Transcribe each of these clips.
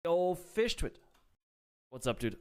Yo, Fish Twit. What's up, dude?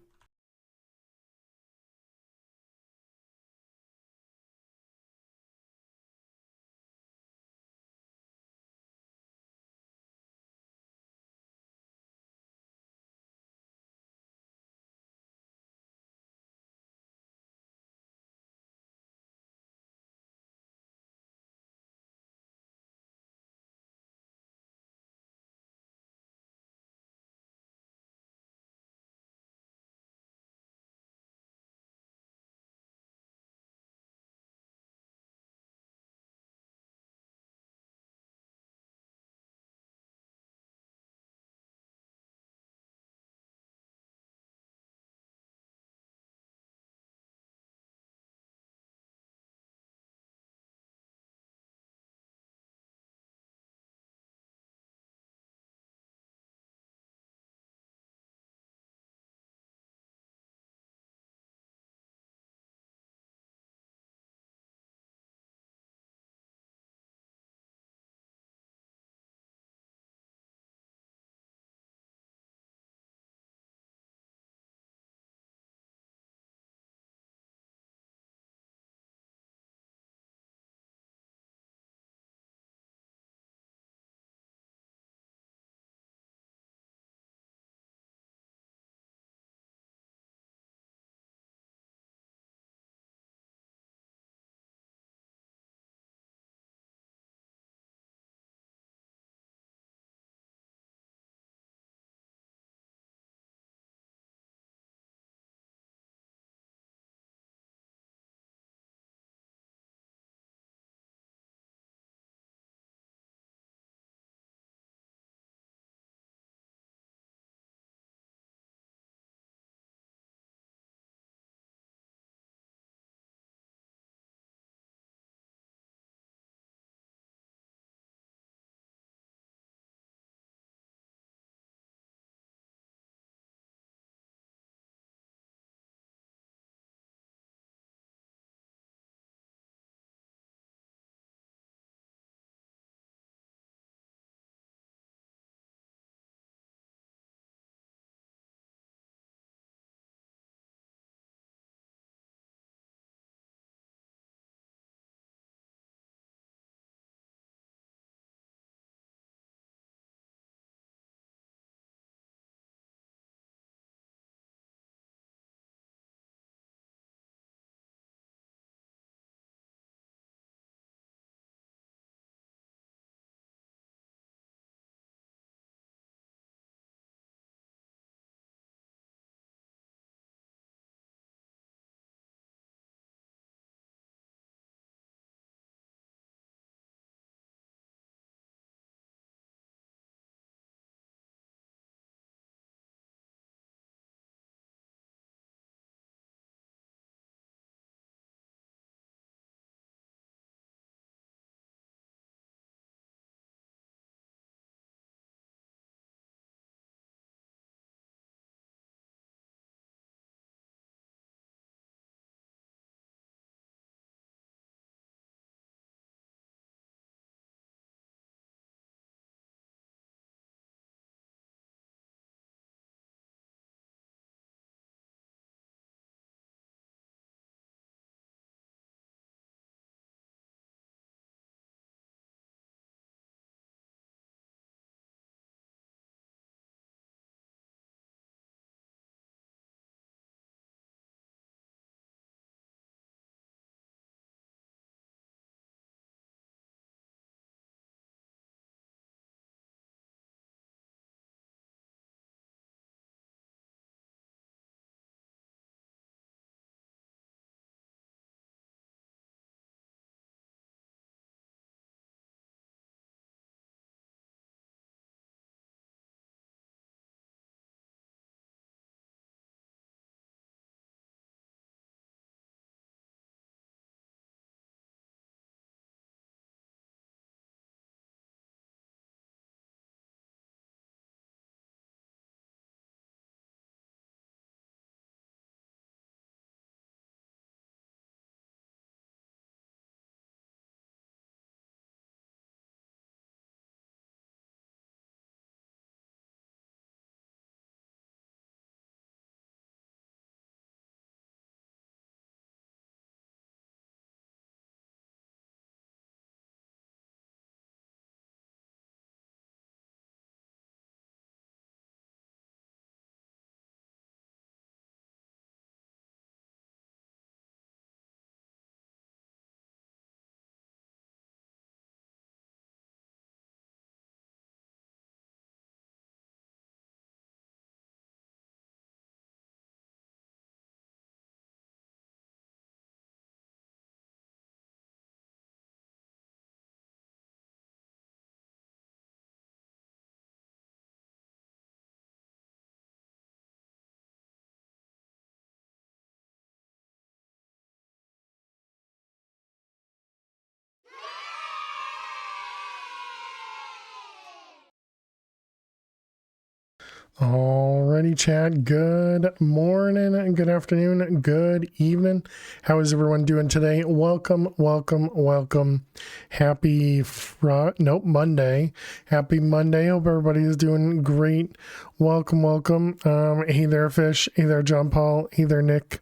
Alrighty, chat. Good morning, good afternoon, good evening. How is everyone doing today? Welcome, welcome, welcome. Happy Monday. Happy Monday. Hope everybody is doing great. Welcome, welcome. Hey there, Fish. Hey there, John Paul. Hey there, Nick.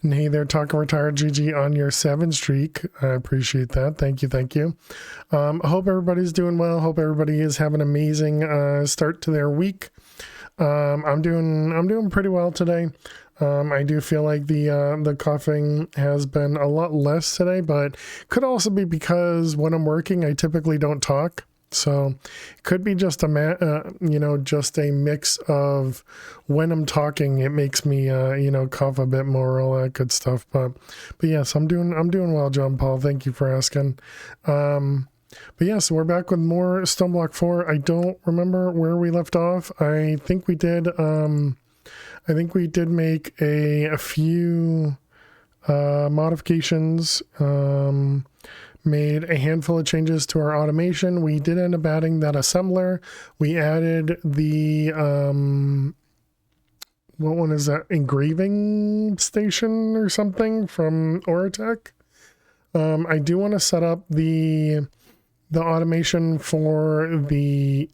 And hey there, Talking Retired GG on your 7 streak. I appreciate that. Thank you, thank you. Hope everybody's doing well. Hope everybody is having an amazing start to their week. I'm doing pretty well today. I do feel like the coughing has been a lot less today, but could also be because when I'm working, I typically don't talk. So it could be just just a mix of when I'm talking, it makes me cough a bit more, all that good stuff. But yes, I'm doing well, John Paul. Thank you for asking. But yeah, so we're back with more Stoneblock 4. I don't remember where we left off. I think we did make a few modifications, made a handful of changes to our automation. We did end up adding that assembler. We added the what one is that, engraving station or something from Oratech. I do want to set up the automation for the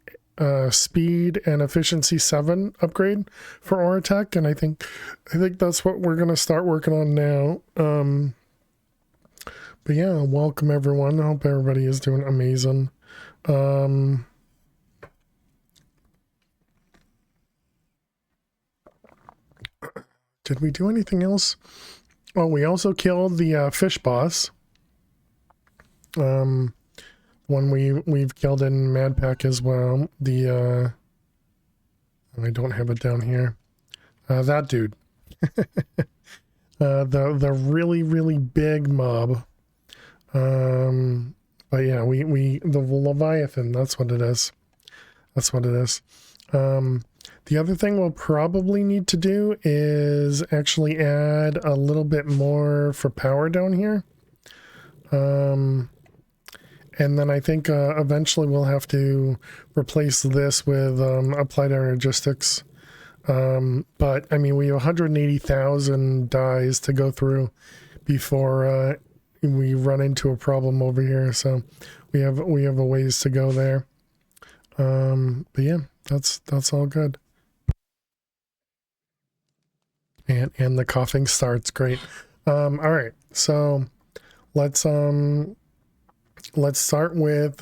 speed and efficiency 7 upgrade for Oratech, and I think that's what we're going to start working on now. But yeah, welcome everyone. I hope everybody is doing amazing. Did we do anything else? Oh, we also killed the fish boss. One we've killed in Mad Pack as well. I don't have it down here. That dude. The really big mob. But yeah, the Leviathan, that's what it is. That's what it is. The other thing we'll probably need to do is actually add a little bit more for power down here. And then I think eventually we'll have to replace this with applied energistics. But I mean, we have 180,000 dies to go through before we run into a problem over here. So we have a ways to go there. But yeah, that's all good. And the coughing starts. Great. All right. So let's start with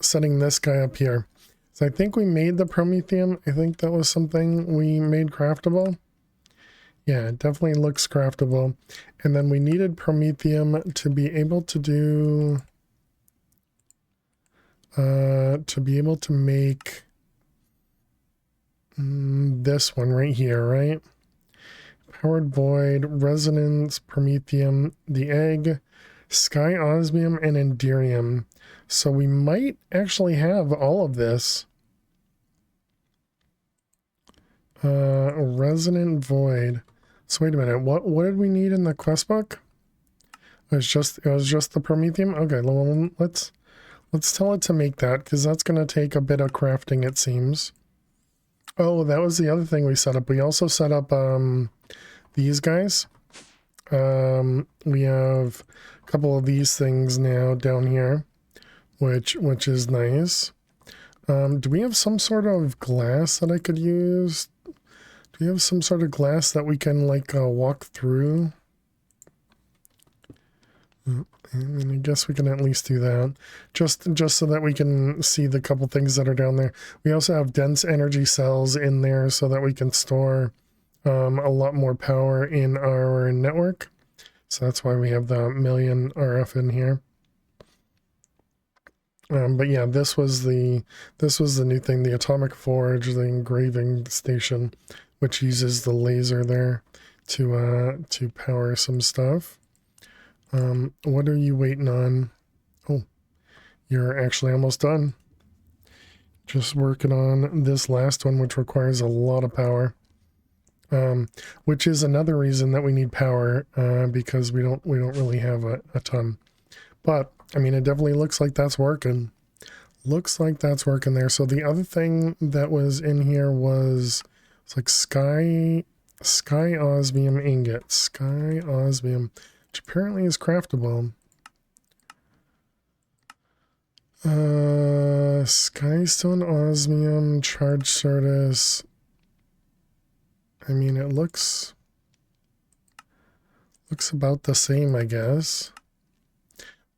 setting this guy up here. So I think we made the Promethium. I think that was something we made craftable. Yeah, it definitely looks craftable. And then we needed Promethium to be able to do to make this one right here, right? Powered Void, Resonance, Promethium, the Egg, Sky Osmium, and Enderium. So we might actually have all of this. Resonant Void. So wait a minute, what did we need in the quest book? It was just the Promethium? Okay, well, let's tell it to make that, because that's going to take a bit of crafting, it seems. Oh, that was the other thing we set up. We also set up these guys. We have a couple of these things now down here, which is nice. Do we have some sort of glass that I could use? Do we have some sort of glass that we can like walk through? I mean, I guess we can at least do that, just so that we can see the couple things that are down there. We also have dense energy cells in there so that we can store a lot more power in our network. So that's why we have the million RF in here. But yeah, this was the new thing, the Atomic Forge, the engraving station, which uses the laser there to power some stuff. What are you waiting on? Oh, you're actually almost done. Just working on this last one, which requires a lot of power. Which is another reason that we need power, because we don't really have a ton. But I mean, it definitely looks like that's working. Looks like that's working there. So the other thing that was in here was It's like sky osmium ingot. Sky osmium, which apparently is craftable. Skystone osmium, charge Certus. I mean, it looks about the same, I guess.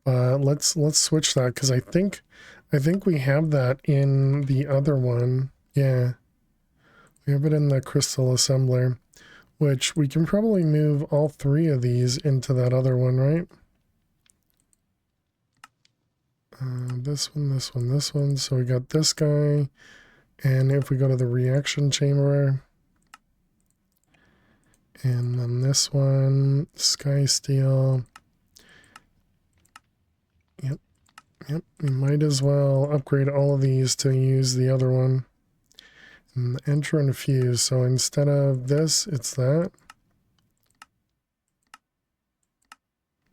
Let's switch that, because I think we have that in the other one. Yeah, we have it in the crystal assembler, which we can probably move all three of these into that other one, right? This one, this one, this one. So we got this guy, and if we go to the reaction chamber, and then this one, sky steel. Yep, we might as well upgrade all of these to use the other one. And enter and fuse. So instead of this, it's that.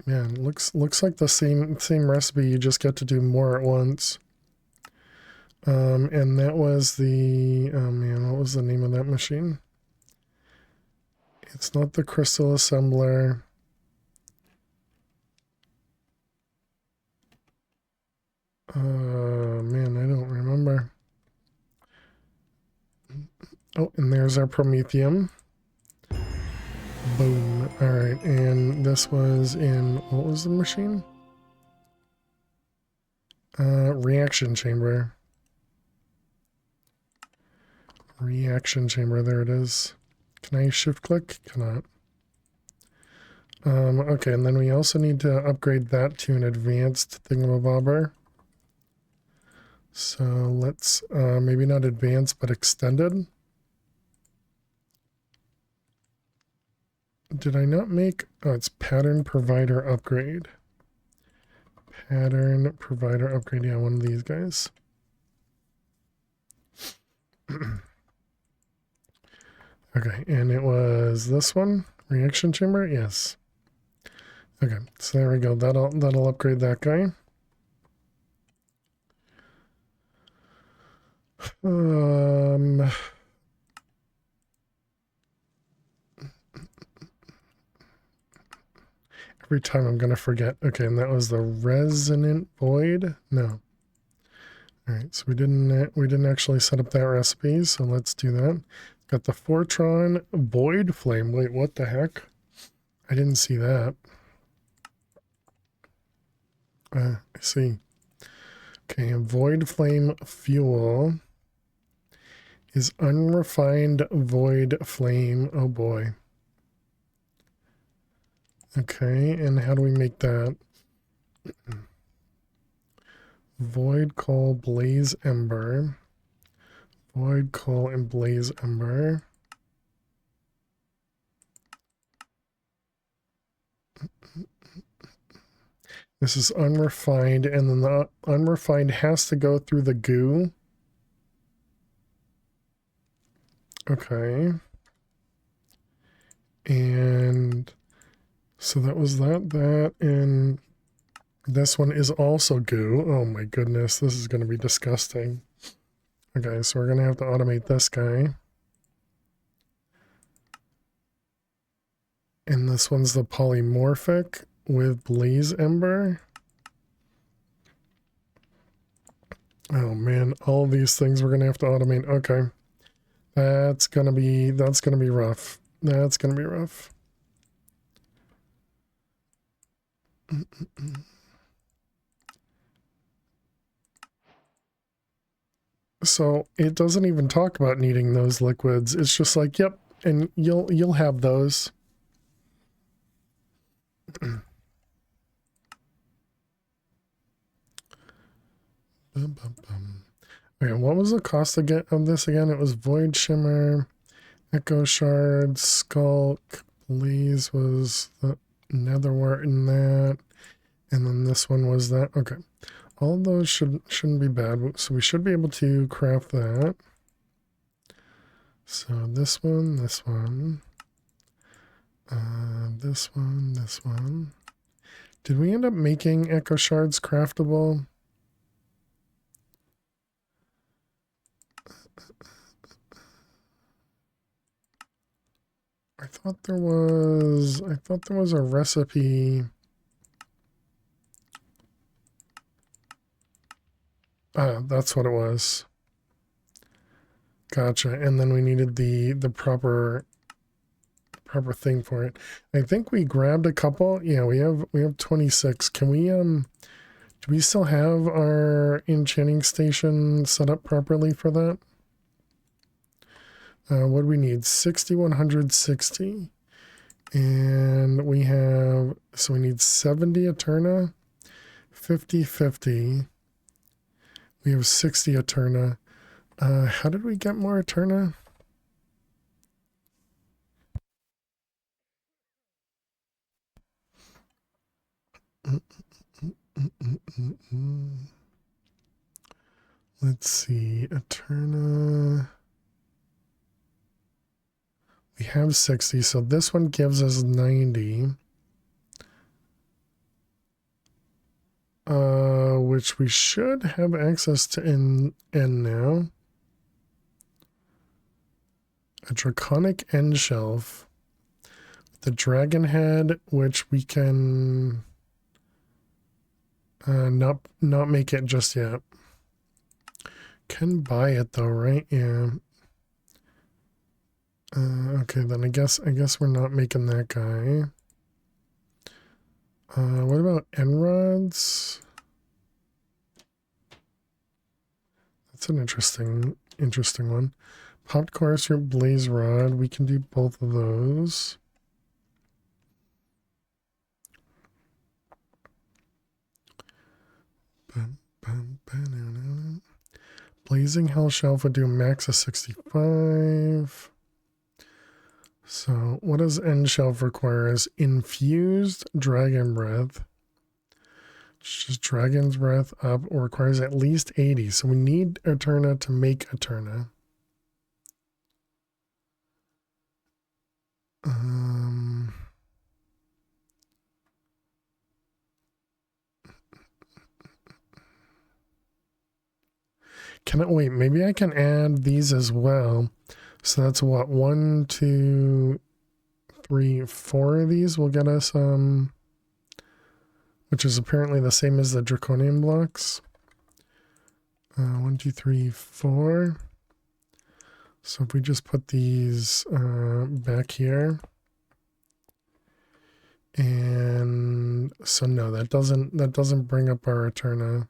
Yeah, looks like the same recipe. You just get to do more at once. And that was the, oh man, what was the name of that machine? It's not the crystal assembler. Man, I don't remember. Oh, and there's our promethium. Boom. All right, and this was in, what was the machine? Reaction chamber. Reaction chamber, there it is. Can I shift click? Cannot. Okay, and then we also need to upgrade that to an advanced thingamabobber. So let's, maybe not advanced, but extended. Did I not make, oh, it's pattern provider upgrade. Pattern provider upgrade, yeah, one of these guys. Okay, and it was this one, reaction chamber, yes. Okay, so there we go, that'll upgrade that guy. Every time I'm gonna forget. Okay, and that was the resonant void. No. All right, so we didn't actually set up that recipe, so let's do that. Got the Fortron void flame. Wait, what the heck? I didn't see that. I see. Okay, void flame fuel is unrefined void flame. Oh boy. Okay, and how do we make that? Void coal blaze ember. Void coal and blaze ember. This is unrefined, and then the unrefined has to go through the goo. Okay. And so that was that, and this one is also goo. Oh my goodness, this is going to be disgusting. Okay, so we're going to have to automate this guy. And this one's the polymorphic with blaze ember. Oh man, all these things we're going to have to automate. Okay. That's going to be rough. That's going to be rough. So it doesn't even talk about needing those liquids. It's just like, yep, and you'll have those. Okay, what was the cost of this again? It was Void Shimmer, Echo Shard, Skulk, Blaze was the Netherwart in that, and then this one was that. Okay, all of those shouldn't be bad, so we should be able to craft that. So this one, this one, this one, this one. Did we end up making Echo Shards craftable? I thought there was a recipe. Ah, that's what it was. Gotcha. And then we needed the proper thing for it. I think we grabbed a couple. Yeah, we have 26. Can we do we still have our enchanting station set up properly for that? What do we need? 60, 160. And we have, so we need 70 Eterna, 50, 50. We have 60 Eterna. How did we get more Eterna? Let's see, Eterna. We have 60, so this one gives us 90. Which we should have access to in now. A draconic end shelf. The dragon head, which we can not make it just yet. Can buy it though, right? Yeah. Okay, then I guess we're not making that guy. What about Enrods? That's an interesting one. Popped Courser, Blaze Rod. We can do both of those. Blazing Hell Shelf would do a max of 65. So what does End Shelf require? Is Infused Dragon Breath. It's just Dragon's Breath up requires at least 80. So we need Eterna to make Eterna. Can I wait? Maybe I can add these as well. So that's what 1, 2, 3, 4 of these will get us which is apparently the same as the draconian blocks. 1, 2, 3, 4. So if we just put these back here, and so no, that doesn't bring up our Eterna.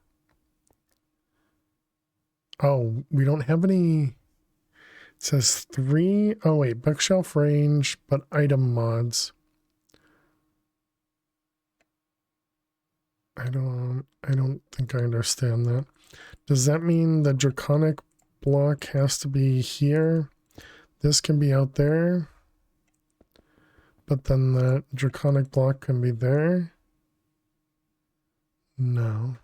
Oh, we don't have any. It says 3. Oh wait, bookshelf range, but item mods. I don't think I understand that. Does that mean the draconic block has to be here? This can be out there, but then the draconic block can be there? No.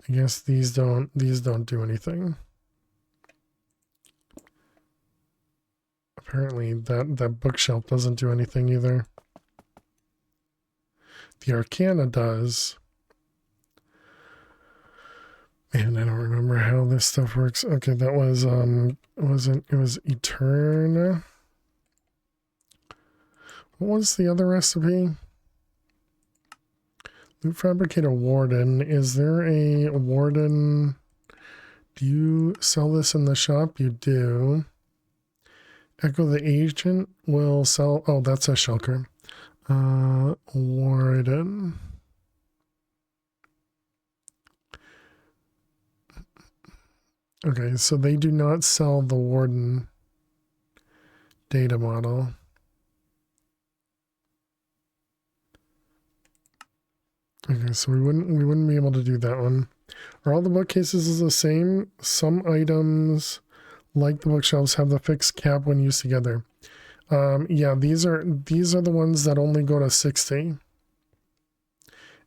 I guess these don't do anything. Apparently that bookshelf doesn't do anything either. The Arcana does. Man, I don't remember how this stuff works. Okay, that was it was Eterna. What was the other recipe? Loot Fabricator Warden. Is there a Warden? Do you sell this in the shop? You do. Echo the Agent will sell. Oh, that's a shulker. Warden. Okay, so they do not sell the Warden data model. Okay, so we wouldn't be able to do that one. Are all the bookcases the same? Some items, like the bookshelves, have the fixed cap when used together. Yeah, these are the ones that only go to 60.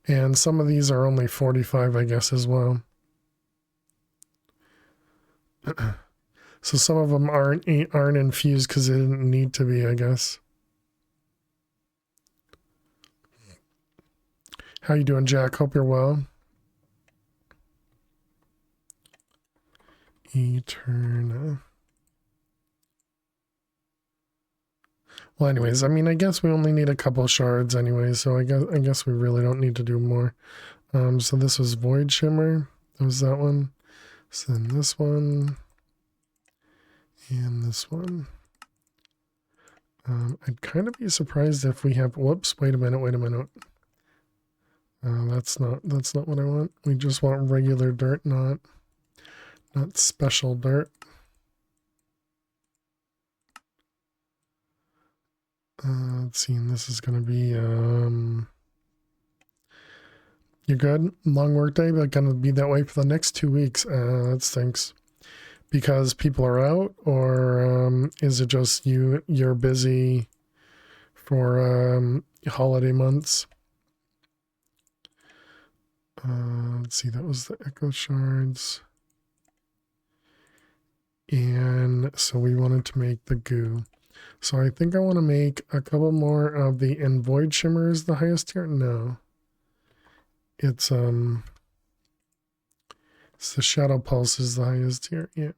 And some of these are only 45, I guess, as well. So some of them aren't infused because they didn't need to be, I guess. How you doing, Jack? Hope you're well. Eterna. Well, anyways, I mean, I guess we only need a couple shards anyway, so I guess we really don't need to do more. So this was Void Shimmer. That was that one. So then this one. And this one. I'd kind of be surprised if we have, whoops, wait a minute. That's not what I want. We just want regular dirt, not special dirt. Let's see, and this is going to be, you're good? Long work day, but going to be that way for the next 2 weeks. That stinks. Because people are out, or is it just you're busy for holiday months? Let's see, that was the echo shards. And so we wanted to make the goo. So I think I want to make a couple more of the, and Void Shimmer is the highest tier? No. It's the Shadow Pulse is the highest tier. Yeah.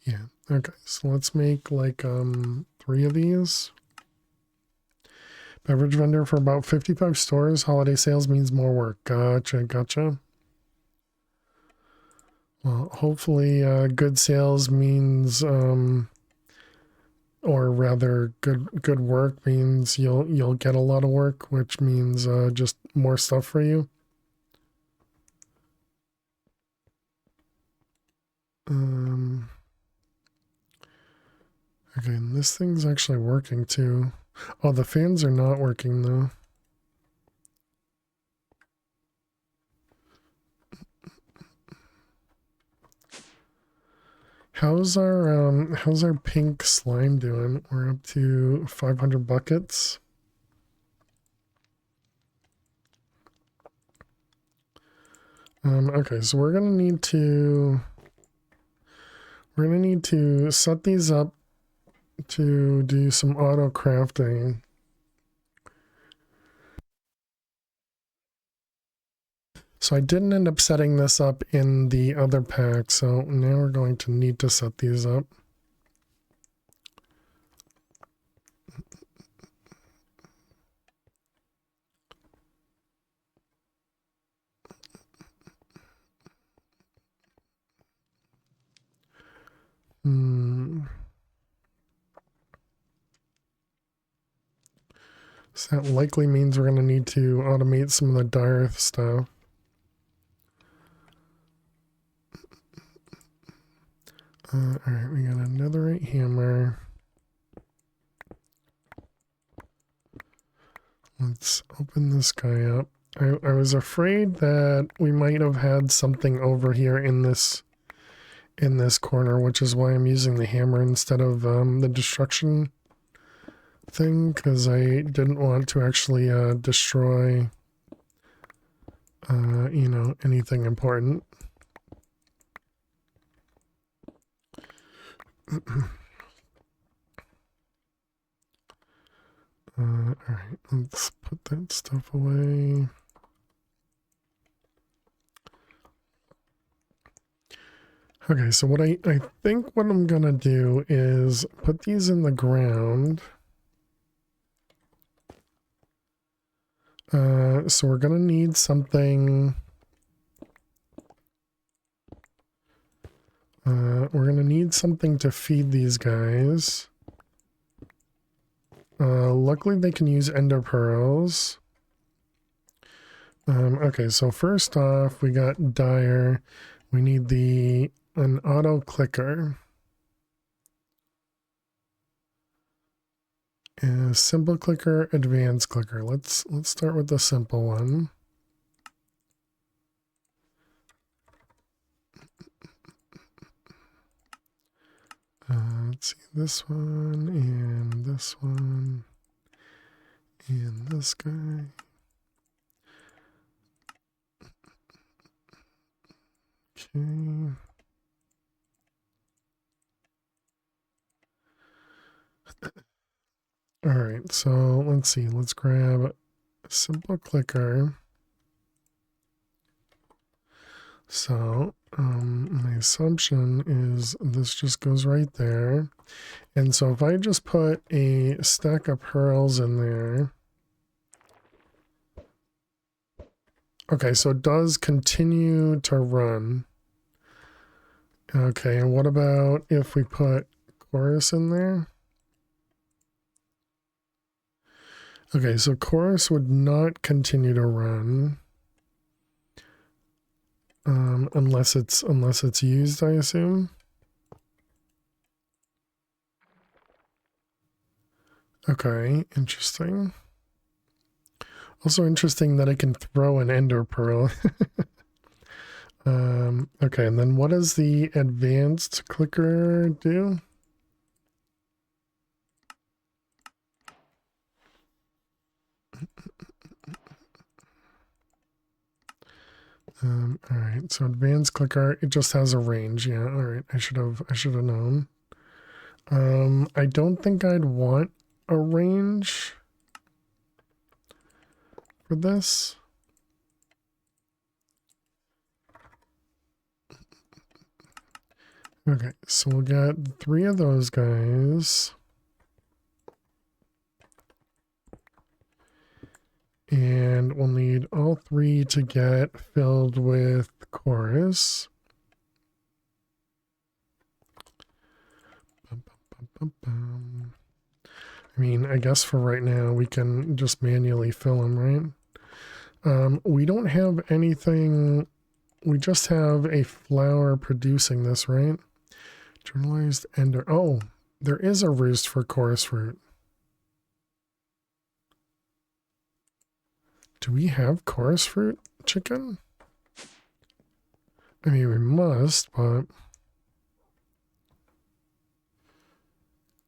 Yeah. Okay. So let's make like 3 of these. Beverage vendor for about 55 stores. Holiday sales means more work. Gotcha. Well, hopefully good sales means or rather good work means you'll get a lot of work, which means just more stuff for you. Okay, and this thing's actually working too. Oh, the fans are not working though. How's our pink slime doing? We're up to 500 buckets. Okay, so we're gonna need to set these up to do some auto crafting. So I didn't end up setting this up in the other pack, so now we're going to need to set these up. So that likely means we're going to need to automate some of the dire stuff. Alright, we got a netherite hammer. Let's open this guy up. I was afraid that we might have had something over here in this corner, which is why I'm using the hammer instead of the destruction thing, because I didn't want to actually destroy anything important. Alright, let's put that stuff away. Okay, so what I think what I'm gonna do is put these in the ground. So we're gonna need something. We're gonna need something to feed these guys. Luckily they can use ender pearls. Okay, so first off, we got dire. We need an auto clicker. Simple clicker, advanced clicker. Let's start with the simple one. Let's see, this one and this one and this guy. Okay. All right, so let's see. Let's grab a simple clicker. So my assumption is this just goes right there. And so if I just put a stack of pearls in there. Okay, so it does continue to run. Okay, and what about if we put chorus in there? Okay, so chorus would not continue to run. Unless it's used, I assume. Okay, interesting. Also interesting that I can throw an ender pearl. Okay, and then what does the advanced clicker do? All right, so advanced clicker, it just has a range. Yeah, all right, I should have known. I don't think I'd want a range for this. Okay, so we'll get 3 of those guys. And we'll need all 3 to get filled with chorus. I mean, I guess for right now, we can just manually fill them, right? We don't have anything. We just have a flower producing this, right? Journalized ender. Oh, there is a roost for chorus fruit. Do we have chorus fruit chicken? I mean, we must, but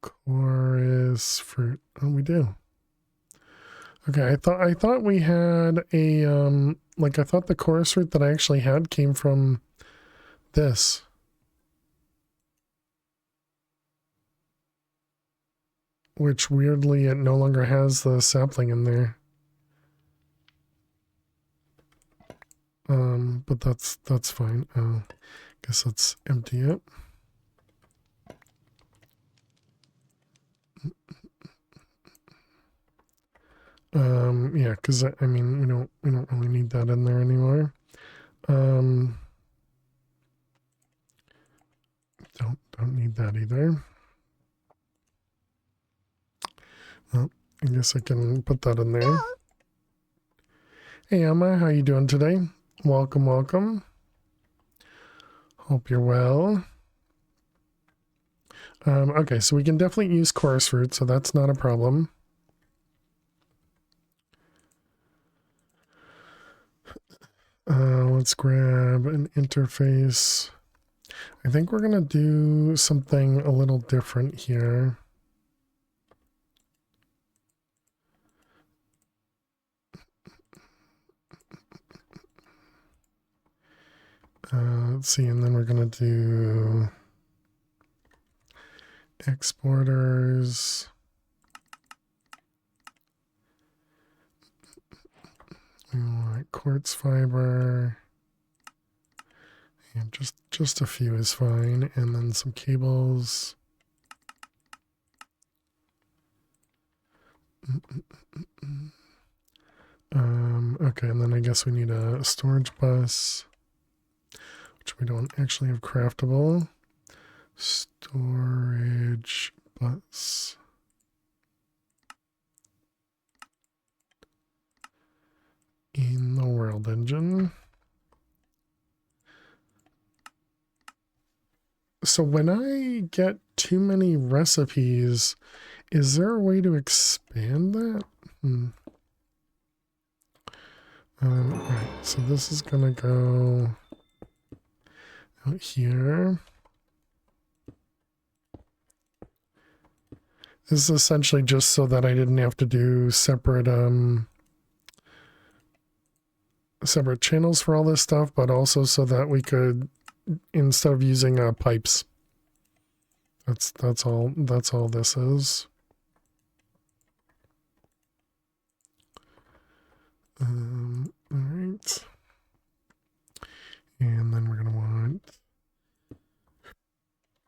chorus fruit. Oh, we do. Okay, I thought we had a like I thought the chorus fruit that I actually had came from this. Which weirdly it no longer has the sapling in there. But that's fine. Guess let's empty it. Yeah, because I mean we don't really need that in there anymore. Don't need that either. Well, I guess I can put that in there. Hey Emma, how you doing today? Welcome, welcome. Hope you're well. Okay, so we can definitely use chorus fruit, so that's not a problem. Let's grab an interface. I think we're gonna do something a little different here. Let's see, and then we're gonna do exporters. We want quartz fiber. And just a few is fine. And then some cables. Okay, and then I guess we need a storage bus, which we don't actually have craftable. Storage bus. In the world engine. So when I get too many recipes, is there a way to expand that? Right, so this is gonna go out here. This is essentially just so that I didn't have to do separate separate channels for all this stuff, but also so that we could, instead of using pipes. That's all this is. All right. And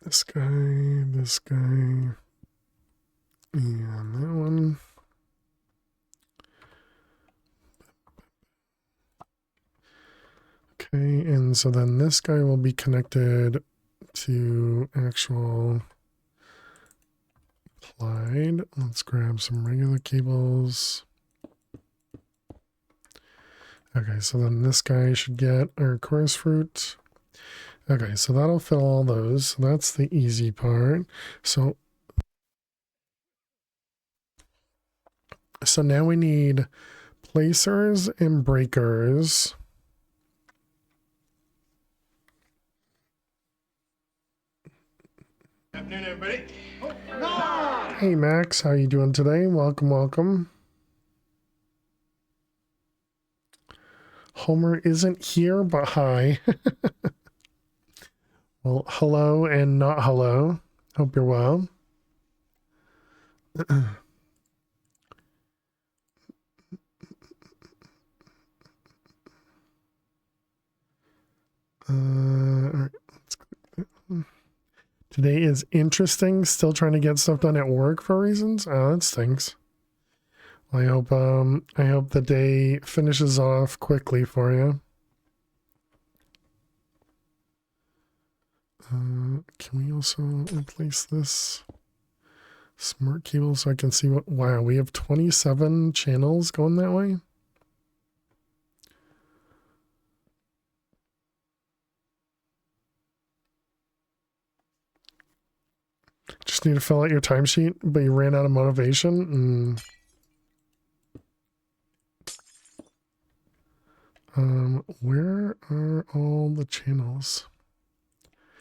this guy, and that one. Okay, and so then this guy will be connected to actual applied. Let's grab some regular cables. Okay, so then this guy should get our chorus fruit. Okay, so that'll fill all those. So that's the easy part. So now we need placers and breakers. Afternoon, everybody. Hey Max, how you doing today? Welcome, welcome. Homer isn't here, but hi. Well, hello and not hello. Hope you're well. All right, let's click that. Today is interesting. Still trying to get stuff done at work for reasons. Oh, that stinks. I hope the day finishes off quickly for you. Can we also replace this smart cable so I can see what? Wow, we have 27 channels going that way. Just need to fill out your timesheet, but you ran out of motivation. Where are all the channels?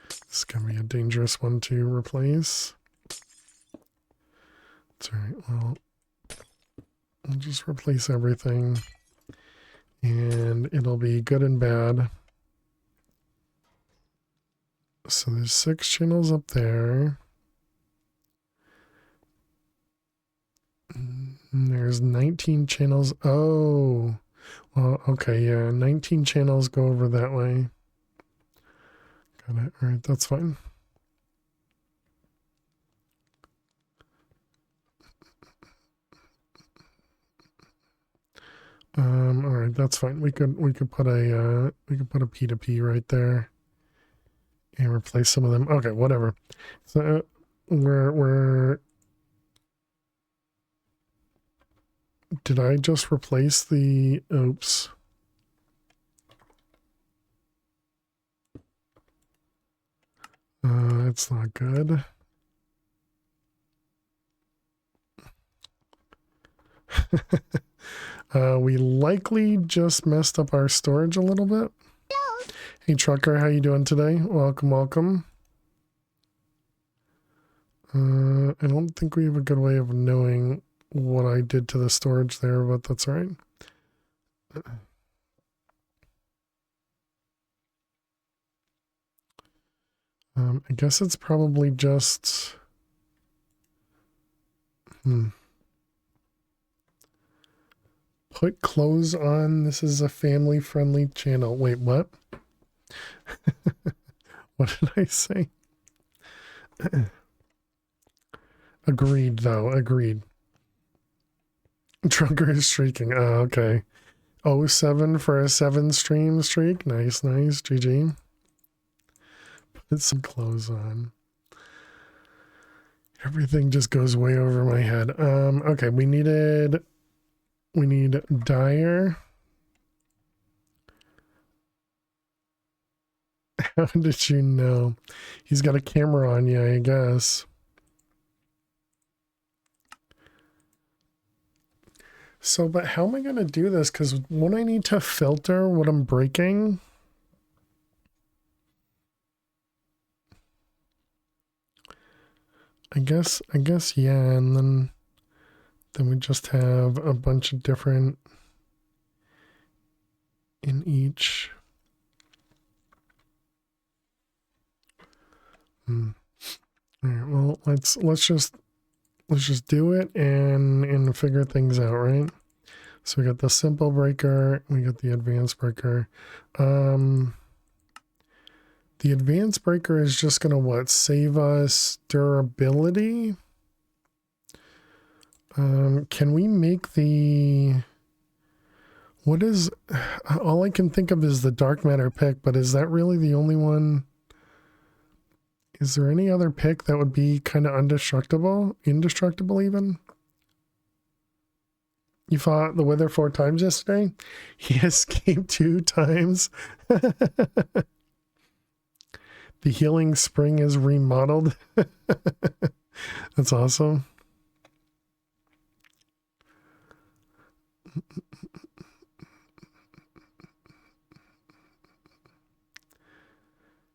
This is gonna be a dangerous one to replace. It's all right. Well, I'll just replace everything, and it'll be good and bad. So there's 6 channels up there. And there's 19 channels. Oh, well, okay, yeah, 19 channels go over that way. Got it. All right, that's fine. All right, that's fine. We could put a P2P right there and replace some of them. Okay, whatever. So we're did I just replace the oops? It's not good. We likely just messed up our storage a little bit. Hey Trucker, how you doing today? Welcome, welcome. I don't think we have a good way of knowing what I did to the storage there, but that's all right. I guess it's probably just... Put clothes on. This is a family-friendly channel. Wait, what? What did I say? Agreed, though. Agreed. Trucker is streaking. Oh, okay. 07 for a 7 stream streak. Nice, nice. GG. Put some clothes on. Everything just goes way over my head. Okay, we need Dyer. How did you know? He's got a camera on you, I guess. So, but how am I going to do this? Because won't I need to filter what I'm breaking? I guess, yeah, and then we just have a bunch of different in each. All right, well, let's just do it and figure things out, right? So we got the simple breaker, we got the advanced breaker. The advanced breaker is just going to what? Save us durability? Can we make the... What is... All I can think of is the dark matter pick, but is that really the only one? Is there any other pick that would be kind of indestructible? Indestructible even? You fought the Wither 4 times yesterday? He escaped 2 times. The healing spring is remodeled. That's awesome.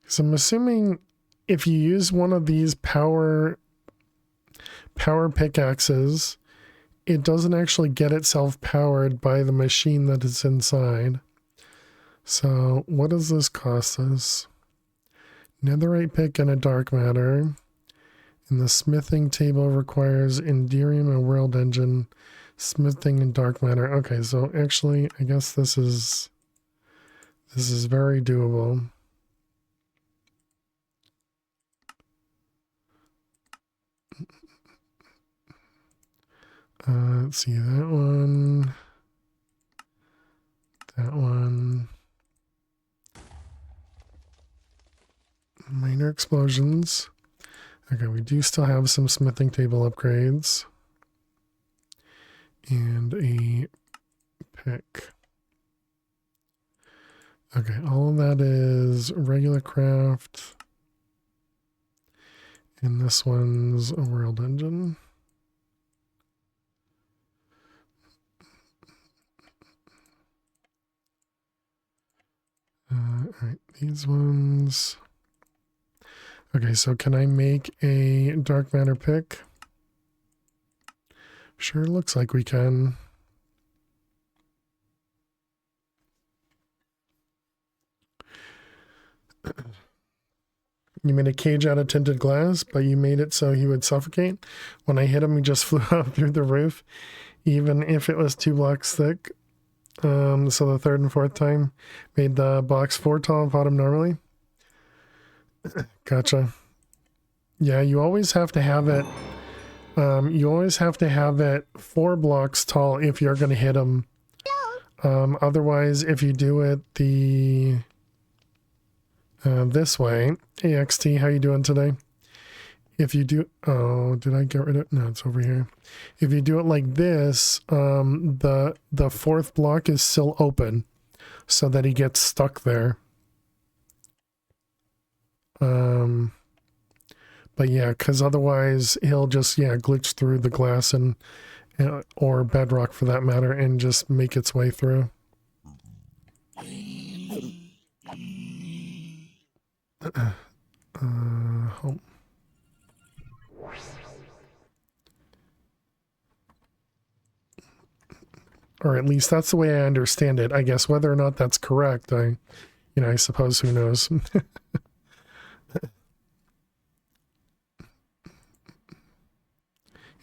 So I'm assuming if you use one of these power pickaxes, it doesn't actually get itself powered by the machine that is inside. So what does this cost us? Netherite pick and a dark matter. And the smithing table requires Enderium and World Engine, smithing and dark matter. Okay, so actually I guess this is very doable. Let's see, that one. That one. Minor explosions. Okay, we do still have some smithing table upgrades. And a pick. Okay, all of that is regular craft. And this one's a world engine. Alright, these ones. Okay, so can I make a dark matter pick? Sure looks like we can. You made a cage out of tinted glass, but you made it so he would suffocate. When I hit him, he just flew out through the roof, even if it was 2 blocks thick. So the third and fourth time made the blocks 4 tall and fought him normally. Gotcha. Yeah, you always have to have it. You always have to have it 4 blocks tall if you're going to hit him. Otherwise, if you do it the this way, AXT, how you doing today? If you do, oh, did I get rid of it? No, it's over here. If you do it like this, the 4th block is still open, so that he gets stuck there. But yeah, because otherwise he'll just, yeah, glitch through the glass and or bedrock for that matter and just make its way through. Home. Or at least that's the way I understand it. I guess whether or not that's correct, I suppose who knows.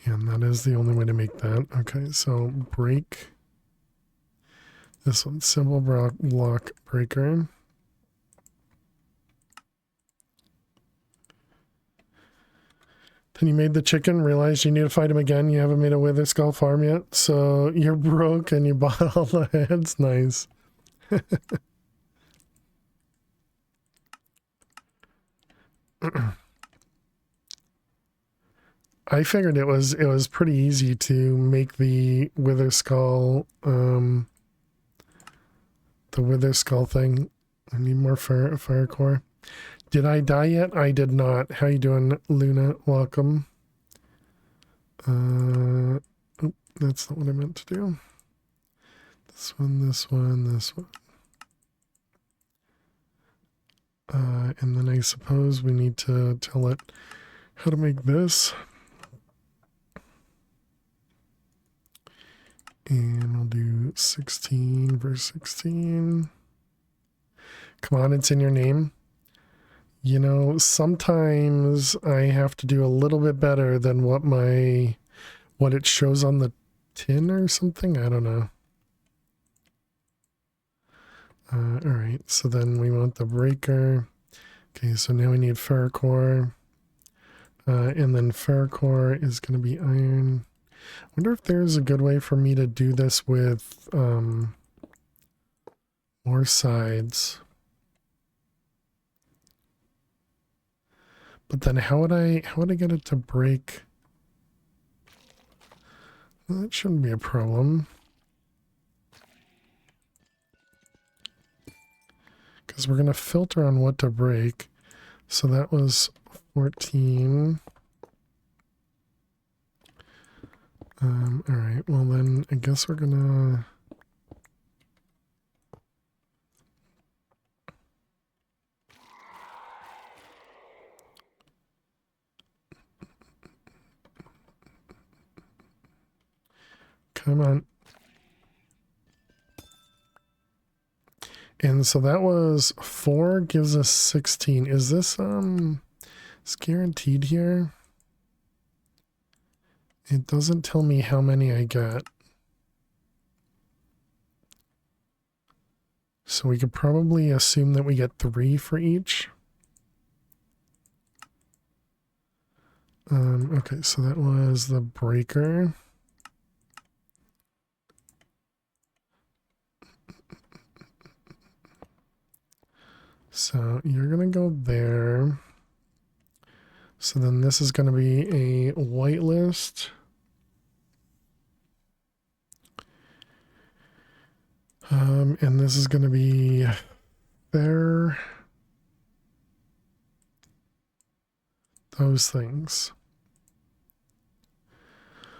And that is the only way to make that. Okay, so break. This one, simple block breaker. Then you made the chicken, realized you need to fight him again. You haven't made a Wither Skull farm yet, so you're broke and you bought all the heads. Nice. I figured it was pretty easy to make the Wither Skull, the Wither Skull thing. I need more fire core. Did I die yet? I did not. How you doing, Luna? Welcome. Oh, that's not what I meant to do. This one, this one, this one. And then I suppose we need to tell it how to make this. And we'll do 16 verse 16. Come on, it's in your name. You know, sometimes I have to do a little bit better than what it shows on the tin or something. I don't know. All right, so then we want the breaker. Okay, so now we need ferrocore. And then ferrocore is going to be iron. I wonder if there's a good way for me to do this with more sides. But then how would I get it to break? Well, that shouldn't be a problem. Because we're going to filter on what to break. So that was 14. Alright, well then I guess we're gonna... Come on. And so that was 4 gives us 16. Is this, it's guaranteed here? It doesn't tell me how many I get. So we could probably assume that we get 3 for each. Okay, so that was the breaker. So you're gonna go there. So then this is gonna be a whitelist. And this is gonna be there. Those things.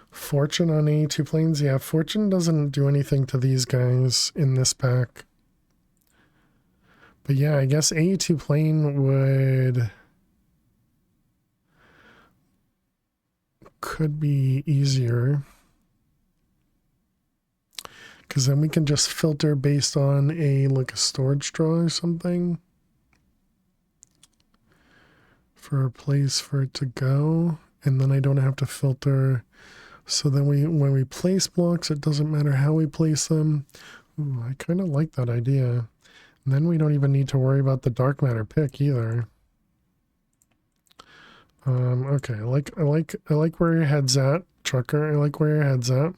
Fortune on A2 planes. Yeah, Fortune doesn't do anything to these guys in this pack. But yeah, I guess A2 plane could be easier. Because then we can just filter based on like a storage drawer or something. For a place for it to go. And then I don't have to filter. So then when we place blocks, it doesn't matter how we place them. Ooh, I kind of like that idea. And then we don't even need to worry about the dark matter pick either. Okay, I like where your head's at, Trucker. I like where your head's at.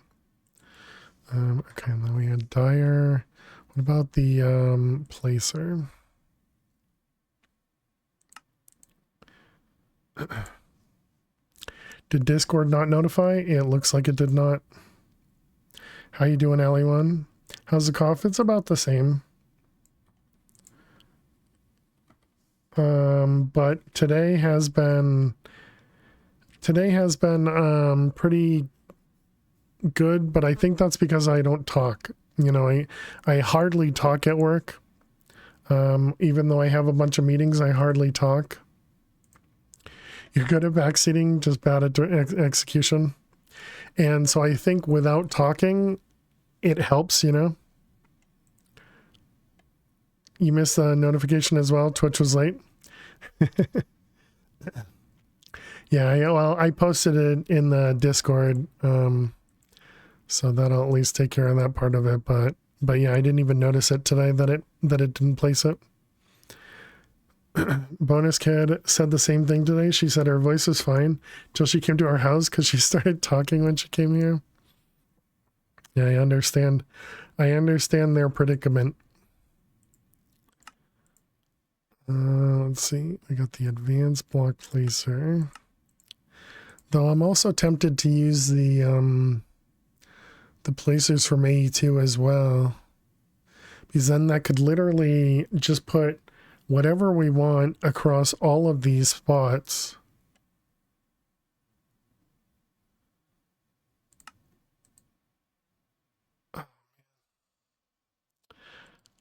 Okay, and then we had Dyer. What about the placer? Did Discord not notify? It looks like it did not. How you doing, Ali1? How's the cough? It's about the same. But today has been pretty good, but I think that's because I don't talk. You know, I hardly talk at work. Even though I have a bunch of meetings, I hardly talk. You're good at backseating, just bad at execution. And so I think without talking, it helps, you know. You missed the notification as well. Twitch was late. Yeah, well, I posted it in the Discord, so that'll at least take care of that part of it. But yeah, I didn't even notice it today that it didn't place it. Bonus Kid said the same thing today. She said her voice was fine till she came to our house because she started talking when she came here. Yeah, I understand. I understand their predicament. Let's see. I got the advanced block placer. Though I'm also tempted to use the placers from AE2 as well. Because then that could literally just put whatever we want across all of these spots.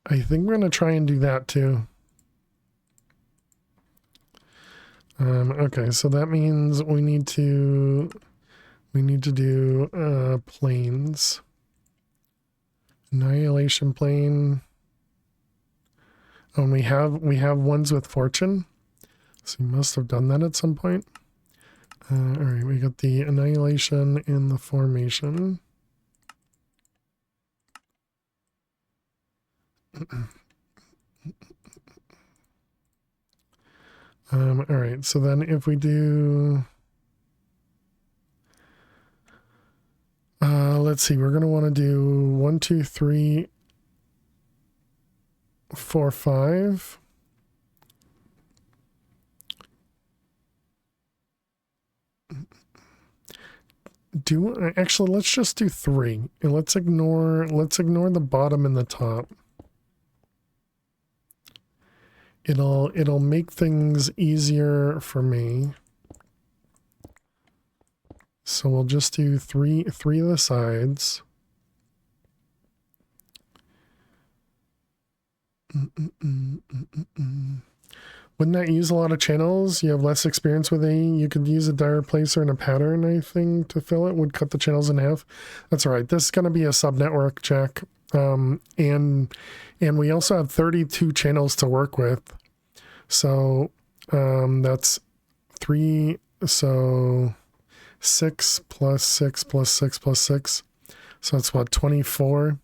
I think we're going to try and do that too. Okay, so that means we need to do planes. Annihilation plane. Oh, and we have ones with fortune. So we must have done that at some point. All right, we got the annihilation in the formation. All right, so then if we do, let's see, we're going to want to do 1, 2, 3, 4, 5. Actually, let's just do 3, and let's ignore the bottom and the top. It'll make things easier for me. So we'll just do three of the sides. Wouldn't that use a lot of channels? You have less experience with A. You could use a dire placer and a pattern, I think, to fill it. Would cut the channels in half. That's all right. This is going to be a subnetwork check. And we also have 32 channels to work with. So that's 3. So 6 plus 6 plus 6 plus 6. So that's what, 24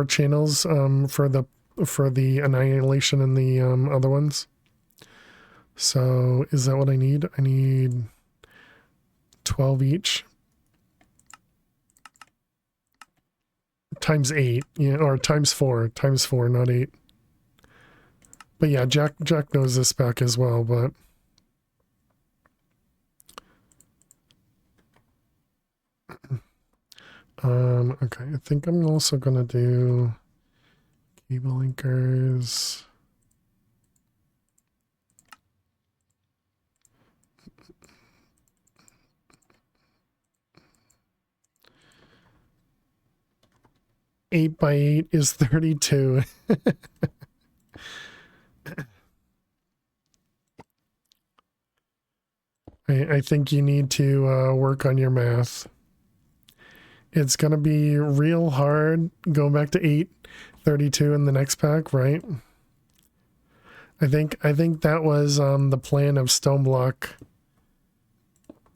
channels for the annihilation and the other ones. So is that what I need? I need 12 each. Times 8, yeah, or times 4, not 8. But yeah, Jack knows this back as well, but okay, I think I'm also gonna do cable linkers. Eight by 8 is 32. I think you need to work on your math. It's going to be real hard going back to 8, 32 in the next pack, right? I think that was the plan of Stoneblock,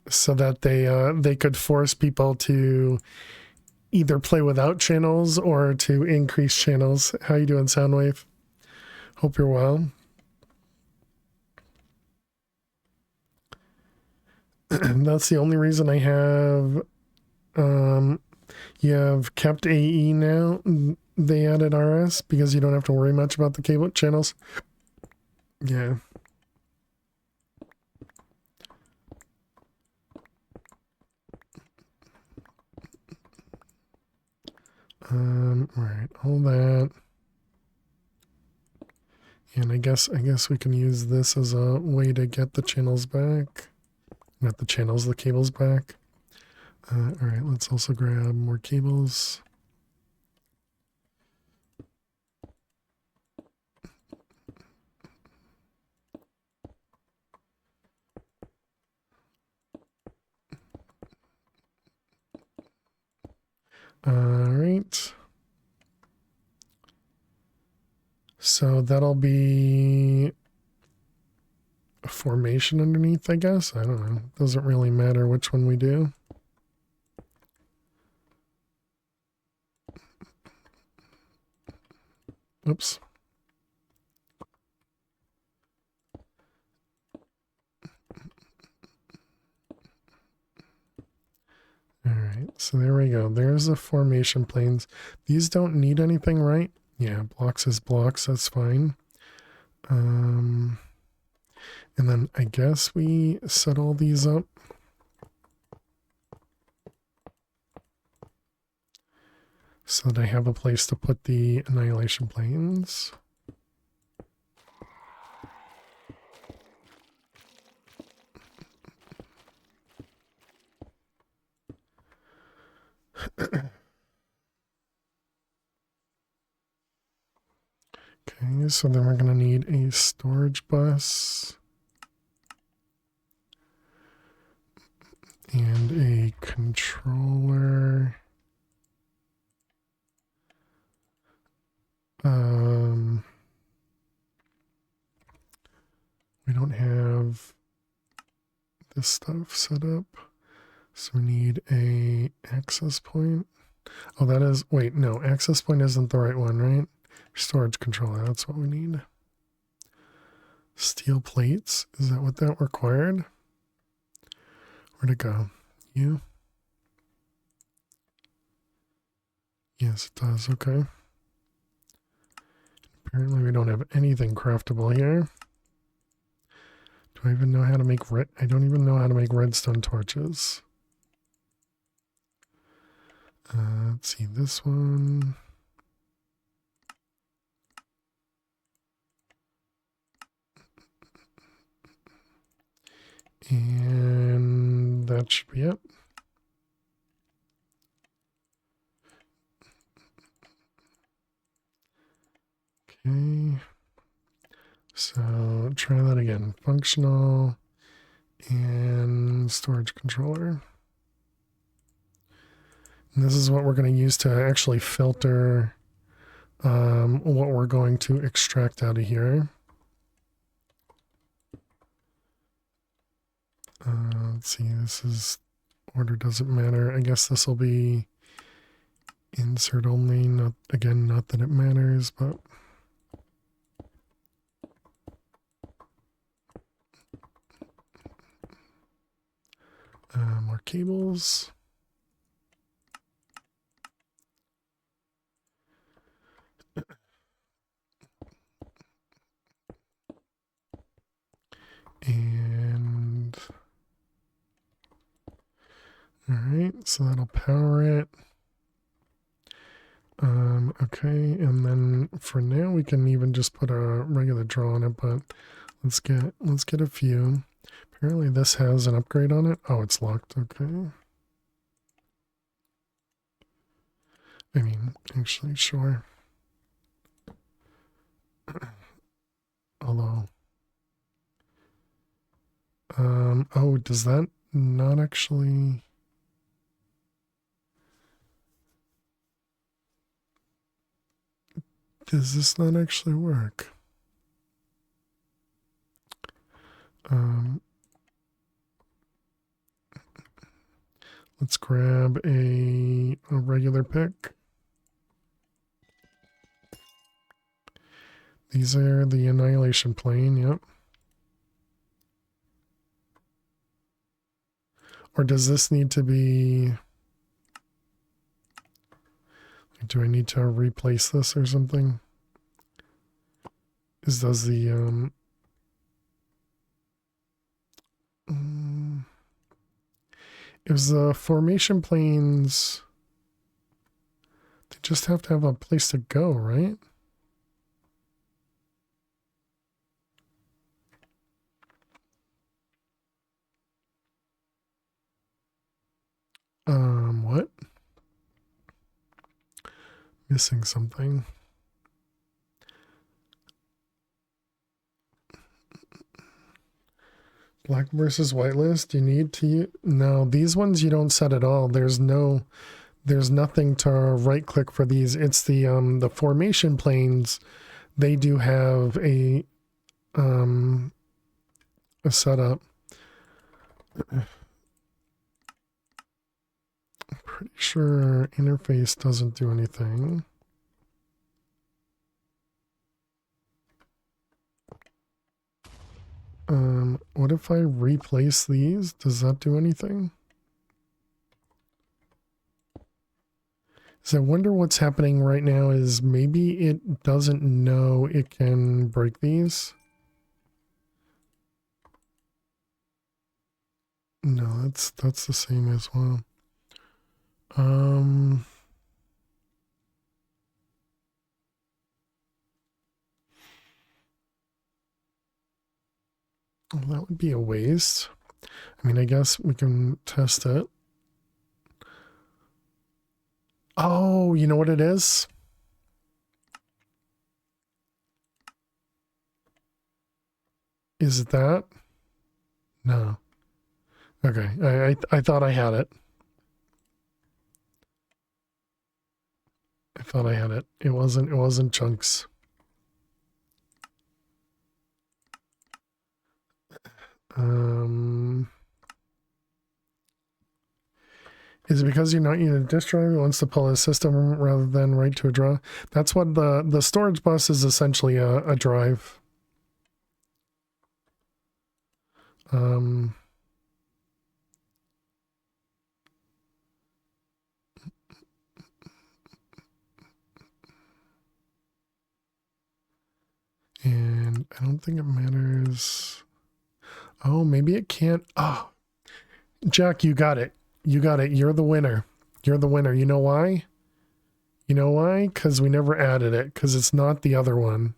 so that they could force people to either play without channels or to increase channels. How you doing, Soundwave? Hope you're well. That's the only reason I have you have kept AE now. They added RS because you don't have to worry much about the cable channels. Yeah. All right, all that. And I guess we can use this as a way to get the channels back. Not the channels, the cables back. All right, let's also grab more cables. All right. So that'll be a formation underneath, I guess. I don't know. Doesn't really matter which one we do. Oops. All right, so there we go. There's the formation planes. These don't need anything, right? Yeah, blocks is blocks. That's fine. And then I guess we set all these up. So that I have a place to put the annihilation planes. Okay, so then we're going to need a storage bus and a controller. We don't have this stuff set up, so we need a access point. Oh, that is, wait, no, access point isn't the right one, right? Storage controller, that's what we need. Steel plates. Is that what that required? Where'd it go? You? Yes, it does. Okay. Apparently we don't have anything craftable here. Do I even know how to make red? I don't even know how to make redstone torches. Let's see this one. And that should be it. Okay. So try that again. Functional and storage controller. And this is what we're going to use to actually filter what we're going to extract out of here. Let's see, this is order doesn't matter. I guess this will be insert only. Not again, not that it matters, but more cables. And all right, so that'll power it. Okay, and then for now we can even just put a regular draw on it, but let's get a few. Apparently this has an upgrade on it. Oh, it's locked. Okay. I mean, actually, sure. Although, oh, does that not actually? Does this not actually work? Let's grab a regular pick. These are the annihilation plane, yep. Or does this need to be... Do I need to replace this or something? Does the... It was the formation planes... They just have to have a place to go, right? What? Missing something. Black versus whitelist, you need to... No, these ones you don't set at all. There's nothing to right click for these. It's the formation planes. They do have a setup. I'm pretty sure interface doesn't do anything. What if I replace these? Does that do anything? So I wonder what's happening right now is maybe it doesn't know it can break these. No, that's the same as well. Well, that would be a waste. I mean, I guess we can test it. Oh, you know what it is? Is it that? No. Okay, I thought I had it. I thought I had it. It wasn't chunks. Is it because you're not using a disk drive? It wants to pull a system rather than write to a draw? That's what the storage bus is essentially a drive. Um, and I don't think it matters. Oh, maybe it can't. Oh, Jack, you got it. You got it. You're the winner. You're the winner. You know why? You know why? Because we never added it. Because it's not the other one.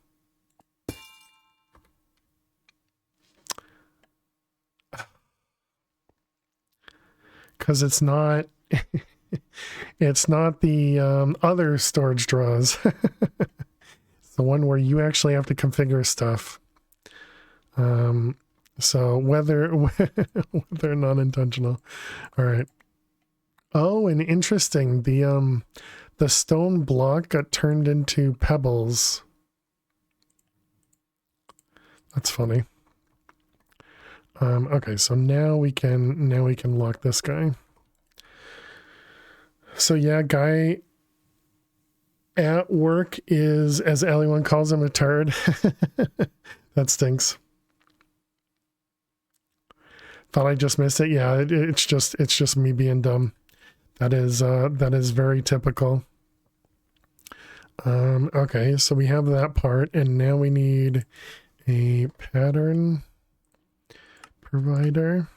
Because it's not. It's not the other storage draws. It's the one where you actually have to configure stuff. So whether not intentional. All right. Oh, and interesting. The stone block got turned into pebbles. That's funny. Okay, so now we can lock this guy. So yeah, guy at work is, as Allie1 calls him, a turd. That stinks. Thought I just missed it. Yeah, it's just me being dumb. That is very typical. Okay, so we have that part, and now we need a pattern provider.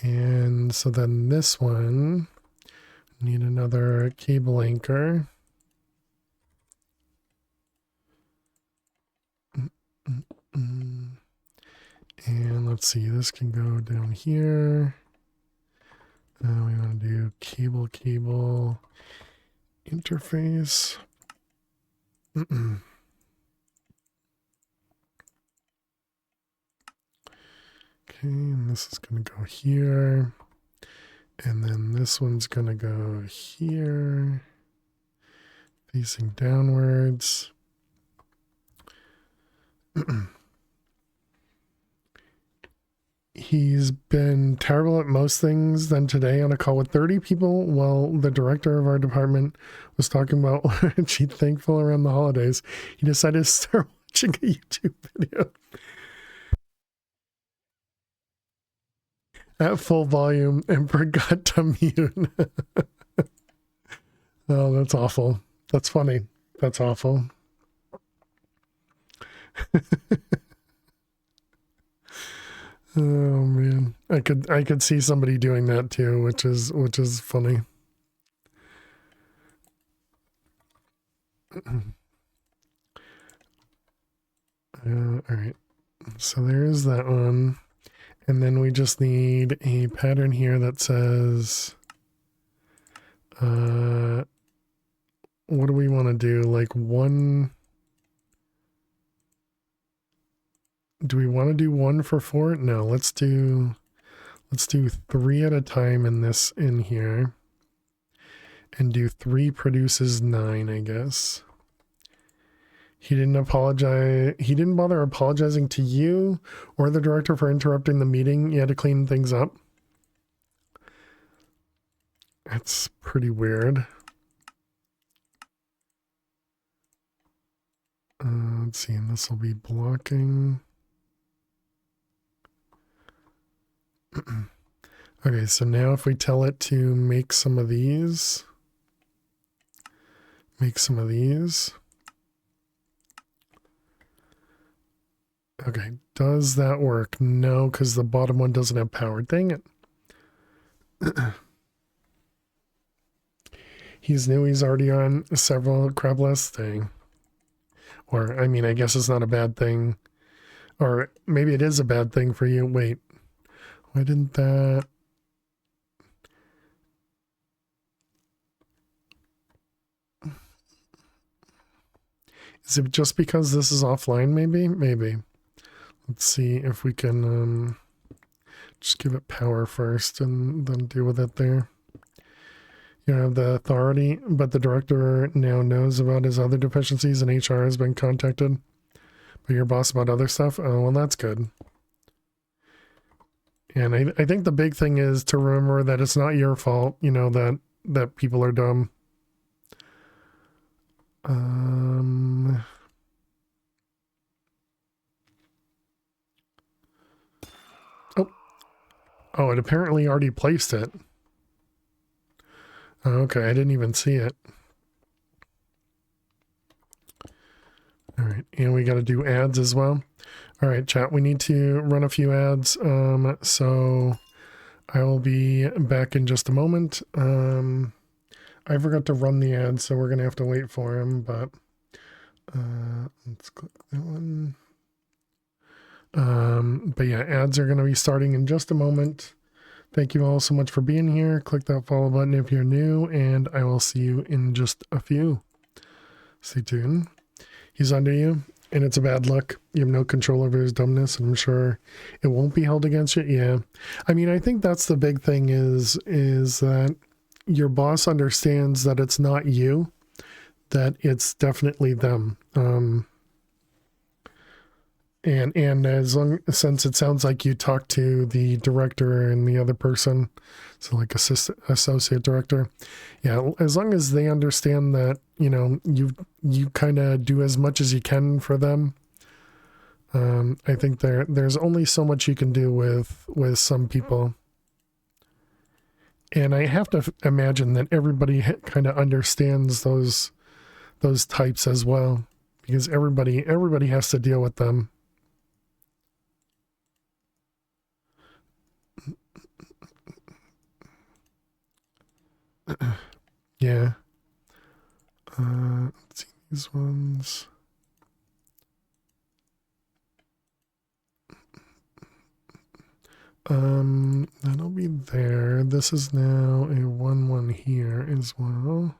And so then this one, need another cable anchor. And let's see, this can go down here. We want to do cable interface. Okay, and this is going to go here. And then this one's going to go here, facing downwards. He's been terrible at most things. Then today on a call with 30 people while the director of our department was talking about what she'd thankful around the holidays, he decided to start watching a YouTube video at full volume and forgot to mute. Oh, that's awful. That's funny. That's awful. Oh man, I could see somebody doing that too, which is funny. All right, so there's that one, and then we just need a pattern here that says, what do we want to do? Like one. Do we want to do 1 for 4? No, let's do 3 at a time in here. And do 3 produces 9, I guess. He didn't apologize. He didn't bother apologizing to you or the director for interrupting the meeting. You had to clean things up. That's pretty weird. Let's see, and this will be blocking. Okay, so now if we tell it to make some of these. Okay, does that work? No, because the bottom one doesn't have power. Dang it. He's new, he's already on several crab lists. Thing. Or, I mean, I guess it's not a bad thing. Or maybe it is a bad thing for you. Wait, why didn't that... Is it just because this is offline, maybe? Maybe. Let's see if we can just give it power first and then deal with it there. You have the authority, but the director now knows about his other deficiencies and HR has been contacted by your boss about other stuff. Oh, well, that's good. And I think the big thing is to remember that it's not your fault, you know, that people are dumb. Oh, it apparently already placed it. Oh, okay, I didn't even see it. All right, and we got to do ads as well. All right, chat, we need to run a few ads. So I will be back in just a moment. I forgot to run the ads, so we're going to have to wait for him, but let's click that one. But yeah, ads are going to be starting in just a moment. Thank you all so much for being here. Click that follow button if you're new, and I will see you in just a few. Stay tuned. He's under you, and it's a bad look. You have no control over his dumbness, and I'm sure it won't be held against you. Yeah. I mean, I think that's the big thing is that your boss understands that it's not you, that it's definitely them. And since it sounds like you talked to the director and the other person, so like associate director, yeah, as long as they understand that, you know, you kind of do as much as you can for them. I think there's only so much you can do with some people. And I have to imagine that everybody kind of understands those types as well, because everybody has to deal with them. Yeah. Let's see these ones. That'll be there. This is now a 1-1 here as well.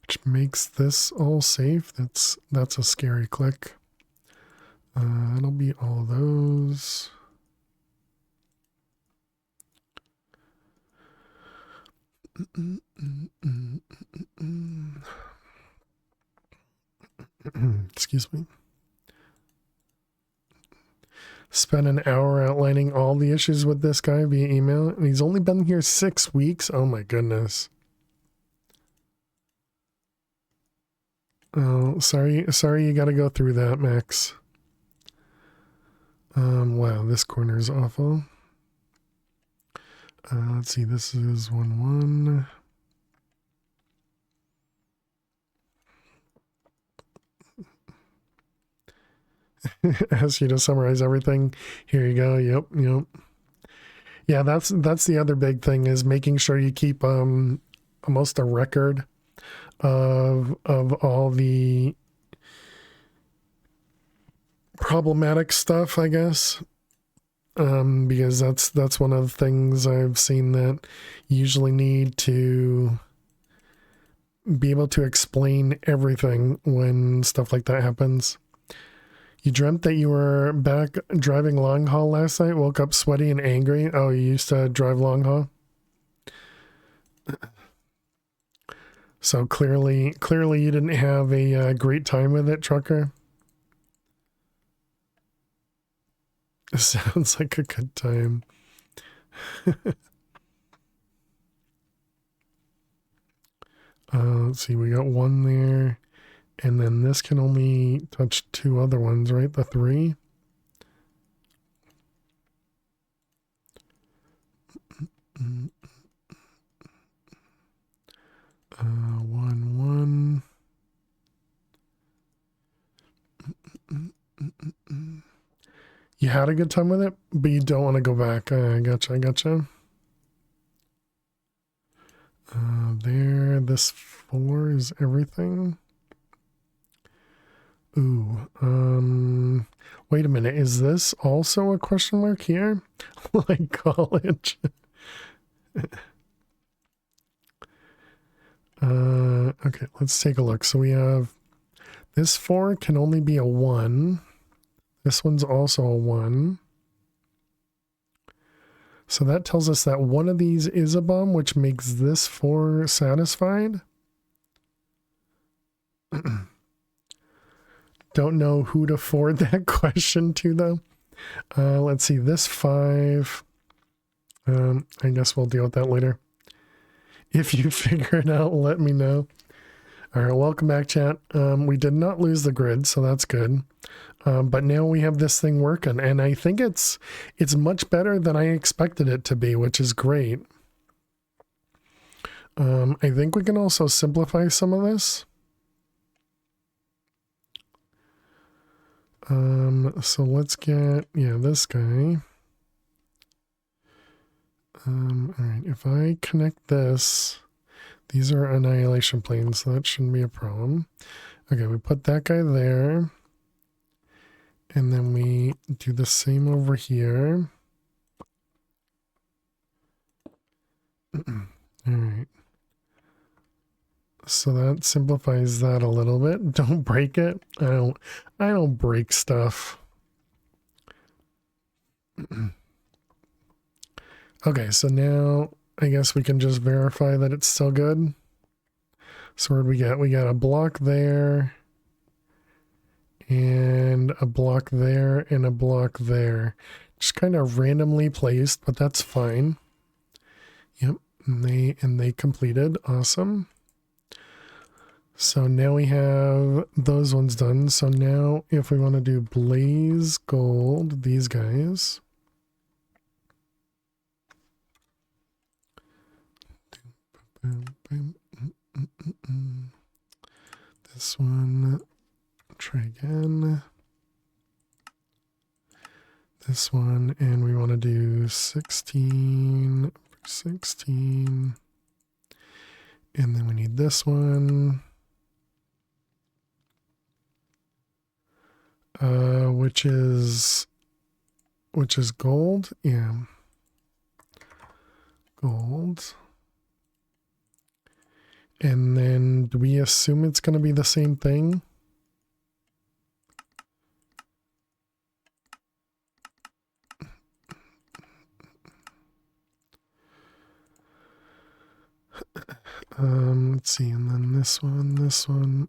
Which makes this all safe. That's a scary click. It'll be all those. Excuse me. Spent an hour outlining all the issues with this guy via email, and he's only been here 6 weeks. Oh my goodness. Oh, sorry you gotta go through that, Max. Wow, this corner is awful. Let's see, this is 1-1. Ask you to summarize everything. Here you go. Yep. Yeah, that's the other big thing is making sure you keep almost a record of all the problematic stuff, I guess. Because that's one of the things I've seen that you usually need to be able to explain everything when stuff like that happens. You dreamt that you were back driving long haul last night, woke up sweaty and angry. Oh, you used to drive long haul? So clearly you didn't have a great time with it, trucker. Sounds like a good time. Let's see, we got one there. And then this can only touch 2 other ones, right? The 3. One. You had a good time with it, but you don't want to go back. I gotcha. There, this 4 is everything. Ooh, wait a minute. Is this also a question mark here? Like college? Okay, let's take a look. So we have this 4 can only be a 1. This one's also a 1. So that tells us that one of these is a bum, which makes this 4 satisfied. Don't know who to forward that question to, though. Let's see, this 5. I guess we'll deal with that later. If you figure it out, let me know. All right, welcome back, chat. We did not lose the grid, so that's good. But now we have this thing working, and I think it's much better than I expected it to be, which is great. I think we can also simplify some of this. So let's get, yeah, this guy. All right, if I connect this, these are annihilation planes, so that shouldn't be a problem. Okay, we put that guy there. And then we do the same over here. All right. So that simplifies that a little bit. Don't break it. I don't break stuff. Okay, so now I guess we can just verify that it's still good. So what do we get? We got a block there, and a block there, and a block there. Just kind of randomly placed, but that's fine. Yep, and they completed. Awesome. So now we have those ones done. So now if we want to do blaze gold, these guys. This one, try again. This one, and we want to do 16, 16. And then we need this one. Which is gold. Yeah. Gold. And then do we assume it's going to be the same thing? Let's see. And then this one.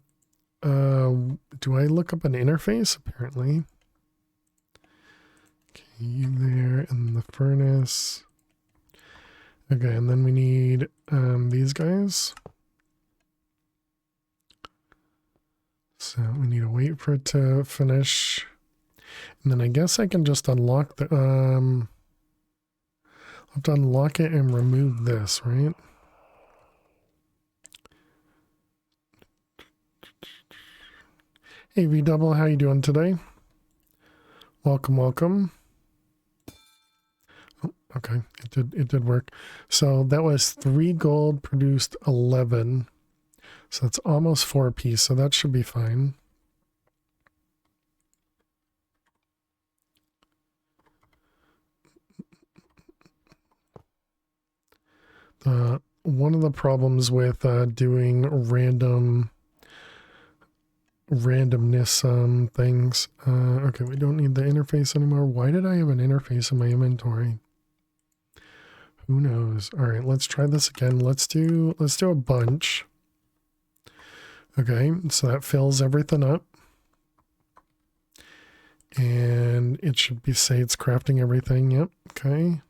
Do I look up an interface? Apparently. Okay, there, and the furnace. Okay, and then we need these guys. So we need to wait for it to finish. And then I guess I can just unlock the I'll have to unlock it and remove this, right? Hey V Double, how you doing today? Welcome, welcome. Oh, okay, it did work. So that was 3 gold, produced 11. So that's almost 4 apiece, so that should be fine. One of the problems with doing randomness things. Okay, we don't need the interface anymore. Why did I have an interface in my inventory? Who knows? All right, let's try this again. Let's do a bunch. Okay, so that fills everything up. And it should be say it's crafting everything. Yep, okay.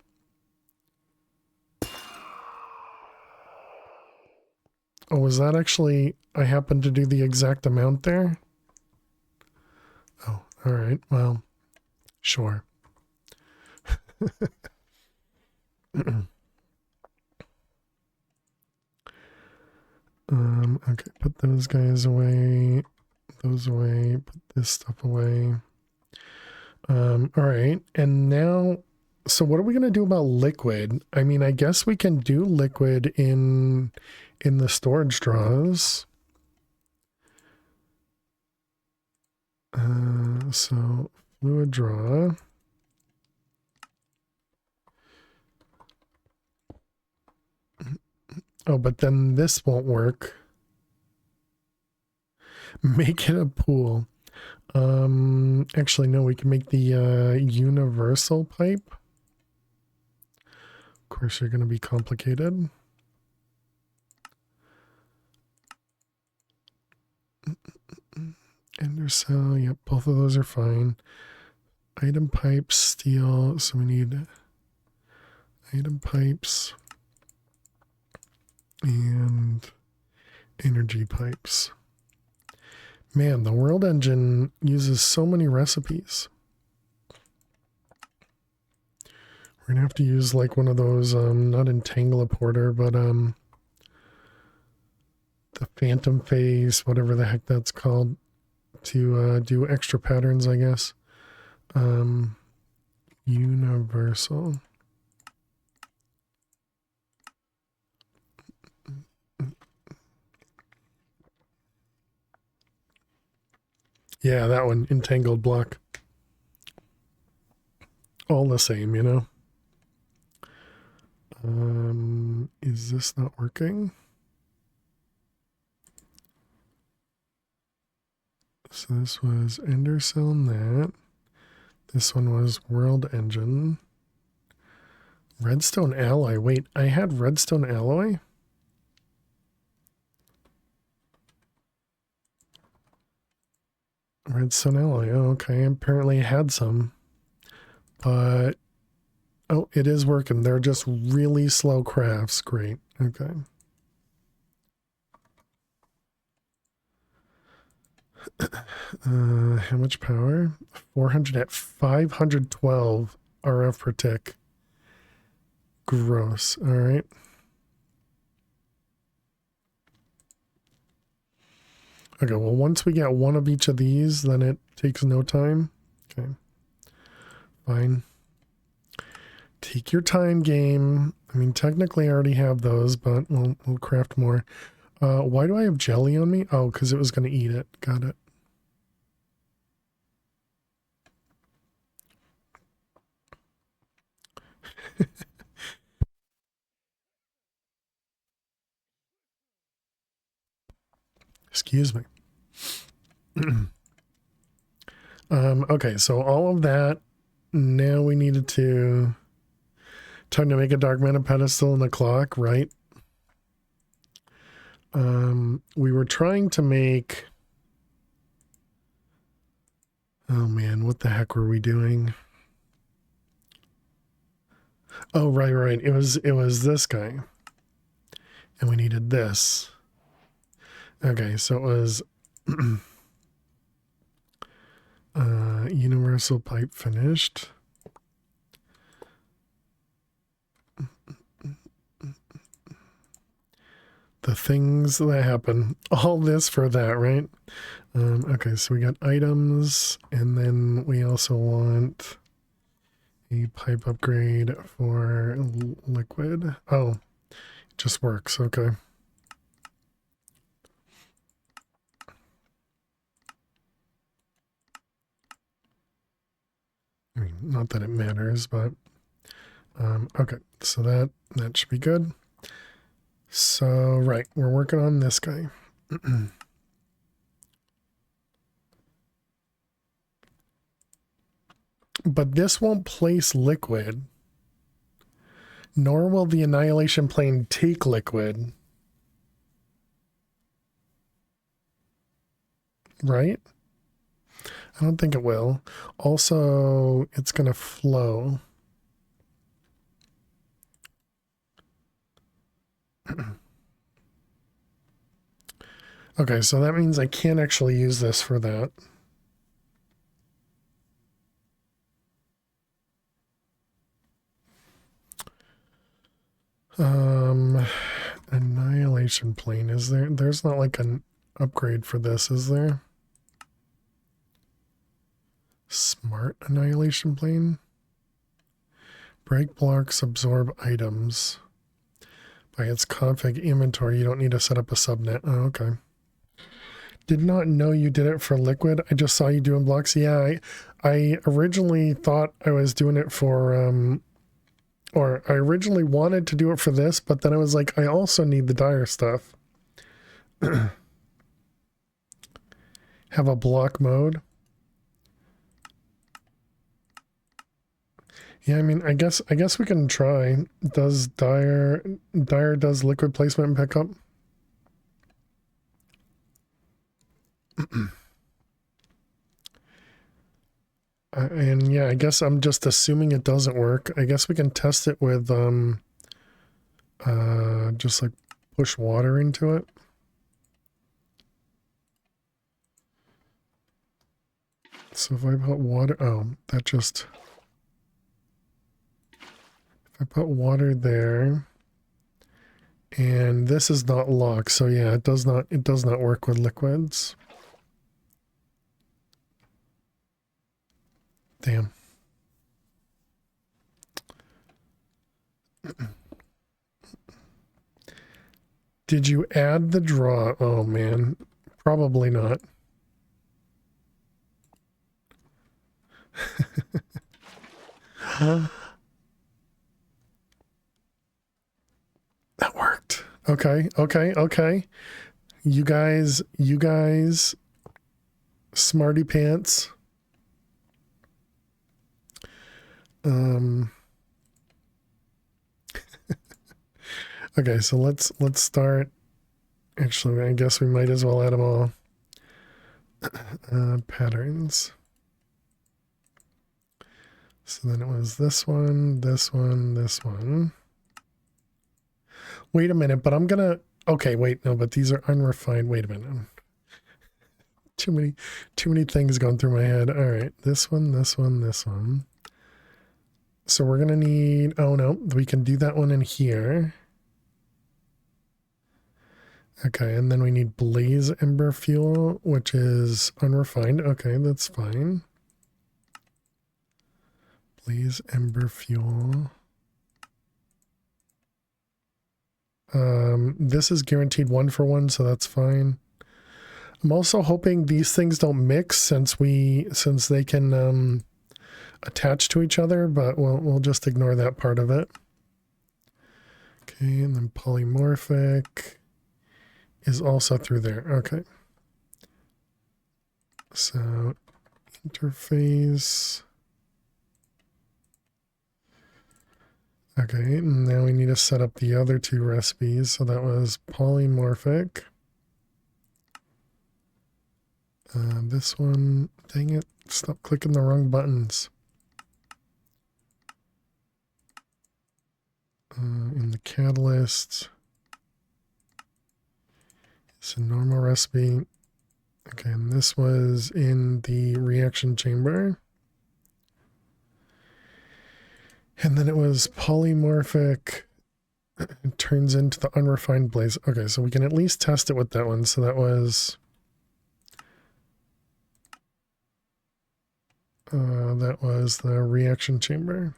Oh, was that actually, I happened to do the exact amount there? Oh, all right. Well, sure. Okay, put those guys away, those away, put this stuff away. All right, and now, so what are we going to do about liquid? I mean, I guess we can do liquid in the storage drawers. So fluid draw. Oh, but then this won't work. Make it a pool. Actually, no, we can make the universal pipe. Of course, you're going to be complicated. Endercell, yep, both of those are fine. Item pipes, steel, so we need item pipes and Energy pipes. Man, the world engine uses so many recipes. We're gonna have to use like one of those, not Entangleporter, but the Phantom Phase, whatever the heck that's called, to do extra patterns, I guess. Universal. Yeah, that one, entangled block. All the same, you know. Is this not working? So this was Endercell and that. This one was World Engine. Redstone Alloy. Wait, I had Redstone Alloy? Redstone Alloy. Oh, okay. Apparently I had some. But, oh, it is working. They're just really slow crafts. Great. Okay. How much power? 400 at 512 RF per tick. Gross. All right. Okay, well, once we get one of each of these, then it takes no time. Okay. Fine. Take your time, game. I mean, technically I already have those, but we'll craft more. Why do I have jelly on me? Oh, because it was going to eat it. Got it. Excuse me. Okay, so all of that. Now we needed to... Time to make a dark matter pedestal and the clock, right? We were trying to make... Oh man, what the heck were we doing? Oh, right. It was this guy. And we needed this. Okay, so it was universal pipe finished. The things that happen. All this for that, right? Okay, so we got items, and then we also want a pipe upgrade for liquid. Oh, it just works. Okay. I mean, not that it matters, but okay, so that should be good. So, right, we're working on this guy. But this won't place liquid, nor will the annihilation plane take liquid. Right? I don't think it will. Also, it's going to flow. Okay, so that means I can't actually use this for that. Annihilation plane. Is there's not like an upgrade for this, is there? Smart annihilation plane. Break blocks absorb items. By its config inventory, you don't need to set up a subnet. Oh, okay. Did not know you did it for liquid. I just saw you doing blocks. Yeah, I originally thought I was doing it for or I originally wanted to do it for this, but then I was like, I also need the dire stuff. Have a block mode. Yeah, I mean, I guess we can try. Does dire does liquid placement and pickup? And yeah, I guess I'm just assuming it doesn't work. I guess we can test it with just like push water into it. So if I put water, oh, that just, if I put water there, and this is not locked, so yeah, it does not work with liquids. Damn. Did you add the draw? Oh man, probably not. That worked. Okay, okay, okay. You guys, smarty pants. Okay, so let's start. Actually, I guess we might as well add them all. Patterns. So then it was this one, this one, this one. Wait a minute, but I'm gonna, okay, wait, no, but these are unrefined. Wait a minute. Too many things going through my head. All right, this one, this one, this one. So we're gonna need, oh no, we can do that one in here. Okay, and then we need blaze ember fuel, which is unrefined. Okay, that's fine. Blaze ember fuel. This is guaranteed 1-for-1, so that's fine. I'm also hoping these things don't mix since they can attach to each other, but we'll just ignore that part of it. Okay, and then polymorphic is also through there. Okay. So interface. Okay, and now we need to set up the other two recipes. So that was polymorphic. This one, dang it, stop clicking the wrong buttons. In the catalyst, it's a normal recipe. Okay, and this was in the reaction chamber. And then it was polymorphic. It turns into the unrefined blaze. Okay, so we can at least test it with that one. So that was the reaction chamber.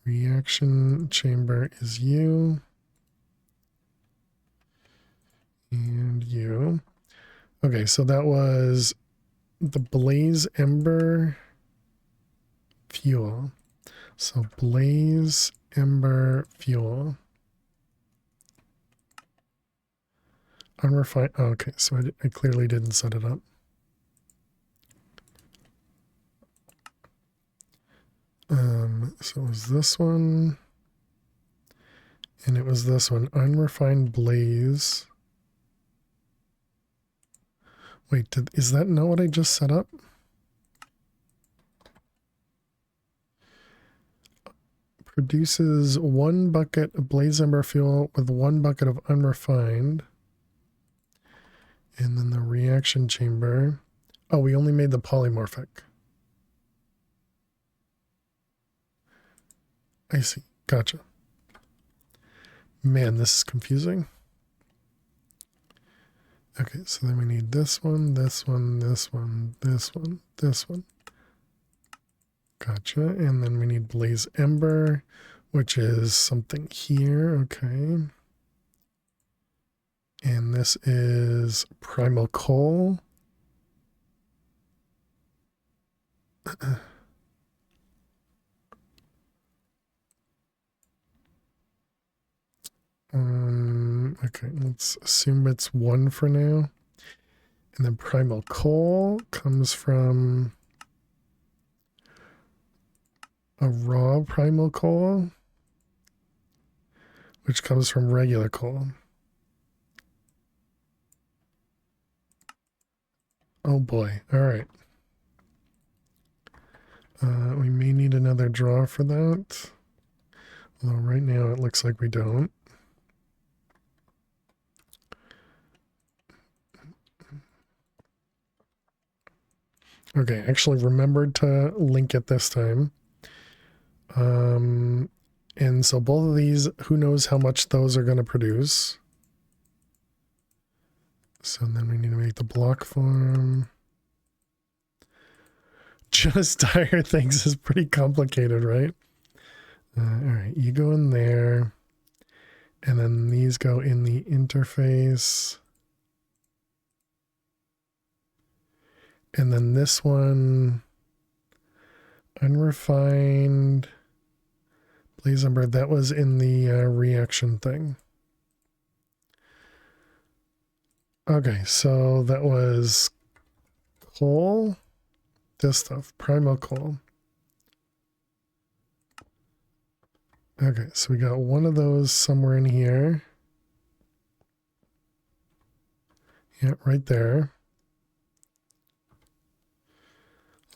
Reaction chamber is you. And you. Okay, so that was the blaze ember fuel. So blaze ember fuel. Unrefined. Oh, okay, so I clearly didn't set it up. So it was this one. And it was this one. Unrefined blaze. Wait, is that not what I just set up? Produces 1 bucket of blaze ember fuel with 1 bucket of unrefined. And then the reaction chamber. Oh, we only made the polymorphic. I see. Gotcha. Man, this is confusing. Okay, so then we need this one, this one, this one, this one, this one. Gotcha. And then we need blaze ember, which is something here. Okay. And this is primal coal. Okay, let's assume it's 1 for now. And then primal coal comes from a raw primal coal, which comes from regular coal. Oh boy, all right. We may need another draw for that. Although right now it looks like we don't. Okay, actually remembered to link it this time. And so both of these, who knows how much those are going to produce. So then we need to make the block farm. Just dire things is pretty complicated, right? All right, you go in there. And then these go in the interface. And then this one, unrefined blaze ember, that was in the reaction thing. Okay, so that was coal, this stuff, primal coal. Okay, so we got one of those somewhere in here. Yeah, right there.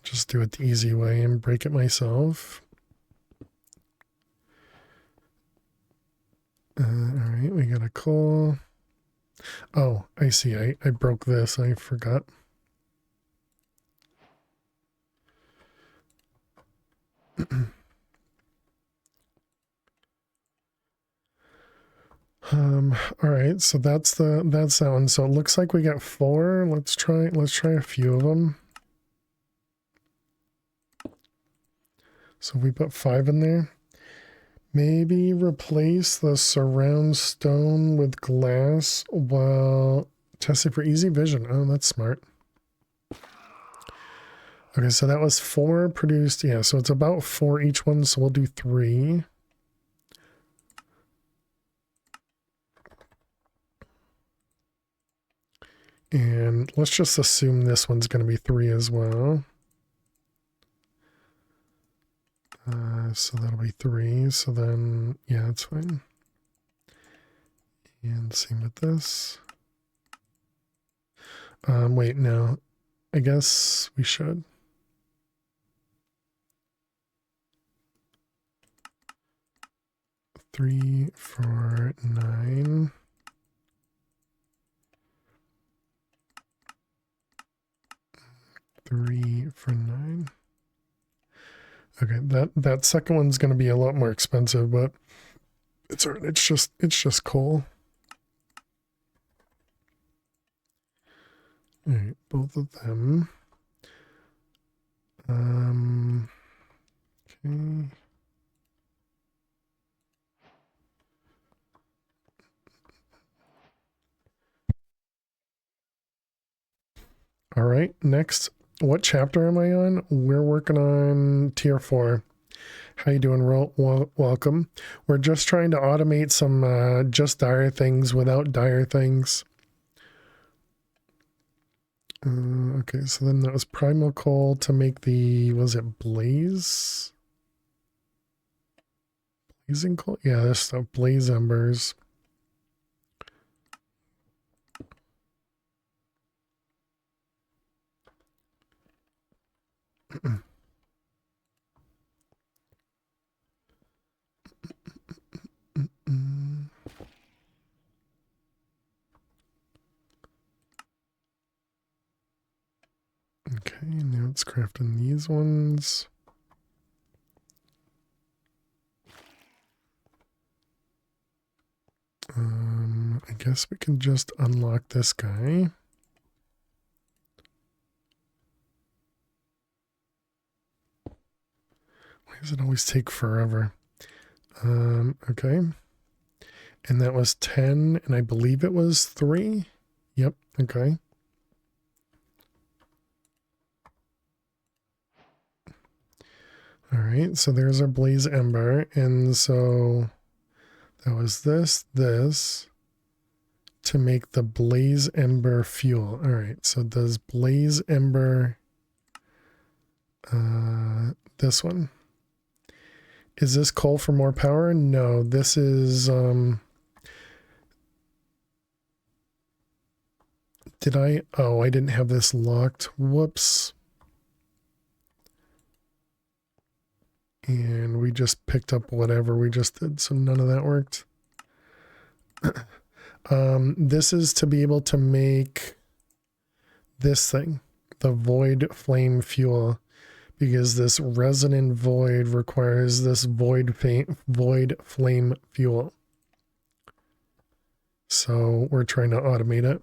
Just do it the easy way and break it myself. All right, we got a coal. Oh, I see. I broke this. I forgot. All right, so that's that one. So it looks like we got 4. Let's try a few of them. So we put 5 in there. Maybe replace the surround stone with glass while testing for easy vision. Oh, that's smart. Okay, so that was 4 produced. Yeah, so it's about 4 each one, so we'll do 3. And let's just assume this one's going to be 3 as well. So that'll be 3. So then, yeah, that's fine. And same with this. Wait, no. I guess we should. Three, 4, 9. Three for 9. Okay, that second one's going to be a lot more expensive, but it's just coal. All right, both of them. Okay. All right, next, what chapter am I on? We're working on tier 4. How you doing? Welcome. We're just trying to automate some just dire things without dire things. Okay, so then that was primal coal to make the, was it blaze? Blazing coal? Yeah, this stuff, blaze embers. Okay, now it's crafting these ones. I guess we can just unlock this guy. Why does it always take forever? Okay. And that was 10, and I believe it was 3. Yep, okay. All right, so there's our blaze ember, and so that was this to make the blaze ember fuel. All right, so does blaze ember, this one. Is this coal for more power? No, this is, oh, I didn't have this locked. Whoops. And we just picked up whatever we just did, so none of that worked. This is to be able to make this thing, the void flame fuel because this resonant void requires this void flame fuel. So we're trying to automate it.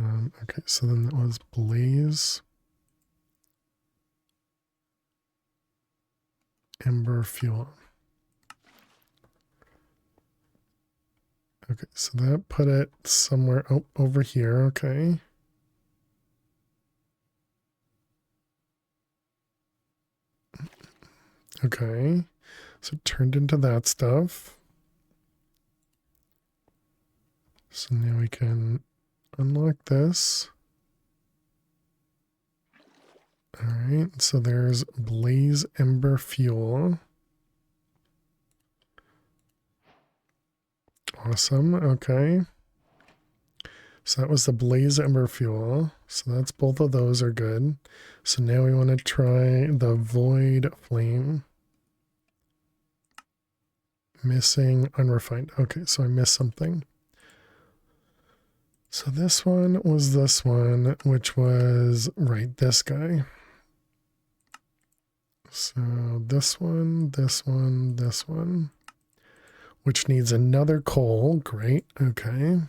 Okay, so then that was blaze. Ember fuel. Okay, so that put it somewhere over here. Okay. Okay, so it turned into that stuff. So now we can unlock this. All right, so there's blaze ember fuel. Awesome, okay. So that was the blaze ember fuel. So that's both of those are good. So now we want to try the void flame. Missing unrefined. Okay, so I missed something. So this one was this one, which was, right, this guy. So this one, this one, this one, which needs another coal. Great, okay.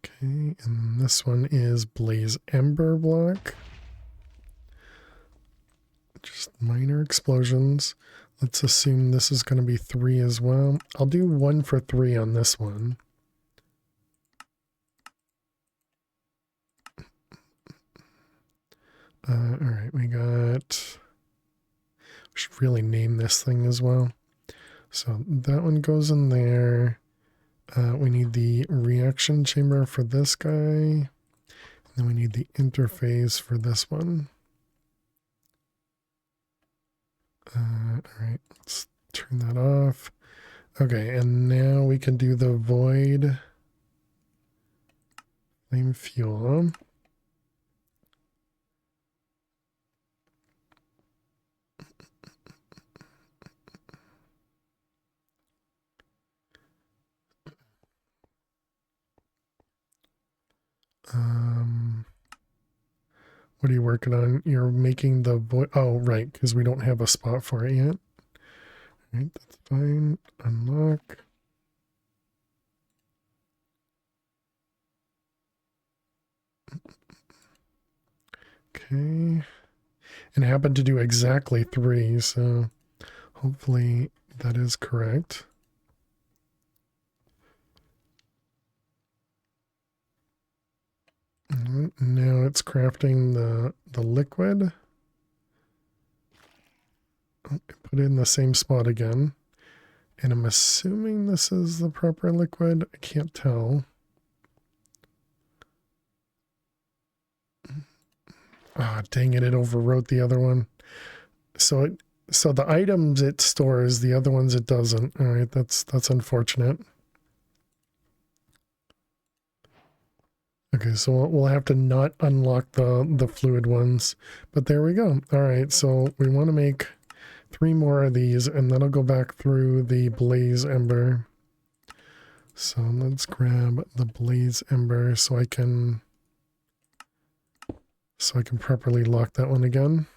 Okay, and this one is blaze ember block. Just minor explosions. Let's assume this is going to be 3 as well. I'll do 1 for 3 on this one. All right, we should really name this thing as well. So that one goes in there. We need the reaction chamber for this guy. And then we need the interface for this one. All right, let's turn that off. Okay, and now we can do the void flame fuel. What are you working on? You're making the void. Oh, right, because we don't have a spot for it yet. All right, that's fine. Unlock. Okay. And it happened to do exactly 3, so hopefully that is correct. Now it's crafting the liquid. Oh, put it in the same spot again. And I'm assuming this is the proper liquid. I can't tell. Ah, dang it, it overwrote the other one. So the items it stores, the other ones it doesn't. All right, that's unfortunate. Okay, so we'll have to not unlock the fluid ones, but there we go. All right, so we want to make 3 more of these, and then I'll go back through the blaze ember. So let's grab the blaze ember so I can properly lock that one again.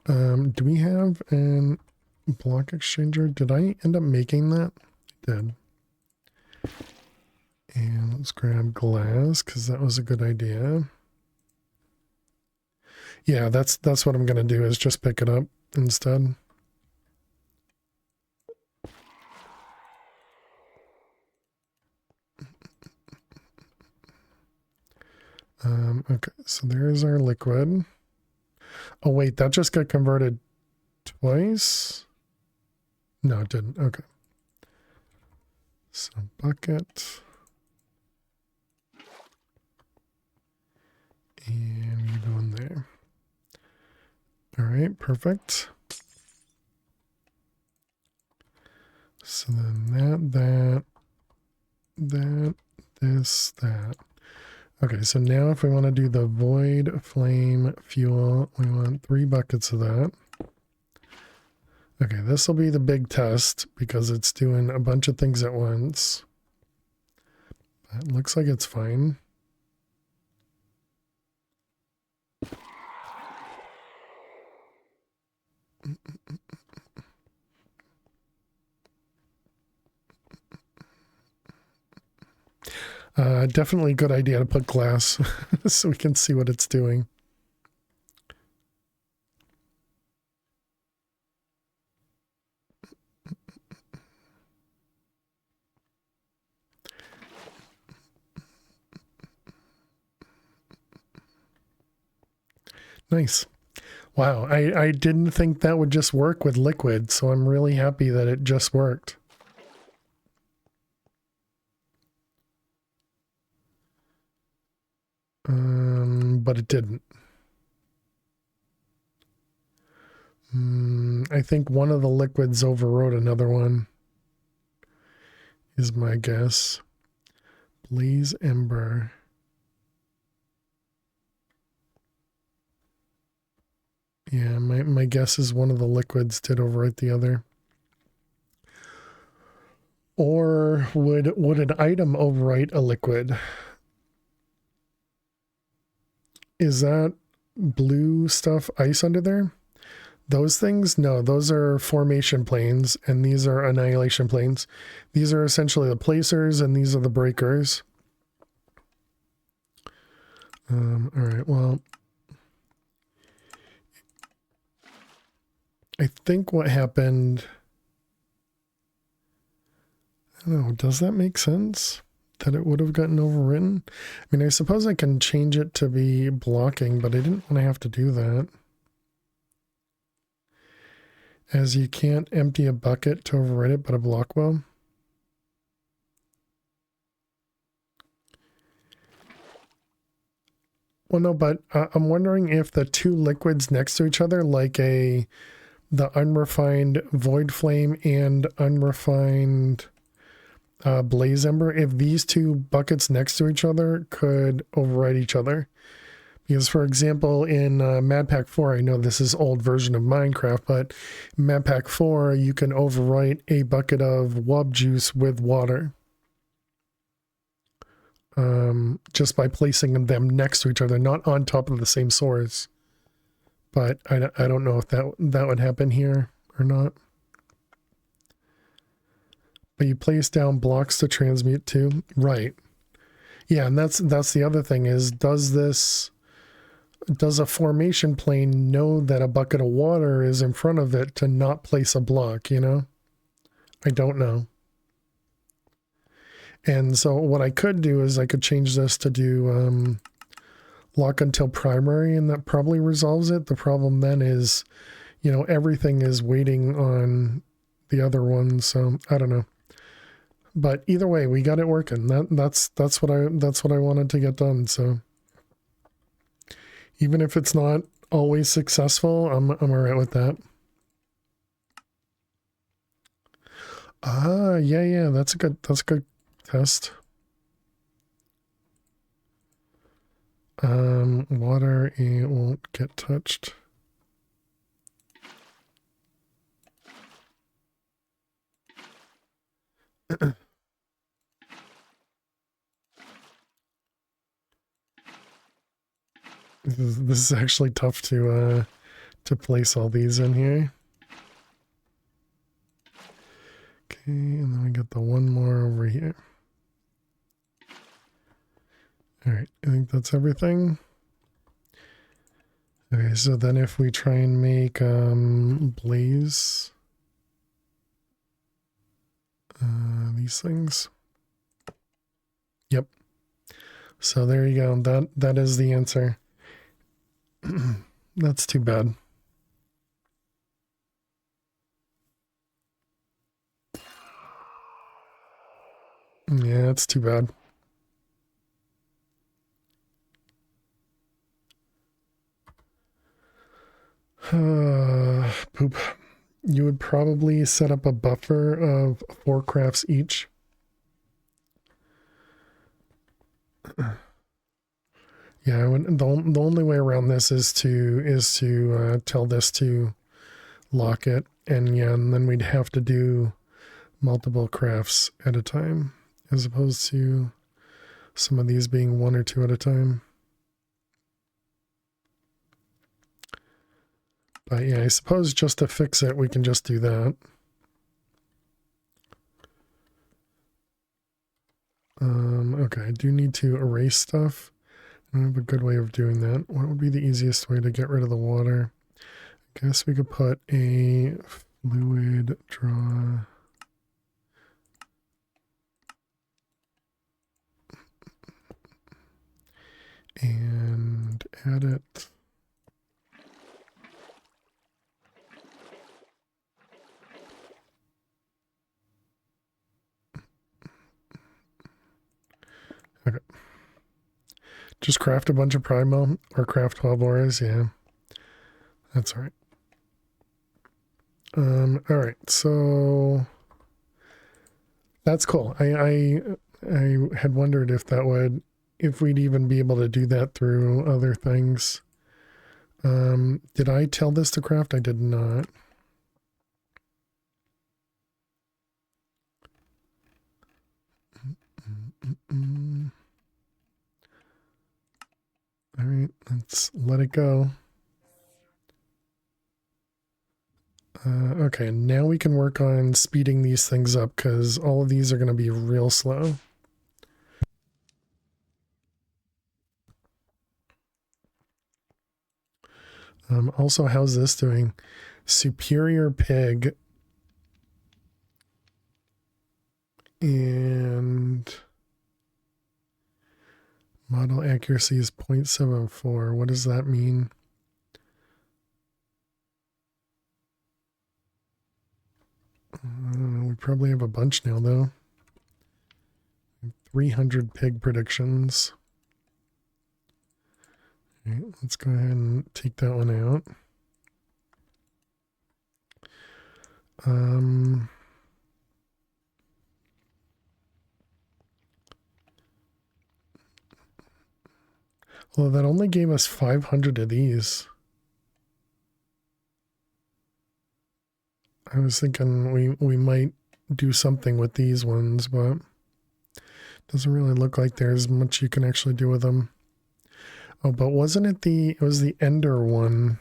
Do we have an block exchanger? Did I end up making that? I did. And let's grab glass because that was a good idea. Yeah, that's what I'm going to do is just pick it up instead. Okay, so there's our liquid. Oh, wait, that just got converted twice? No, it didn't. Okay. So bucket. And you go in there. All right, perfect. So then that, this, that. Okay, so now if we want to do the void flame fuel, we want 3 buckets of that. Okay, this will be the big test because it's doing a bunch of things at once. It looks like it's fine. Definitely a good idea to put glass so we can see what it's doing. Nice. Wow, I didn't think that would just work with liquid, so I'm really happy that it just worked. But it didn't. I think one of the liquids overrode another one, is my guess. Blaze Ember. Yeah, my guess is one of the liquids did overwrite the other. Or would an item overwrite a liquid? Is that blue stuff ice under there? Those things? No, those are formation planes, and these are annihilation planes. These are essentially the placers, and these are the breakers. All right, well, I think what happened, I don't know, does that make sense? That it would have gotten overwritten? I mean, I suppose I can change it to be blocking, but I didn't want to have to do that. As you can't empty a bucket to overwrite it, but a block will. Well, no, but I'm wondering if the two liquids next to each other, like the unrefined Void Flame and unrefined Blaze Ember, if these two buckets next to each other could override each other. Because, for example, in Mad Pack 4, I know this is old version of Minecraft, but in Mad Pack 4, you can overwrite a bucket of wub juice with water. Just by placing them next to each other, not on top of the same source. But I don't know if that would happen here or not. But you place down blocks to transmute to, right? Yeah, and that's the other thing is, does a formation plane know that a bucket of water is in front of it to not place a block? You know, I don't know. And so what I could do is I could change this to do lock until primary, and that probably resolves it. The problem then is, you know, everything is waiting on the other one, so I don't know. But either way, we got it working. That's what I wanted to get done. So even if it's not always successful, I'm all right with that. Yeah, that's a good test. Water, it won't get touched. This is actually tough to place all these in here. Okay, and then we got the one more over here. All right, I think that's everything. Okay, so then if we try and make blaze these things. Yep. So there you go. That is the answer. That's too bad. Yeah, it's too bad. Poop. You would probably set up a buffer of 4 crafts each. Yeah, the only way around this is to tell this to lock it. And yeah, and then we'd have to do multiple crafts at a time, as opposed to some of these being one or two at a time. But yeah, I suppose just to fix it, we can just do that. Okay, I do need to erase stuff. I don't have a good way of doing that. What would be the easiest way to get rid of the water? I guess we could put a fluid draw. And add it. Okay. Just craft a bunch of primal or craft 12 auras. Yeah, that's all right. All right, so that's cool. I had wondered if that would, if we'd even be able to do that through other things. Did I tell this to craft? I did not. All right, let's let it go. Okay, now we can work on speeding these things up because all of these are going to be real slow. Also, how's this doing? Superior pig. And model accuracy is 0.74. What does that mean? I don't know. We probably have a bunch now, though. 300 pig predictions. All right, let's go ahead and take that one out. Well, that only gave us 500 of these. I was thinking we might do something with these ones, but doesn't really look like there's much you can actually do with them. Oh, but wasn't it it was the Ender one.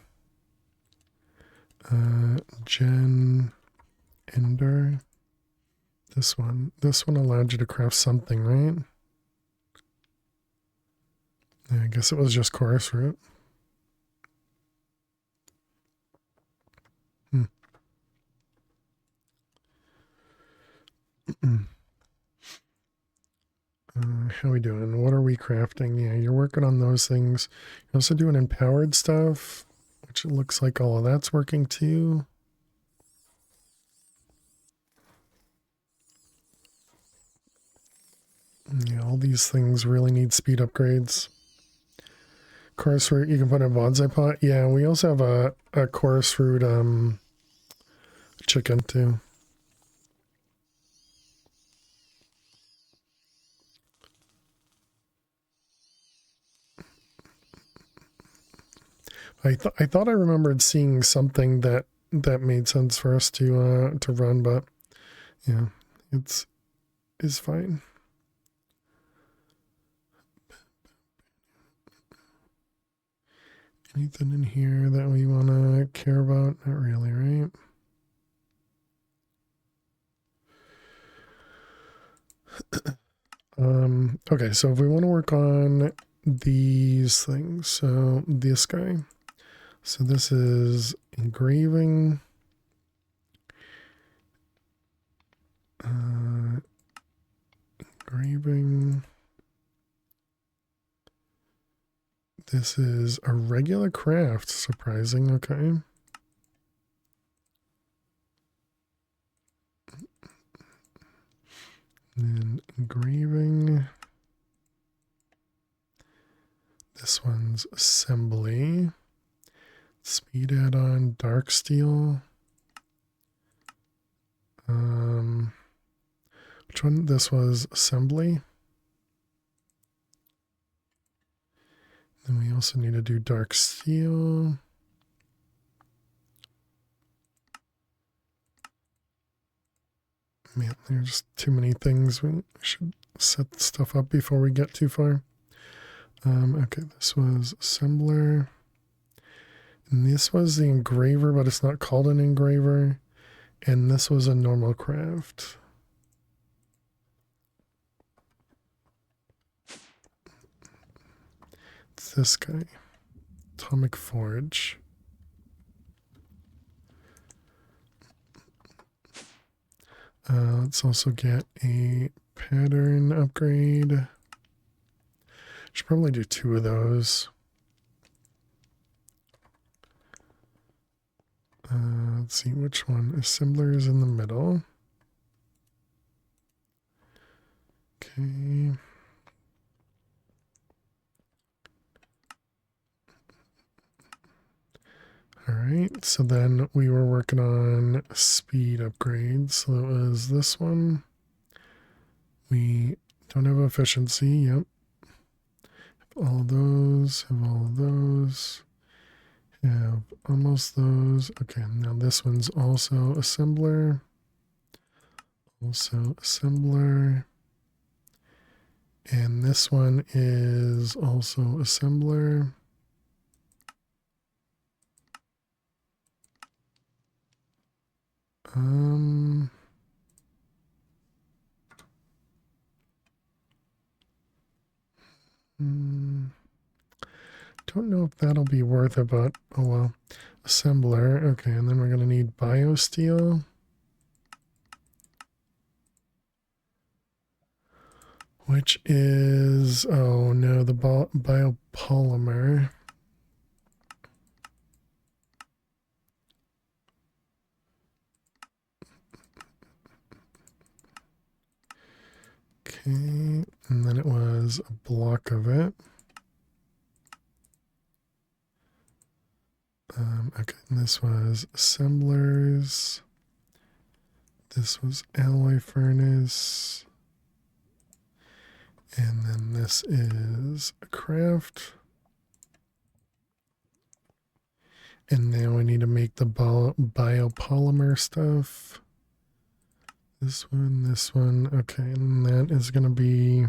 Gen Ender. This one allowed you to craft something, right? Yeah, I guess it was just chorus root. How we doing? What are we crafting? Yeah, you're working on those things. You're also doing empowered stuff, which it looks like all of that's working too. Yeah, all these things really need speed upgrades. Chorus root, you can put in a bonsai pot. Yeah, we also have a chorus root chicken too. I thought I remembered seeing something that made sense for us to run, but yeah, it's fine. Anything in here that we want to care about? Not really, right? Okay, so if we want to work on these things, so this guy. So this is engraving. Engraving. This is a regular craft. Surprising. Okay. And engraving. This one's assembly. Speed add-on, dark steel. Which one? This was assembly. Then we also need to do dark steel. Man, there's too many things. We should set stuff up before we get too far. Okay, this was assembler. And this was the engraver, but it's not called an engraver. And this was a normal craft. It's this guy. Atomic Forge. Let's also get a pattern upgrade. Should probably do 2 of those. Let's see which one. Assembler is in the middle. Okay. All right, so then we were working on speed upgrades. So it was this one. We don't have efficiency. Yep. Have all of those. Have all of those. Have almost those. Okay, now this one's also assembler. Also assembler. And this one is also assembler. Don't know if that'll be worth it, but oh well. Assembler. Okay, and then we're going to need biosteel. Which is, oh no, the biopolymer. Okay, and then it was a block of it. Okay, and this was assemblers. This was alloy furnace. And then this is a craft. And now we need to make the biopolymer stuff. This one. Okay, and that is going to be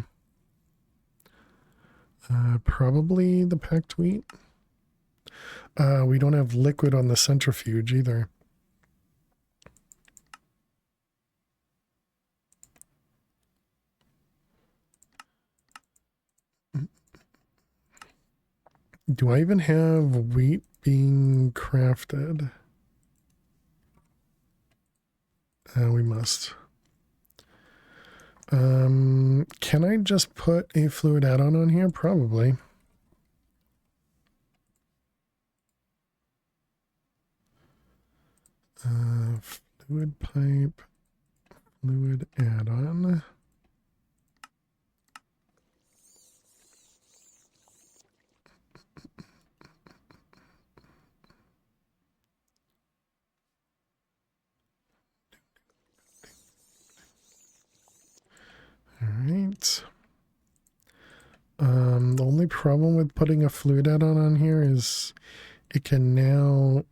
probably the packed wheat. We don't have liquid on the centrifuge either. Do I even have wheat being crafted? We must. Can I just put a fluid add-on on here? Probably. Fluid pipe, fluid add-on. All right. The only problem with putting a fluid add-on on here is it can now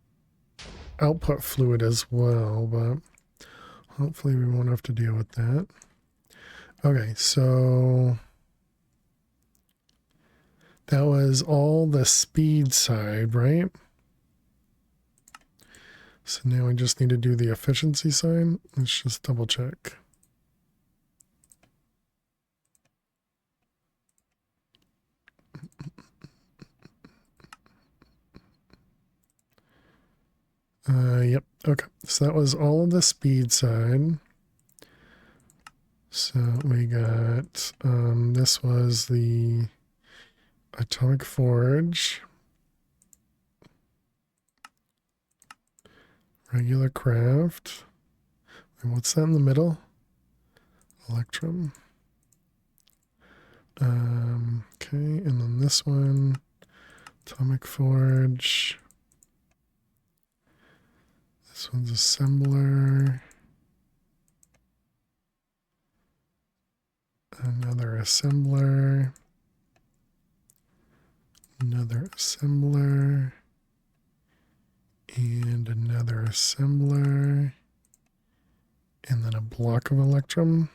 output fluid as well, but hopefully we won't have to deal with that. Okay, so that was all the speed side, right? So now we just need to do the efficiency side. Let's just double check. Yep. Okay. So that was all of the speed side. So we got, this was the atomic forge, regular craft. And what's that in the middle? Electrum. Okay. And then this one, atomic forge. This one's assembler. Another assembler. Another assembler. And another assembler. And then a block of electrum.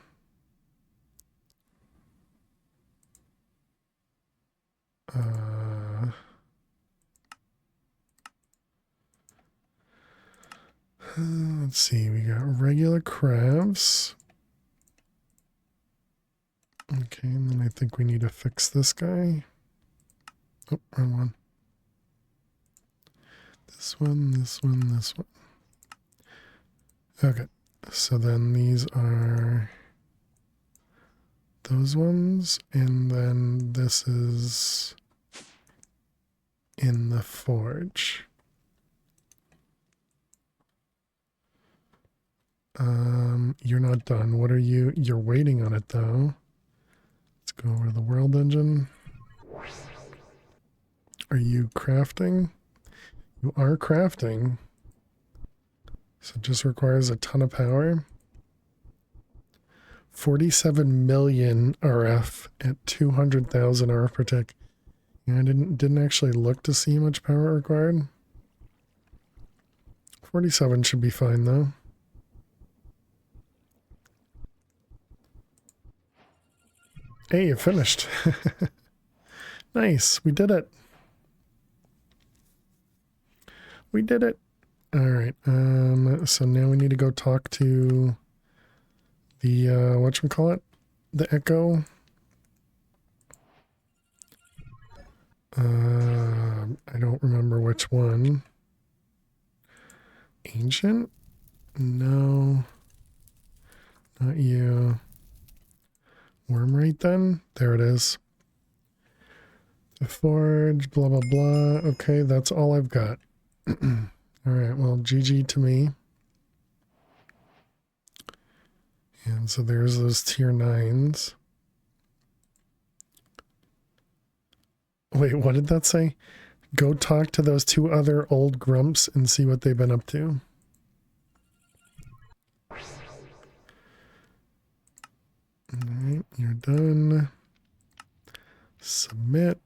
Let's see, we got regular crabs. Okay, and then I think we need to fix this guy. Oh, wrong one. This one, this one, this one. Okay, so then these are those ones, and then this is in the forge. You're not done. What are you? You're waiting on it though. Let's go over to the world engine. Are you crafting? You are crafting. So it just requires a ton of power. 47 million RF at 200,000 RF per tick. Yeah, I didn't actually look to see how much power required. 47 should be fine though. Hey, you finished. Nice, we did it. We did it. All right. So now we need to go talk to the whatchamacallit? The Echo. I don't remember which one. Ancient? No. Not you. Wormrate then? There it is. The forge, blah, blah, blah. Okay, that's all I've got. Alright, well, GG to me. And so there's those tier 9s. Wait, what did that say? Go talk to those two other old grumps and see what they've been up to. Alright, you're done. Submit.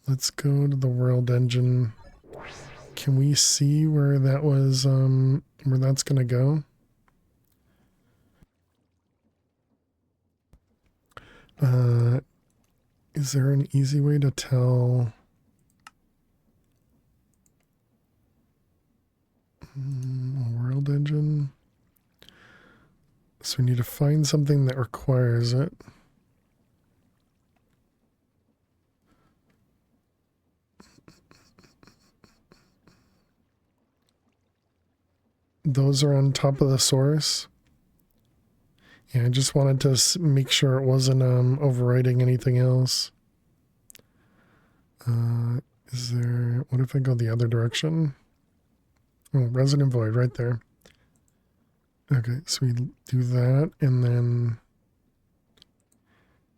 Let's go to the world engine. Can we see where that was, where that's gonna go? Is there an easy way to tell? World engine. So we need to find something that requires it. Those are on top of the source. Yeah, I just wanted to make sure it wasn't overwriting anything else. Is there... What if I go the other direction? Oh, Resident Void right there. Okay, so we do that, and then...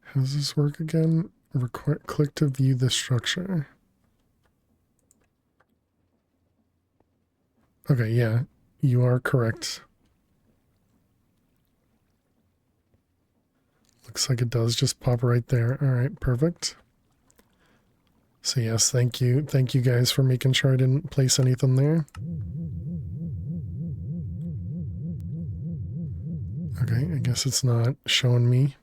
How does this work again? Click to view the structure. Okay, yeah, you are correct. Looks like it does just pop right there. All right, perfect. So yes, thank you. Thank you guys for making sure I didn't place anything there. Okay, I guess it's not showing me.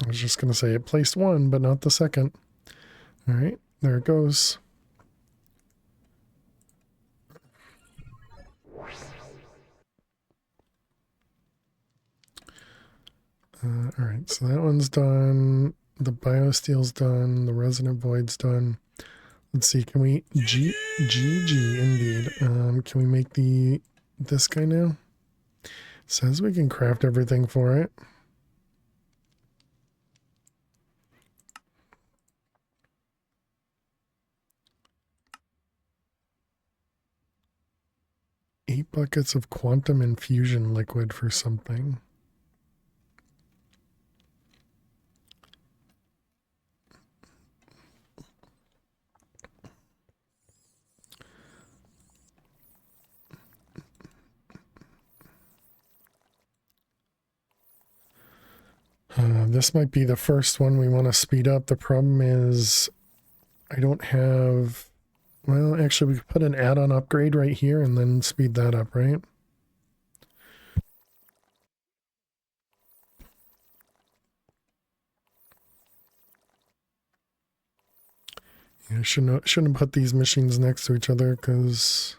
I was just going to say it placed one, but not the second. All right, there it goes. All right, so that one's done. The biosteel's done. The resonant void's done. Let's see, can we... GG, indeed. Can we make this guy now? Says we can craft everything for it. Eight buckets of quantum infusion liquid for something. This might be the first one we want to speed up. The problem is I don't have... Well, actually, we could put an add-on upgrade right here and then speed that up, right? Yeah, shouldn't put these machines next to each other because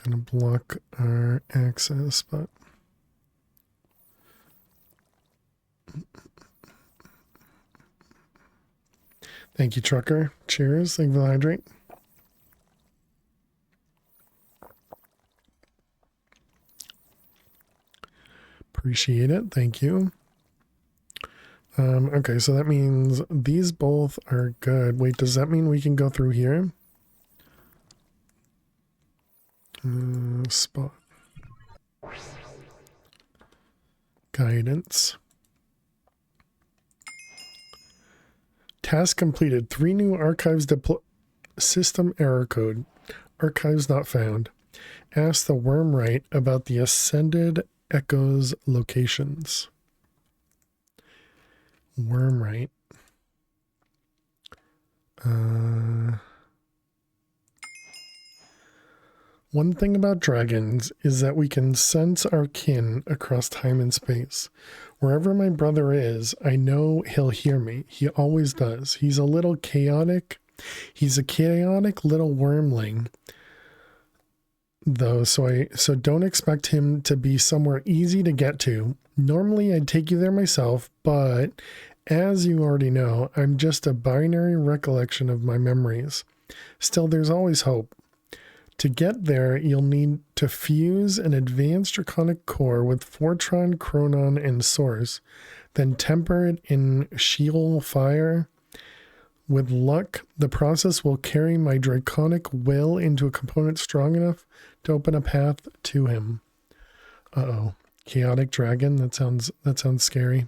I'm going to block our access, but... Thank you, Trucker. Cheers. Thank you for the hydrate. Appreciate it. Thank you. Okay, so that means these both are good. Wait, does that mean we can go through here? Spot. Guidance. Task completed. 3 new archives deploy. System error code. Archives not found. Ask the Wormright about the Ascended Echoes locations. Wormright. One thing about dragons is that we can sense our kin across time and space. Wherever my brother is, I know he'll hear me. He always does. He's a little chaotic. He's a chaotic little wormling, though, so don't expect him to be somewhere easy to get to. Normally, I'd take you there myself, but as you already know, I'm just a binary recollection of my memories. Still, there's always hope. To get there, you'll need to fuse an advanced draconic core with Fortron, Chronon, and Source, then temper it in Sheol fire. With luck, the process will carry my draconic will into a component strong enough to open a path to him. Uh-oh. Chaotic dragon? That sounds scary.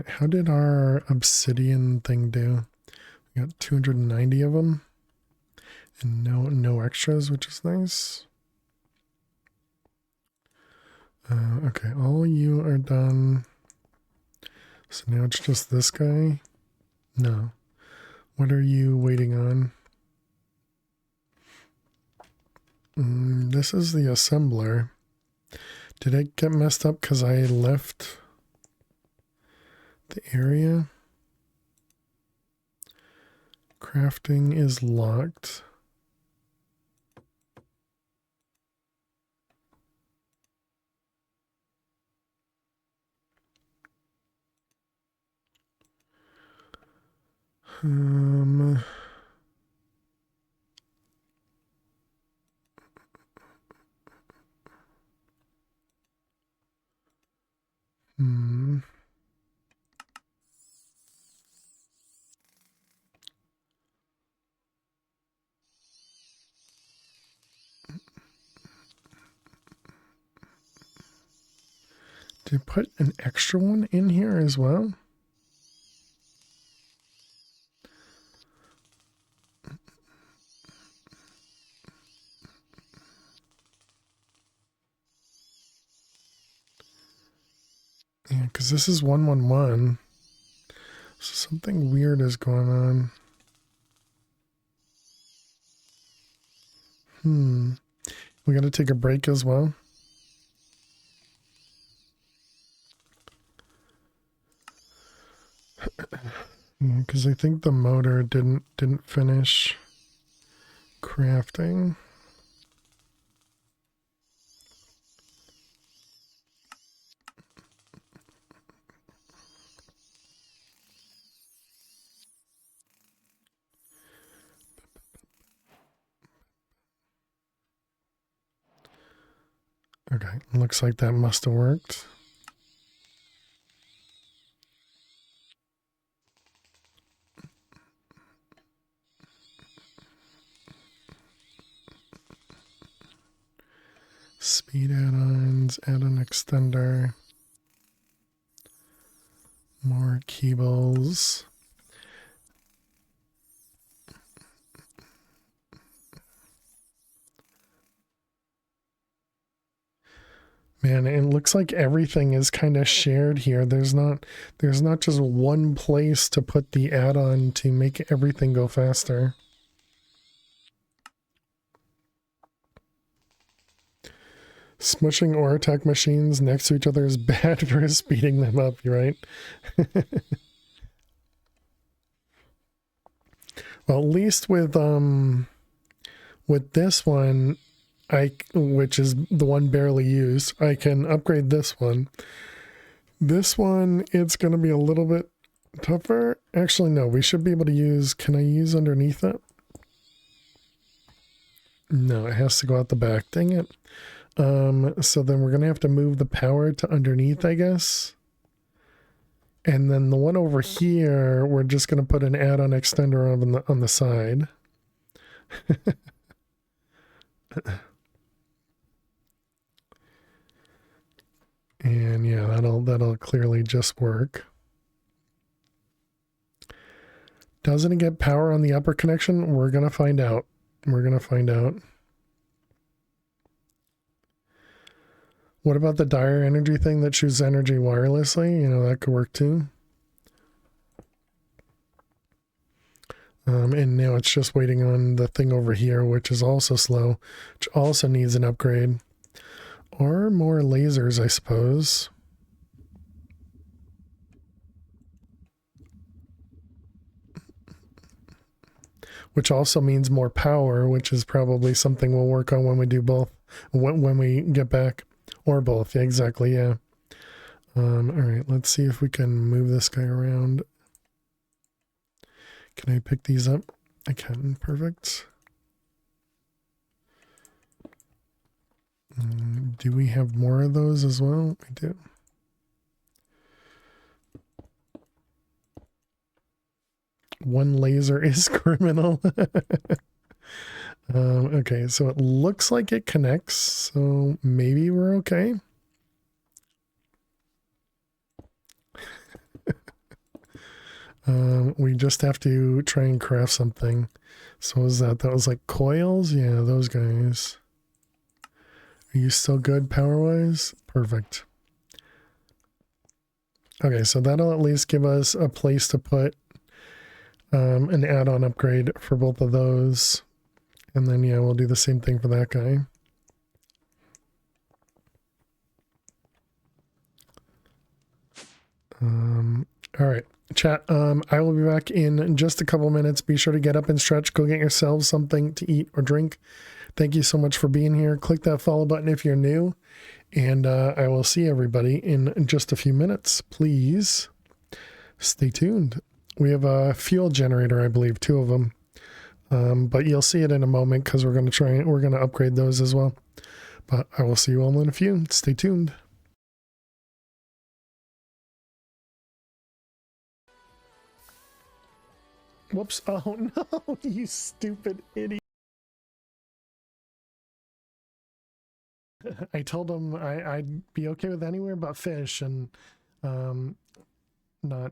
How did our obsidian thing do? We got 290 of them. And no extras, which is nice. Okay, all you are done. So now it's just this guy? No. What are you waiting on? This is the assembler. Did it get messed up because I left the area? Crafting is locked. Did I put an extra one in here as well? Yeah, because this is 111. So something weird is going on. We got to take a break as well. Yeah, because I think the motor didn't finish crafting. Okay, looks like that must have worked. Speed add-ons, add-on extender. More cables. Man, it looks like everything is kind of shared here. There's not just one place to put the add-on to make everything go faster. Smushing or attack machines next to each other is bad for speeding them up, right? Well, at least with this one, which is the one barely used, I can upgrade this one. This one, it's going to be a little bit tougher. Actually, no, we should be able to use, can I use underneath it? No, it has to go out the back. Dang it. So then we're going to have to move the power to underneath, I guess. And then the one over here, we're just going to put an add-on extender on the side. And yeah, that'll clearly just work. Doesn't it get power on the upper connection? We're going to find out. We're going to find out. What about the dire energy thing that shoots energy wirelessly? You know, that could work too. And now it's just waiting on the thing over here, which is also slow, which also needs an upgrade. Or more lasers, I suppose. Which also means more power, which is probably something we'll work on when we do both, when we get back. Or both, yeah, exactly, yeah. All right, let's see if we can move this guy around. Can I pick these up? I can, perfect. Do we have more of those as well? We do. One laser is criminal. Okay, so it looks like it connects, so maybe we're okay. We just have to try and craft something. So what was that? That was like coils? Yeah, those guys. Are you still good power-wise? Perfect. Okay, so that'll at least give us a place to put an add-on upgrade for both of those. And then, yeah, we'll do the same thing for that guy. All right, chat. I will be back in just a couple minutes. Be sure to get up and stretch. Go get yourselves something to eat or drink. Thank you so much for being here. Click that follow button if you're new. And I will see everybody in just a few minutes. Please stay tuned. We have a fuel generator, I believe, 2 of them. But you'll see it in a moment because we're going to upgrade those as well. But I will see you all in a few. Stay tuned. Whoops. Oh no, you stupid idiot. I told him I'd be okay with anywhere but fish and not.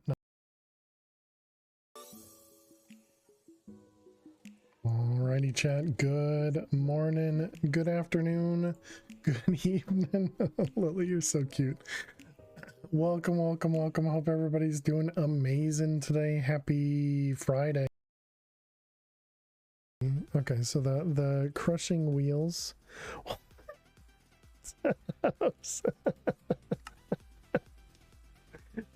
Alrighty, chat. Good morning, good afternoon, good evening. Lily, you're so cute. Welcome, welcome, welcome. Hope everybody's doing amazing today. Happy Friday. Okay, so the crushing wheels.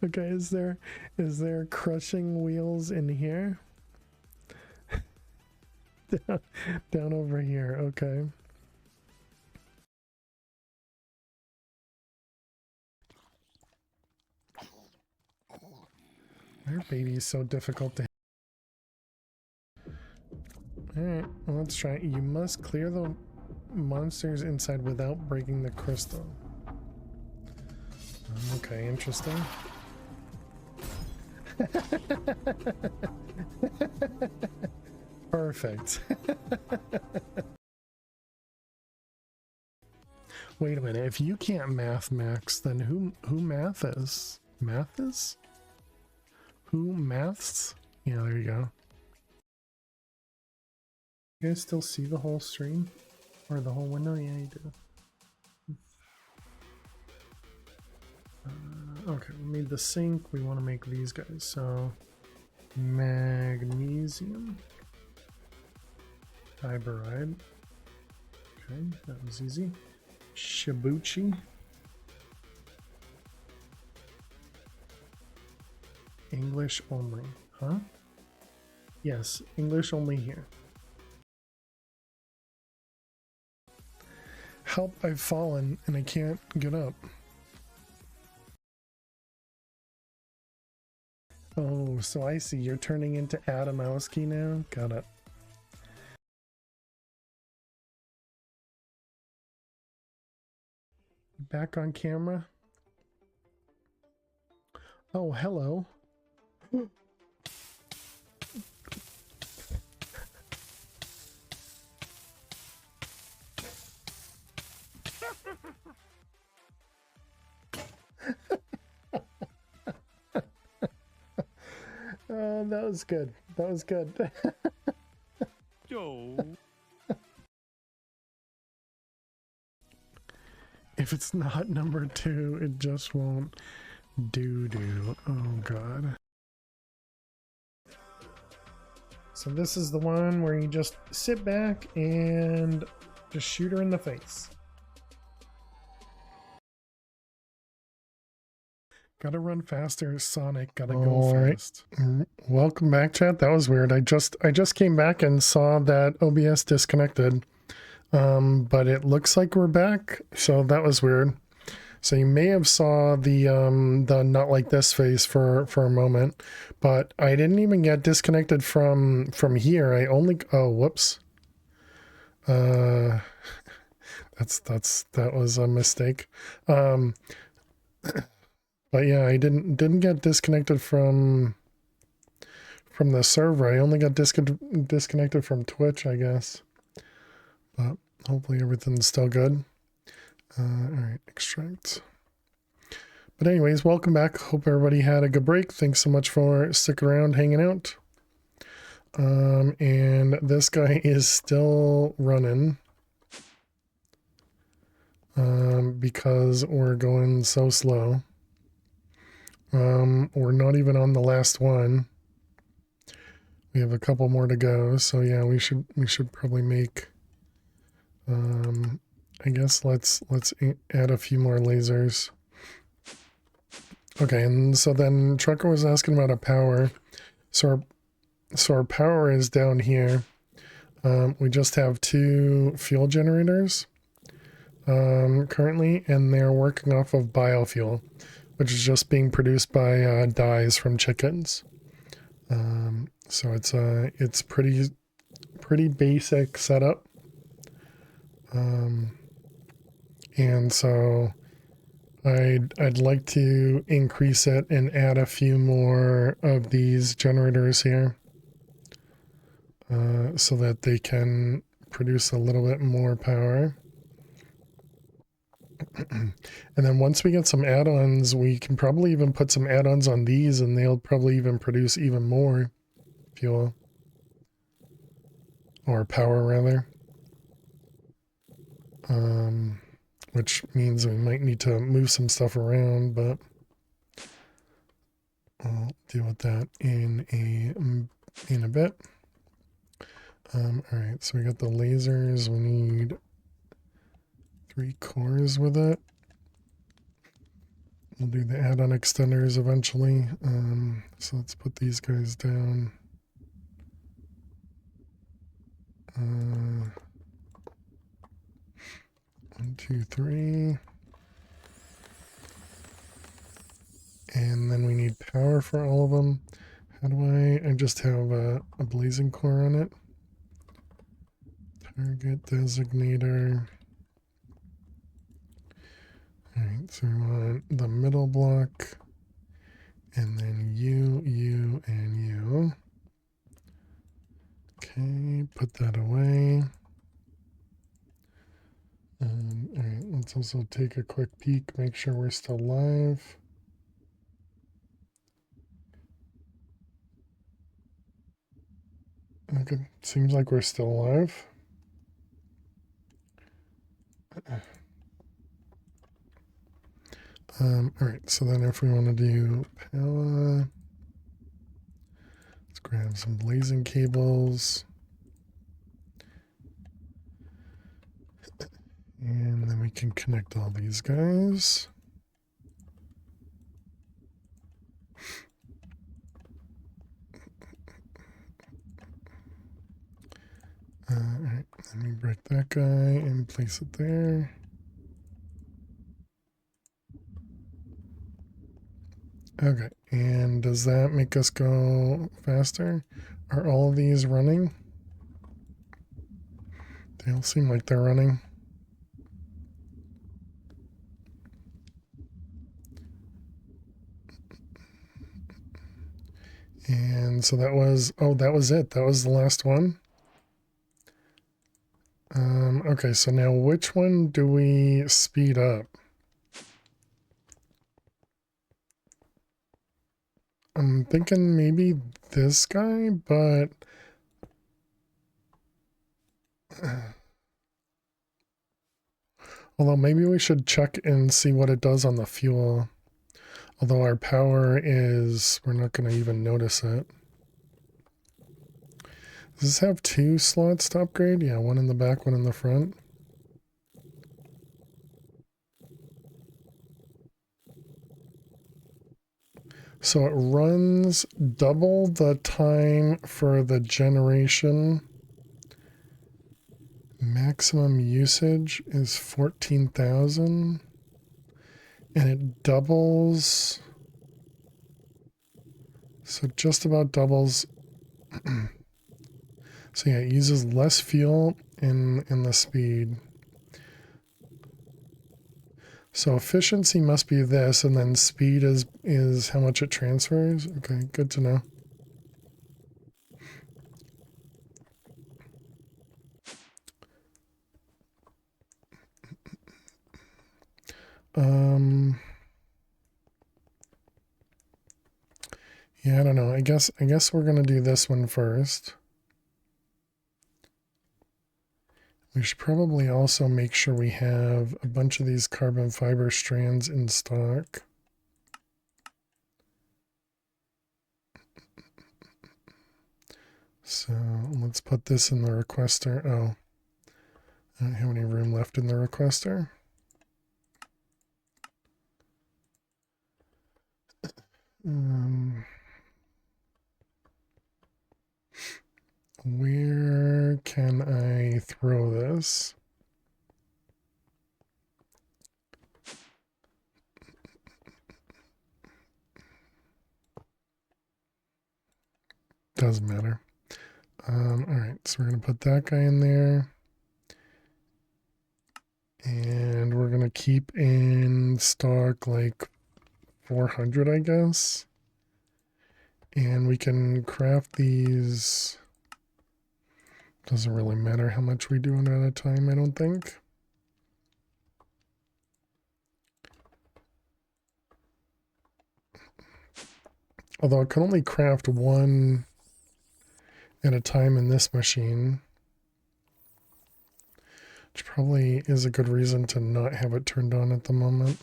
Okay, is there crushing wheels in here? down over here. Okay. Our baby is so difficult to. Alright, well, let's try it. You must clear the monsters inside without breaking the crystal. Okay, interesting. Perfect. Wait a minute, if you can't math, Max, then who math is? Math is? Who maths? Yeah, there you go. You guys still see the whole stream? Or the whole window? Yeah, you do. Okay, we made the sink. We want to make these guys. So, magnesium. Diboride. Okay, that was easy. Shibuchi. English only. Huh? Yes, English only here. Help, I've fallen and I can't get up. Oh, so I see. You're turning into Adamowski now? Got it. Back on camera? Oh, hello. Oh, that was good. That was good. Yo. If it's not number 2, it just won't do. Oh, God. So this is the one where you just sit back and just shoot her in the face. Gotta run faster, Sonic. Gotta go fast. Welcome back, chat. That was weird. I just came back and saw that OBS disconnected. But it looks like we're back. So that was weird. So you may have saw the not like this face for a moment, but I didn't even get disconnected from here. I only whoops. That was a mistake. But yeah, I didn't get disconnected from the server. I only got disconnected from Twitch, I guess. But hopefully everything's still good. All right, extract. But anyways, welcome back. Hope everybody had a good break. Thanks so much for sticking around, hanging out. And this guy is still running. Because we're going so slow. We're not even on the last one. We have a couple more to go, so yeah, we should probably make I guess let's add a few more lasers. Okay, and so then Trucker was asking about a power. So our power is down here. We just have 2 fuel generators currently, and they're working off of biofuel, which is just being produced by dyes from chickens. So it's pretty basic setup. And so I'd like to increase it and add a few more of these generators here, so that they can produce a little bit more power. And then once we get some add-ons, we can probably even put some add-ons on these, and they'll probably even produce even more fuel. Or power, rather. Which means we might need to move some stuff around, but I'll deal with that in a bit. Alright, so we got the lasers. We need 3 cores with it. We'll do the add-on extenders eventually. So let's put these guys down. 1, 2, 3. And then we need power for all of them. How do I just have a blazing core on it. Target designator. Alright, so we want the middle block. And then you, and you. Okay, put that away. Alright, let's also take a quick peek, make sure we're still live. Okay, seems like we're still alive. Alright, so then if we want to do power, let's grab some blazing cables. And then we can connect all these guys. Alright, let me break that guy and place it there. Okay, and does that make us go faster? Are all of these running? They all seem like they're running. And so that was, oh, that was it. That was the last one. Okay, so now which one do we speed up? I'm thinking maybe this guy, but although maybe we should check and see what it does on the fuel. Although our power is, we're not going to even notice it. Does this have 2 slots to upgrade? Yeah, one in the back, one in the front. So it runs double the time for the generation. Maximum usage is 14,000. And it doubles. So just about doubles. So yeah, it uses less fuel in the speed. So efficiency must be this, and then speed is how much it transfers. Okay, good to know. Yeah, I don't know. I guess we're gonna do this one first. We should probably also make sure we have a bunch of these carbon fiber strands in stock. So let's put this in the requester. Oh, I don't have any room left in the requester. Where can I throw this? Doesn't matter. All right, so we're going to put that guy in there. And we're going to keep in stock like 400, I guess. And we can craft these. Doesn't really matter how much we do at a time, I don't think. Although I can only craft one at a time in this machine. Which probably is a good reason to not have it turned on at the moment.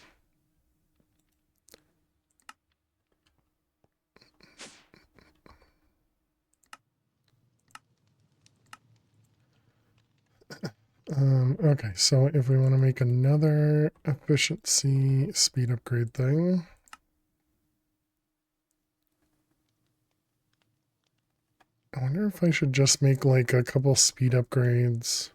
Okay, so if we want to make another efficiency speed upgrade thing, I wonder if I should just make like a couple speed upgrades.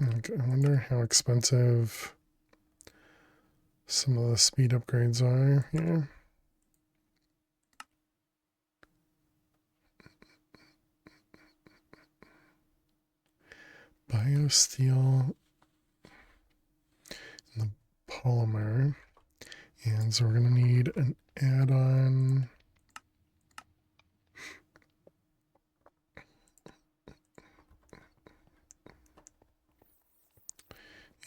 Okay, I wonder how expensive some of the speed upgrades are here. Biosteel and the polymer. And so we're going to need an add-on.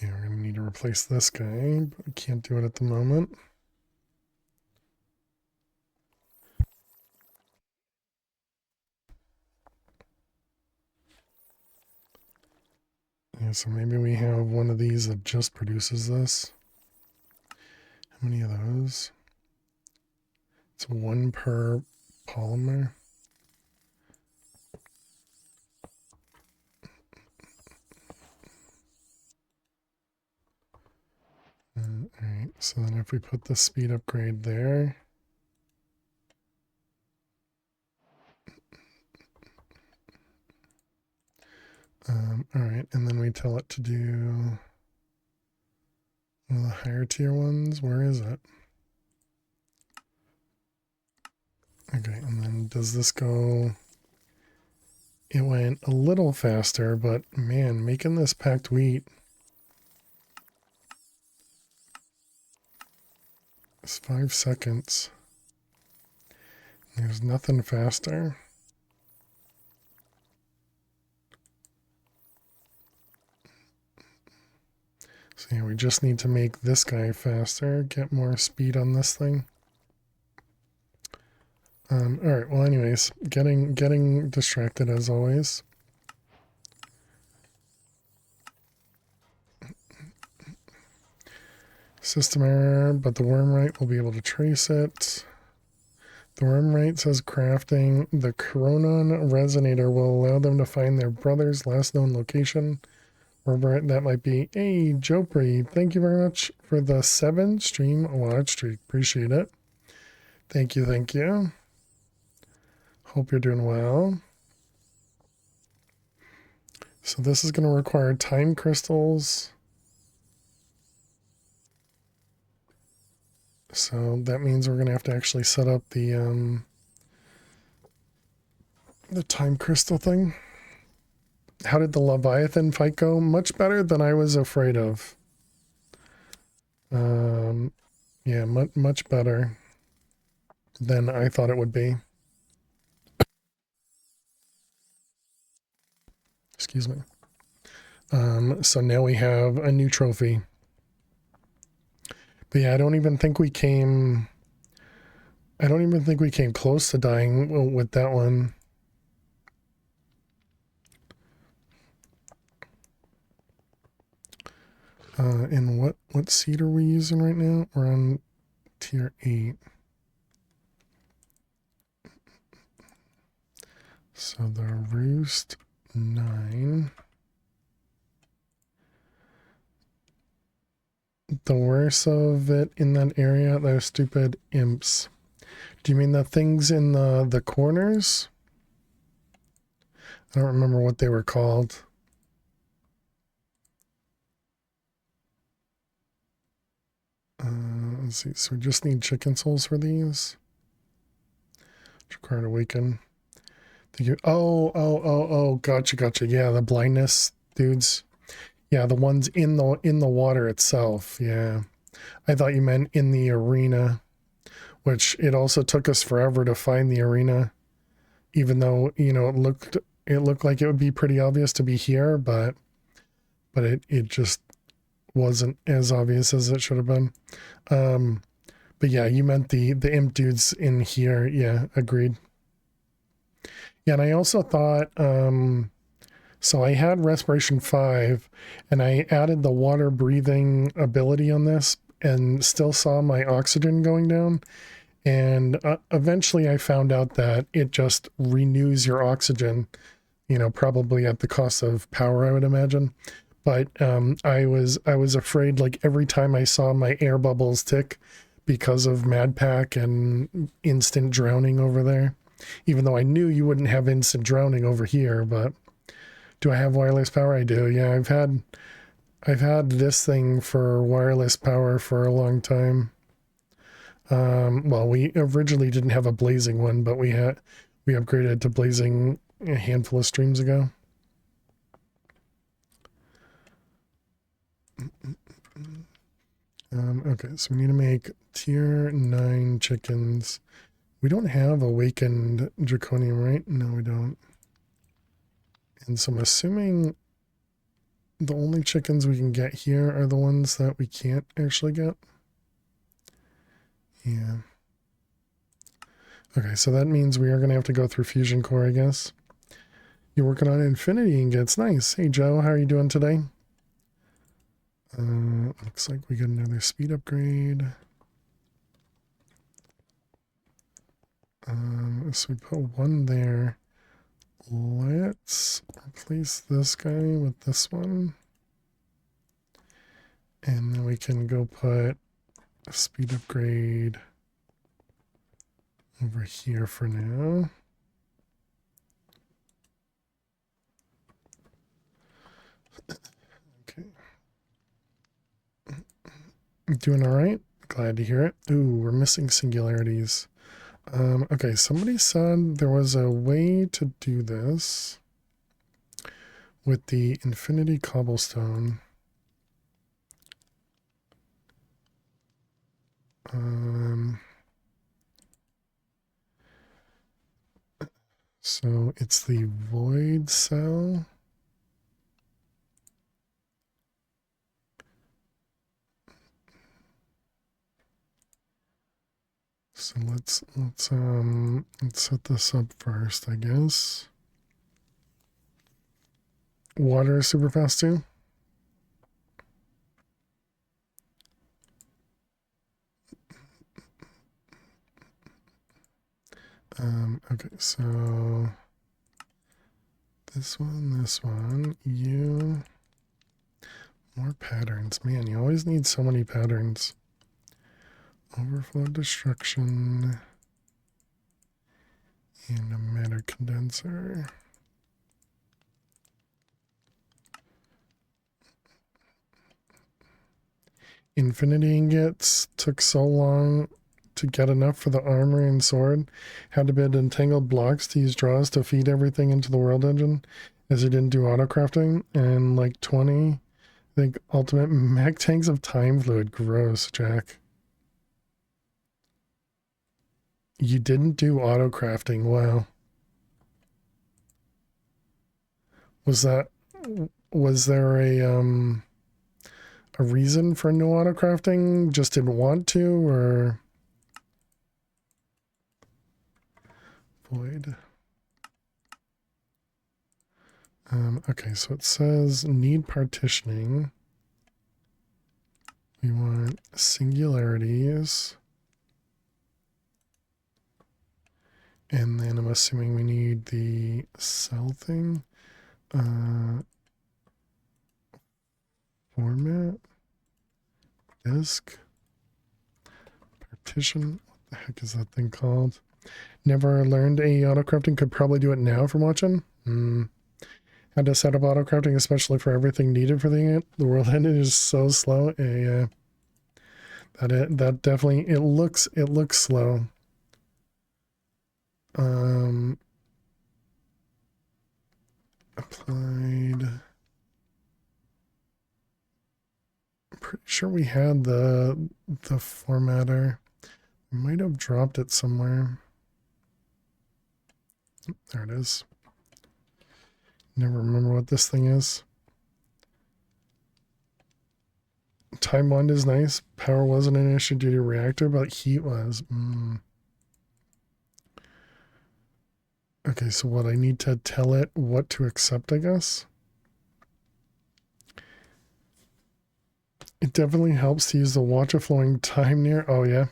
Yeah, we're going to need to replace this guy, but we can't do it at the moment. Yeah, so maybe we have one of these that just produces this. How many of those? It's one per polymer. Alright, so then if we put the speed upgrade there. Alright, and then we tell it to do one of the higher tier ones. Where is it? Okay, and then does this go... It went a little faster, but man, making this packed wheat is 5 seconds. There's nothing faster. So yeah, we just need to make this guy faster, get more speed on this thing. Alright, well anyways, getting distracted as always. System error, but the worm rate will be able to trace it. The worm rate says crafting. The Chronon resonator will allow them to find their brother's last known location. Wherever that might be. Hey, Jopri, thank you very much for the 7 stream watch streak. Appreciate it. Thank you, thank you. Hope you're doing well. So this is going to require time crystals. So that means we're going to have to actually set up the time crystal thing. How did the Leviathan fight go? Much better than I was afraid of. Yeah, much better than I thought it would be. Excuse me. So now we have a new trophy. But yeah, I don't even think we came close to dying with that one. And what seed are we using right now? We're on tier 8. So the roost 9. The worst of it in that area, those stupid imps. Do you mean the things in the corners? I don't remember what they were called. Let's see. So we just need chicken souls for these. Required to awaken. Thank you. Oh. Gotcha. Yeah, the blindness dudes. Yeah, the ones in the water itself. Yeah, I thought you meant in the arena, which it also took us forever to find the arena, even though it looked like it would be pretty obvious to be here, but it just wasn't as obvious as it should have been. But yeah, you meant the imp dudes in here. Yeah, agreed. Yeah, and I also thought, so I had respiration 5 and I added the water breathing ability on this and still saw my oxygen going down. And eventually I found out that it just renews your oxygen, probably at the cost of power, I would imagine. But I was afraid, like every time I saw my air bubbles tick because of Mad Pack and instant drowning over there, even though I knew you wouldn't have instant drowning over here. But do I have wireless power? I do. Yeah, I've had this thing for wireless power for a long time. Well, we originally didn't have a blazing one, but we upgraded to blazing a handful of streams ago. Okay, so we need to make tier 9 chickens. We don't have awakened draconium, right? No, we don't. And so I'm assuming the only chickens we can get here are the ones that we can't actually get. Yeah. Okay, so that means we are going to have to go through Fusion Core, I guess. You're working on Infinity Ingots. Nice. Hey, Joe, how are you doing today? Looks like we got another speed upgrade. So we put one there. Let's replace this guy with this one. And then we can go put a speed upgrade over here for now. Okay. Doing all right? Glad to hear it. Ooh, we're missing singularities. Okay, somebody said there was a way to do this with the infinity cobblestone. So it's the void cell. So let's set this up first, I guess. Water is super fast too. Okay, so this one, you, more patterns. Man, you always need so many patterns. Overflow destruction and a matter condenser. Infinity ingots took so long to get enough for the armor and sword. Had to build entangled blocks to use draws to feed everything into the world engine, as he didn't do auto crafting. And like 20, I think, ultimate mech tanks of time fluid. Gross, Jack. You didn't do auto crafting. Wow. Was there a reason for no auto crafting? Just didn't want to, or void? Okay, so it says need partitioning. We want singularities. And then I'm assuming we need the cell thing. Format. Disk. Partition. What the heck is that thing called? Never learned any autocrafting. Could probably do it now from watching. Had to set up autocrafting, especially for everything needed for the world engine is so slow. Yeah. That definitely, it looks slow. Applied. I'm pretty sure we had the formatter. We might have dropped it somewhere. There it is. Never remember what this thing is. Time wand is nice. Power wasn't an issue due to reactor, but heat was. Okay, so what, I need to tell it what to accept, I guess? It definitely helps to use the watch of flowing time near. Oh, yeah.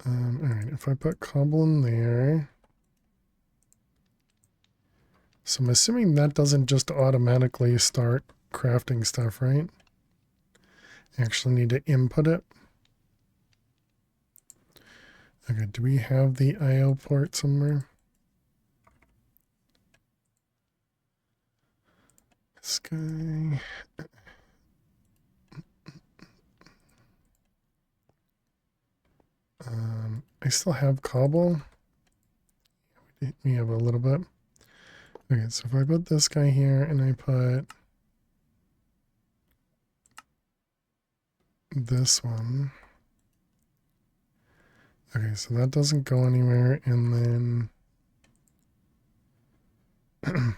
Alright, if I put cobble in there. So I'm assuming that doesn't just automatically start crafting stuff, right? I actually need to input it. Okay, do we have the IO port somewhere? This guy. I still have cobble. We have a little bit. Okay, so if I put this guy here and I put this one. Okay, so that doesn't go anywhere, and then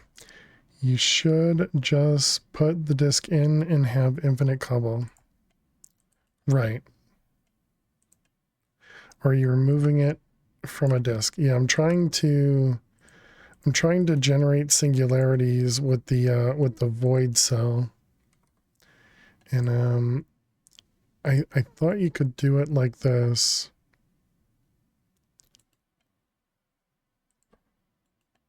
you should just put the disk in and have infinite cobble. Right. Or you're removing it from a disk. Yeah, I'm trying to I'm trying to generate singularities with the void cell. And I thought you could do it like this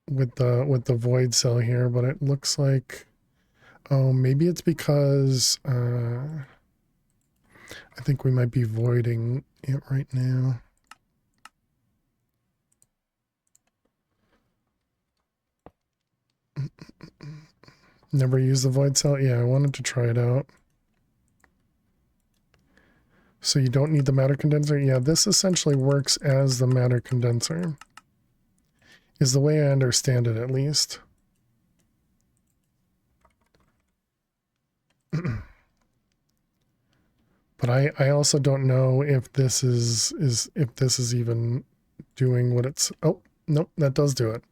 with the void cell here, but it looks like, oh, maybe it's because I think we might be voiding it right now. Never used the void cell? Yeah, I wanted to try it out. So you don't need the matter condenser? Yeah, this essentially works as the matter condenser. Is the way I understand it, at least. But I also don't know if this is if this is even doing what it's... Oh, nope, that does do it.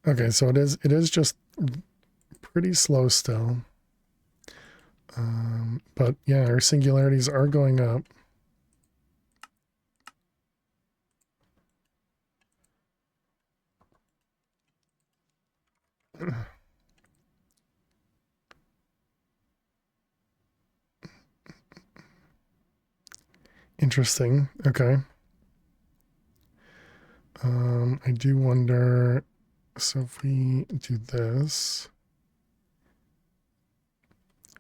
Okay, so it is just pretty slow still. But yeah, our singularities are going up. Interesting. Okay. I do wonder, so if we do this,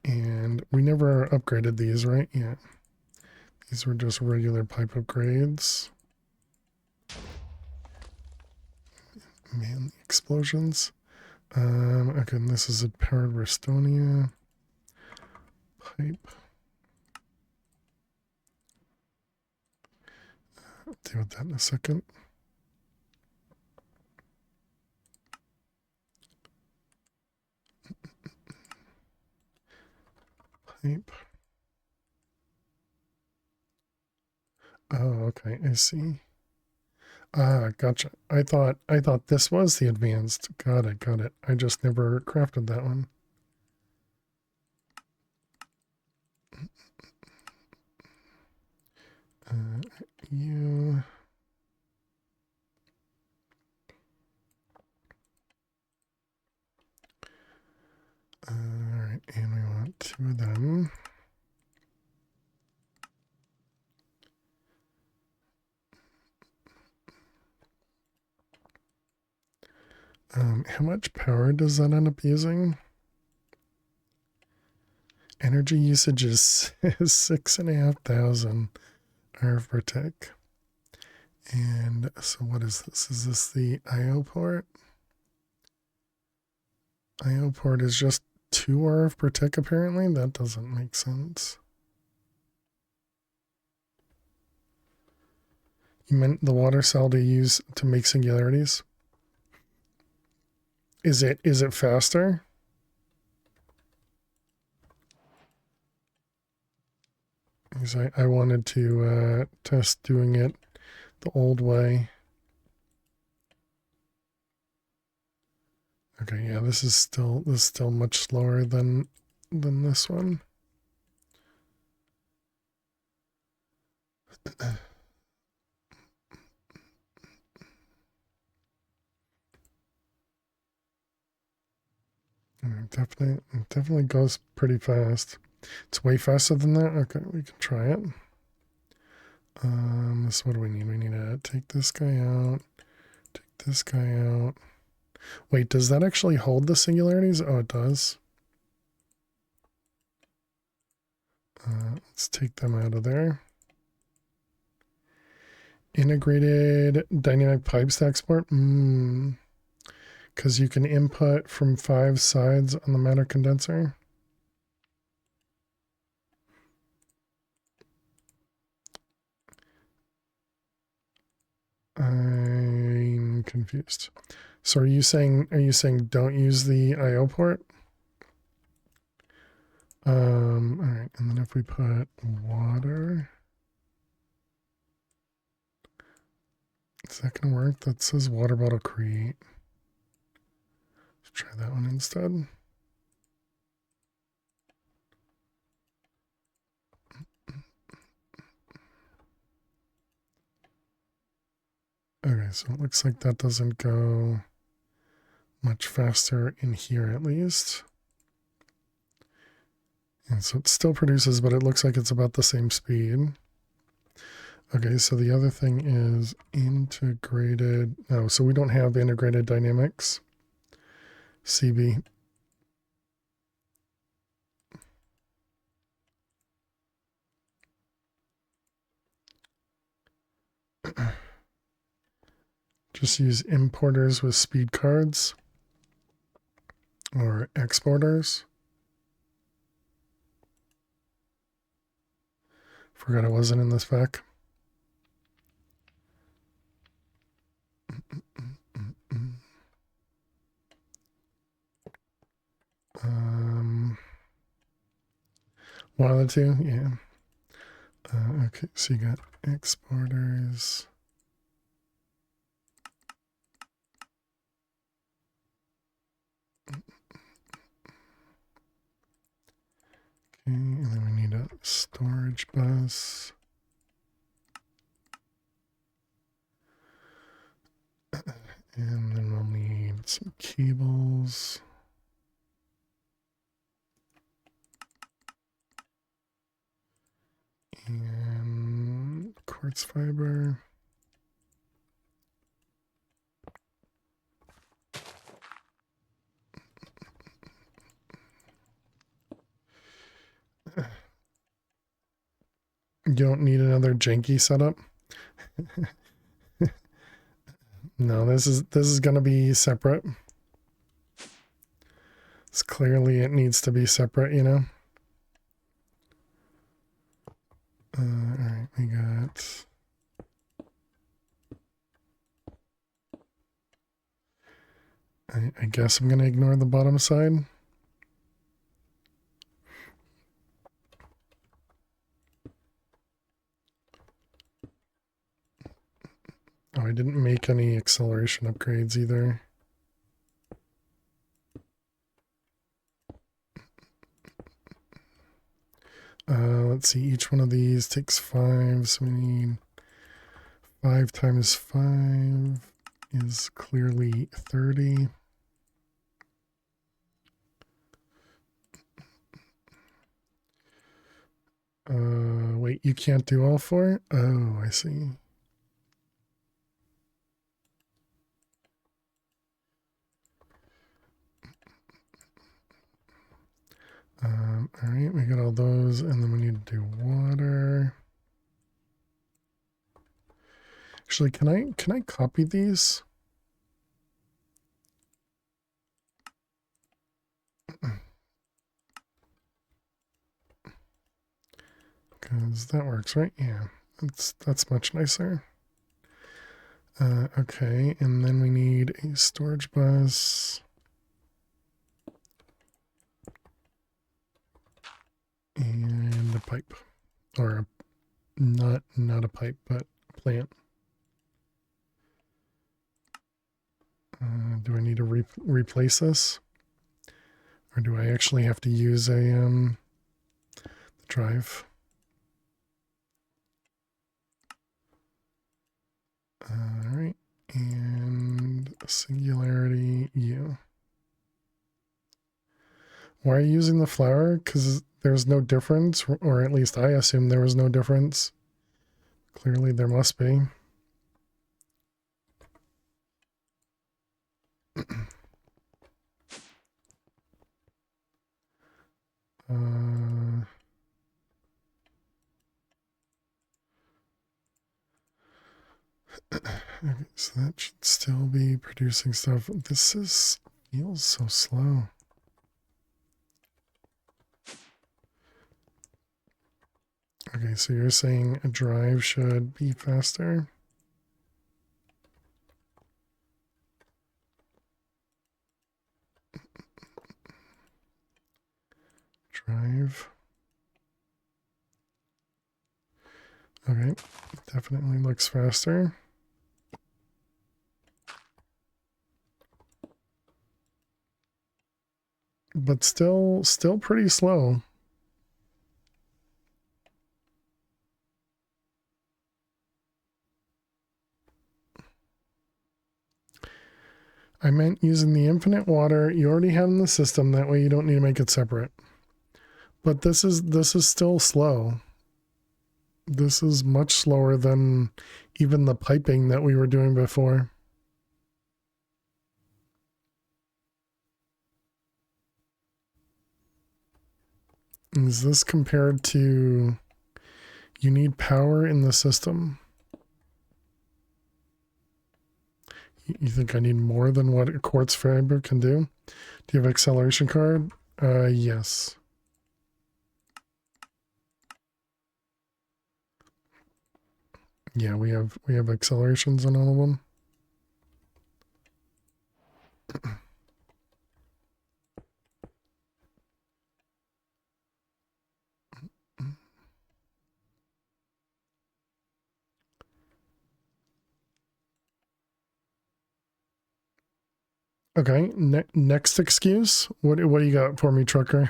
and we never upgraded these, right? Yeah. These were just regular pipe upgrades. Man, the explosions. Okay, and this is a powered Restonia pipe. I'll deal with that in a second. Pipe. Oh, okay, I see. Ah, gotcha. I thought this was the advanced. Got it, got it. I just never crafted that one. You. Alright, and we want 2 of them. How much power does that end up using? Energy usage is 6,500 RF per tick. And so what is this? Is this the IO port? IO port is just 2 RF per tick apparently? That doesn't make sense. You meant the water cell to use to make singularities? Is it faster? Because I wanted to test doing it the old way. Okay, yeah, this is still much slower than this one. Definitely goes pretty fast. It's way faster than that. Okay, we can try it. So what do we need? We need to take this guy out. Take this guy out. Wait, does that actually hold the singularities? Oh, it does. Let's take them out of there. Integrated dynamic pipes to export? Because you can input from 5 sides on the matter condenser. I'm confused. So are you saying don't use the IO port? All right, and then if we put water, is that gonna work? That says water bottle create. Let's try that one instead. Okay, so it looks like that doesn't go much faster in here at least. And so it still produces, but it looks like it's about the same speed. Okay, so the other thing is integrated. Oh, so we don't have integrated dynamics. CB. Just use importers with speed cards or exporters. Forgot it wasn't in this spec. One of the two, yeah. Okay, so you got exporters. Okay, and then we need a storage bus. And then we'll need some cables. And quartz fiber. You don't need another janky setup. No, this is gonna be separate. It's clearly it needs to be separate, you know. All right, we got. I guess I'm gonna ignore the bottom side. Oh, I didn't make any acceleration upgrades either. Let's see, each one of these takes 5, so we need 5 times 5 is clearly 30. Wait, you can't do all 4? Oh, I see. All right, we got all those, and then we need to do water. Actually, can I copy these? Because that works, right? Yeah, that's much nicer. Okay, and then we need a storage bus. And a pipe. Or not a pipe, but a plant. Do I need to replace this? Or do I actually have to use a drive? Alright, and singularity U. Why are you using the flower? Because there's no difference, or at least I assume there was no difference. Clearly there must be. Okay, so that should still be producing stuff. This feels so slow. Okay, so you're saying a drive should be faster? Drive. Okay, definitely looks faster. But still pretty slow. I meant using the infinite water you already have in the system. That way you don't need to make it separate. But this is still slow. This is much slower than even the piping that we were doing before. Is this compared to you need power in the system? You think I need more than what a quartz fiber can do? Do you have acceleration card? Yes. Yeah, we have accelerations on all of them. Okay, next excuse. What do you got for me, trucker?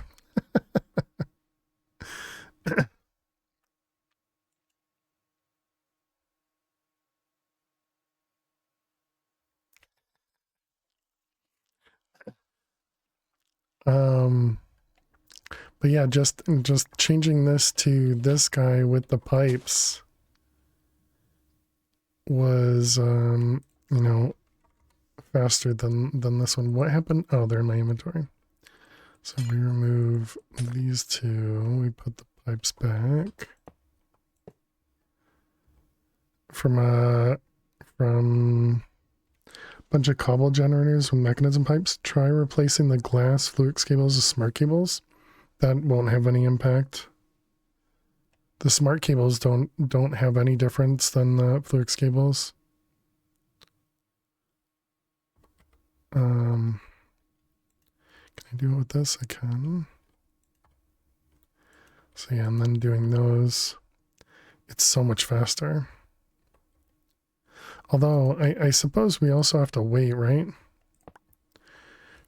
But yeah, just changing this to this guy with the pipes was you know, faster than this one. What happened? Oh, they're in my inventory. So we remove these two, we put the pipes back. From a bunch of cobble generators with mechanism pipes, try replacing the glass fluix cables with smart cables. That won't have any impact. The smart cables don't have any difference than the fluix cables. Can I do it with this? I can. So yeah, and then doing those, it's so much faster. Although I suppose we also have to wait, right?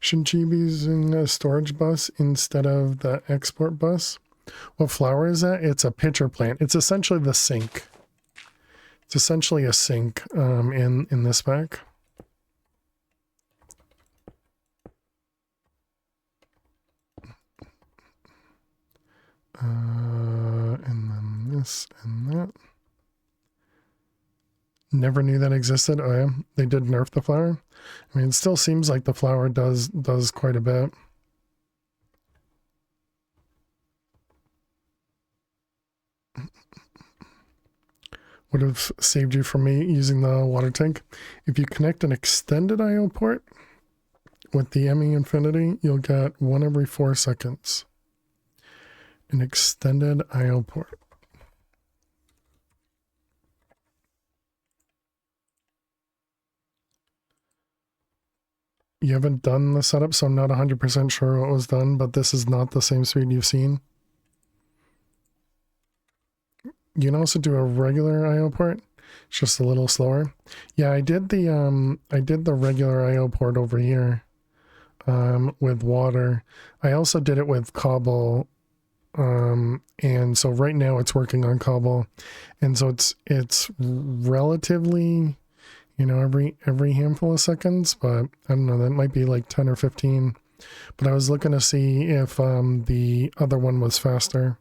Shouldn't you be using a storage bus instead of the export bus? What flower is that? It's a pitcher plant. It's essentially the sink. It's essentially a sink in this pack. And then this and that. Never knew that existed. Oh yeah, they did nerf the flower. I mean, it still seems like the flower does quite a bit. Would have saved you from me using the water tank. If you connect an extended IO port with the ME Infinity, you'll get 1 every 4 seconds. An extended IO port. You haven't done the setup, so I'm not 100% sure what was done, but this is not the same speed you've seen. You can also do a regular IO port. It's just a little slower. Yeah, I did the regular IO port over here with water. I also did it with cobble. And so right now it's working on cobble. And so it's relatively, you know, every handful of seconds, but I don't know, that might be like 10 or 15. But I was looking to see if the other one was faster.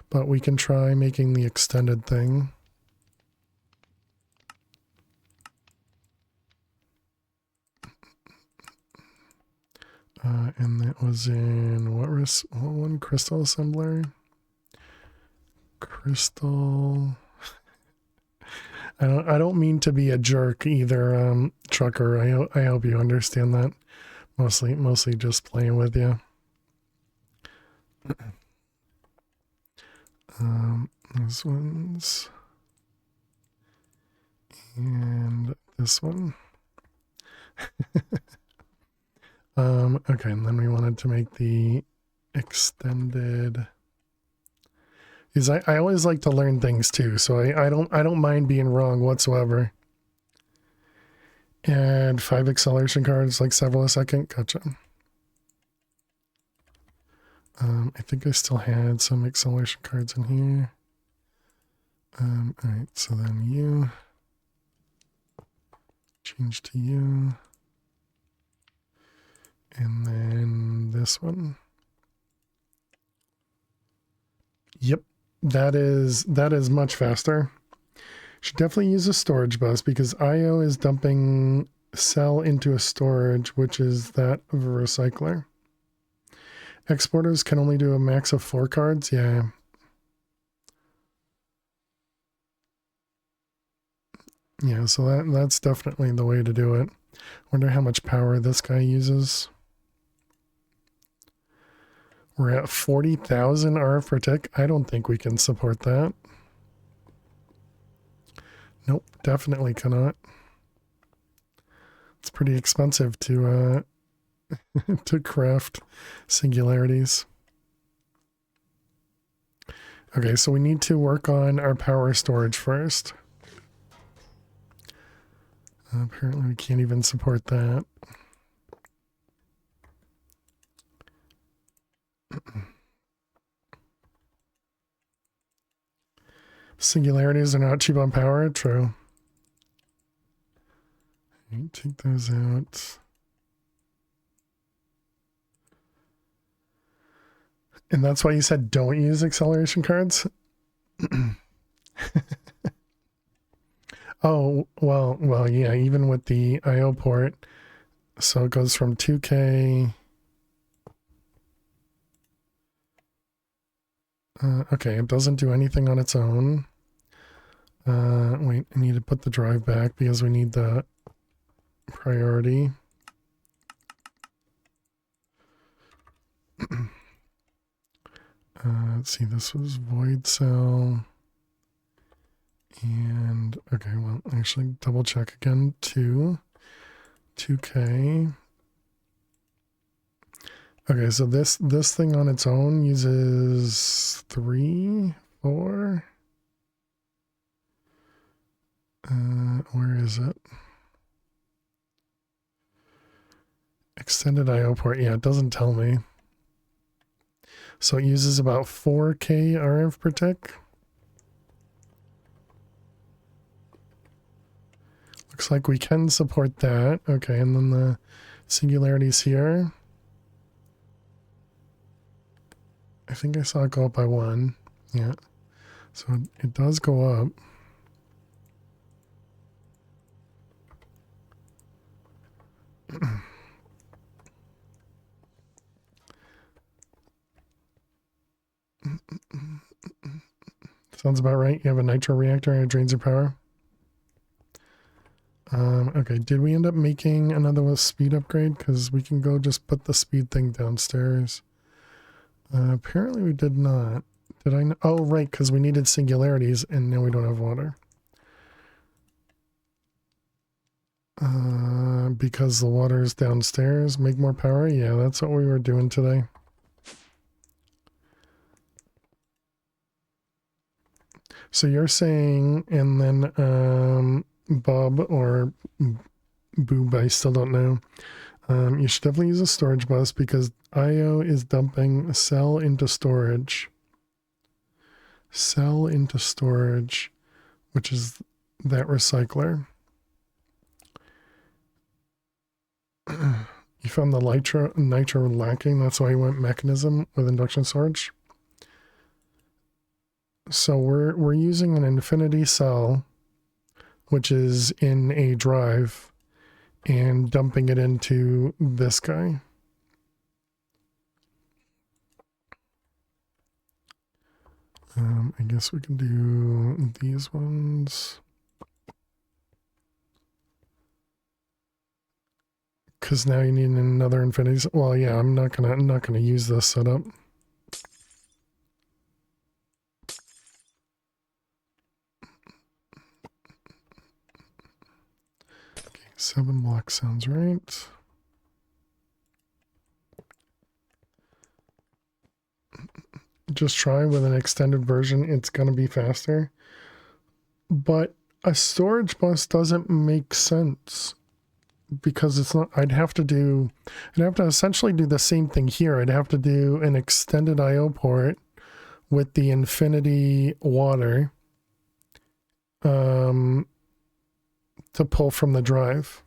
But we can try making the extended thing. And that was in what one? Crystal assembler? Crystal. I don't mean to be a jerk either, trucker. I hope you understand that. Mostly just playing with you. Those ones. And this one. Okay, and then we wanted to make the extended. Because I always like to learn things too, so I don't mind being wrong whatsoever. And 5 acceleration cards, like several a second. Gotcha. I think I still had some acceleration cards in here. Alright, so then you change to you. And then this one. Yep, that is much faster. Should definitely use a storage bus because IO is dumping cell into a storage, which is that of a recycler. Exporters can only do a max of 4 cards. Yeah. Yeah, so that's definitely the way to do it. Wonder how much power this guy uses. We're at 40,000 RF per tick. I don't think we can support that. Nope, definitely cannot. It's pretty expensive to to craft singularities. Okay, so we need to work on our power storage first. Apparently we can't even support that. Singularities are not cheap on power, true. Take those out. And that's why you said don't use acceleration cards? Oh, well, yeah, even with the IO port. So it goes from 2K. Okay, it doesn't do anything on its own. Wait, I need to put the drive back because we need the priority. Let's see, this was void cell. And, okay, well, actually double check again, 2K. Okay, so this thing on its own uses 3, 4. Where is it? Extended IO port. Yeah, it doesn't tell me. So it uses about 4K RF per tick. Looks like we can support that. Okay, and then the singularities here. I think I saw it go up by 1. Yeah. So it does go up. Sounds about right. You have a nitro reactor and it drains your power. Okay, did we end up making another speed upgrade? Because we can go just put the speed thing downstairs. Apparently we did not. Did I? Oh, right, because we needed singularities and now we don't have water. Because the water is downstairs. Make more power? Yeah, that's what we were doing today. So you're saying, and then Bob or Boob, I still don't know. You should definitely use a storage bus because IO is dumping cell into storage. Cell into storage, which is that recycler. You found the nitro lacking, that's why you went mechanism with induction storage. So we're using an infinity cell, which is in a drive, and dumping it into this guy. I guess we can do these ones. Because now you need another infinity. Well, yeah, I'm not gonna use this setup. Okay, 7 blocks sounds right. Just try with an extended version. It's gonna be faster. But a storage bus doesn't make sense. Because it's not, I'd have to essentially do the same thing here. I'd have to do an extended IO port with the infinity water to pull from the drive.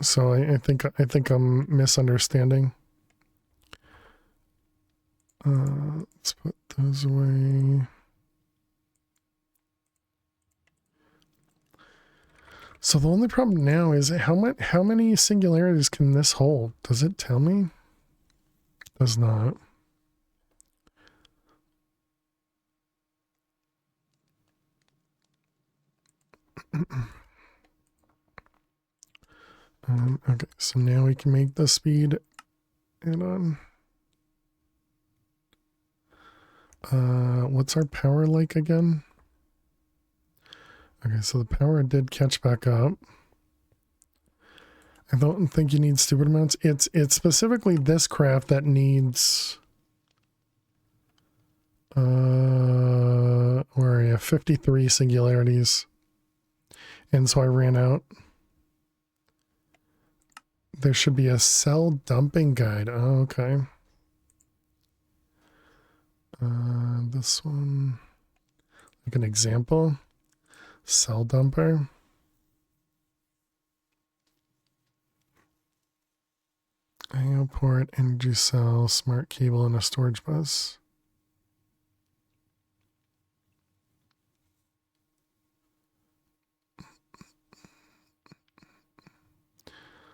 So I think I'm misunderstanding. Let's put those away. So the only problem now is how many singularities can this hold? Does it tell me? Does not. Okay, so now we can make the speed add-on. What's our power like again? Okay, so the power did catch back up. I don't think you need stupid amounts. It's specifically this craft that needs where are you? 53 singularities. And so I ran out. There should be a cell dumping guide. Oh, okay. This one, like an example. Cell dumper. IO port, energy cell, smart cable, and a storage bus.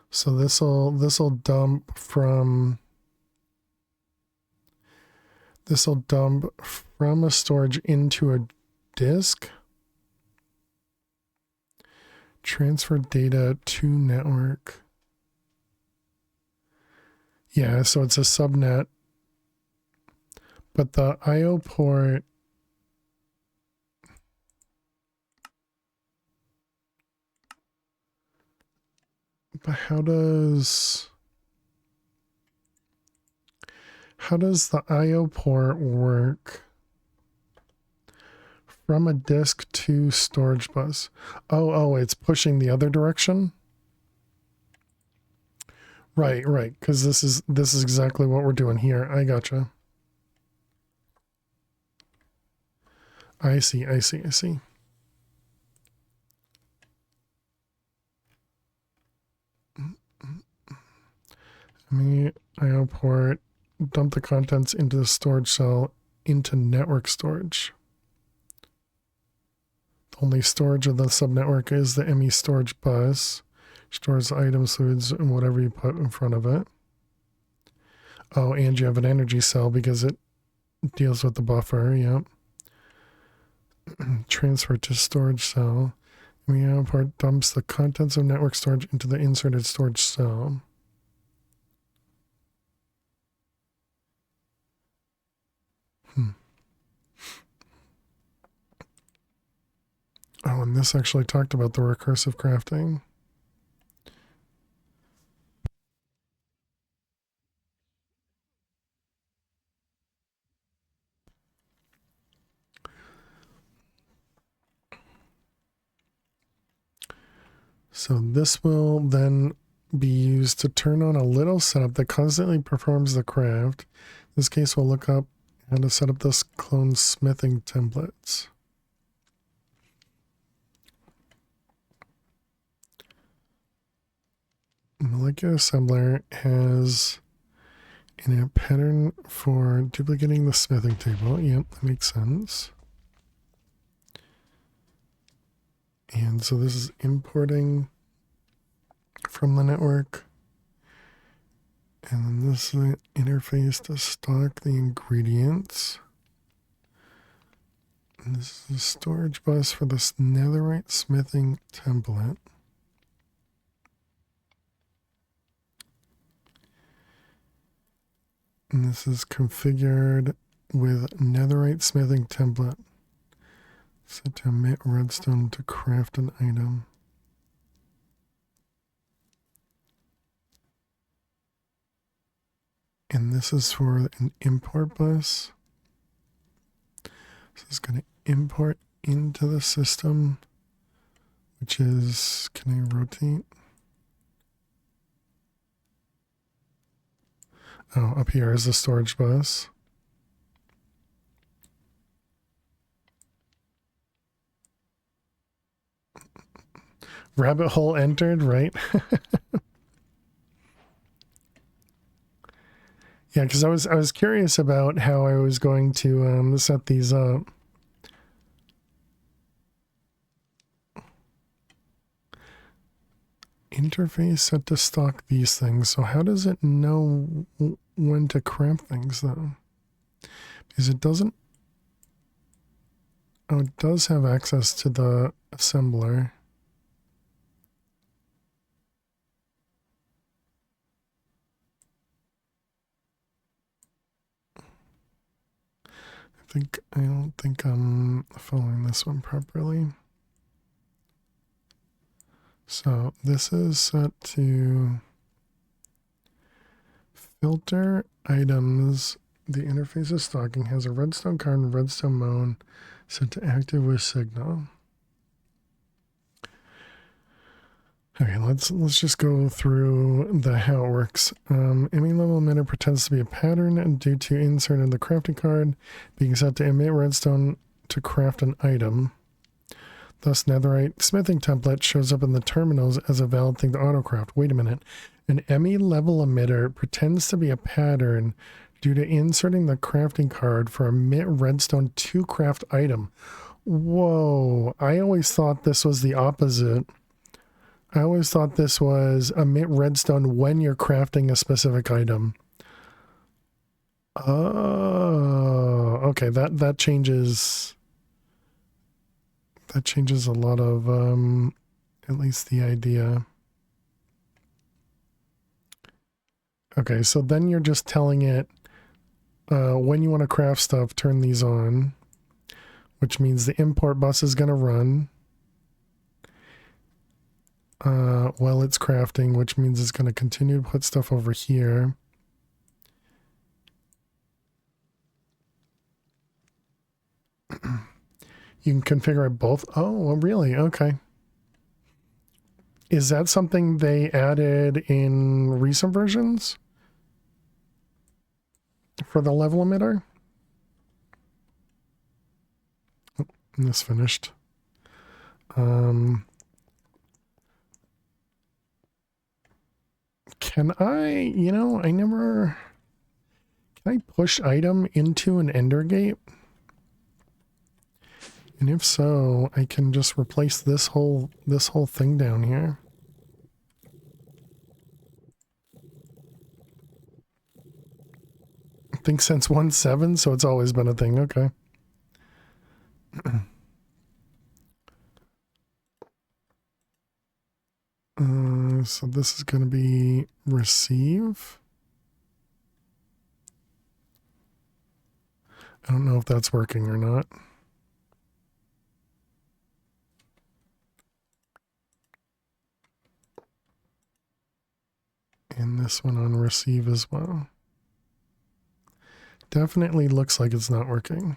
So this'll dump from a storage into a disk. Transfer data to network. Yeah, so it's a subnet. But the IO port, but how does the IO port work from a disk to storage bus? Oh, it's pushing the other direction. Right, because this is exactly what we're doing here. I gotcha. I see. IO port, dump the contents into the storage cell into network storage. The only storage of the subnetwork is the ME storage bus. Stores items, fluids, and whatever you put in front of it. Oh, and you have an energy cell because it deals with the buffer. Yep. Transfer to storage cell. IO port dumps the contents of network storage into the inserted storage cell. Oh, and this actually talked about the recursive crafting. So this will then be used to turn on a little setup that constantly performs the craft. In this case, we'll look up how to set up this clone smithing templates. Molecular assembler has a pattern for duplicating the smithing table. Yep, that makes sense. And so this is importing from the network. And then this is an interface to stock the ingredients. And this is a storage bus for this netherite smithing template. And this is configured with netherite smithing template. Set to emit redstone to craft an item. And this is for an import bus. So it's going to import into the system, which is, can I rotate? Oh, up here is the storage bus. Rabbit hole entered, right? Yeah, because I was curious about how I was going to set these up. Interface set to stock these things. So how does it know when to craft things though? Because it doesn't. Oh, it does have access to the assembler. I don't think I'm following this one properly. So this is set to filter items. The interface of stocking has a redstone card and redstone mode set to active with signal. Okay, let's just go through the how it works. Emit level emitter pretends to be a pattern due to insert in the crafting card being set to emit redstone to craft an item. Thus, netherite smithing template shows up in the terminals as a valid thing to autocraft. Wait a minute. An Emmy level emitter pretends to be a pattern due to inserting the crafting card for emit redstone to craft item. Whoa, I always thought this was the opposite. I always thought this was emit redstone when you're crafting a specific item. Oh, okay, that changes a lot of at least the idea. Okay, so then you're just telling it when you want to craft stuff, turn these on, which means the import bus is going to run while it's crafting, which means it's going to continue to put stuff over here. You can configure it both. Oh, well, really? Okay. Is that something they added in recent versions for the level emitter? Oh, this finished. Can I, can I push item into an ender gate? And if so, I can just replace this whole thing down here. I think since 1.7, so it's always been a thing. Okay. So this is going to be receive. I don't know if that's working or not. And this one on receive as well. Definitely looks like it's not working.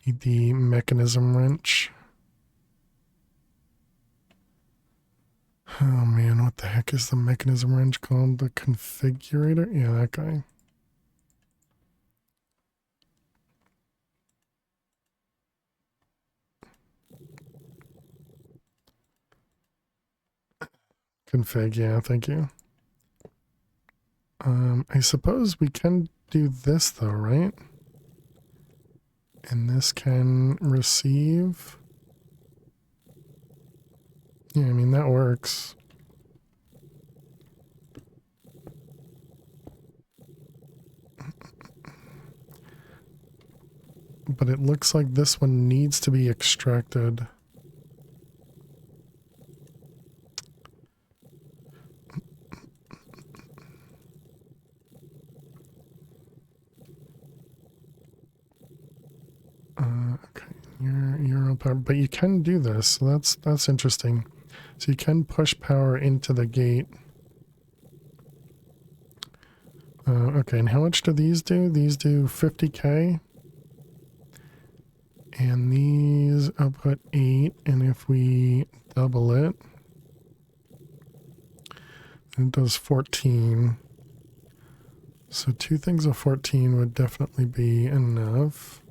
Need the mechanism wrench. Oh man, what the heck is the mechanism wrench called? The configurator? Yeah, that guy. Config, yeah, thank you. I suppose we can do this though, right? And this can receive. Yeah, I mean, that works. But it looks like this one needs to be extracted. Okay, you're up, but you can do this, so that's interesting. So you can push power into the gate. Okay, and how much do these do? These do 50k. And these output 8, and if we double it, it does 14. So 2 things of 14 would definitely be enough.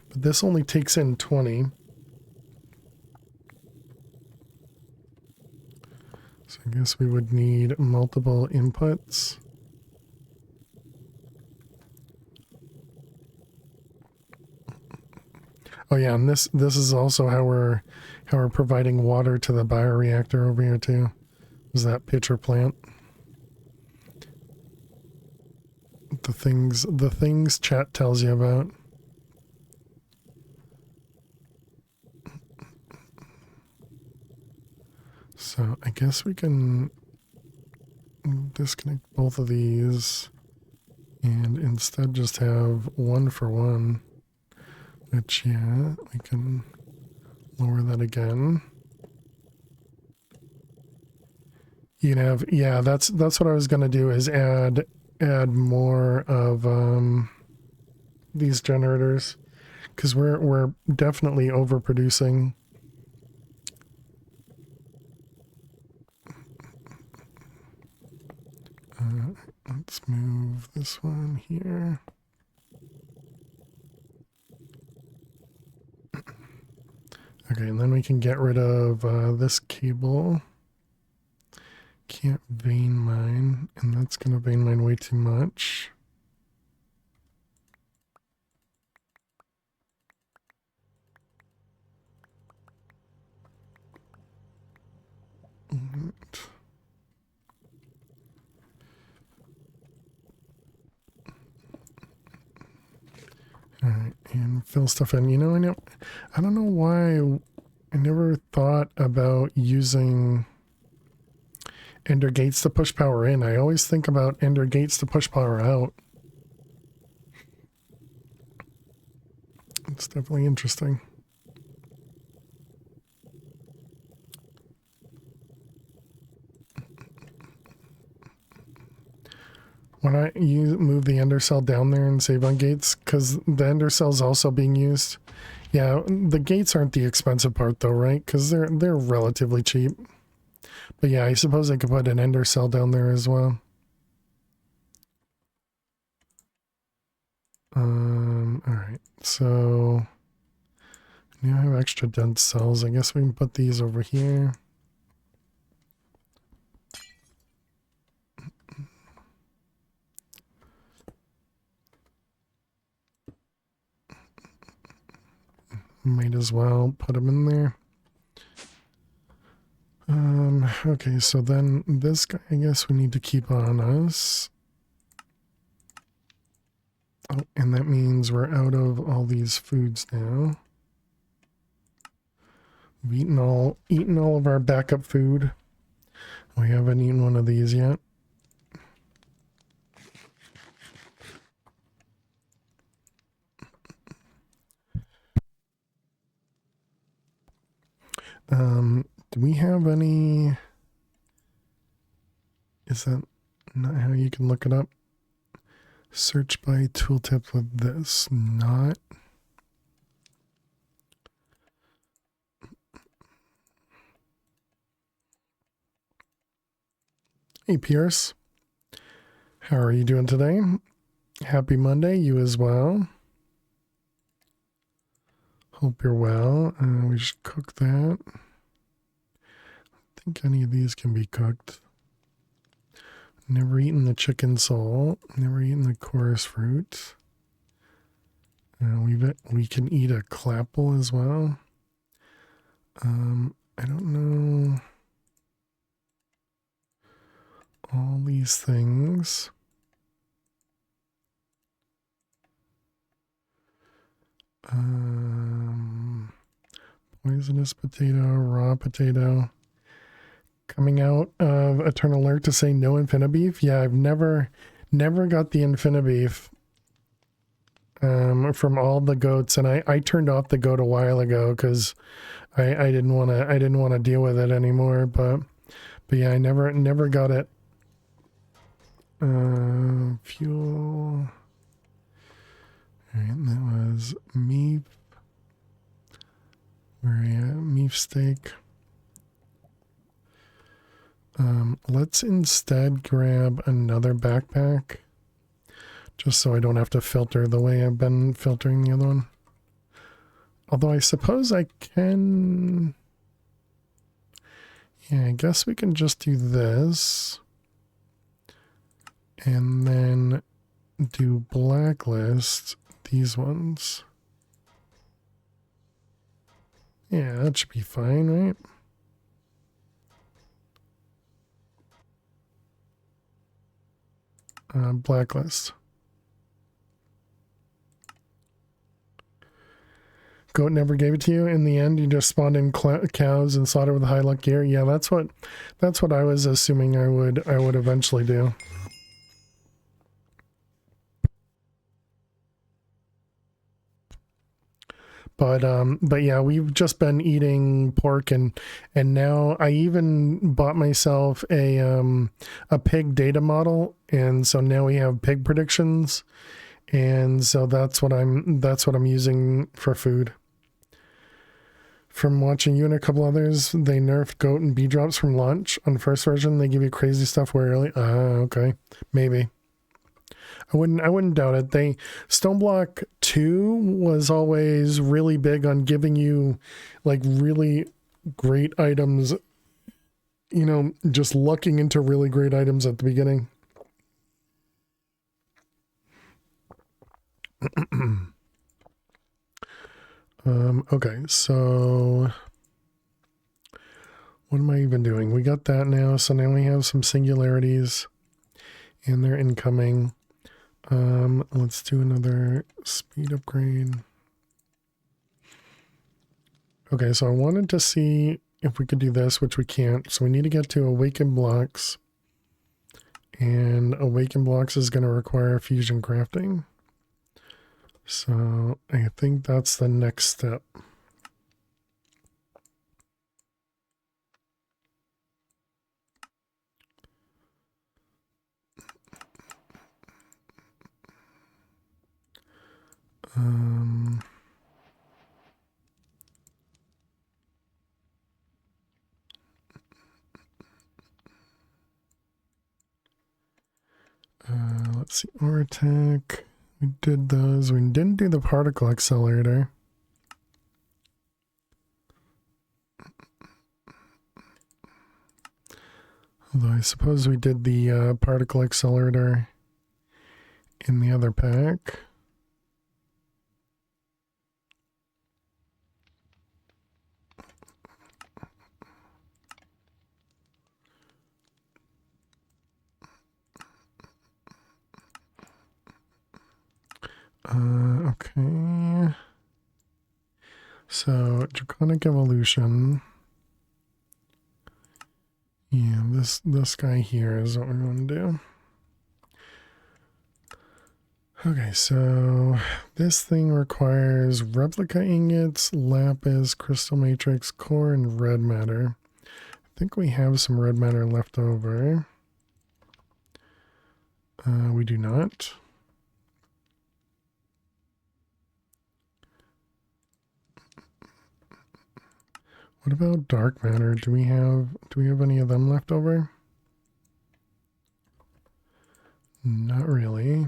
But this only takes in 20. So I guess we would need multiple inputs. Oh yeah, and this is also how we're providing water to the bioreactor over here too. Is that pitcher plant? The things chat tells you about. So I guess we can disconnect both of these and instead just have 1 for 1. Which, yeah, we can lower that again. You can have, yeah, that's what I was gonna do, is add more of these generators, because we're definitely overproducing. Let's move this one here. Okay, and then we can get rid of this cable. Can't vein mine, and that's gonna vein mine way too much. All right, and fill stuff in. You know, I don't know why I never thought about using ender gates to push power in. I always think about ender gates to push power out. It's definitely interesting. When I move the ender cell down there and save on gates, because the ender cell is also being used. Yeah, the gates aren't the expensive part though, right? Because they're relatively cheap. But yeah, I suppose I could put an ender cell down there as well. All right, so now I have extra dense cells. I guess we can put these over here. Might as well put them in there. Okay, so then this guy, I guess we need to keep on us. Oh, and that means we're out of all these foods now. We've eaten all of our backup food. We haven't eaten one of these yet. Do we have any? Is that not how you can look it up? Search by tooltip with this, not. Hey Pierce, how are you doing today? Happy Monday, you as well. Hope you're well. We should cook that. I think any of these can be cooked. Never eaten the chicken soul. Never eaten the chorus fruit. We can eat a clapple as well. I don't know all these things. Poisonous potato, raw potato. Coming out of Eternal Alert to say no Infinibeef. Yeah, I've never got the Infinibeef from all the goats, and I turned off the goat a while ago because I didn't want to deal with it anymore. But yeah, I never got it. Fuel. All right, that was meat. Where are you at? Meat steak. Let's instead grab another backpack, just so I don't have to filter the way I've been filtering the other one. Although I suppose I can... Yeah, I guess we can just do this. And then do blacklist these ones. Yeah, that should be fine, right? Blacklist. Goat never gave it to you. In the end, you just spawned in cows and slaughter with high luck gear. Yeah, that's what I was assuming I would eventually do. But yeah, we've just been eating pork and now I even bought myself a pig data model, and so now we have pig predictions, and so that's what I'm using for food. From watching you and a couple others, they nerfed goat and bee drops from launch. On first version, they give you crazy stuff way early. Okay, maybe. I wouldn't doubt it. Stoneblock 2 was always really big on giving you like really great items, you know, just lucking into really great items at the beginning. Okay, so what am I even doing? We got that now, so now we have some singularities and they're incoming. Let's do another speed upgrade. Okay, so I wanted to see if we could do this, which we can't. So we need to get to awaken blocks. And awaken blocks is going to require fusion crafting. So I think that's the next step. Let's see, ore attack. We did those. We didn't do the particle accelerator. Although I suppose we did the particle accelerator in the other pack. Okay. So, Draconic Evolution. Yeah, this guy here is what we want to do. Okay, so this thing requires replica ingots, lapis, crystal matrix, core, and red matter. I think we have some red matter left over. We do not. What about dark matter? Do we have any of them left over? Not really.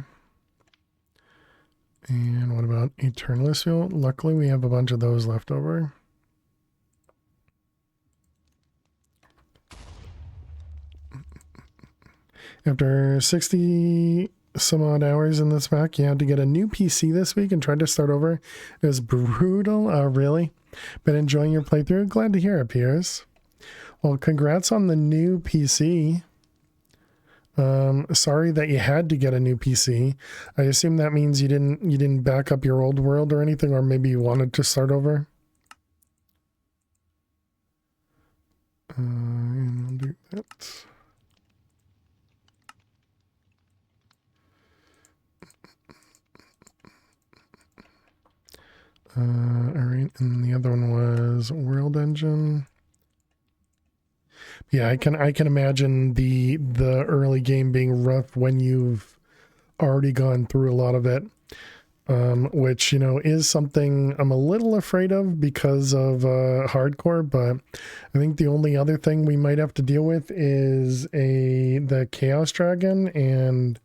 And what about Eternalist fuel? Luckily we have a bunch of those left over. After 60 some odd hours in this pack, you had to get a new PC this week and tried to start over. It was brutal. Really? Been enjoying your playthrough? Glad to hear it, Piers. Well, congrats on the new PC. Sorry that you had to get a new PC. I assume that means you didn't back up your old world or anything, or maybe you wanted to start over. And I'll do that. All right, and the other one was World Engine. Yeah, I can imagine the early game being rough when you've already gone through a lot of it. which, you know, is something I'm a little afraid of because of hardcore, but I think the only other thing we might have to deal with is the Chaos Dragon, and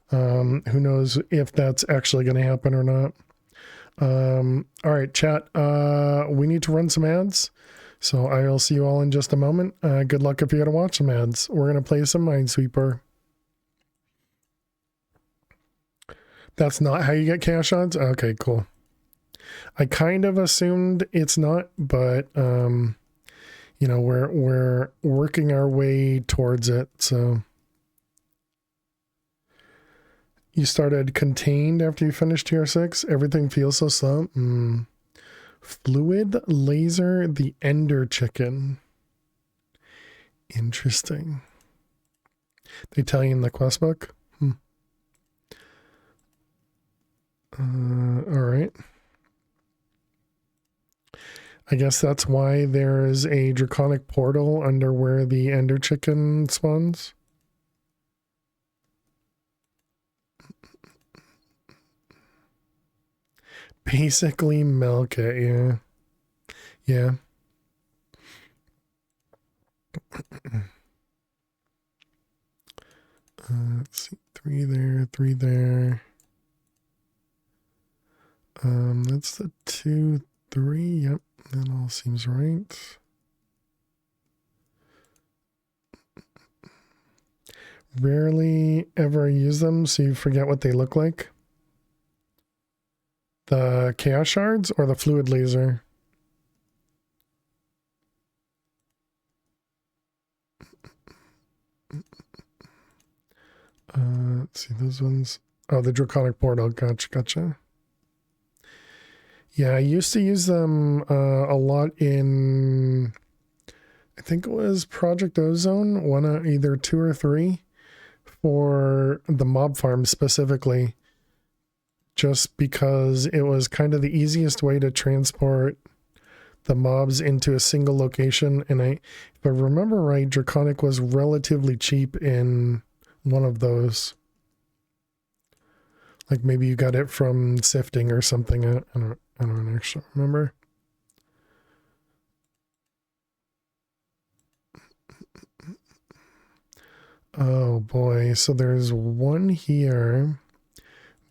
who knows if that's actually going to happen or not. All right, chat, we need to run some ads, so I'll see you all in just a moment. Good luck if you gotta watch some ads. We're going to play some Minesweeper. That's not how you get cash odds? Okay, cool. I kind of assumed it's not, but you know, we're working our way towards it. So you started Contained after you finished tier 6. Everything feels so slow. Fluid Laser, the Ender Chicken. Interesting. They tell you in the quest book. All right. I guess that's why there's a draconic portal under where the Ender Chicken spawns. Basically milk it, yeah. Yeah. Let's see, 3 there, 3 there. That's the 2, 3. Yep, that all seems right. Rarely ever use them, so you forget what they look like. The Chaos Shards or the Fluid Laser? Let's see, those ones. Oh, the Draconic Portal. Gotcha. Yeah, I used to use them a lot in, I think it was Project Ozone, either 2 or 3, for the mob farm specifically, just because it was kind of the easiest way to transport the mobs into a single location. And if I remember right, Draconic was relatively cheap in one of those. Like maybe you got it from sifting or something. I don't actually remember. Oh boy, so there's one here.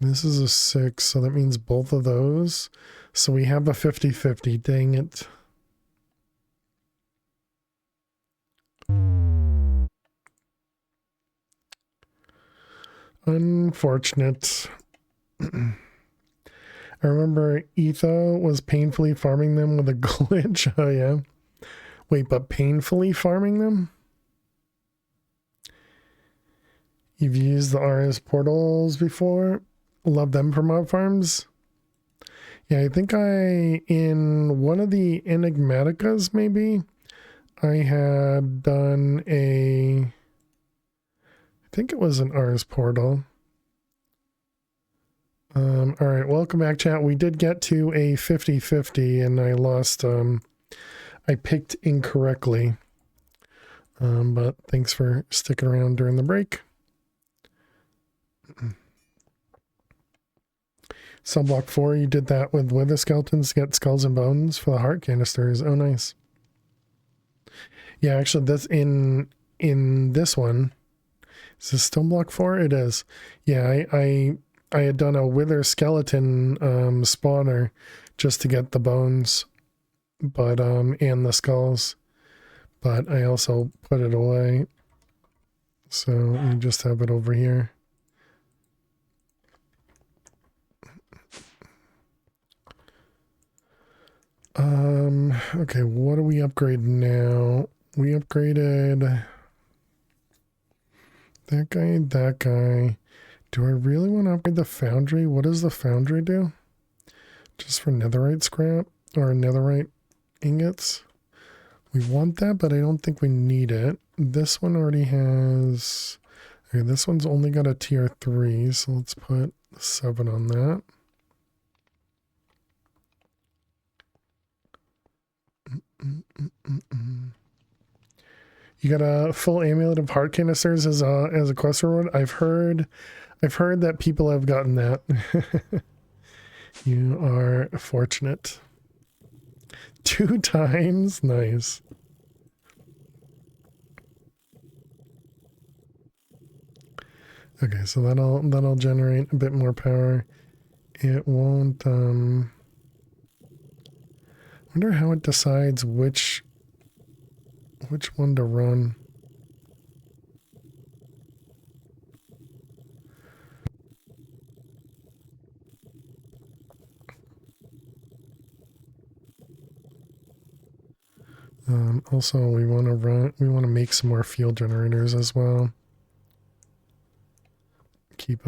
This is a 6, so that means both of those. So we have a 50-50, dang it. Unfortunate. I remember Etho was painfully farming them with a glitch. Oh yeah. Wait, but painfully farming them? You've used the RS portals before? Love them for mob farms? Yeah, I think in one of the Enigmaticas, maybe, I had done I think it was an RS portal. All right, welcome back, chat. We did get to a 50-50 and I lost, I picked incorrectly. But thanks for sticking around during the break. Stoneblock 4, you did that with Wither Skeletons to get skulls and bones for the heart canisters. Oh, nice. Yeah, actually, that's in this one. Is this Stoneblock 4? It is. Yeah, I had done a Wither Skeleton spawner just to get the bones, but and the skulls. But I also put it away. So we just have it over here. Okay, what do we upgrade now? We upgraded that guy. Do I really want to upgrade the foundry? What does the foundry do? Just for netherite scrap or netherite ingots? We want that, but I don't think we need it. This one already has... Okay, this one's only got a tier 3, so let's put 7 on that. You got a full amulet of heart canisters as a quest reward. I've heard that people have gotten that. You are fortunate. 2 times? Nice. Okay, so that'll generate a bit more power. It won't wonder how it decides which one to run. Also, we want to make some more fuel generators as well. Keep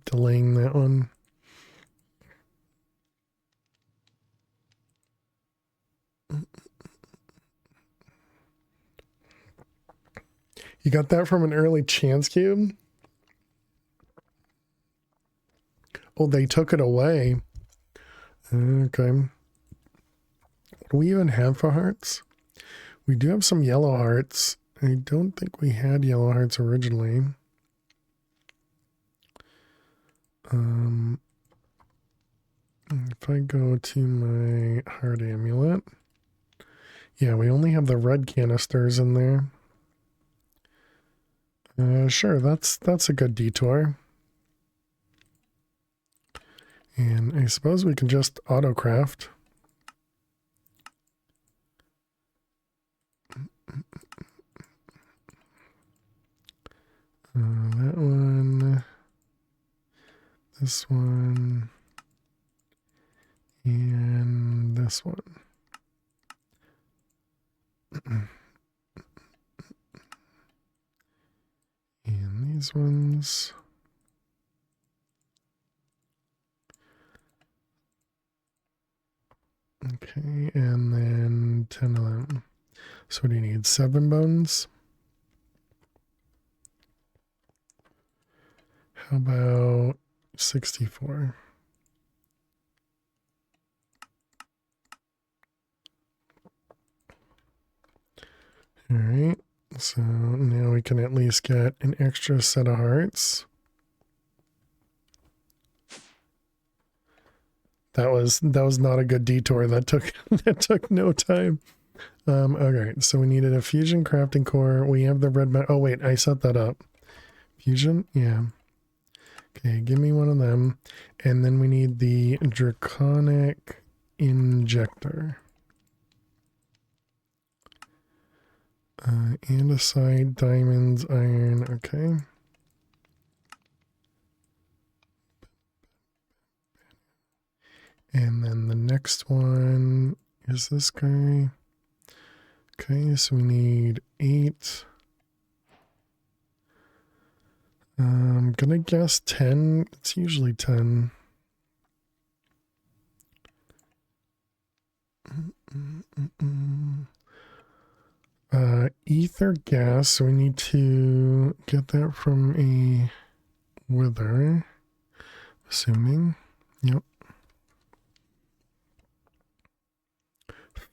delaying that one. You got that from an early chance cube? Oh, they took it away. Okay. What do we even have for hearts? We do have some yellow hearts. I don't think we had yellow hearts originally. If I go to my heart amulet, yeah, we only have the red canisters in there. Sure, that's a good detour. And I suppose we can just auto-craft. That one, this one, and this one. And these ones. Okay, and then 10 of them. So what do you need? 7 bones? How about 64? All right, so now we can at least get an extra set of hearts. That was not a good detour. That took no time. Okay, so we needed a fusion crafting core. We have the red. Oh wait, I set that up. Fusion, yeah. Okay, give me one of them, and then we need the draconic injector. Andesite, diamonds, iron. Okay. And then the next one is this guy. Okay, so we need 8. I'm gonna guess 10. It's usually 10. Ether gas, so we need to get that from a wither, assuming. Yep.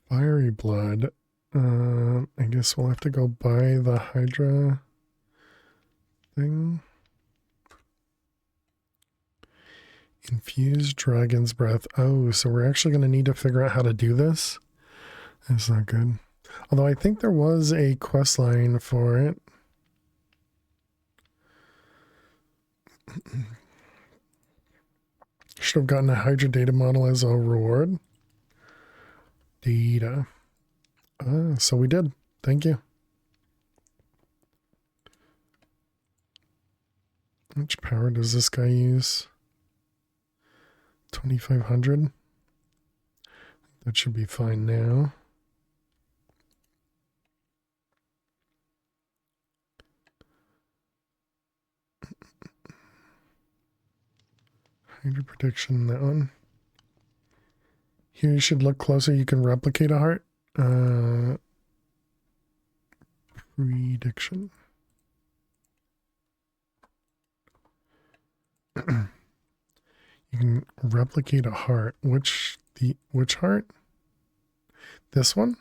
Fiery blood. I guess we'll have to go buy the Hydra thing. Infused dragon's breath. Oh, so we're actually going to need to figure out how to do this. That's not good. Although I think there was a quest line for it. Should have gotten a Hydra data model as a reward. Data. So we did. Thank you. How much power does this guy use? 2500. That should be fine now. Hydra prediction, that one. Here you should look closer. You can replicate a heart. Prediction. You can replicate a heart. Which heart? This one?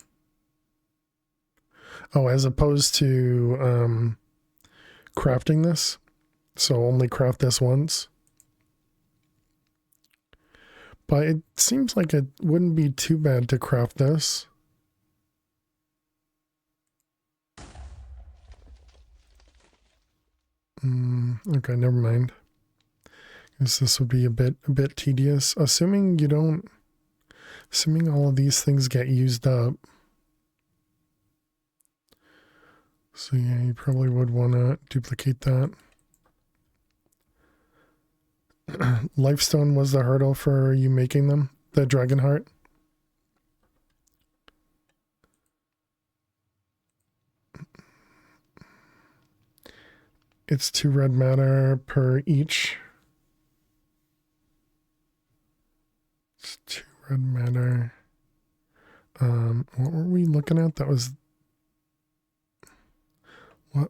Oh, as opposed to crafting this. So only craft this once. But it seems like it wouldn't be too bad to craft this. Okay, never mind. Because this would be a bit tedious. Assuming all of these things get used up. So yeah, you probably would want to duplicate that. Lifestone was the hurdle for you making them, the dragon heart. It's 2 red matter per each. It's 2 red matter. What were we looking at? That was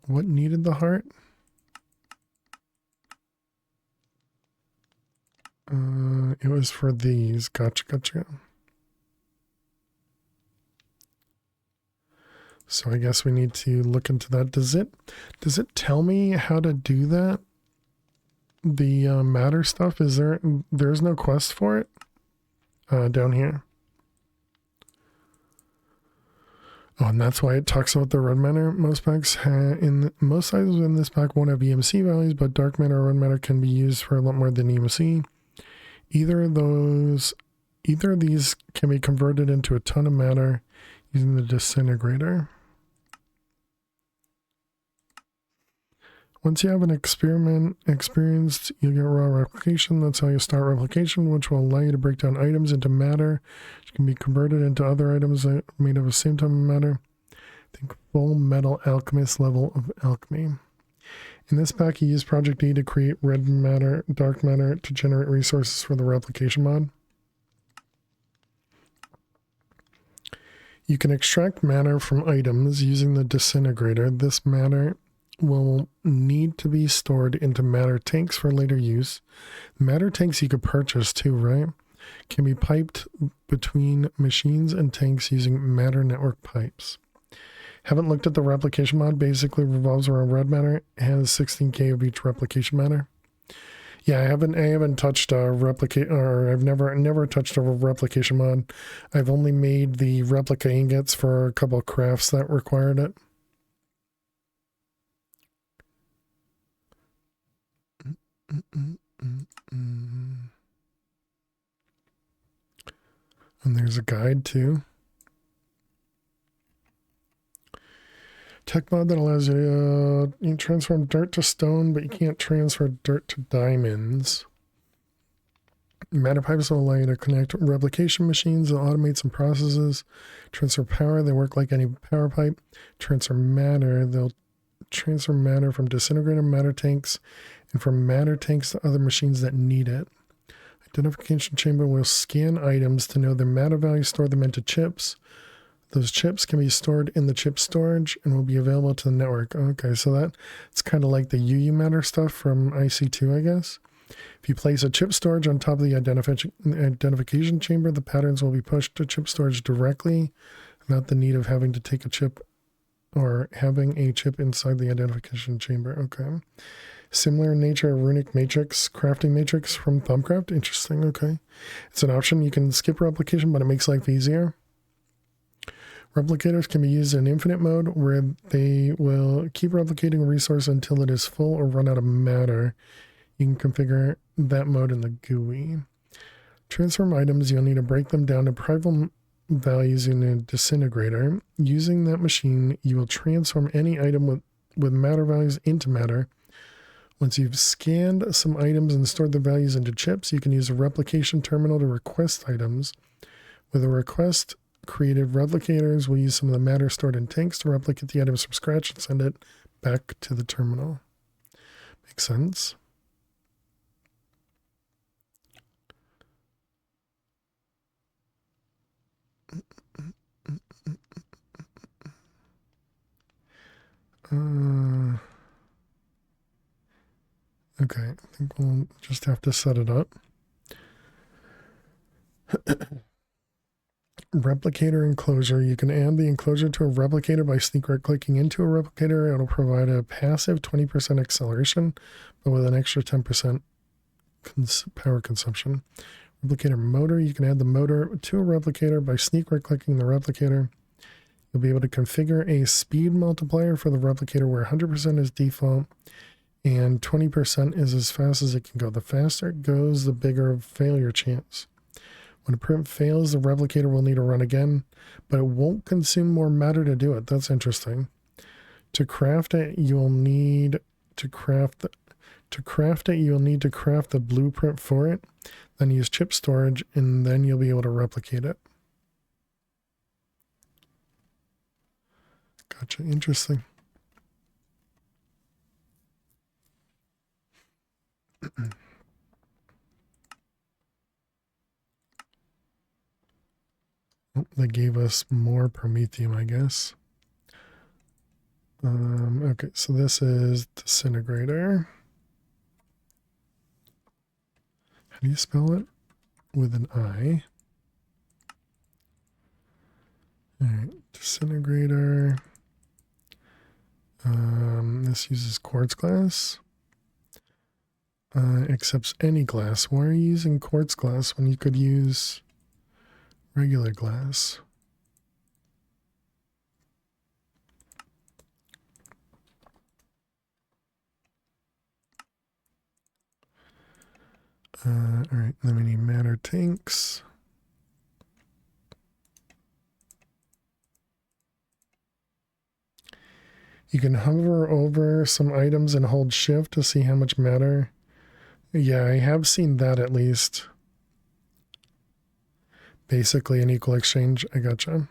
what needed the heart? It was for these. Gotcha. So I guess we need to look into that. Does it tell me how to do that? The matter stuff, there's no quest for it down here. Oh, and that's why it talks about the red matter. Most packs most items in this pack won't have EMC values, but dark matter or red matter can be used for a lot more than EMC. Either of these can be converted into a ton of matter using the disintegrator. Once you have an experienced, you'll get raw replication. That's how you start replication, which will allow you to break down items into matter, which can be converted into other items made of the same type of matter. Think full metal alchemist level of alchemy. In this pack, you use Project E to create red matter, dark matter to generate resources for the replication mod. You can extract matter from items using the disintegrator. This matter will need to be stored into matter tanks for later use. Matter tanks you could purchase too, right? Can be piped between machines and tanks using matter network pipes. Haven't looked at the replication mod. Basically revolves around red matter. It has 16k of each replication matter. Yeah, I haven't touched a replicate, or I've never touched a replication mod. I've only made the replica ingots for a couple of crafts that required it. And there's a guide too. Tech mod that allows you to transform dirt to stone, but you can't transfer dirt to diamonds. Matter pipes will allow you to connect replication machines. They'll automate some processes. Transfer power. They work like any power pipe. Transfer matter. They'll transfer matter from disintegrator matter tanks and from matter tanks to other machines that need it. Identification chamber will scan items to know their matter value, store them into chips. Those chips can be stored in the chip storage and will be available to the network. Okay, so that's kind of like the UU matter stuff from IC2, I guess. If you place a chip storage on top of the identification chamber, the patterns will be pushed to chip storage directly without the need of having to take a chip or having a chip inside the identification chamber. Okay. Similar in nature, runic matrix, crafting matrix from Thumbcraft. Interesting. Okay. It's an option. You can skip replication, but it makes life easier. Replicators can be used in infinite mode, where they will keep replicating a resource until it is full or run out of matter. You can configure that mode in the GUI. Transform items, you'll need to break them down to private values in a disintegrator. Using that machine, you will transform any item with matter values into matter. Once you've scanned some items and stored the values into chips, you can use a replication terminal to request items. With a request created, replicators will use some of the matter stored in tanks to replicate the items from scratch and send it back to the terminal. Makes sense. Okay, I think we'll just have to set it up. Replicator enclosure. You can add the enclosure to a replicator by sneak right clicking into a replicator. It'll provide a passive 20% acceleration, but with an extra 10% power consumption. Replicator motor, you can add the motor to a replicator by sneak right clicking the replicator. You'll be able to configure a speed multiplier for the replicator where 100% is default and 20% is as fast as it can go. The faster it goes, the bigger failure chance. When a print fails, the replicator will need to run again, but it won't consume more matter to do it. That's interesting. To craft it, you'll need to craft the blueprint for it, then use chip storage, and then you'll be able to replicate it. Gotcha. Interesting. Oh, they gave us more Promethium, I guess. Okay, so this is Disintegrator. How do you spell it? With an I. Alright, Disintegrator. This uses quartz glass. Accepts any glass. Why are you using quartz glass when you could use regular glass? Alright, then we need matter tanks. You can hover over some items and hold shift to see how much matter. Yeah, I have seen that at least. Basically an equal exchange. I gotcha.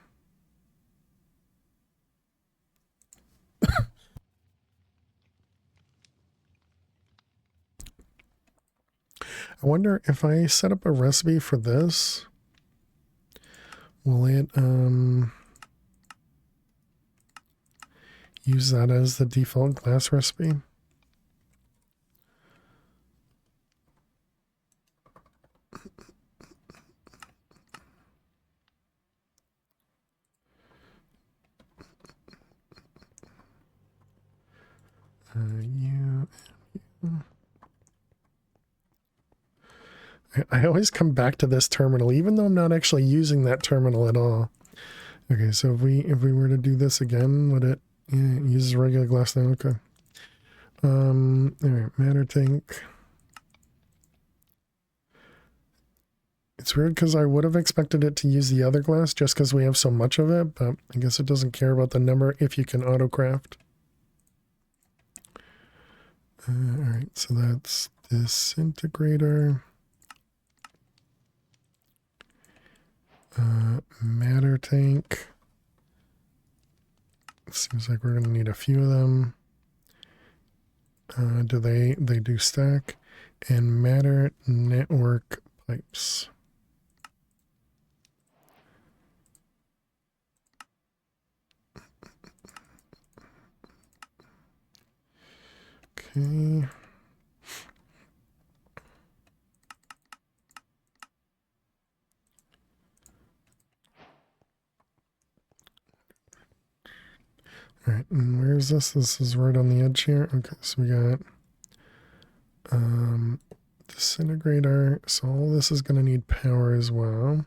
I wonder if I set up a recipe for this, will it use that as the default glass recipe? I always come back to this terminal, even though I'm not actually using that terminal at all. Okay, so if we were to do this again, would it? Yeah, it uses regular glass now. Okay. All right, matter tank. It's weird because I would have expected it to use the other glass just because we have so much of it, but I guess it doesn't care about the number if you can auto-craft. All right, so that's Disintegrator. Matter tank. It seems like we're going to need a few of them. They do stack. And matter network pipes. Okay. All right, and where is this? This is right on the edge here. Okay, so we got Disintegrator. So all this is going to need power as well.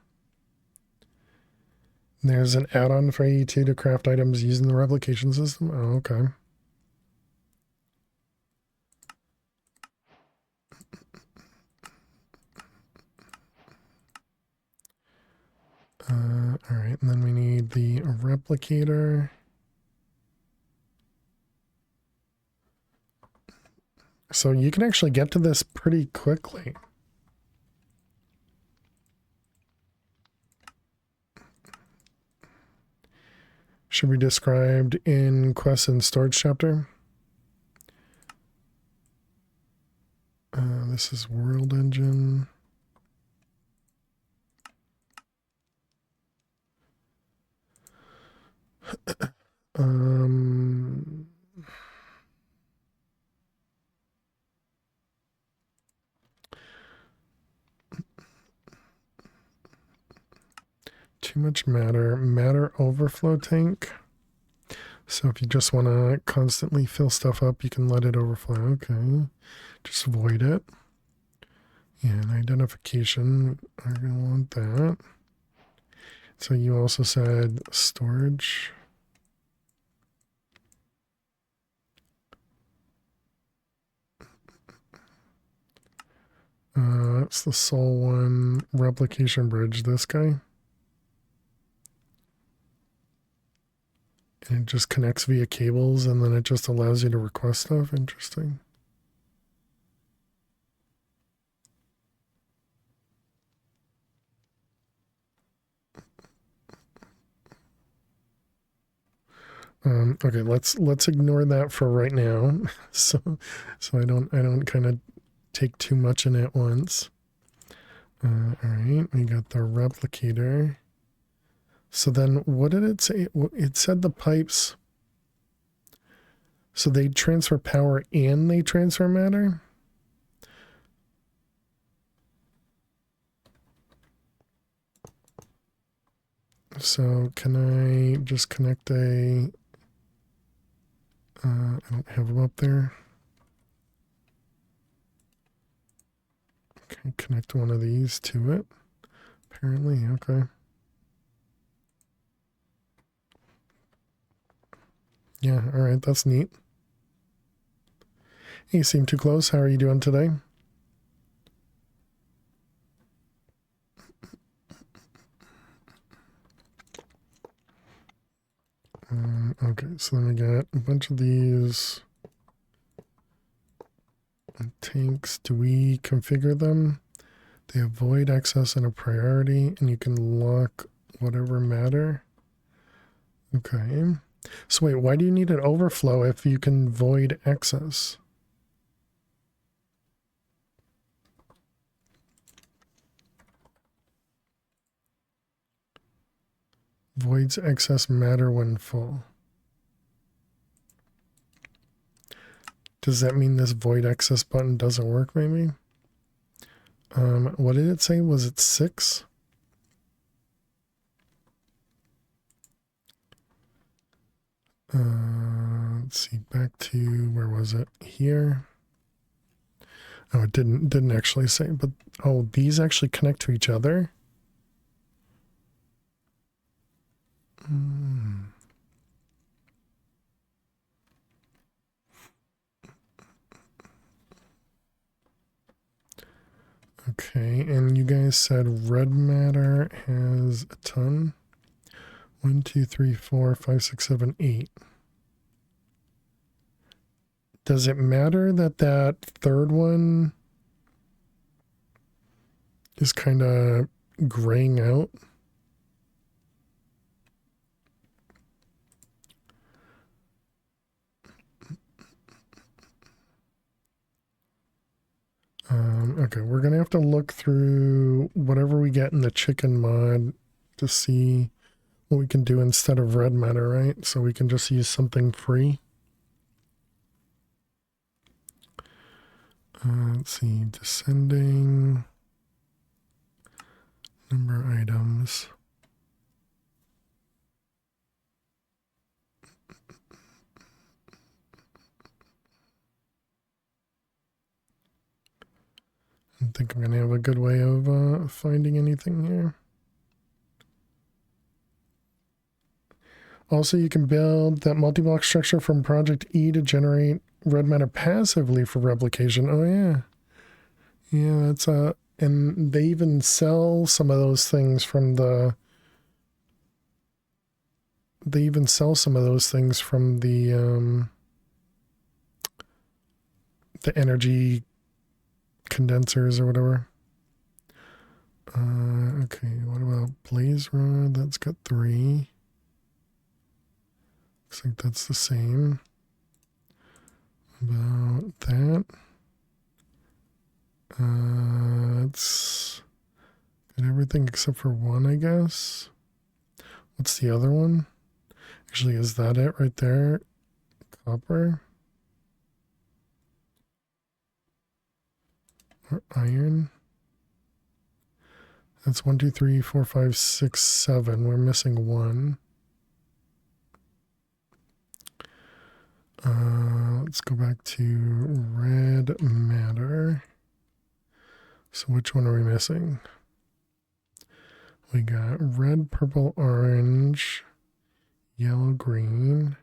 And there's an add-on for AE2 to craft items using the replication system. Oh, okay. All right, and then we need the replicator. So you can actually get to this pretty quickly. Should be described in Quest and Storage chapter. This is World Engine. Too much matter overflow tank. So if you just want to constantly fill stuff up, you can let it overflow. Okay, just avoid it. Yeah, and identification, we're going to want that. So you also said storage. That's the Sol 1 replication bridge, this guy. And it just connects via cables and then it just allows you to request stuff. Interesting. Okay, let's ignore that for right now. so I don't kind of take too much in at once. All right, we got the replicator. So then what did it say? It said the pipes. So they transfer power and they transfer matter? So can I just connect a... I don't have them up there. Okay, connect one of these to it. Apparently, okay. Yeah, all right, that's neat. Hey, you seem too close. How are you doing today? Okay, so then we got a bunch of these tanks. Do we configure them? They avoid excess and a priority, and you can lock whatever matter. Okay. So wait, why do you need an overflow if you can void excess? Voids excess matter when full. Does that mean this void excess button doesn't work maybe? What did it say? Was it 6? Let's see, back to, where was it? Here. Oh, it didn't actually say, but oh, these actually connect to each other. Okay, and you guys said red matter has a ton. 1, 2, 3, 4, 5, 6, 7, 8. Does it matter that that third one is kind of graying out? Okay, we're going to have to look through whatever we get in the chicken mod to see what we can do instead of red matter, right? So we can just use something free. Let's see, descending, number items. I don't think I'm going to have a good way of finding anything here. Also, you can build that multi-block structure from Project E to generate red matter passively for replication. Oh, yeah. Yeah, that's and they even sell some of those things from the... They even sell some of those things from the energy condensers or whatever. Okay, what about Blaze Rod? That's got 3. Looks like that's the same. About that. It's got everything except for one, I guess. What's the other one? Actually, is that it right there? Copper? Or iron? That's 1, 2, 3, 4, 5, 6, 7. We're missing 1. Let's go back to red matter. So which one are we missing? We got red, purple, orange, yellow, green.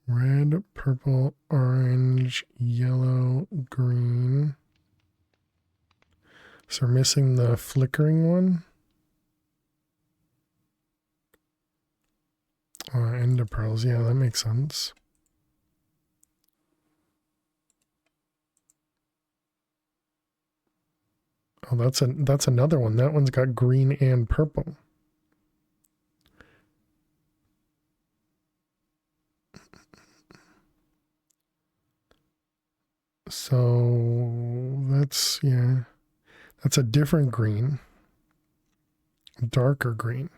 Red, purple, orange, yellow, green. So we're missing the flickering one. Ender pearls, yeah, that makes sense. Oh, that's another one. That one's got green and purple. So that's, yeah, that's a different green, darker green.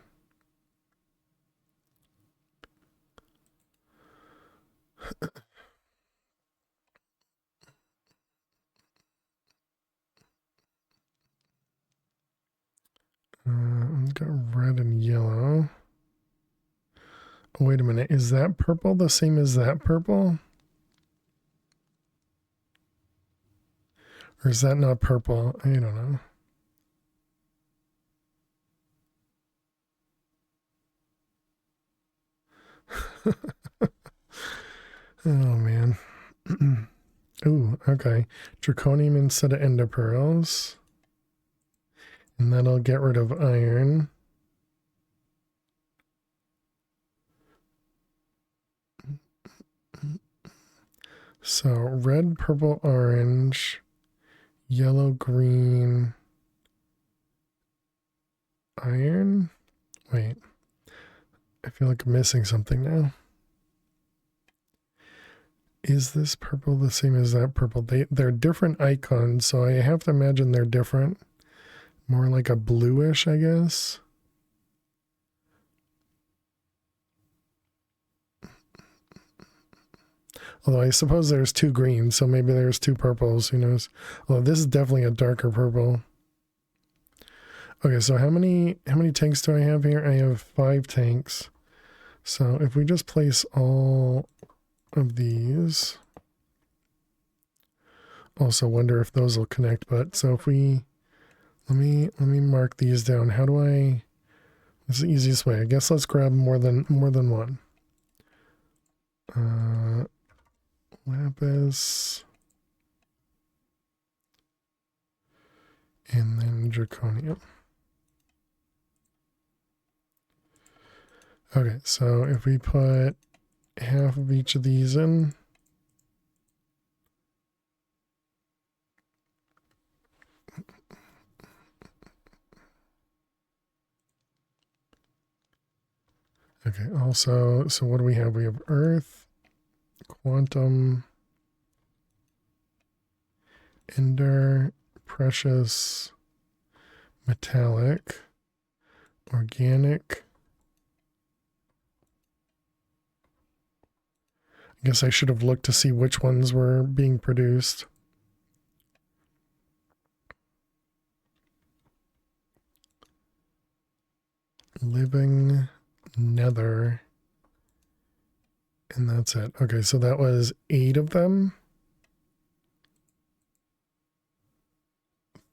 It's got red and yellow. Oh, wait a minute. Is that purple the same as that purple? Or is that not purple? I don't know. Oh, man. Ooh, okay. Draconium instead of ender pearls. And that'll get rid of iron. So red, purple, orange, yellow, green, iron. Wait, I feel like I'm missing something now. Is this purple the same as that purple? They're different icons, so I have to imagine they're different. More like a bluish, I guess. Although I suppose there's two greens, so maybe there's two purples, who knows. Although this is definitely a darker purple. Okay, so how many tanks do I have here? I have 5 tanks. So if we just place all of these, also wonder if those will connect, but so if we let me mark these down. How do I, it's the easiest way. I guess let's grab more than one. Lapis and then draconium. Okay, so if we put half of each of these in, okay, also, so what do we have? We have earth, quantum, ender, precious, metallic, organic. I guess I should have looked to see which ones were being produced. Living, nether, and that's it. Okay, so that was 8 of them.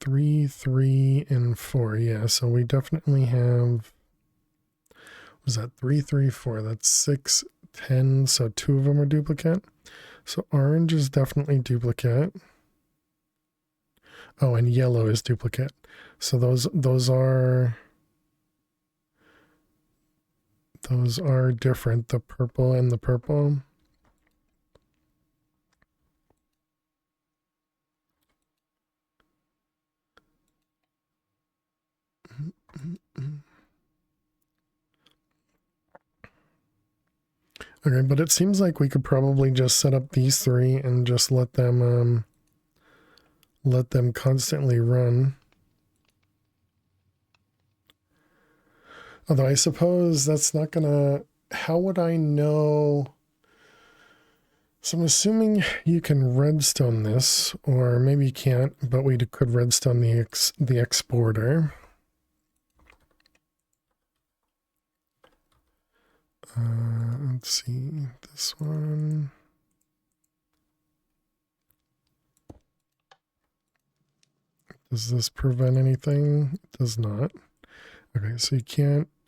3, 3, and 4. Yeah, so we definitely have, was that 3, 3, 4? That's 6, 10. So 2 of them are duplicate. So orange is definitely duplicate. Oh, and yellow is duplicate. So those are different, the purple and the purple. Okay, but it seems like we could probably just set up these 3 and just let them constantly run. Although I suppose that's not gonna, how would I know? So I'm assuming you can redstone this, or maybe you can't, but we could redstone the exporter. Let's see, this one. Does this prevent anything? It does not. Okay, so you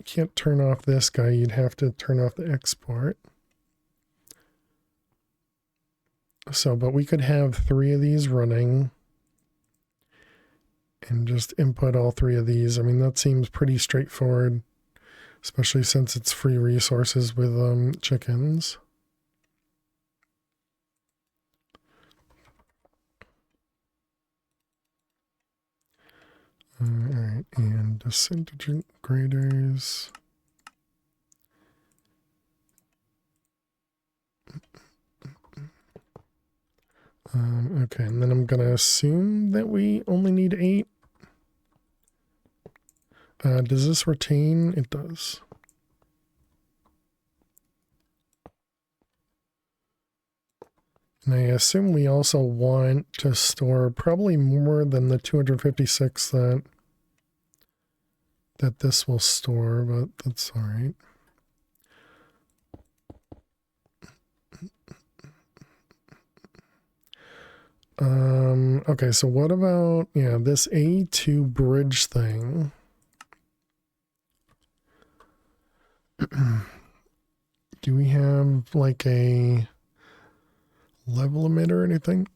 can't turn off this guy. You'd have to turn off the export. So, but we could have 3 of these running and just input all 3 of these. I mean, that seems pretty straightforward, especially since it's free resources with chickens. All right, and disintegrators. Okay, and then I'm gonna assume that we only need 8. Does this retain? It does. And I assume we also want to store probably more than the 256 that this will store, but that's all right. Okay, so what about, yeah, this A2 bridge thing? Do we have like a level limit or anything?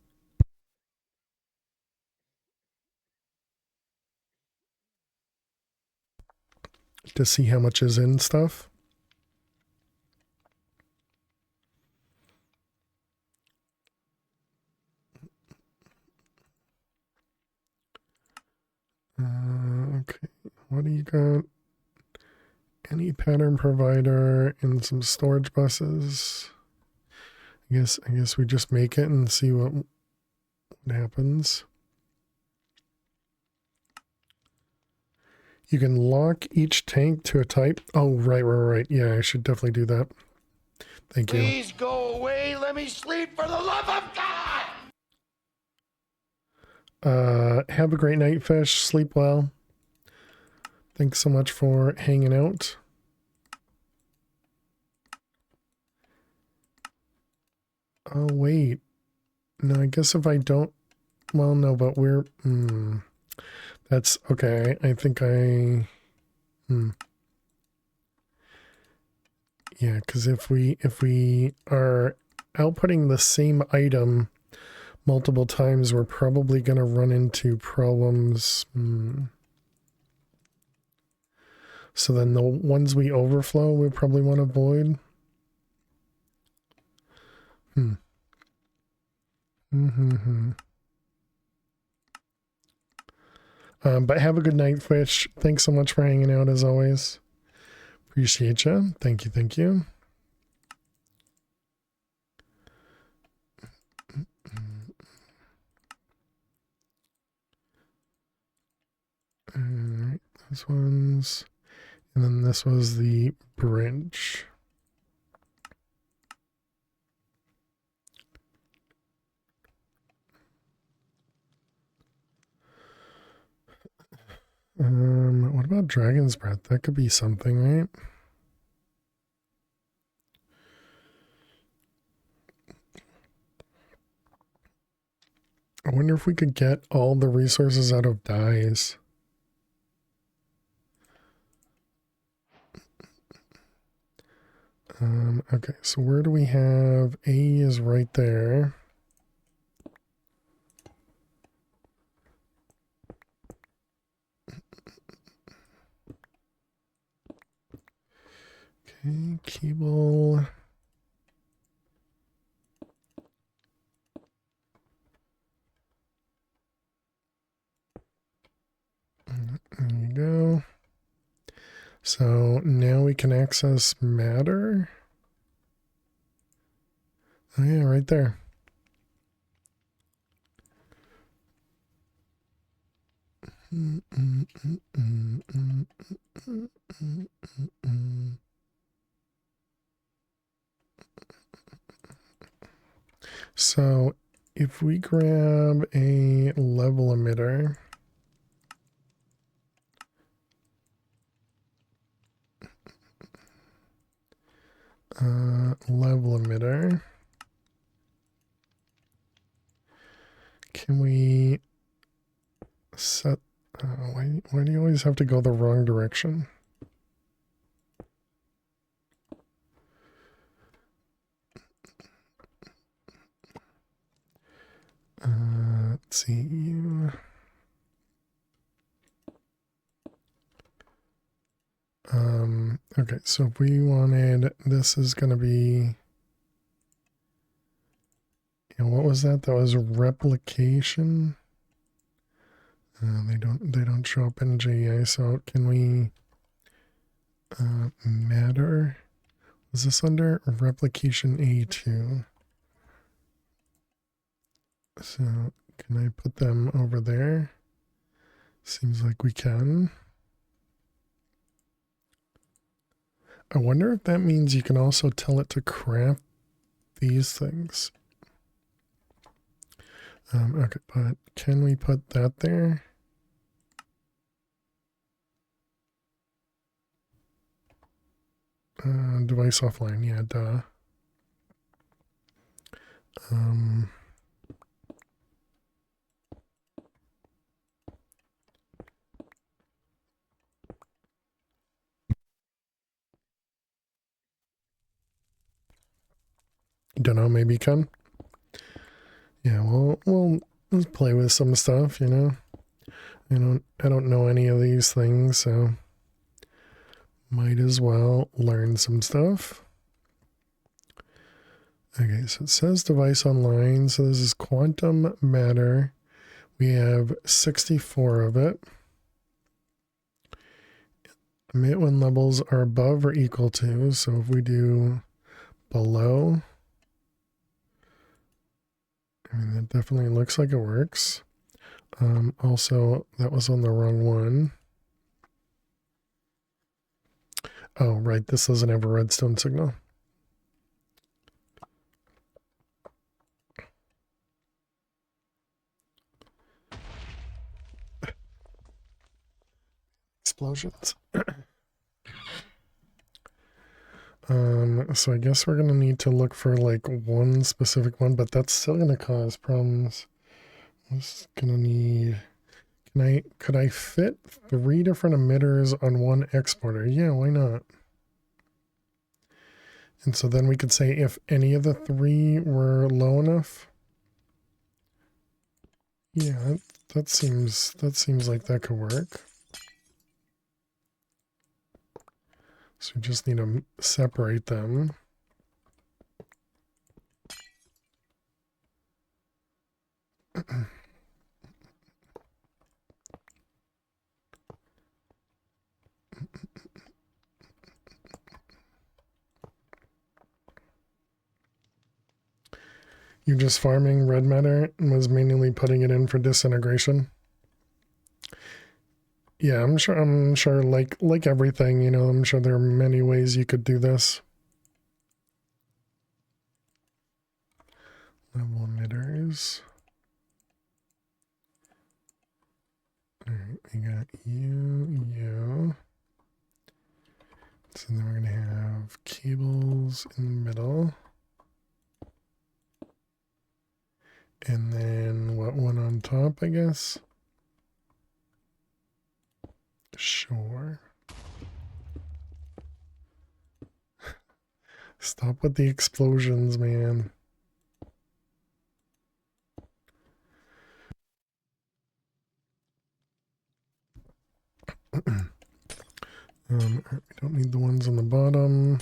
To see how much is in stuff? Okay, what do you got? Any pattern provider and some storage buses. I guess we just make it and see what happens. You can lock each tank to a type. Oh, right. Yeah, I should definitely do that. Thank you. Please go away. Let me sleep for the love of God. Have a great night, fish. Sleep well. Thanks so much for hanging out. Oh, wait. No, I guess if I don't... Well, no, but we're... That's... Okay, I think I... Yeah, because if we are outputting the same item multiple times, we're probably going to run into problems. So then the ones we overflow, we probably want to avoid. But have a good night, Fish. Thanks so much for hanging out as always. Appreciate you. Thank you. Alright, those ones. And then this was the bridge. What about Dragon's Breath? That could be something, right? I wonder if we could get all the resources out of dyes. Okay, so where do we have... A is right there. Okay, cable... There you go. So now we can access matter. Oh yeah, right there. So if we grab a level emitter, can we Why do you always have to go the wrong direction? Let's see you. Okay, so if we wanted, this is going to be, what was that? That was replication. They don't show up in JEA. So can we matter? Was this under replication A2? So can I put them over there? Seems like we can. I wonder if that means you can also tell it to craft these things. Okay, but can we put that there? Device offline, yeah, duh. Don't know, maybe you can. Yeah, well, we'll play with some stuff, you know. I don't know any of these things, so might as well learn some stuff. Okay, so it says device online. So this is quantum matter. We have 64 of it. Emit when levels are above or equal to. So if we do below, I mean, that definitely looks like it works. Also, that was on the wrong one. Oh, right. This doesn't have a redstone signal. Explosions. So I guess we're gonna need to look for like one specific one, but that's still gonna cause problems. I'm just gonna need, could I fit 3 different emitters on one exporter? Yeah, why not? And so then we could say if any of the 3 were low enough. Yeah, that seems like that could work. So we just need to separate them. You're just farming red matter and was manually putting it in for disintegration. Yeah, I'm sure like everything, you know, I'm sure there are many ways you could do this. Level emitters. Alright, we got you. So then we're gonna have cables in the middle. And then what one on top, I guess? Sure. Stop with the explosions, man. We don't need the ones on the bottom.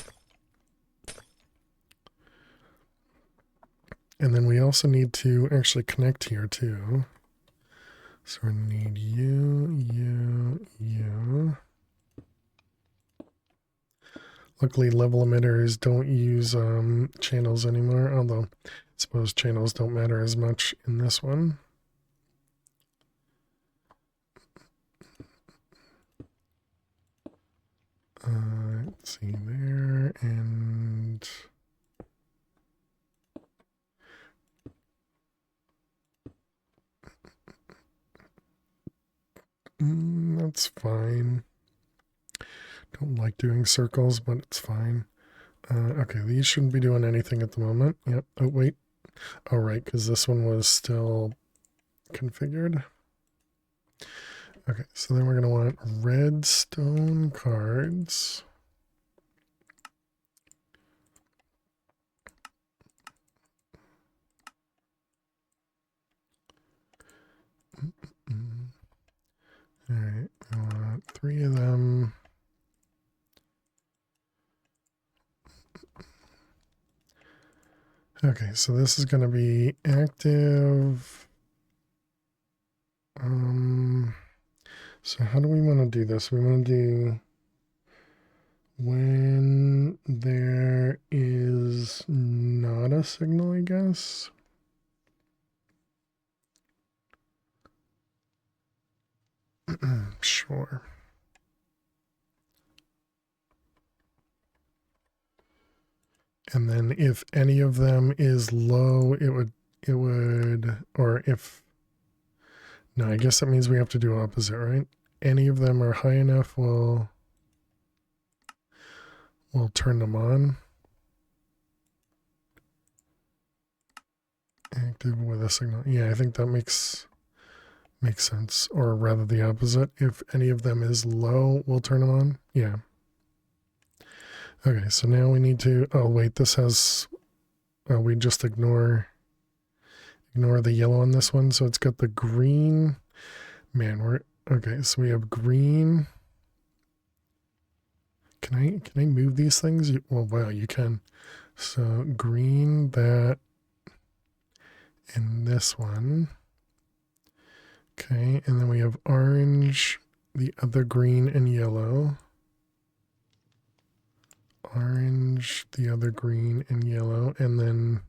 And then we also need to actually connect here too. So we need you. Luckily, level emitters don't use channels anymore, although I suppose channels don't matter as much in this one. Let's see there, and that's fine. Don't like doing circles, but it's fine. Okay, these shouldn't be doing anything at the moment. Yep. Oh, wait. Oh, right, because this one was still configured. Okay, so then we're going to want redstone cards. All right, I want 3 of them. Okay, so this is going to be active. So how do we want to do this? We want to do when there is not a signal, I guess. Sure. And then if any of them is low, or if, no, I guess that means we have to do opposite, right? Any of them are high enough, we'll turn them on. Active with a signal. Yeah, I think that makes sense. Or rather the opposite. If any of them is low, we'll turn them on. Yeah. Okay, so now we need to, oh wait, this has, we just ignore the yellow on this one. So it's got the green. Man, okay, so we have green. Can I move these things? Well, wow, you can. So green, that, and this one. Okay, and then we have orange, the other green, and yellow. Orange, the other green, and yellow, and then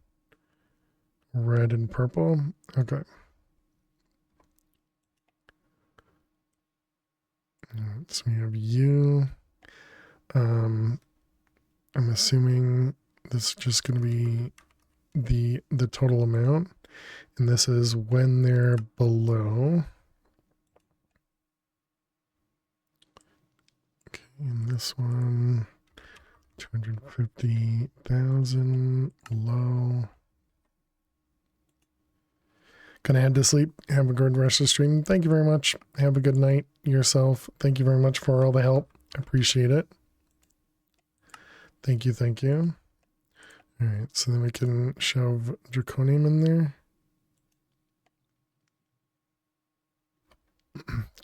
red and purple. Okay. So we have you. I'm assuming this is just going to be the total amount, and this is when they're below. Okay, and this one, 250,000 low. Gonna head to sleep. Have a good rest of the stream. Thank you very much. Have a good night yourself. Thank you very much for all the help. Appreciate it. Thank you. Thank you. All right. So then we can shove Draconium in there.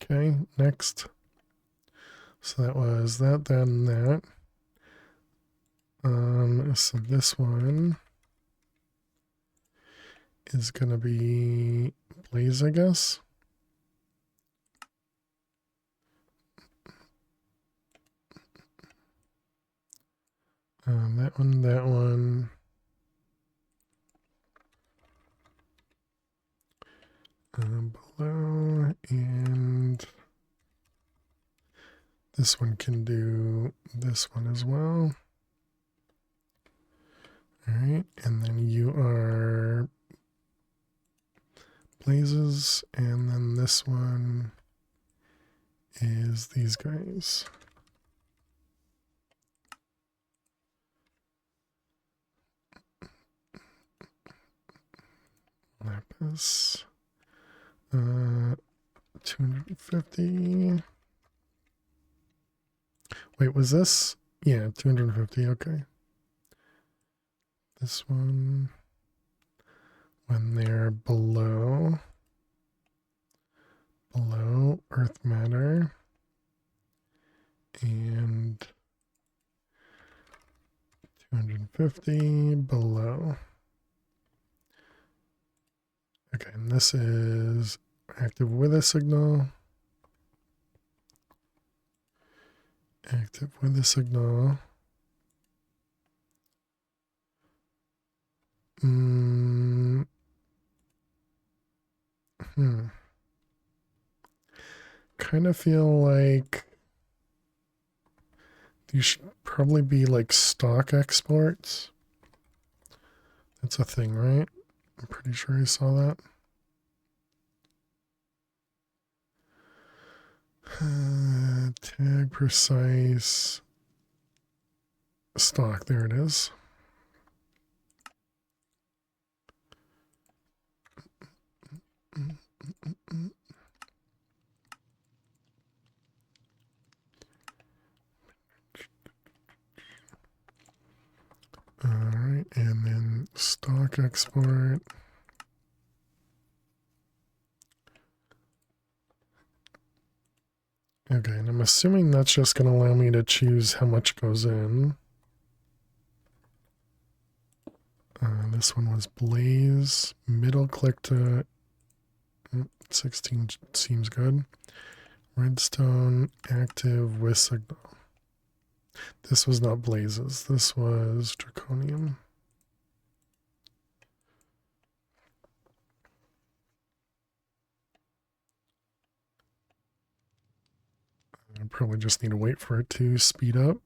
Okay. Next. So that was that, then that. So this one is gonna be Blaze, I guess. That one, that one. Below, and this one can do this one as well. All right, and then you are Blazes, and then this one is these guys. Lapis. 250. Wait, was this? Yeah, 250. Okay. This one, when they're below earth matter, and 250 below. Okay, and this is active with a signal. Active with a signal. Kind of feel like these should probably be like stock exports. That's a thing, right? I'm pretty sure I saw that. Tag precise stock. There it is. Stock export. Okay, and I'm assuming that's just going to allow me to choose how much goes in. This one was Blaze. Middle click to 16 seems good. Redstone active with signal. This was not Blazes. This was Draconium. I probably just need to wait for it to speed up.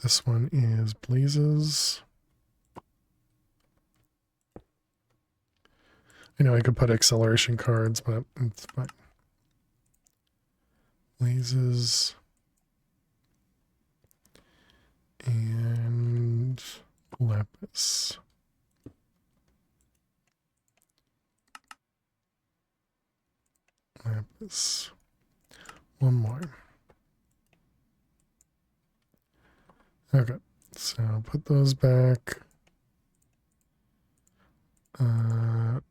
This one is Blazes. I know I could put acceleration cards, but it's fine. Blazes. And Lapis. Lapis. One more. Okay, so put those back. All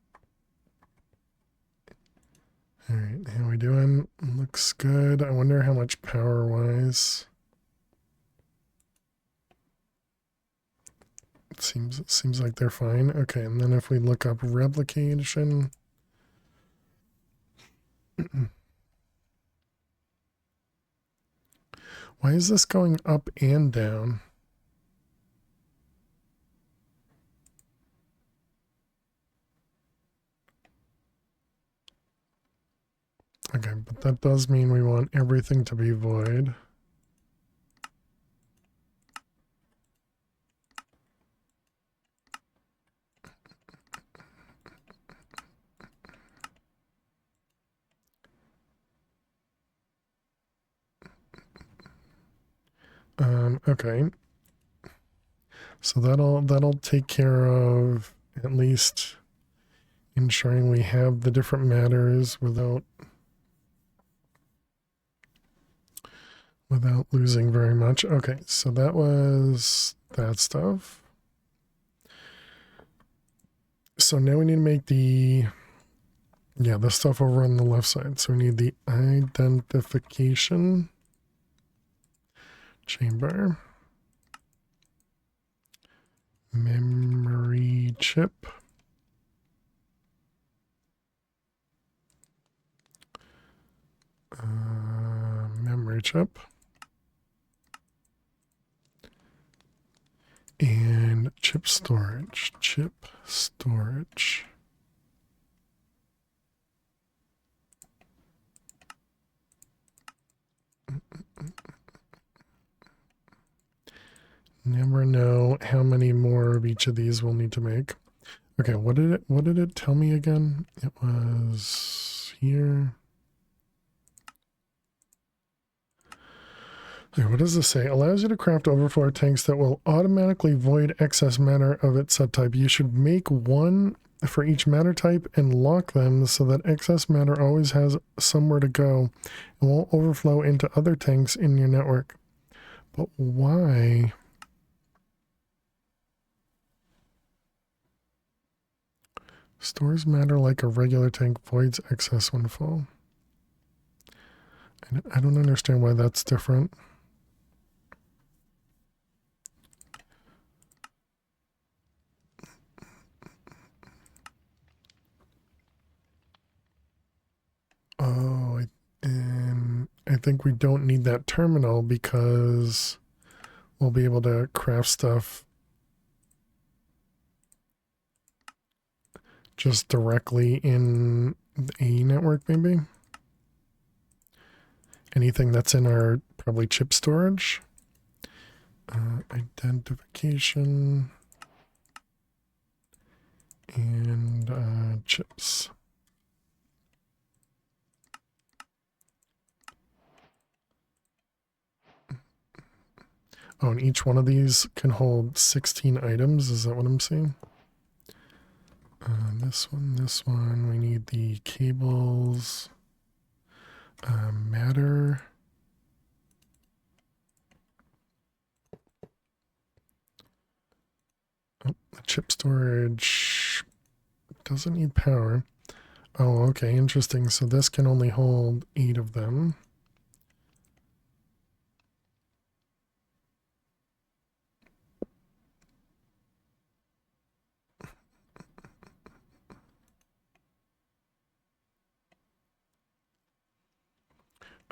right, how we doing? Looks good. I wonder how much power-wise. It seems like they're fine. Okay, and then if we look up replication. Why is this going up and down? Okay, but that does mean we want everything to be void. Okay. So that'll take care of at least ensuring we have the different matters without losing very much. Okay, so that was that stuff. So now we need to make the stuff over on the left side. So we need the identification chamber, memory chip, and chip storage. Never know how many more of each of these we'll need to make. Okay, what did it tell me again? It was here. Okay, what does this say? Allows you to craft overflow tanks that will automatically void excess matter of its subtype. You should make one for each matter type and lock them so that excess matter always has somewhere to go and won't overflow into other tanks in your network. But why? Stores matter like a regular tank, voids excess when full. I don't understand why that's different. Oh, and I think we don't need that terminal because we'll be able to craft stuff just directly in the A network, maybe. Anything that's in our probably chip storage. Identification and chips. Oh, and each one of these can hold 16 items. Is that what I'm seeing? This one. We need the cables. Matter. Oh, The chip storage doesn't need power. Oh, okay, interesting. So this can only hold 8 of them.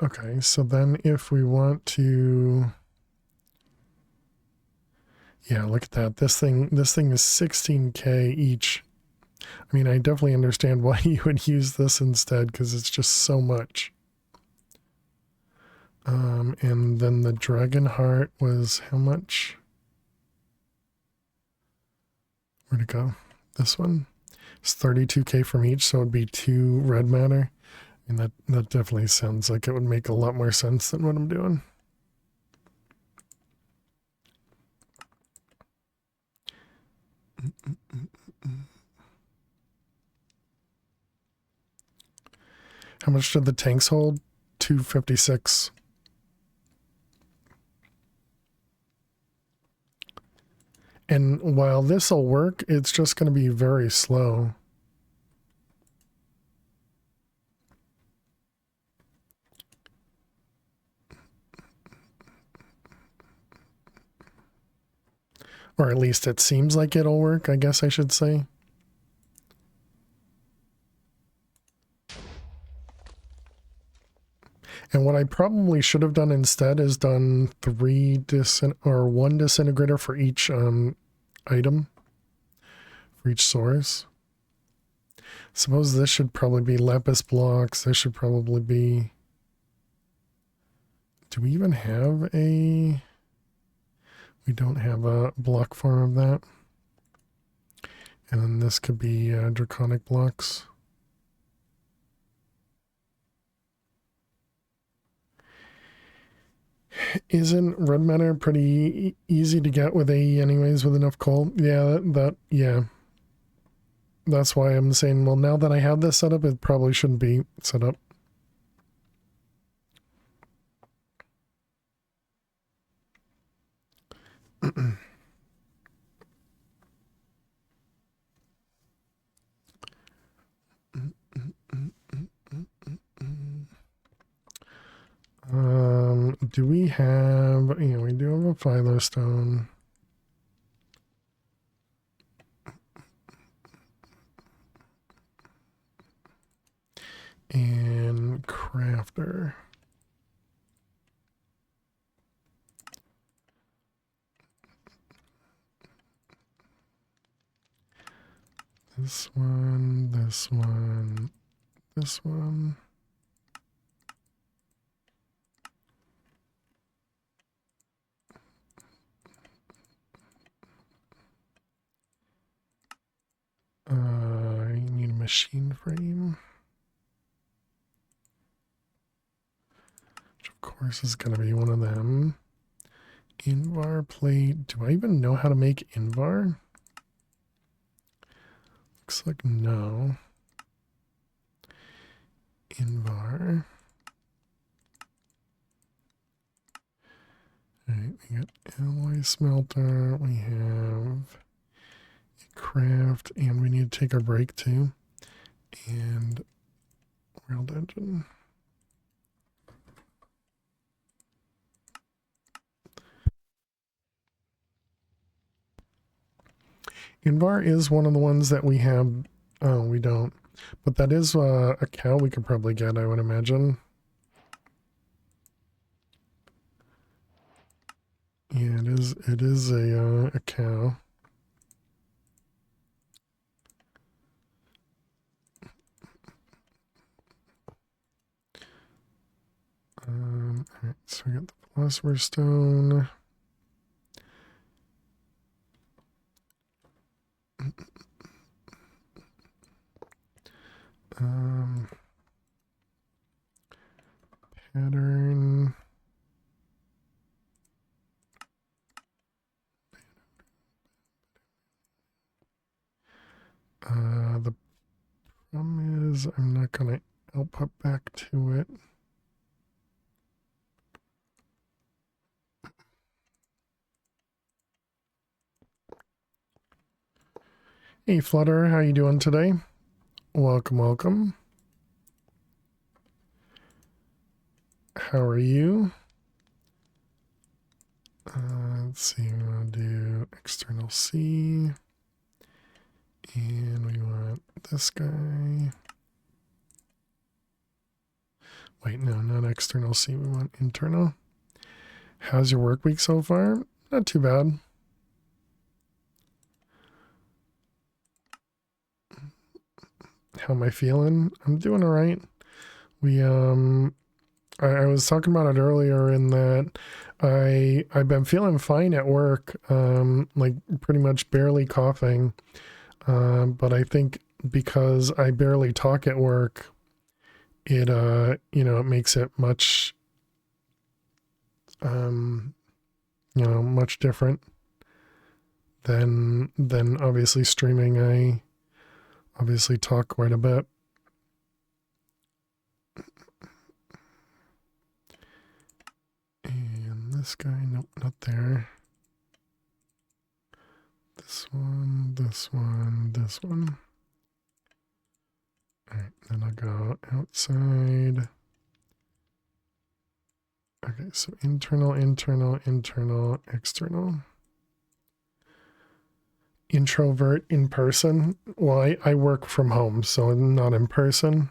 Okay, so then if we want to, yeah, look at that. This thing is 16K each. I mean, I definitely understand why you would use this instead because it's just so much. And then the Dragon Heart was how much? Where'd it go? This one? It's 32K from each, so it'd be 2 red matter. And that definitely sounds like it would make a lot more sense than what I'm doing. How much did the tanks hold? 256. And while this will work, it's just going to be very slow. Or at least it seems like it'll work, I guess I should say. And what I probably should have done instead is done 1 disintegrator for each item, for each source. Suppose this should probably be lapis blocks. This should probably be... Do we even have a... We don't have a block form of that. And then this could be draconic blocks. Isn't red matter pretty easy to get with AE anyways with enough coal? Yeah, yeah. That's why I'm saying, well, now that I have this set up, it probably shouldn't be set up. Do we have, yeah, we do have a philo stone. And crafter. This one, this one, this one. I need a machine frame. Which of course is going to be one of them. Invar plate. Do I even know how to make Invar? Looks like no. Invar. Alright, we got alloy smelter. We have a craft, and we need to take our break too. And world engine. Invar is one of the ones that we have. Oh, we don't. But that is a cow we could probably get, I would imagine. Yeah, it is a cow. Alright, so we got the philosopher's stone. Pattern. The problem is I'm not going to output back to it. Hey Flutter, how you doing today? Welcome, welcome. How are you? Let's see, we want to do external C. And we want this guy. Wait, no, not external C, we want internal. How's your work week so far? Not too bad. How am I feeling? I'm doing all right. I was talking about it earlier in that I've been feeling fine at work, like pretty much barely coughing. But I think because I barely talk at work, it it makes it much much different than obviously streaming. I obviously talk quite a bit. And this guy, nope, not there. This one, this one, this one. All right, then I'll go outside. Okay, so internal, internal, internal, external. Introvert in person. Well, I work from home, so I'm not in person.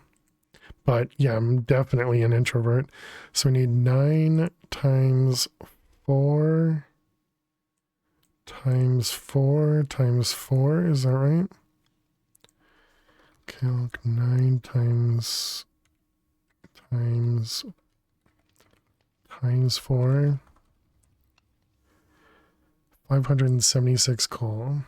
But yeah, I'm definitely an introvert. So we need 9 times 4 times 4 times 4. Is that right? Calc 9 times 4. 576 coal.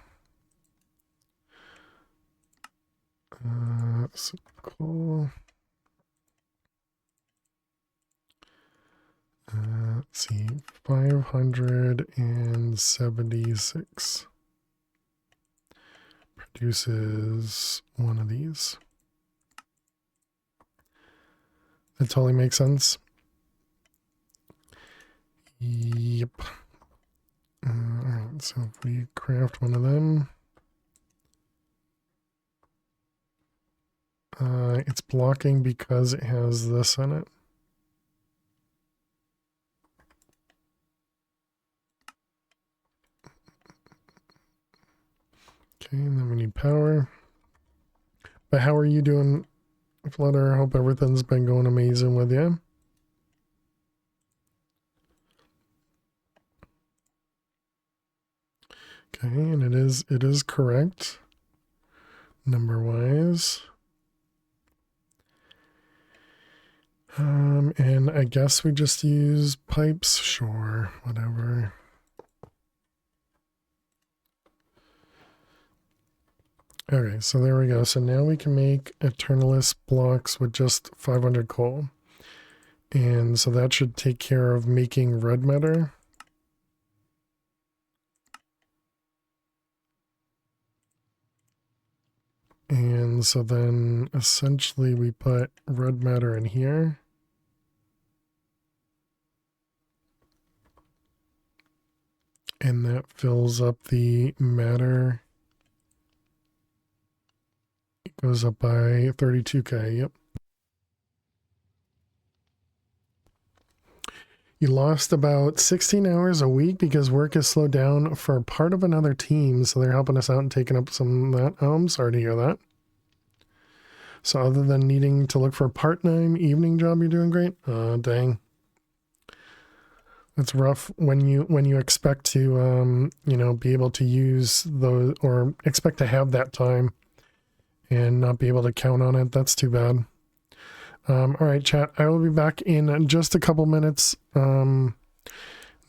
So coal. Let's see, 576 produces one of these. That totally makes sense. Yep. Alright, so if we craft one of them, it's blocking because it has this in it. Okay, and then we need power. But how are you doing, Flutter? I hope everything's been going amazing with you. Okay, and it is correct number wise. And I guess we just use pipes, sure, whatever. Okay, so there we go. So now we can make Eternalis blocks with just 500 coal. And so that should take care of making red matter. And so then essentially we put red matter in here. And that fills up the matter. It goes up by 32k, yep. You lost about 16 hours a week because work is slowed down for part of another team, so they're helping us out and taking up some of that. Oh, I'm sorry to hear that. So other than needing to look for a part-time evening job, you're doing great? Dang. It's rough when you expect to be able to use those or expect to have that time and not be able to count on it. That's too bad. All right, chat. I will be back in just a couple minutes. Then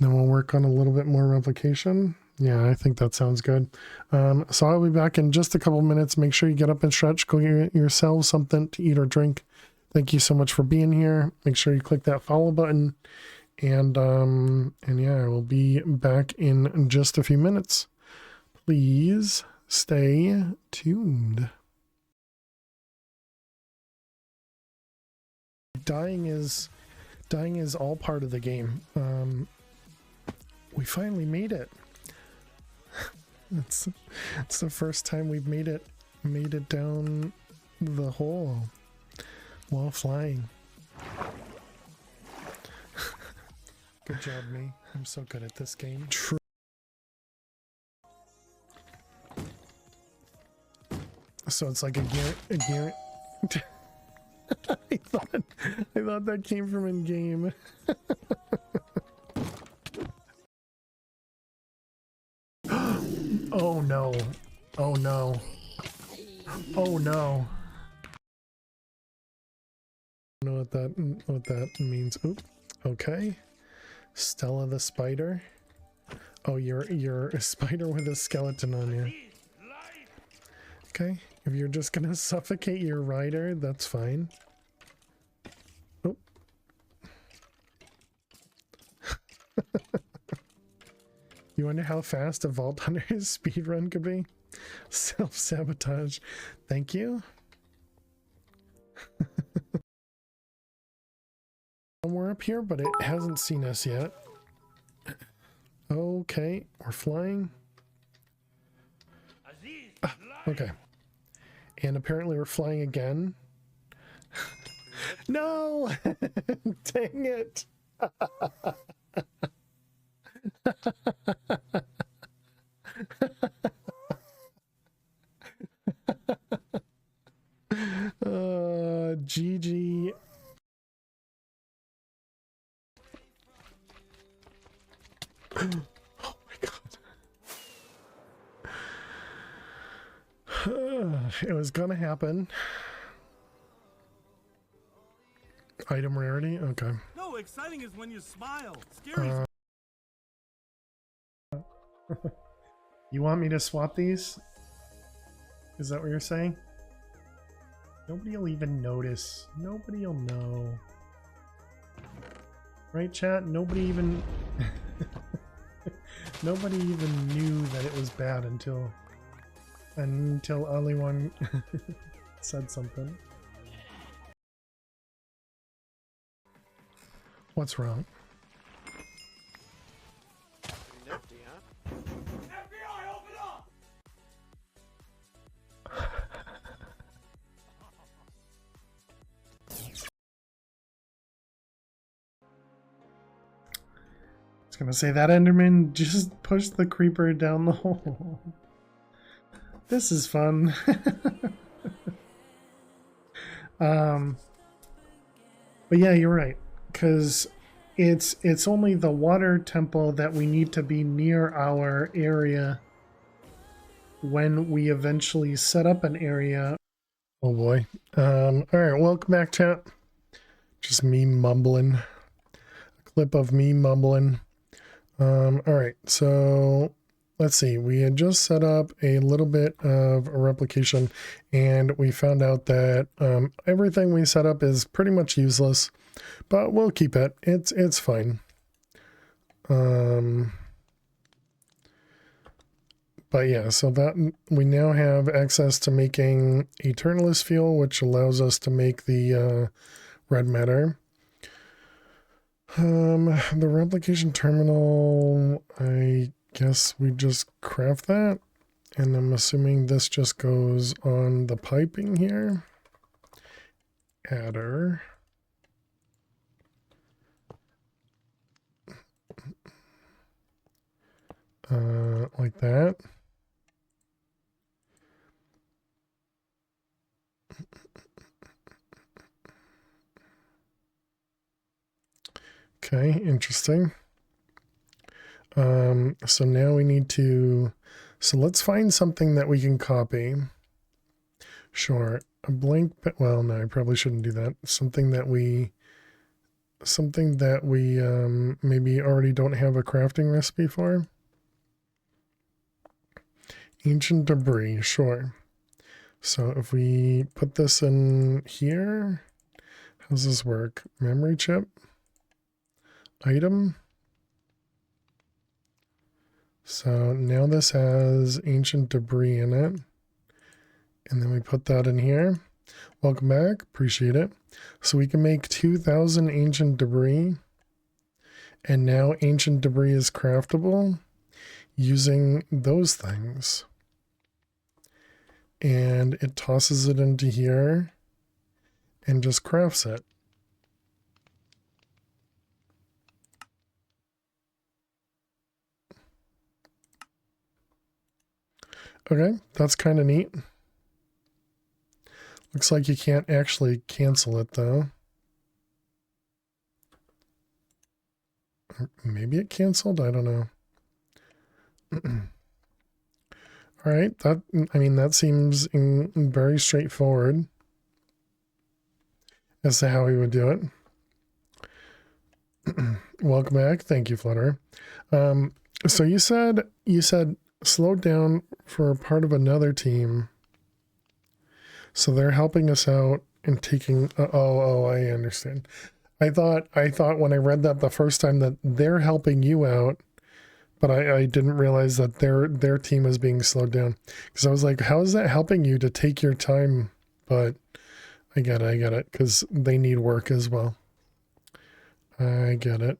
we'll work on a little bit more replication. Yeah, I think that sounds good. So I'll be back in just a couple minutes. Make sure you get up and stretch. Go get yourselves something to eat or drink. Thank you so much for being here. Make sure you click that follow button. And yeah, I will be back in just a few minutes. Please stay tuned. Dying is all part of the game. We finally made it. It's the first time we've made it down the hole while flying. Good job, me. I'm so good at this game. True. So it's like a guarantee. I thought that came from in game. Oh no. Oh no. Oh no. I don't know what that means. Oop. Okay. Stella the spider. Oh, you're a spider with a skeleton on you. Okay. If you're just gonna suffocate your rider, that's fine. Oh. You wonder how fast a Vault Hunter's speedrun could be? Self-sabotage. Thank you. Somewhere up here, but it hasn't seen us yet. Okay, we're flying. Okay. And apparently we're flying again. No! Dang it! GG. Oh my god. It was gonna happen. Item rarity? Okay. No, exciting is when you smile. Scary. You want me to swap these? Is that what you're saying? Nobody will even notice. Nobody will know. Right, chat? Nobody even... Nobody even knew that it was bad until Aliwan said something. What's wrong? Nifty, huh? FBI, open up! I was gonna say that Enderman just pushed the creeper down the hole. This is fun. But yeah, you're right, because it's only the water temple that we need to be near our area when we eventually set up an area. Oh boy. All right, welcome back, chat. Just me mumbling. A clip of me mumbling. All right, so let's see. We had just set up a little bit of a replication, and we found out that everything we set up is pretty much useless, but we'll keep it. It's fine. But yeah, so that we now have access to making Eternalist fuel, which allows us to make the red matter. The replication terminal, I guess we just craft that, and I'm assuming this just goes on the piping here. Adder. Like that. Okay, interesting. So now we need to, so let's find something that we can copy. Sure, a blank, well, no, I probably shouldn't do that. Something that we maybe already don't have a crafting recipe for. Ancient debris, sure. So if we put this in here, how does this work? Memory chip, item. So now this has ancient debris in it. And then we put that in here. Welcome back, appreciate it. So we can make 2,000 ancient debris. And now ancient debris is craftable. using those things. And it tosses it into here and just crafts it. Okay, that's kind of neat. Looks like you can't actually cancel it though. Or maybe it canceled? I don't know. All right, that seems very straightforward as to how we would do it. Welcome back. Thank you, Flutter. So you said slowed down for a part of another team. So they're helping us out and taking. I understand. I thought when I read that the first time that they're helping you out, but I didn't realize that their team is being slowed down. Because I was like, how is that helping you to take your time? But I get it, because they need work as well. I get it.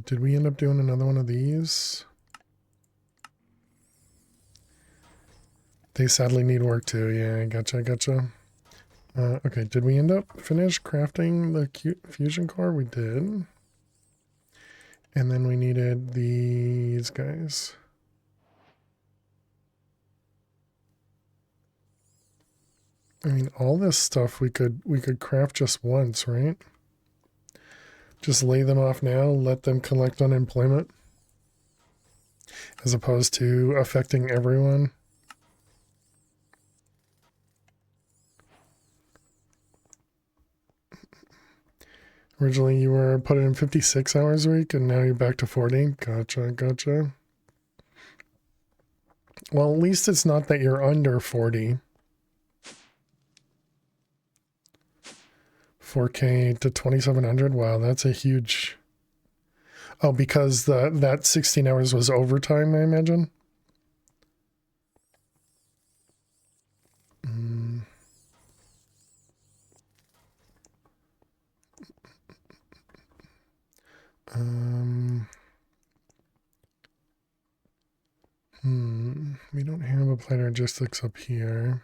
Did we end up doing another one of these? They sadly need work too. Yeah, gotcha. Okay, did we end up finish crafting the fusion core? We did. And then we needed these guys. I mean, all this stuff we could craft just once, right? Just lay them off now, let them collect unemployment, as opposed to affecting everyone. Originally you were putting in 56 hours a week and now you're back to 40. Gotcha. Well, at least it's not that you're under 40. 4K to 2,700. Wow, that's a huge. Oh, because that 16 hours was overtime, I imagine. We don't have applied logistics up here.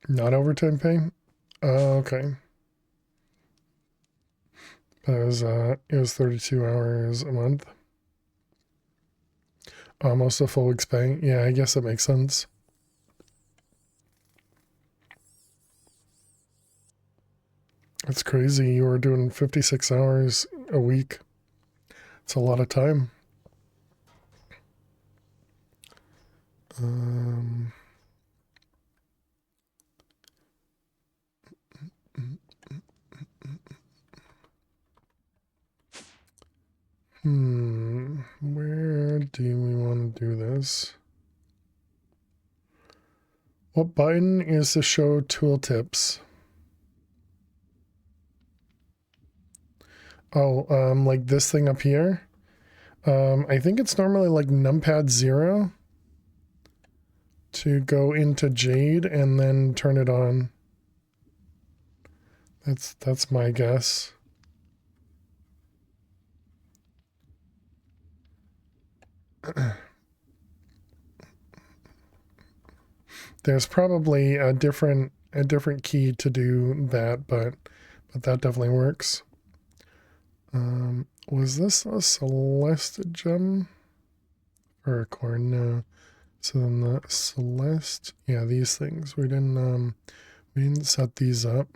Not overtime pay? Oh, okay. But it was 32 hours a month. Almost a full week's pay. Yeah, I guess that makes sense. That's crazy. You were doing 56 hours a week. It's a lot of time. Where do we want to do this? What button is to show tooltips? Oh, like this thing up here? I think it's normally like numpad 0 to go into Jade and then turn it on. That's my guess. There's probably a different key to do that, but that definitely works. Was this a Celeste gem or a core? No. So then the Celeste, yeah, these things we didn't set these up.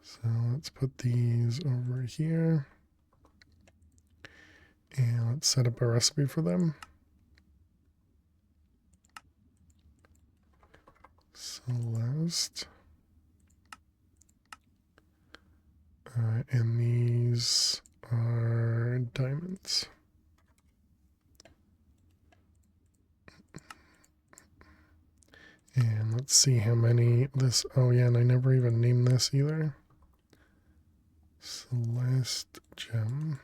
So let's put these over here and let's set up a recipe for them. Celeste. And these are diamonds. And let's see how many this. Oh yeah, and I never even named this either. Celeste gem.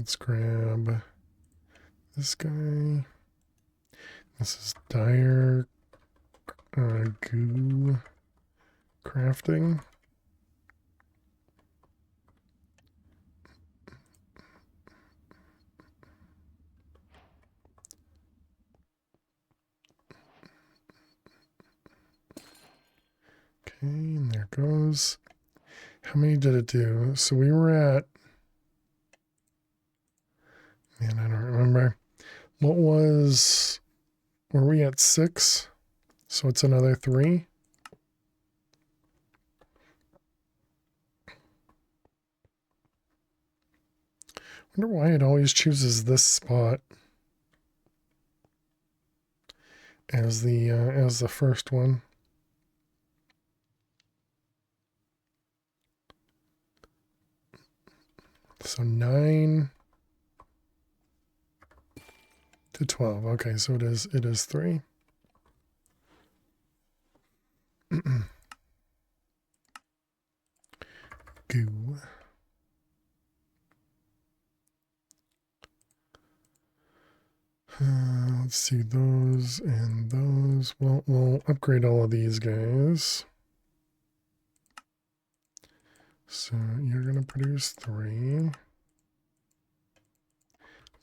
let's grab this guy. This is dire goo crafting. Okay, and there it goes. How many did it do? So we were at, man, I don't remember. What was, were we at 6? So it's another 3. Wonder why it always chooses this spot as the first one. So 9 to 12. Okay, so it is 3. Goo. Let's see those and those. Well, we'll upgrade all of these guys. So you're going to produce 3.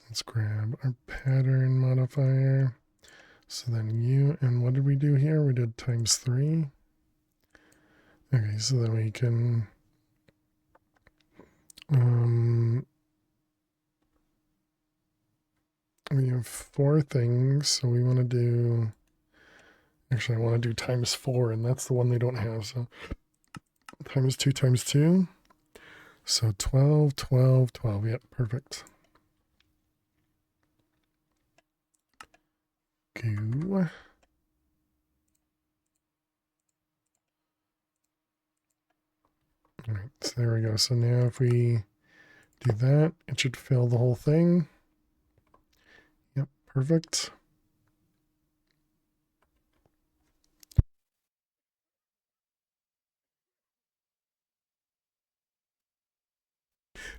Let's grab our pattern modifier. So then you, and what did we do here? We did times 3. Okay, so then we can we have 4 things, so we want to do, actually I want to do times 4, and that's the one they don't have, so times 2 times 2, so 12, 12, 12, yep, perfect. Goo. All right, so there we go. So now if we do that, it should fill the whole thing. Yep, perfect.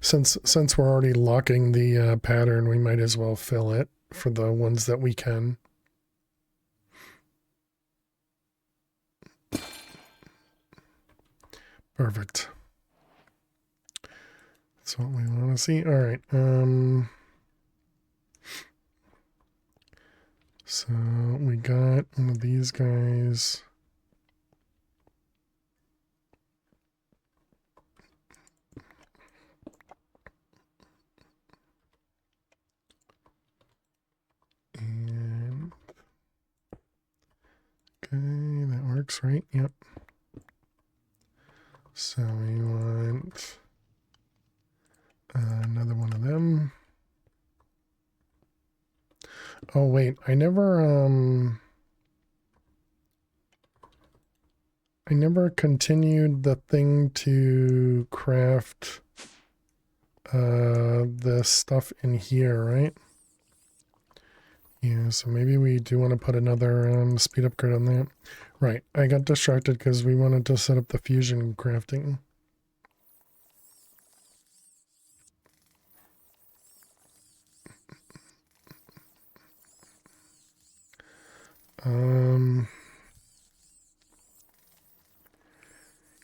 Since we're already locking the pattern, we might as well fill it for the ones that we can. Perfect. That's what we want to see. All right. So we got one of these guys. And okay, that works, right? Yep. So we want another one of them. Oh wait, I never continued the thing to craft the stuff in here, right? Yeah, so maybe we do want to put another speed upgrade on that. Right, I got distracted because we wanted to set up the fusion crafting.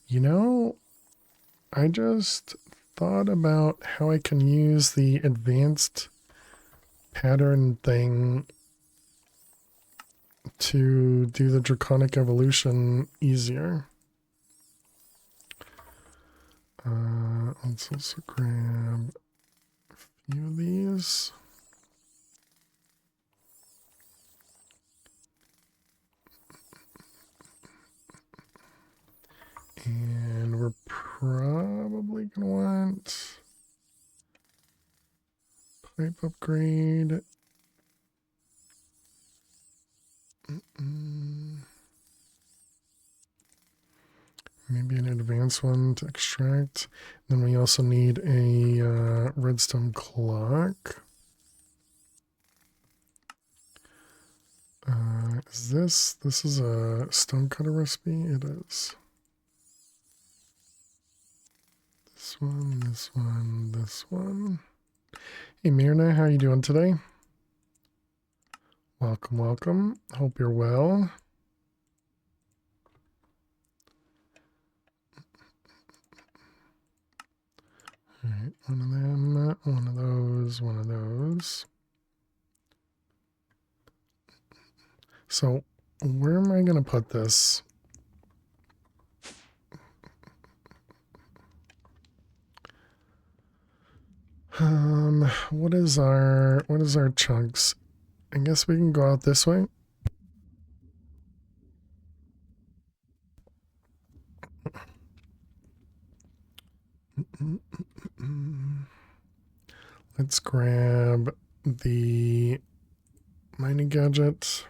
You know, I just thought about how I can use the advanced pattern thing to do the draconic evolution easier. Let's also grab a few of these. And we're probably going to want pipe upgrade. Maybe an advanced one to extract. Then we also need a redstone clock. This is a stonecutter recipe? It is. This one, this one, this one. Hey Mirna, how you doing today? Welcome, welcome. Hope you're well. All right, one of them, one of those, one of those. So where am I going to put this? What is our chunks? I guess we can go out this way. Let's grab the mining gadget.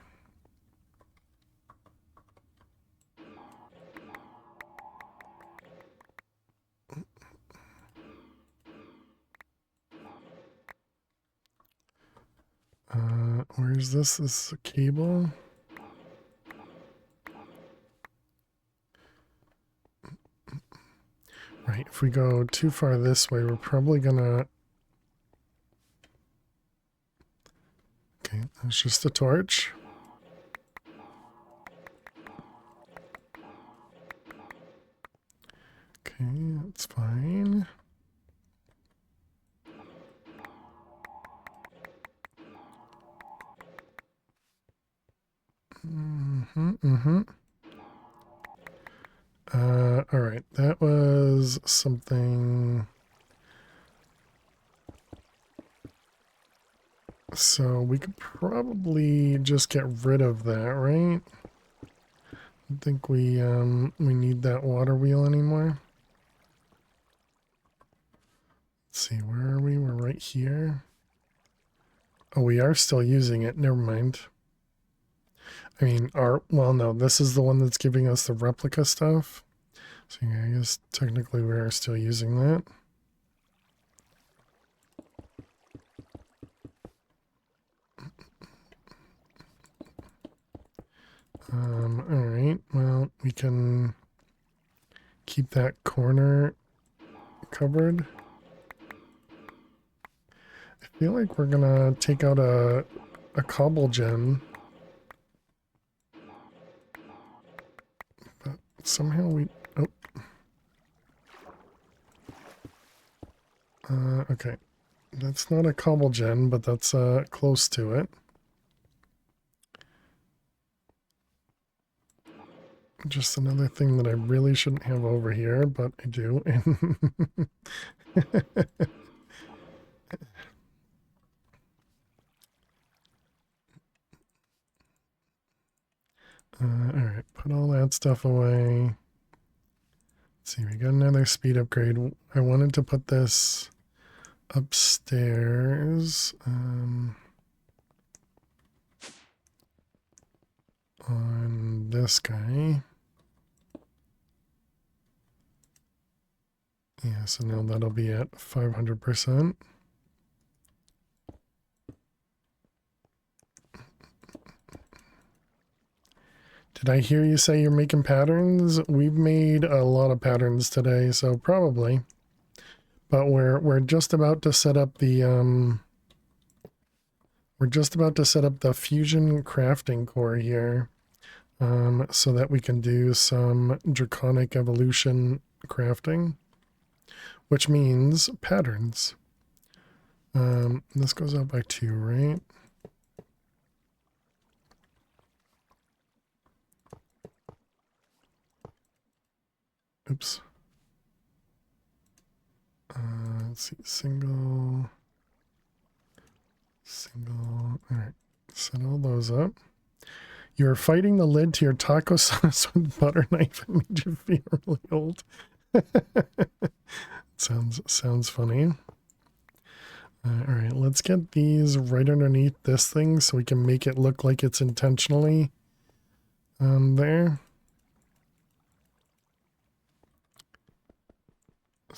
Where is this? This is a cable. Right, if we go too far this way, we're probably gonna... Okay, that's just a torch. Okay, that's fine. All right, that was something. So we could probably just get rid of that, right? I don't think we need that water wheel anymore. Let's see, where are we? We're right here. Oh, we are still using it. Never mind. I mean, well, no, this is the one that's giving us the replica stuff. So yeah, I guess technically we are still using that. All right, well, we can keep that corner covered. I feel like we're gonna take out a cobble gem. But somehow we... Oh. Okay. That's not a cobble gem, but that's close to it. Just another thing that I really shouldn't have over here, but I do. Alright, put all that stuff away. Let's see, we got another speed upgrade. I wanted to put this upstairs on this guy. Yeah, so now that'll be at 500%. Did I hear you say you're making patterns? We've made a lot of patterns today, so probably. But we're just about to set up the fusion crafting core here, so that we can do some draconic evolution crafting, which means patterns. This goes out by 2, right? Oops. Let's see, single. All right, set all those up. You're fighting the lid to your taco sauce with butter knife. It made you feel really old. Sounds funny. All right, let's get these right underneath this thing so we can make it look like it's intentionally there.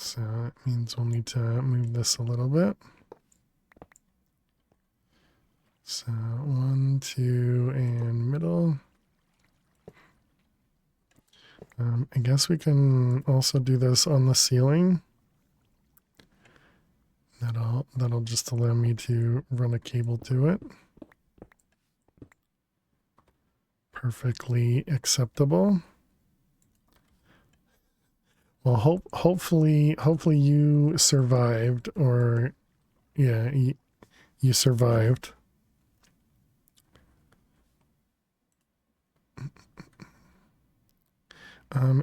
So it means we'll need to move this a little bit. So 1, 2, and middle. I guess we can also do this on the ceiling. No, That'll just allow me to run a cable to it. Perfectly acceptable. Well, hopefully you survived, or yeah, you survived.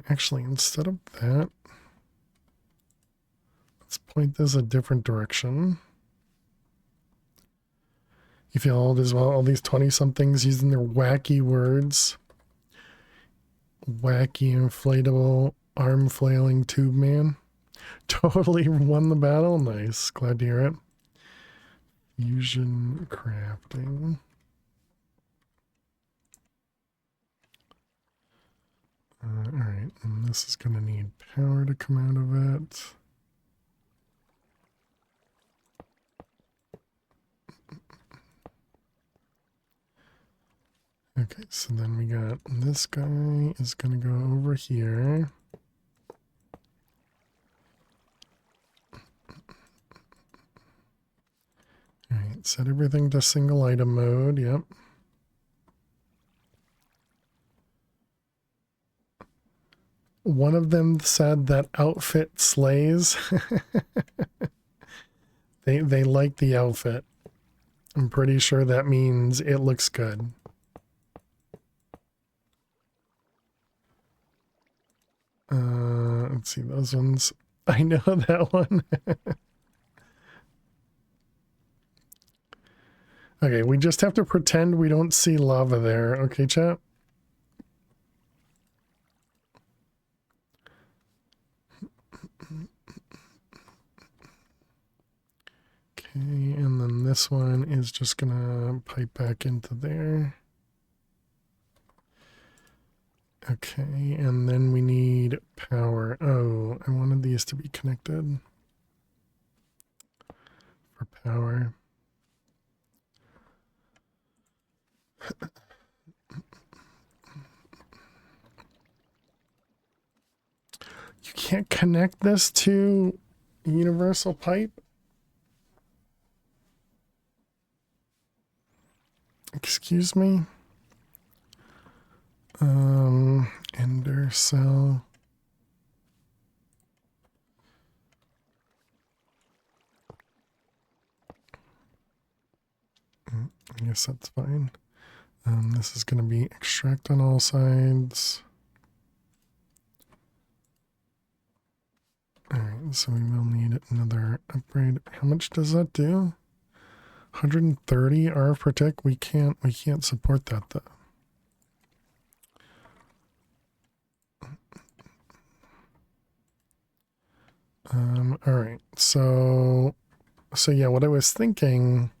Actually, instead of that, let's point this a different direction. You feel old as well. All these 20-somethings using their wacky words. Wacky inflatable arm flailing tube man. Totally won the battle. Nice. Glad to hear it. Fusion crafting. Alright, and this is going to need power to come out of it. Okay, so then we got this guy is going to go over here. Alright, set everything to single item mode, yep. One of them said that outfit slays. They like the outfit. I'm pretty sure that means it looks good. Let's see, those ones. I know that one. Okay, we just have to pretend we don't see lava there. Okay, chat? Okay, and then this one is just gonna pipe back into there. Okay, and then we need power. Oh, I wanted these to be connected for power. You can't connect this to universal pipe? Excuse me? Ender cell. I guess that's fine. This is going to be extract on all sides. Alright, so we will need another upgrade. How much does that do? 130 RF per tick? We can't support that though. Alright, so yeah, what I was thinking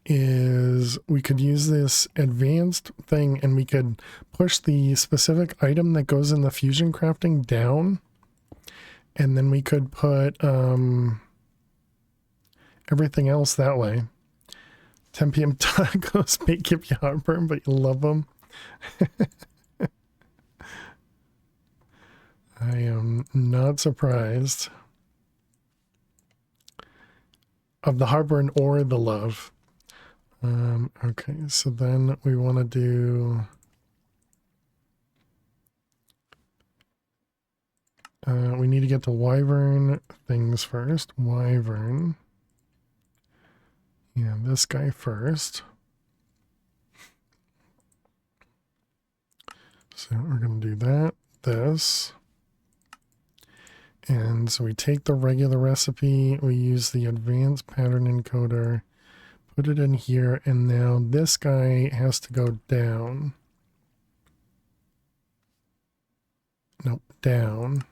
is we could use this advanced thing and we could push the specific item that goes in the fusion crafting down, and then we could put everything else that way. 10 p.m. tacos may give you heartburn, but you love them. I am not surprised of the heartburn or the love. Okay, so then we want to do we need to get the wyvern things first. Wyvern. Yeah, this guy first. So we're going to do that, this. And so we take the regular recipe, we use the advanced pattern encoder, put it in here, and now this guy has to go down. Nope, down.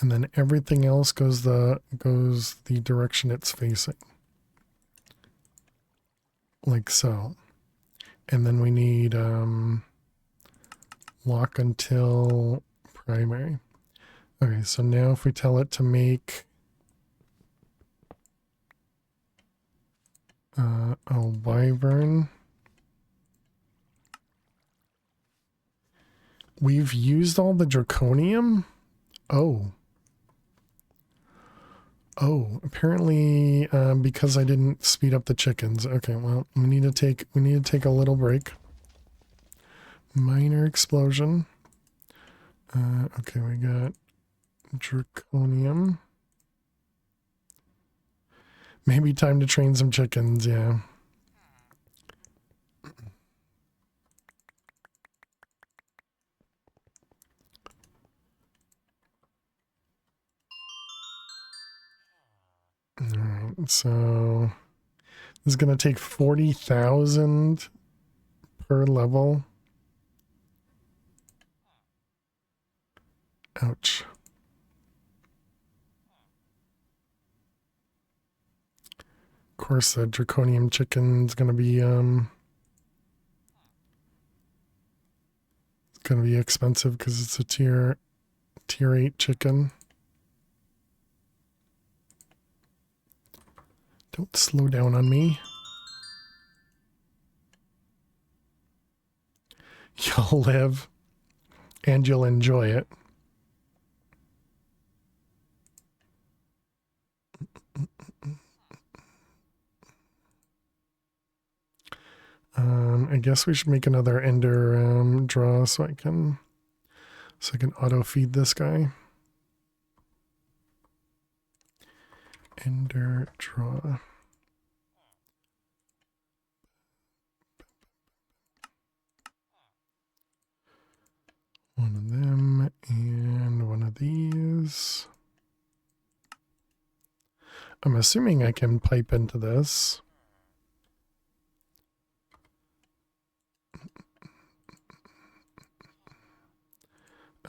And then everything else goes the direction it's facing. Like so. And then we need lock until primary. Okay, so now if we tell it to make a wyvern, we've used all the draconium. Oh, Oh, apparently because I didn't speed up the chickens. Okay, well, we need to take a little break. Minor explosion. Okay, we got draconium. Maybe time to train some chickens, yeah. Alright, so this is gonna take 40,000 per level. Ouch. Of course, the draconium chicken is gonna be it's gonna be expensive because it's a tier 8 chicken. Don't slow down on me. You'll live and you'll enjoy it. I guess we should make another ender draw so I can auto feed this guy. Ender draw. One of them and one of these. I'm assuming I can pipe into this.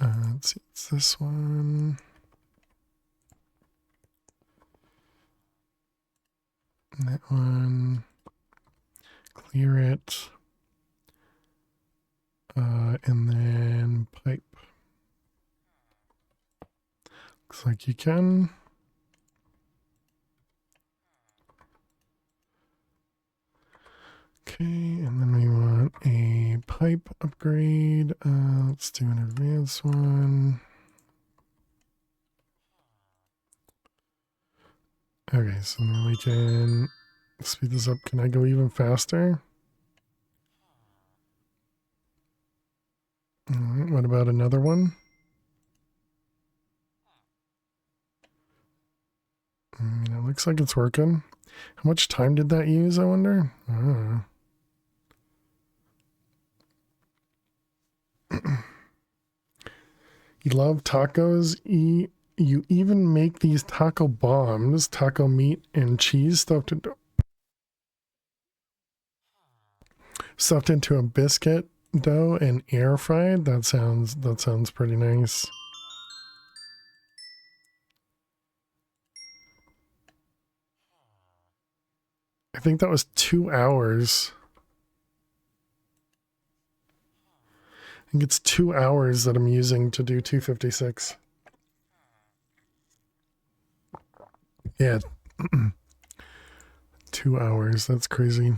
Let's see, it's this one. And that one. Clear it. And then pipe. Looks like you can. Okay, and then we want a pipe upgrade. Let's do an advanced one. Okay, so then we can speed this up. Can I go even faster? All right, what about another one? I mean, it looks like it's working. How much time did that use, I wonder? I don't know. You love tacos. You even make these taco bombs, taco meat and cheese stuffed into a biscuit dough and air fried. That sounds pretty nice. I think that was 2 hours. I think it's 2 hours that I'm using to do 256. Yeah. 2 hours. That's crazy.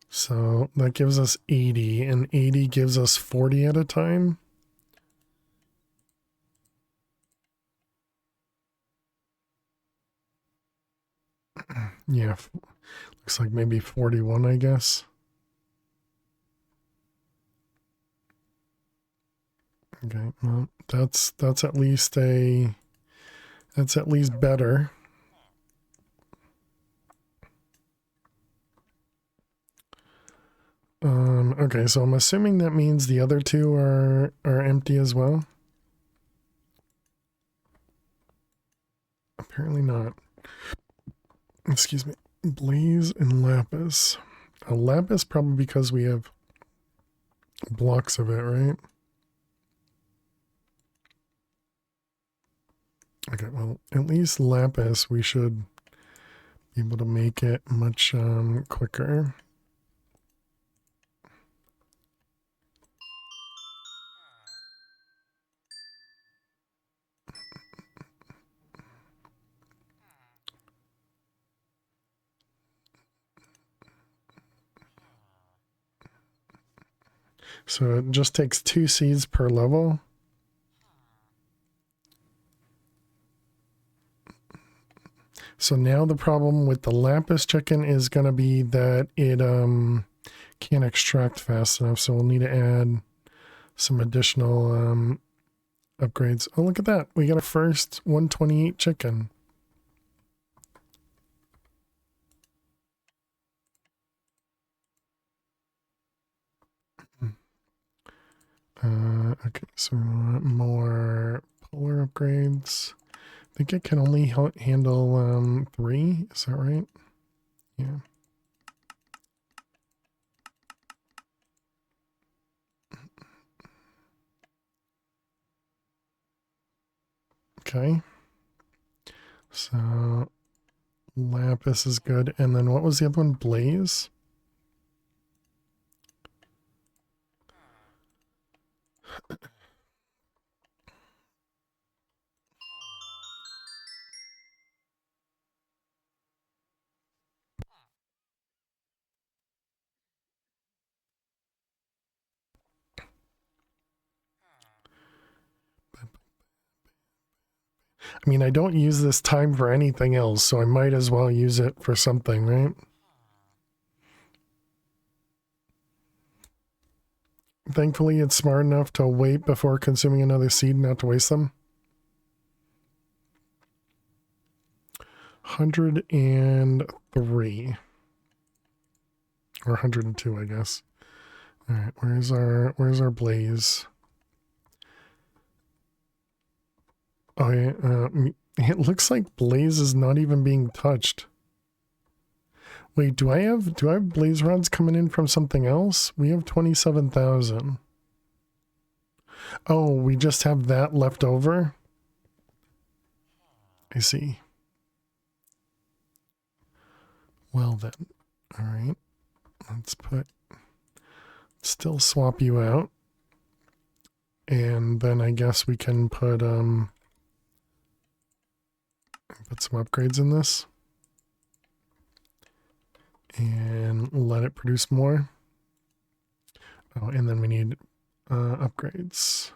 So that gives us 80, and 80 gives us 40 at a time. Yeah, looks like maybe 41, I guess. Okay, well, that's at least better. Okay, so I'm assuming that means the other two are empty as well. Apparently not. Excuse me. Blaze and lapis. A lapis probably because we have blocks of it, right? Okay, well, at least lapis we should be able to make it much quicker. So it just takes 2 seeds per level. So now the problem with the lapis chicken is going to be that it can't extract fast enough. So we'll need to add some additional upgrades. Oh, look at that. We got our first 128 chicken. Okay, so we want more polar upgrades. I think it can only handle 3. Is that right? Yeah. Okay. So lapis is good. And then what was the other one? Blaze? I mean, I don't use this time for anything else, so I might as well use it for something, right? Thankfully, it's smart enough to wait before consuming another seed, not to waste them. 103. Or 102, I guess. All right, where's our blaze? Oh yeah, it looks like blaze is not even being touched. Wait, do I have blaze rods coming in from something else? We have 27,000. Oh, we just have that left over? I see. Well then, all right. Let's still swap you out. And then I guess we can put some upgrades in this. And let it produce more. Oh, and then we need upgrades.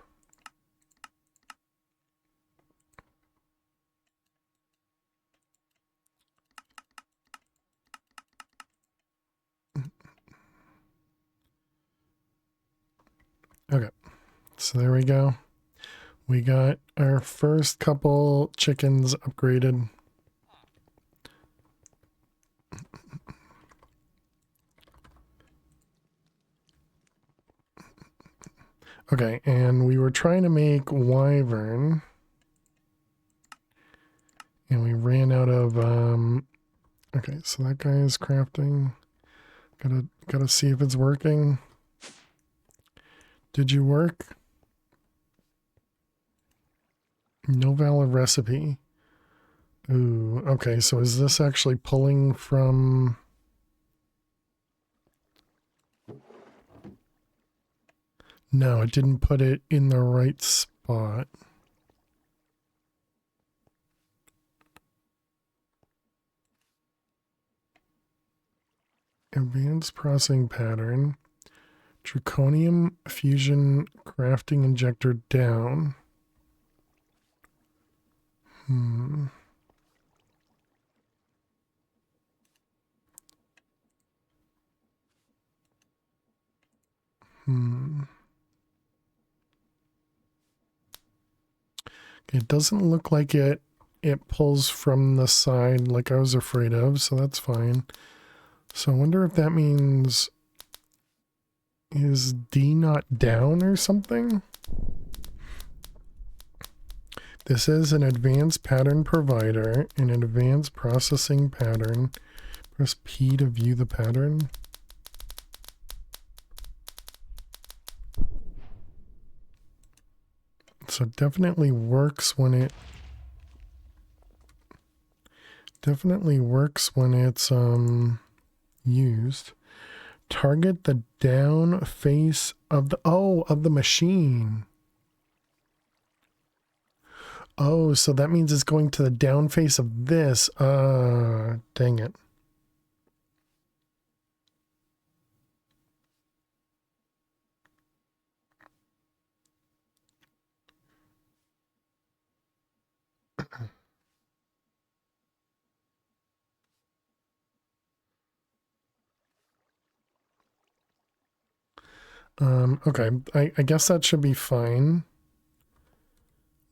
Okay, so there we go. We got our first couple chickens upgraded. Okay, and we were trying to make wyvern. And we ran out of okay, so that guy is crafting. Gotta see if it's working. Did you work? No valid recipe. Ooh, okay, so is this actually pulling from... No, it didn't put it in the right spot. Advanced processing pattern. Draconium fusion crafting injector down. It doesn't look like it pulls from the side like I was afraid of, so that's fine. So I wonder if that means, is D not down or something? This is an advanced pattern provider, an advanced processing pattern. Press P to view the pattern. So it definitely works when it it's used. Target the down face of the machine. Oh, so that means it's going to the down face of this. Dang it. Okay, I guess that should be fine.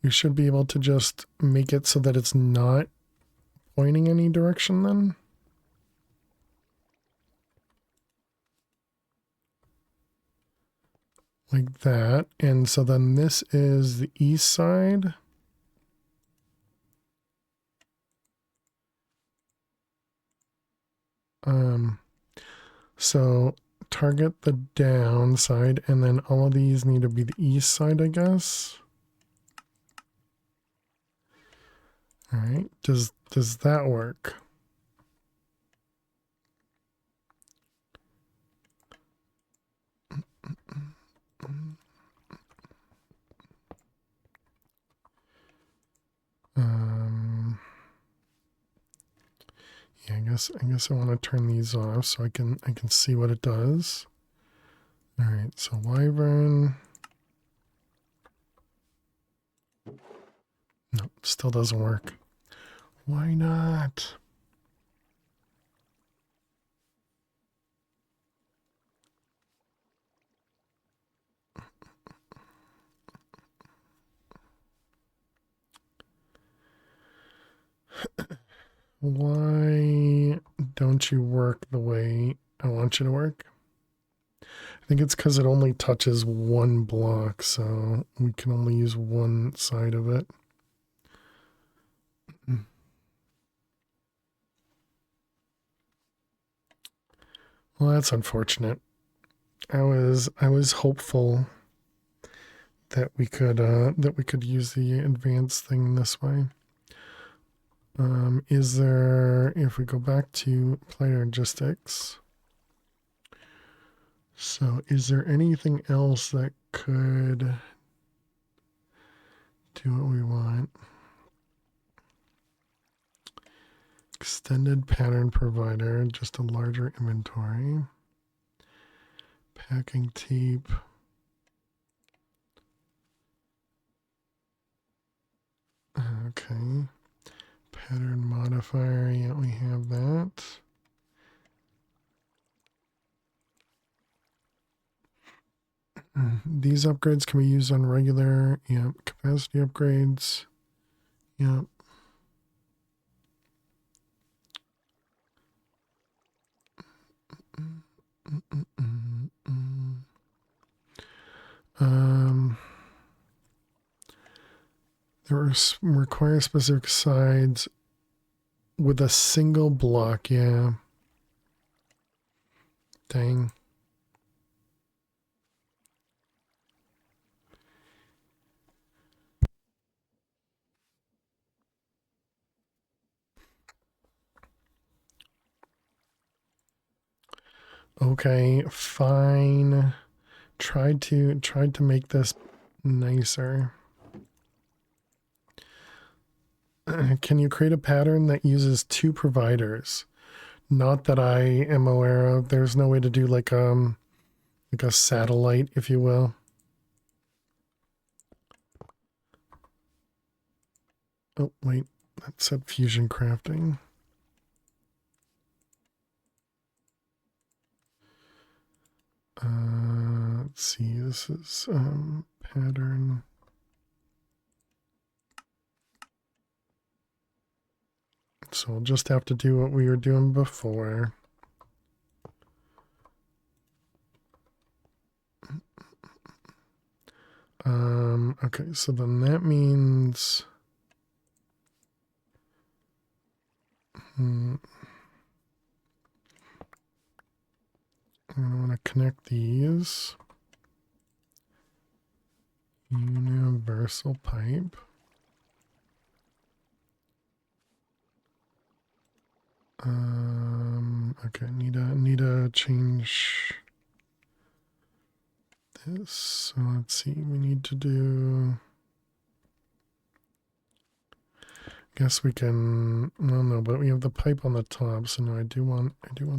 We should be able to just make it so that it's not pointing any direction then. Like that. And so then this is the east side. So target the downside, and then all of these need to be the east side, I guess. All right. Does that work? Yeah, I guess I want to turn these off so I can see what it does. All right, so Wyvern. No, still doesn't work. Why not? Why don't you work the way I want you to work? I think it's because it only touches one block, so we can only use one side of it. Well, that's unfortunate. I was hopeful that we could use the advanced thing this way. Is there, if we go back to player logistics, so is there anything else that could do what we want? Extended pattern provider, just a larger inventory. Packing tape. Okay. Pattern modifier, yeah, we have that. These upgrades can be used on regular, yeah, capacity upgrades. Yeah. There require specific sides with a single block, yeah. Dang. Okay, fine. Tried to make this nicer. Can you create a pattern that uses two providers? Not that I am aware of. There's no way to do like a satellite, if you will. Oh, wait. That said fusion crafting. Let's see. This is pattern. So we'll just have to do what we were doing before. Okay, so then that means I'm gonna want to connect these. Universal pipe. Okay, need to change this. So let's see, we need to do, guess we can, well, no, but we have the pipe on the top, so no, I do want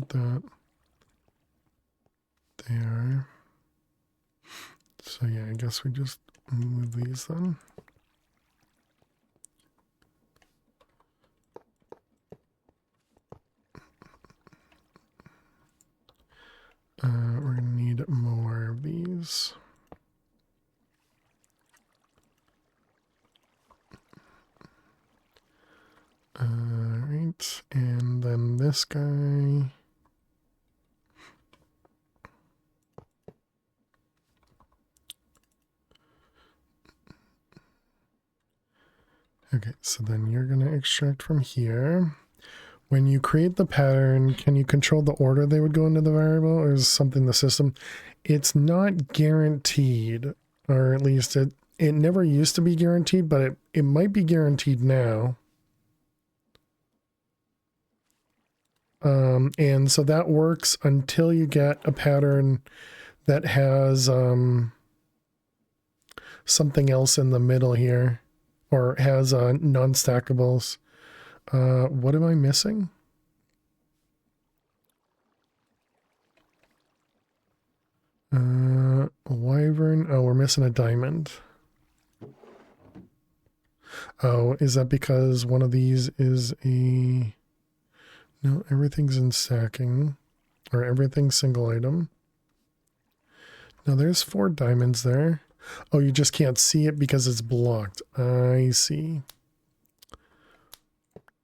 that there. So yeah, I guess we just move these then. We're gonna need more of these. is. Alright, and then this guy. Okay, so then you're going to extract from here. When you create the pattern, can you control the order they would go into the variable, or is something the system? It's not guaranteed, or at least it never used to be guaranteed, but it might be guaranteed now. And so that works until you get a pattern that has something else in the middle here, or has non-stackables. What am I missing? Wyvern. Oh, we're missing a diamond. Oh, is that because one of these is a... No, everything's in stacking, or everything's single item. No, there's 4 diamonds there. Oh, you just can't see it because it's blocked. I see.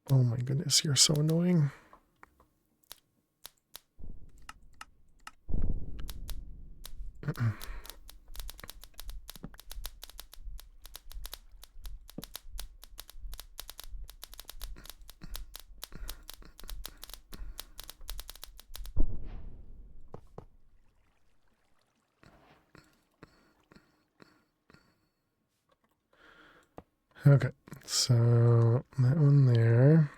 Oh my goodness, you're so annoying. Okay, so that one there.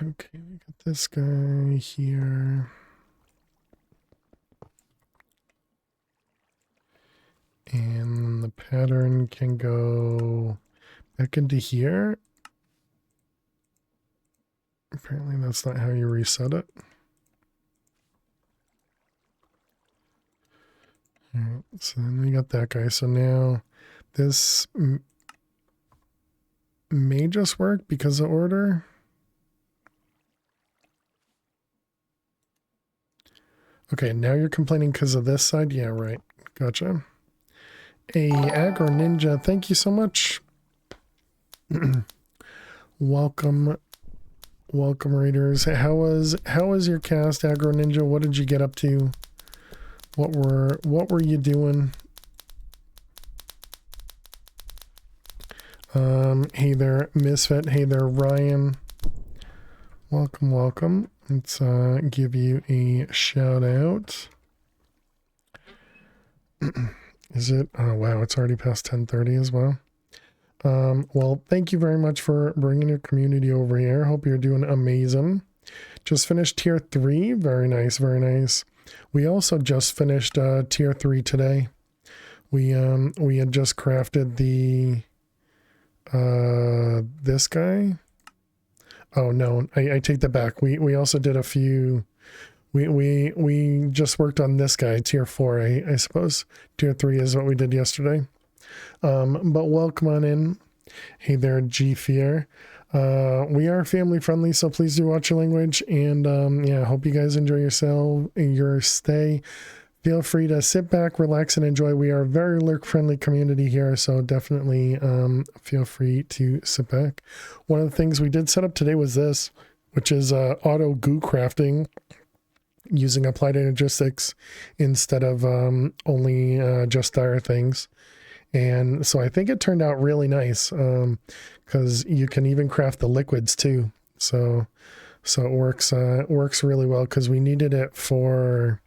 Okay, we got this guy here. And the pattern can go back into here. Apparently that's not how you reset it. Alright, so then we got that guy. So now this may just work because of order. Okay, now you're complaining because of this side? Yeah, right. Gotcha. A Aggro Ninja, thank you so much. Welcome. Welcome, readers. How was your cast, Aggro Ninja? What did you get up to? What were you doing? Hey there, Misfit. Hey there, Ryan. Welcome, welcome. Let's give you a shout out. Is it? Oh wow, it's already past 10:30 as well. Well, thank you very much for bringing your community over here. Hope you're doing amazing. Just finished tier 3. Very nice, very nice. We also just finished tier 3 today. We had just crafted the this guy. Oh no, I take that back. We also did a few. We just worked on this guy, tier 4, I suppose. Tier 3 is what we did yesterday. But welcome on in. Hey there, G Fear. We are family friendly, so please do watch your language. And yeah, hope you guys enjoy your stay. Feel free to sit back, relax, and enjoy. We are a very lurk friendly community here, so definitely feel free to sit back. One of the things we did set up today was this, which is auto goo crafting using applied energistics instead of only just dire things. And so I think it turned out really nice because you can even craft the liquids too. So it works really well because we needed it for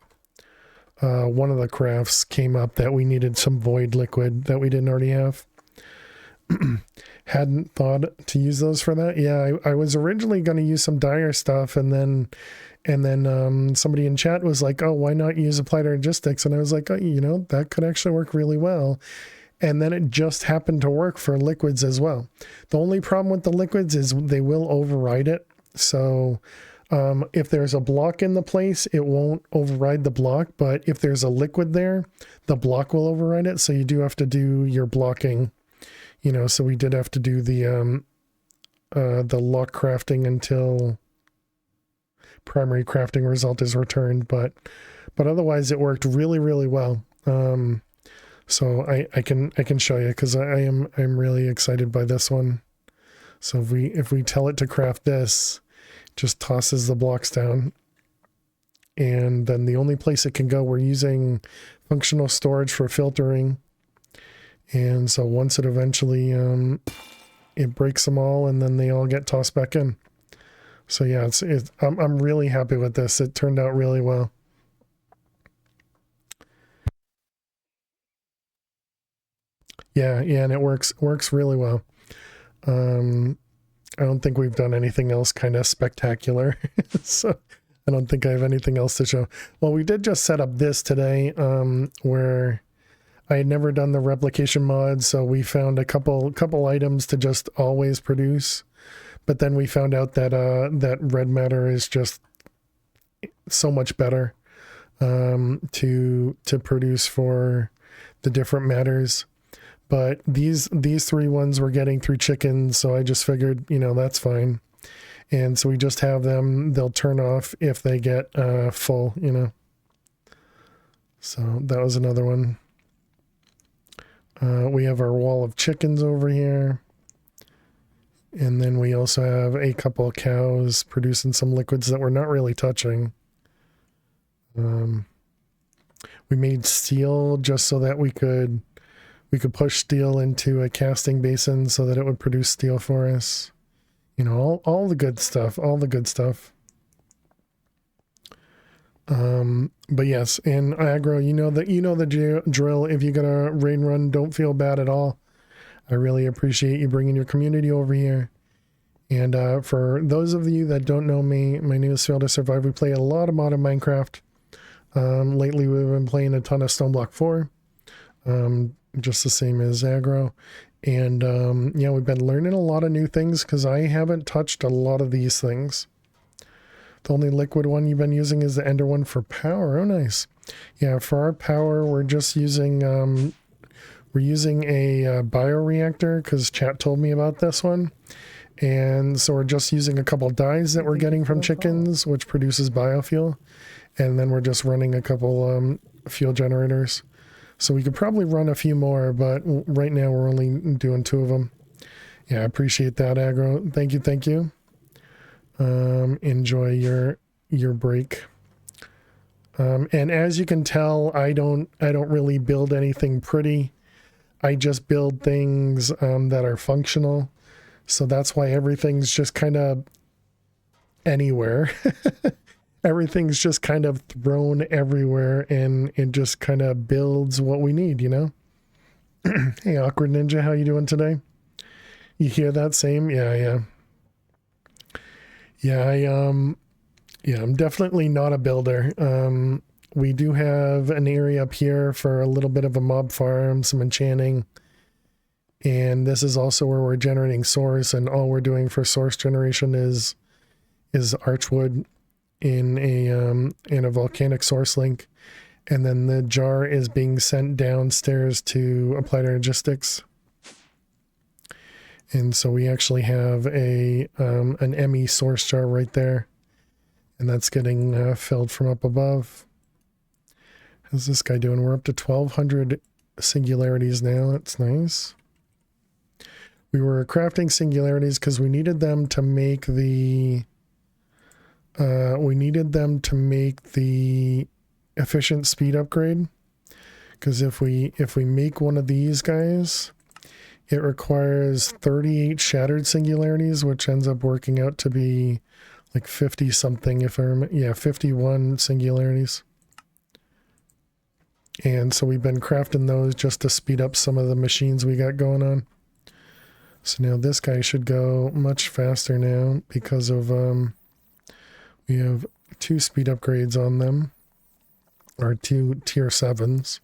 one of the crafts came up that we needed some void liquid that we didn't already have. Hadn't thought to use those for that. Yeah, I was originally going to use some dire stuff, and then somebody in chat was like, "Oh, why not use applied energistics?" And I was like, "Oh, you know, that could actually work really well." And then it just happened to work for liquids as well. The only problem with the liquids is they will override it. So if there's a block in the place, it won't override the block. But if there's a liquid there, the block will override it. So you do have to do your blocking, you know. So we did have to do the the lock crafting until primary crafting result is returned, but otherwise it worked really, really well. So I can show you, because I'm really excited by this one. So if we tell it to craft this, it just tosses the blocks down, and then the only place it can go, we're using functional storage for filtering, and so once it eventually it breaks them all, and then they all get tossed back in. So yeah, I'm really happy with this. It turned out really well. Yeah, and it works really well. I don't think we've done anything else kind of spectacular. So I don't think I have anything else to show. Well, we did just set up this today, where I had never done the replication mod, so we found a couple items to just always produce. But then we found out that that red matter is just so much better to produce for the different matters. But these three ones we're getting through chickens, so I just figured, that's fine. And so we just have them, they'll turn off if they get full, So that was another one. We have our wall of chickens over here. And then we also have a couple of cows producing some liquids that we're not really touching. We made steel just so that we could push steel into a casting basin so that it would produce steel for us. All the good stuff, But yes, and aggro, you know the drill. If you got a raid run, don't feel bad at all. I really appreciate you bringing your community over here. And for those of you that don't know me, my name is Fail to Survive. We play a lot of modern Minecraft. Lately, we've been playing a ton of Stoneblock 4, just the same as aggro. And yeah, we've been learning a lot of new things because I haven't touched a lot of these things. The only liquid one you've been using is the ender one for power. Oh, nice. Yeah, for our power, we're just using we're using a bioreactor because chat told me about this one. And so we're just using a couple dyes that we're getting from chickens, which produces biofuel. And then we're just running a couple fuel generators. So we could probably run a few more, but right now we're only doing 2 of them. Yeah, I appreciate that, aggro. Thank you. Enjoy your break. And as you can tell, I don't really build anything pretty. I just build things that are functional. So that's why everything's just kind of anywhere. Everything's just kind of thrown everywhere, and it just kind of builds what we need, Hey, Awkward Ninja, how you doing today? You hear that same? Yeah. I'm definitely not a builder. We do have an area up here for a little bit of a mob farm, some enchanting. And this is also where we're generating source, and all we're doing for source generation is archwood in a volcanic source link. And then the jar is being sent downstairs to Applied Energistics. And so we actually have an ME source jar right there. And that's getting filled from up above. How's this guy doing? We're up to 1,200 singularities now. That's nice. We were crafting singularities because we needed them to make the efficient speed upgrade. Because if we make one of these guys, it requires 38 shattered singularities, which ends up working out to be like 50 something, if I remember. Yeah, 51 singularities. And so we've been crafting those just to speed up some of the machines we got going on. So now this guy should go much faster now because of we have 2 speed upgrades on them, or 2 tier 7s.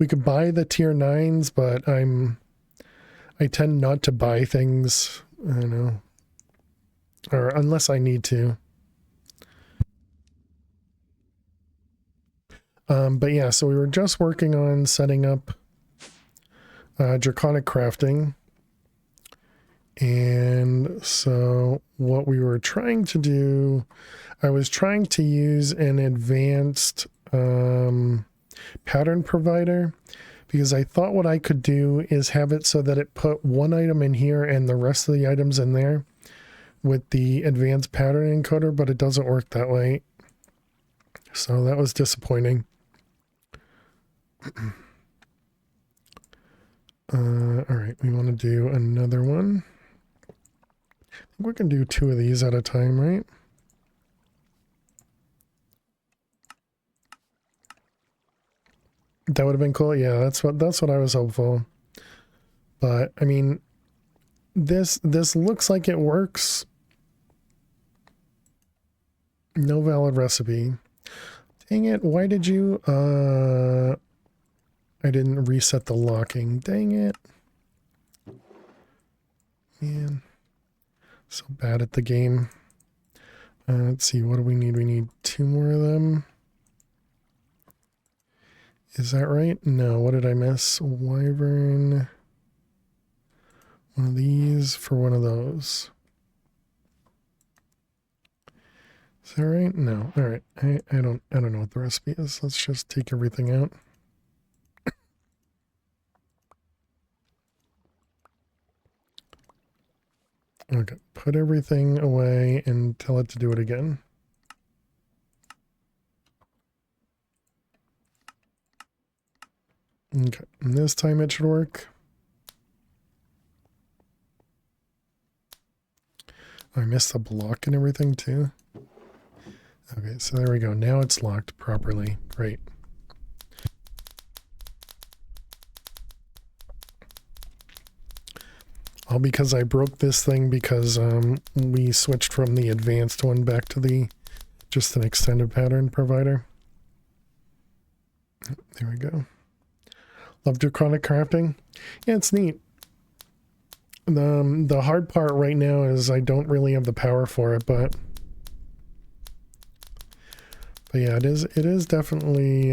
We could buy the tier 9s, but I tend not to buy things, I don't know, or unless I need to. But yeah, so we were just working on setting up draconic crafting. And So what we were trying to do, I was trying to use an advanced pattern provider, because I thought what I could do is have it so that it put one item in here and the rest of the items in there with the advanced pattern encoder, but it doesn't work that way. So that was disappointing. All right, we want to do another one. I think we can do 2 of these at a time, right? That would have been cool. Yeah, that's what I was hopeful. But I mean, this looks like it works. No valid recipe. Dang it, why did you I didn't reset the locking. Dang it. Man. So bad at the game. Let's see, what do we need? We need 2 more of them. Is that right? No, what did I miss? Wyvern. One of these for one of those. Is that right? No. All right. I don't know what the recipe is. Let's just take everything out. Okay. Put everything away and tell it to do it again. Okay. And this time it should work. I missed the block and everything too. Okay, so there we go. Now it's locked properly. Great. All because I broke this thing because we switched from the advanced one back to the just an extended pattern provider. There we go. Love draconic crafting. Yeah, it's neat. The hard part right now is I don't really have the power for it, but yeah, it is definitely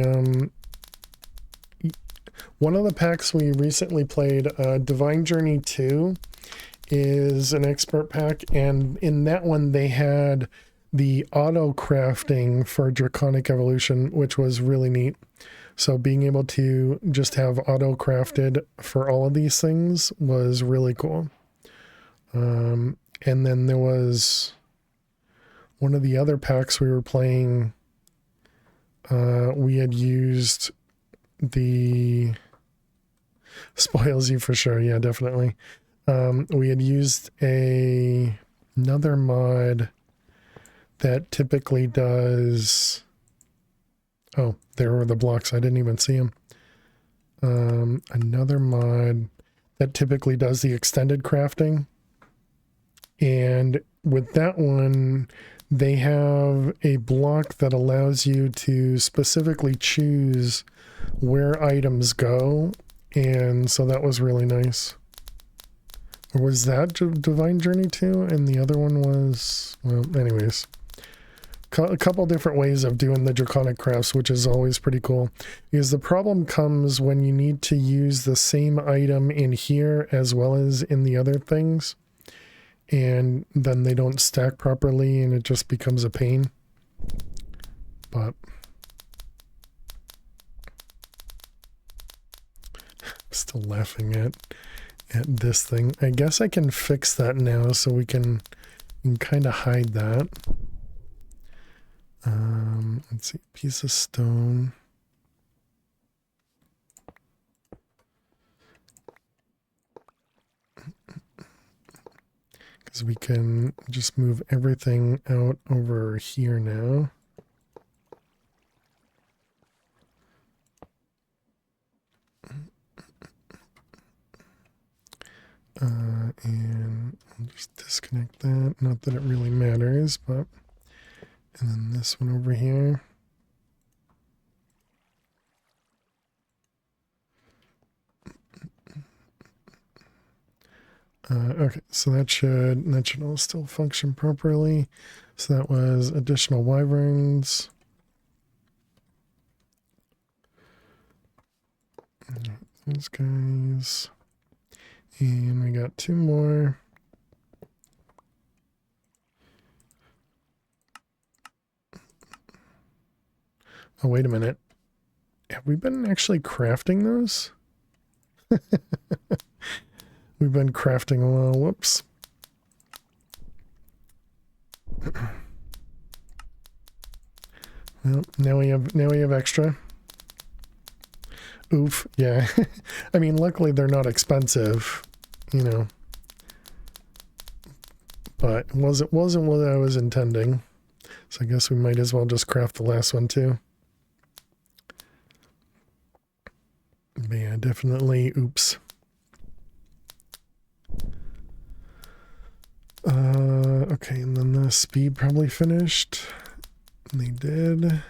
one of the packs we recently played. Divine Journey 2 is an expert pack, and in that one they had the auto crafting for Draconic Evolution, which was really neat. So being able to just have auto crafted for all of these things was really cool. And then there was one of the other packs we were playing. We had used the spoils you for sure. Yeah, definitely. We had used another mod that typically does. Oh, there were the blocks. I didn't even see them. Another mod that typically does the extended crafting. And with that one, they have a block that allows you to specifically choose where items go. And so that was really nice. Or was that Divine Journey 2? And the other one was, well, anyways. A couple different ways of doing the draconic crafts, which is always pretty cool. Because the problem comes when you need to use the same item in here as well as in the other things. And then they don't stack properly and it just becomes a pain. But I'm still laughing at this thing. I guess I can fix that now so we can kind of hide that. Let's see, piece of stone. Because we can just move everything out over here now. And I'll just disconnect that. Not that it really matters, but... And then this one over here. Okay, so that should all still function properly. So that was additional wyverns. These guys. And we got 2 more. Oh, wait a minute. Have we been actually crafting those? We've been crafting a while. Whoops. Well, now we have extra. Oof, yeah. I mean, luckily they're not expensive, you know. But it wasn't what I was intending. So I guess we might as well just craft the last one too. But yeah, definitely oops. Okay, and then the speed probably finished. And they did.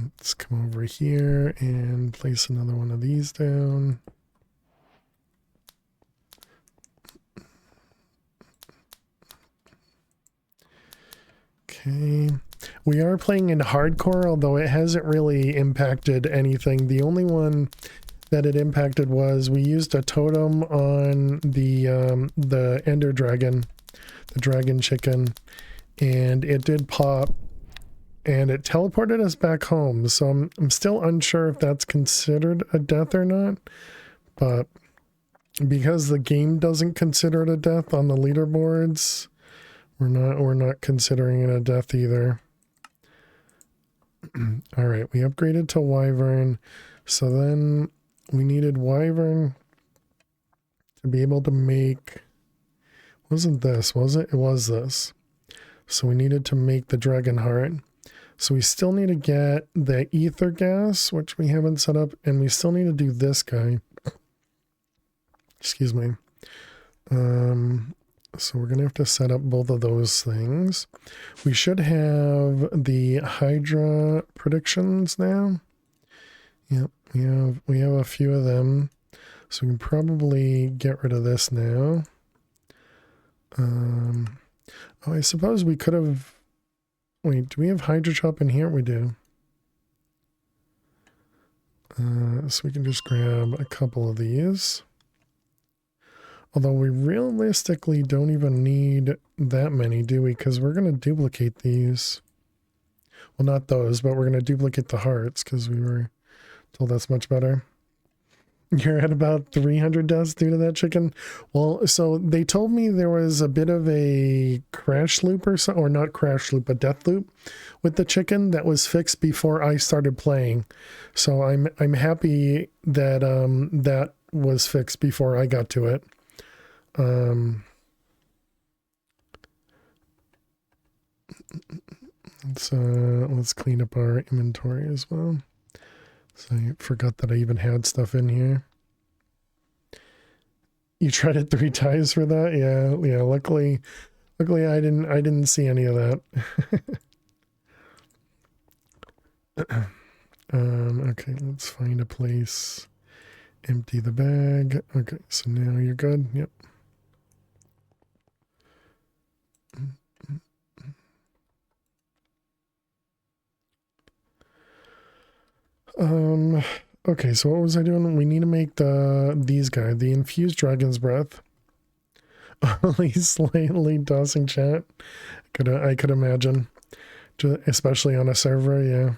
Let's come over here and place another one of these down. Okay. We are playing in hardcore, although it hasn't really impacted anything. The only one that it impacted was we used a totem on the Ender Dragon, the dragon chicken, and it did pop, and it teleported us back home. So I'm still unsure if that's considered a death or not, but because the game doesn't consider it a death on the leaderboards, we're not considering it a death either. All right, we upgraded to Wyvern, so then we needed Wyvern to be able to make, wasn't this, was it? It was this. So we needed to make the Dragon Heart. So we still need to get the ether gas, which we haven't set up, and we still need to do this guy. Excuse me. So we're going to have to set up both of those things. We should have the Hydra predictions now. Yep, we have a few of them. So we can probably get rid of this now. Oh, I suppose we could have... Wait, do we have Hydra Chop in here? We do. So we can just grab a couple of these. Although we realistically don't even need that many, do we? Because we're going to duplicate these. Well, not those, but we're going to duplicate the hearts because we were told that's much better. You're at about 300 deaths due to that chicken. Well, so they told me there was a bit of a crash loop or so, or not crash loop, but death loop with the chicken that was fixed before I started playing. So I'm happy that that was fixed before I got to it. Let's clean up our inventory as well. So I forgot that I even had stuff in here. You tried it 3 times for that? Yeah. Luckily I didn't see any of that. Okay, let's find a place. Empty the bag. Okay, so now you're good. Yep. Okay, so what was I doing? We need to make these guys, the infused dragon's breath. Only slightly tossing chat. I could imagine. Especially on a server, yeah.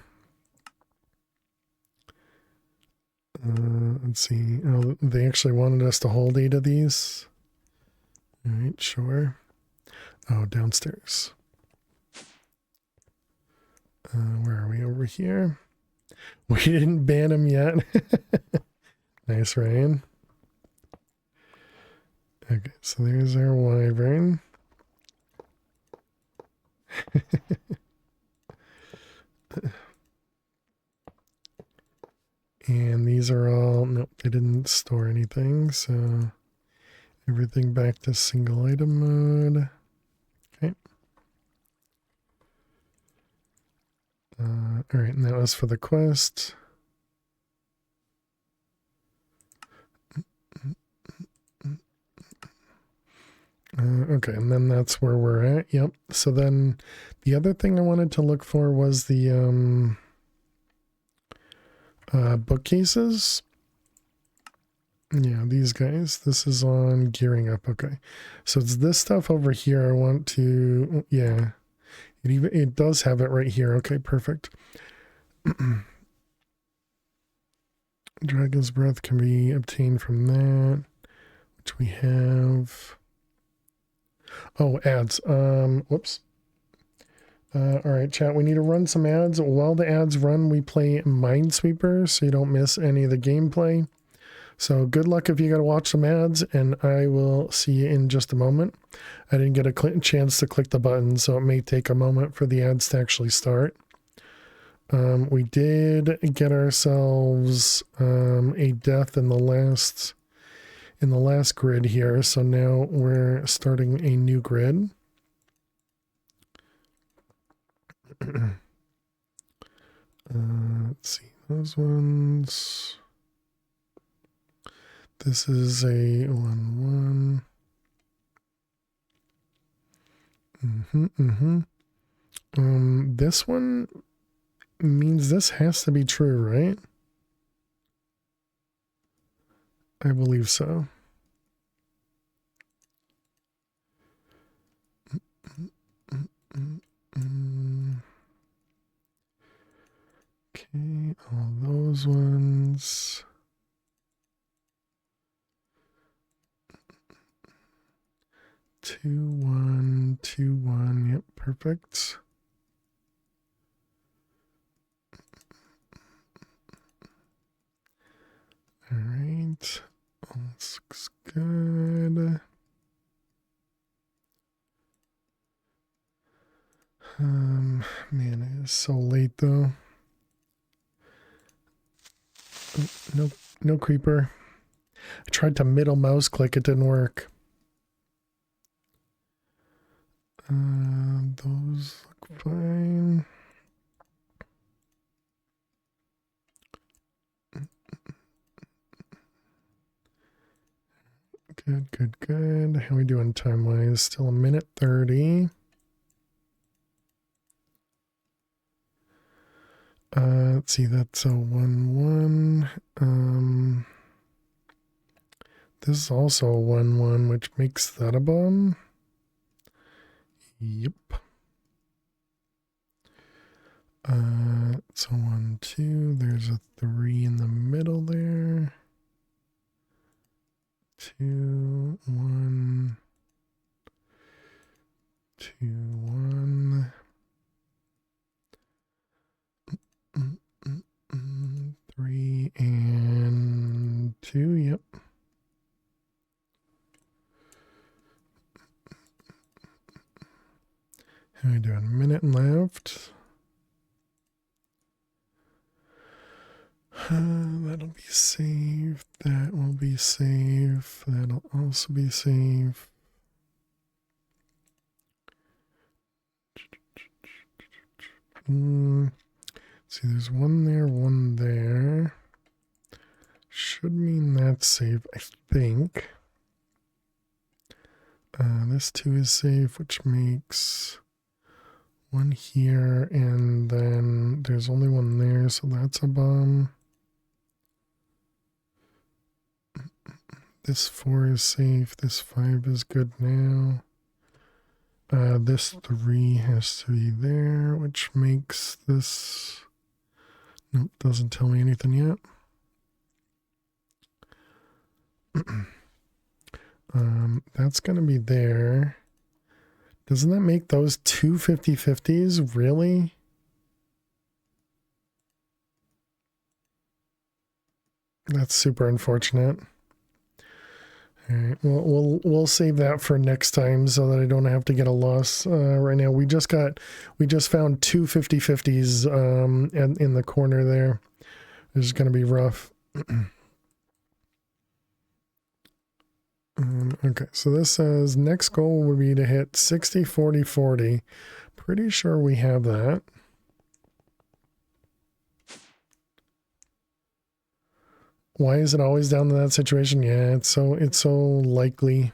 Let's see. Oh, they actually wanted us to hold 8 of these. All right, sure. Oh, downstairs. Where are we? Over here. We didn't ban him yet. Nice, Ryan. Okay, so there's our wyvern. And these are all, nope, they didn't store anything, so everything back to single item mode. Okay. All right, and that was for the quest. Okay, and then that's where we're at. Yep. So then the other thing I wanted to look for was the bookcases. Yeah, these guys. This is on gearing up. Okay. So it's this stuff over here I want to, yeah. It does have it right here. Okay, perfect. Dragon's breath can be obtained from that, which we have. Oh, ads. Whoops. All right, chat. We need to run some ads. While the ads run, we play Minesweeper, so you don't miss any of the gameplay. So good luck if you got to watch some ads, and I will see you in just a moment. I didn't get a chance to click the button, so it may take a moment for the ads to actually start. We did get ourselves a death in the last grid here, so now we're starting a new grid. Let's see those ones. This is a 1-1. This one means this has to be true, right? I believe so. Okay, all those ones. Two, one, 2-1. Yep, perfect. All right, this looks good. Man, it is so late though. Oh, no creeper. I tried to middle mouse click, it didn't work. Those look fine. Good, good, good. How are we doing time-wise? Still a minute 30. Let's see, that's a 1-1. This is also a 1-1, which makes that a bum. Yep. So 1, 2. There's a 3 in the middle there. 2, 1. 2, 1. 3 and 2. Yep. How are we doing? Minute left. That'll be safe. That will be safe. That'll also be safe. See, there's one there, one there. Should mean that's safe, I think. This 2 is safe, which makes one here, and then there's only one there, so that's a bum. This 4 is safe. This 5 is good now. This 3 has to be there, which makes this... Nope, doesn't tell me anything yet. That's going to be there. Doesn't that make those two 50-50s? Really? That's super unfortunate. All right, well, we'll save that for next time so that I don't have to get a loss right now. We just found two 50-50s in the corner there. This is going to be rough. Okay, so this says next goal would be to hit 60, 40, 40. Pretty sure we have that. Why is it always down to that situation? Yeah, it's so likely.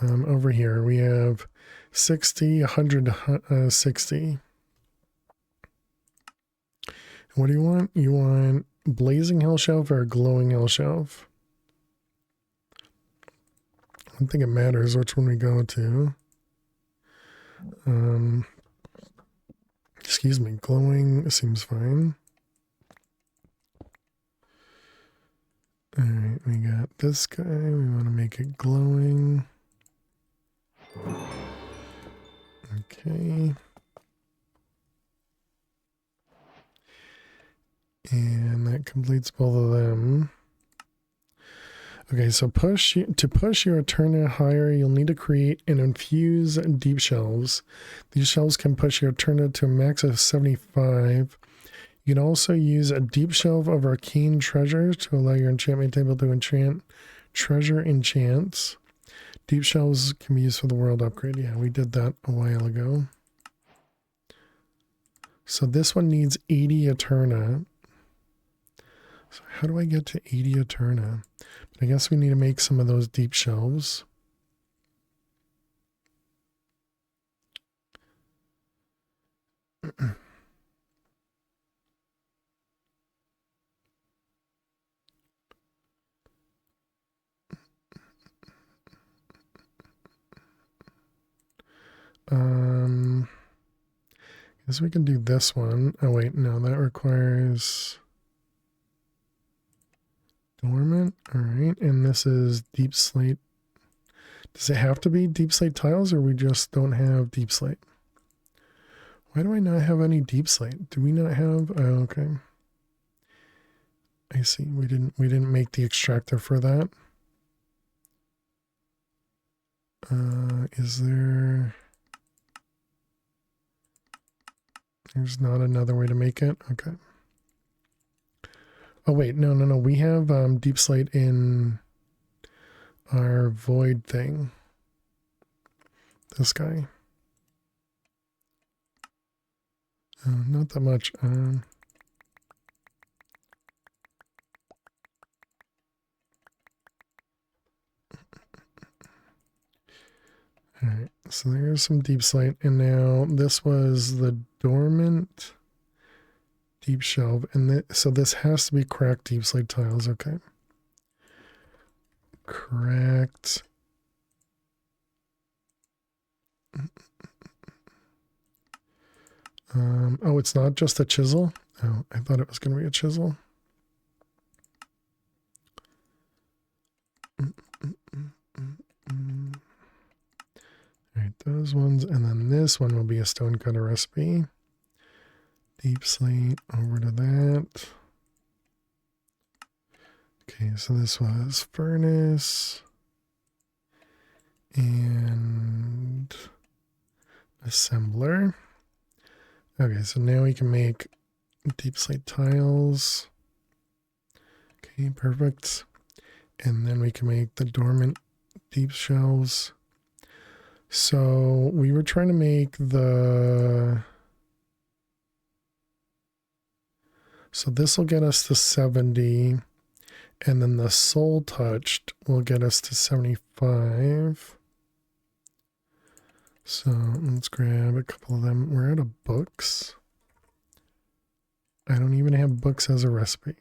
Over here we have 60, 100, 60. What do you want? You want blazing hell shelf or glowing hell shelf? I don't think it matters which one we go to. Excuse me, glowing seems fine. Alright, we got this guy. We want to make it glowing. Okay. And that completes both of them. Okay, so to push your Eterna higher, you'll need to create and infuse deep shelves. These shelves can push your Eterna to a max of 75. You can also use a deep shelf of arcane treasures to allow your enchantment table to enchant treasure enchants. Deep shelves can be used for the world upgrade. Yeah, we did that a while ago. So this one needs 80 Eterna. So how do I get to 80 Eterna? But I guess we need to make some of those deep shelves. Guess we can do this one. Oh wait, no, that requires dormant. All right, and this is deep slate. Does it have to be deep slate tiles, or we just don't have deep slate? Why do I not have any deep slate? Do we not have? Oh, okay. I see. We didn't make the extractor for that. Is there? There's not another way to make it. Okay. Oh wait, no. We have deep slate in our void thing. This guy. Not that much. Alright, so there's some deep slate, and now this was the dormant deep shelf, and so this has to be cracked deep slate tiles. Okay. Cracked. Oh, it's not just a chisel? Oh, I thought it was going to be a chisel. Alright, those ones, and then this one will be a stonecutter recipe. Deep slate, over to that. Okay, so this was furnace and assembler. Okay, so now we can make deep slate tiles. Okay, perfect. And then we can make the dormant deep shelves. So we were trying to make the... So this will get us to 70. And then the soul touched will get us to 75. So let's grab a couple of them. We're out of books. I don't even have books as a recipe.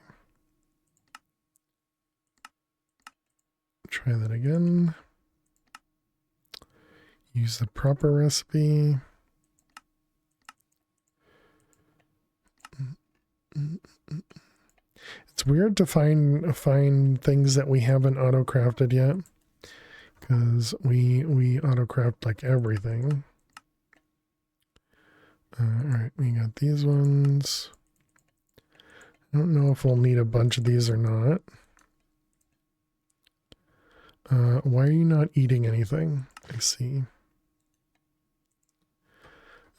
Try that again. Use the proper recipe. It's weird to find things that we haven't auto-crafted yet, because we auto-craft like everything. Alright, we got these ones. I don't know if we'll need a bunch of these or not. Why are you not eating anything? I see.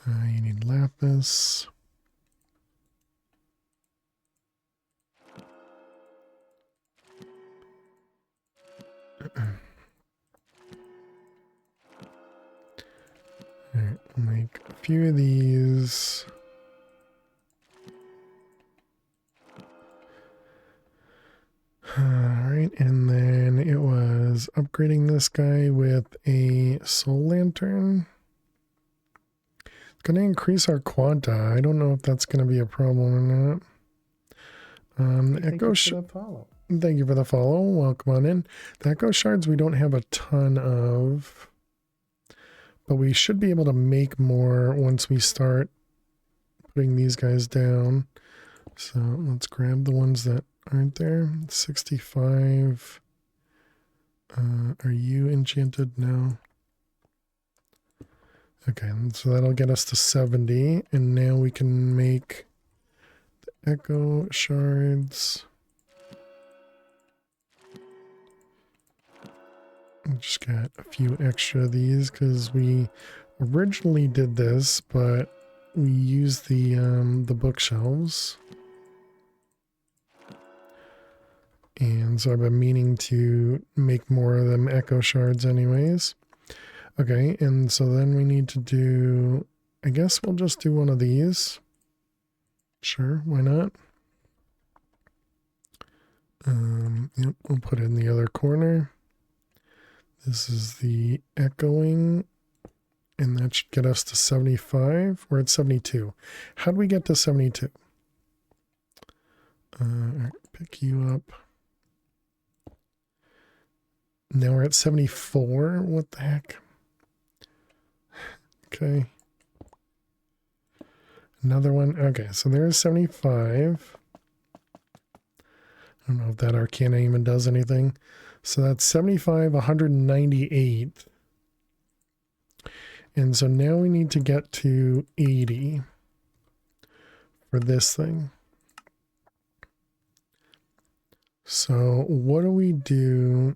You need lapis. Alright, we'll make a few of these. Alright, and then it was upgrading this guy with a soul lantern. It's going to increase our quanta. I don't know if that's going to be a problem or not. Echo follow. Thank you for the follow. Welcome on in. The echo shards we don't have a ton of, but we should be able to make more once we start putting these guys down. So let's grab the ones that aren't there. 65. Are you enchanted? No. Okay, so that'll get us to 70, and now we can make the echo shards. I just got a few extra of these because we originally did this, but we used the bookshelves. And so I've been meaning to make more of them echo shards anyways. Okay, and so then we need to do, I guess we'll just do one of these. Sure, why not? Yep, we'll put it in the other corner. This is the echoing, and that should get us to 75. We're at 72. How do we get to 72? All right, pick you up. Now we're at 74. What the heck? Okay. Another one. Okay, so there's 75. I don't know if that Arcana even does anything. So that's 75, 198. And so now we need to get to 80 for this thing. So what do we do?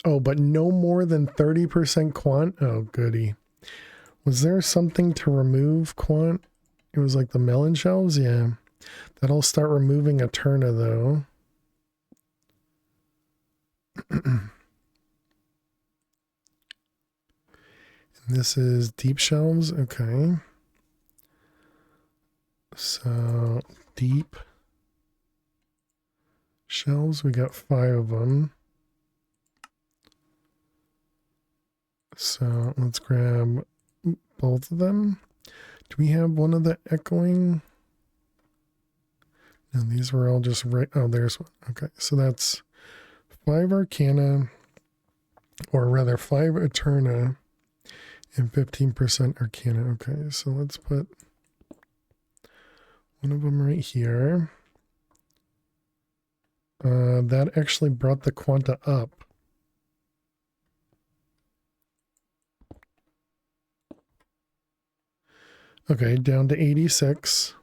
Oh, but no more than 30% quant? Oh, goody. Was there something to remove quant? It was like the melon shelves? Yeah. That'll start removing Eterna, though. And this is deep shelves. Okay. So, deep shelves. We got 5 of them. So, let's grab both of them. Do we have one of the echoing? No, these were all just right. Oh, there's one. Okay, so that's 5 Arcana, or rather 5 Eterna and 15% Arcana. Okay, so let's put one of them right here. That actually brought the quanta up. Okay, down to 86.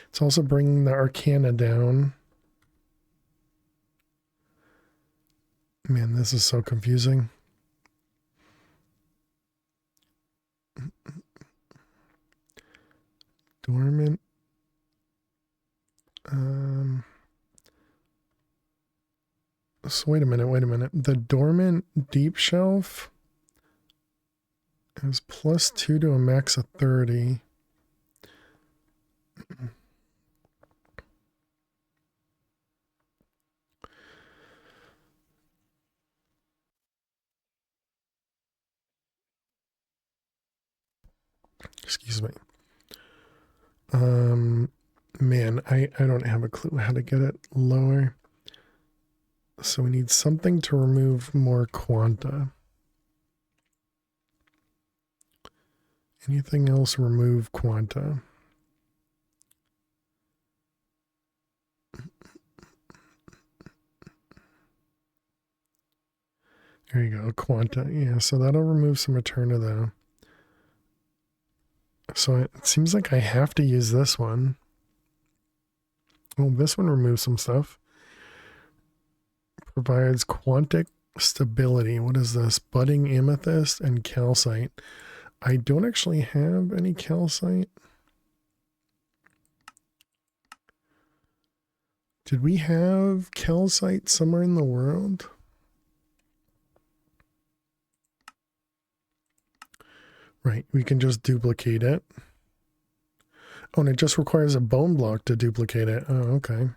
It's also bringing the Arcana down. Man, this is so confusing. Dormant. So wait a minute. The dormant deep shelf is +2 to a max of 30. Excuse me. Man, I don't have a clue how to get it lower. So we need something to remove more quanta. Anything else remove quanta? There you go, quanta. Yeah, so that'll remove some Eterna though. So it seems like I have to use this one. Well, this one removes some stuff. Provides quantic stability. What is this? Budding amethyst and calcite. I don't actually have any calcite. Did we have calcite somewhere in the world? Right, we can just duplicate it. Oh, and it just requires a bone block to duplicate it. Oh, okay.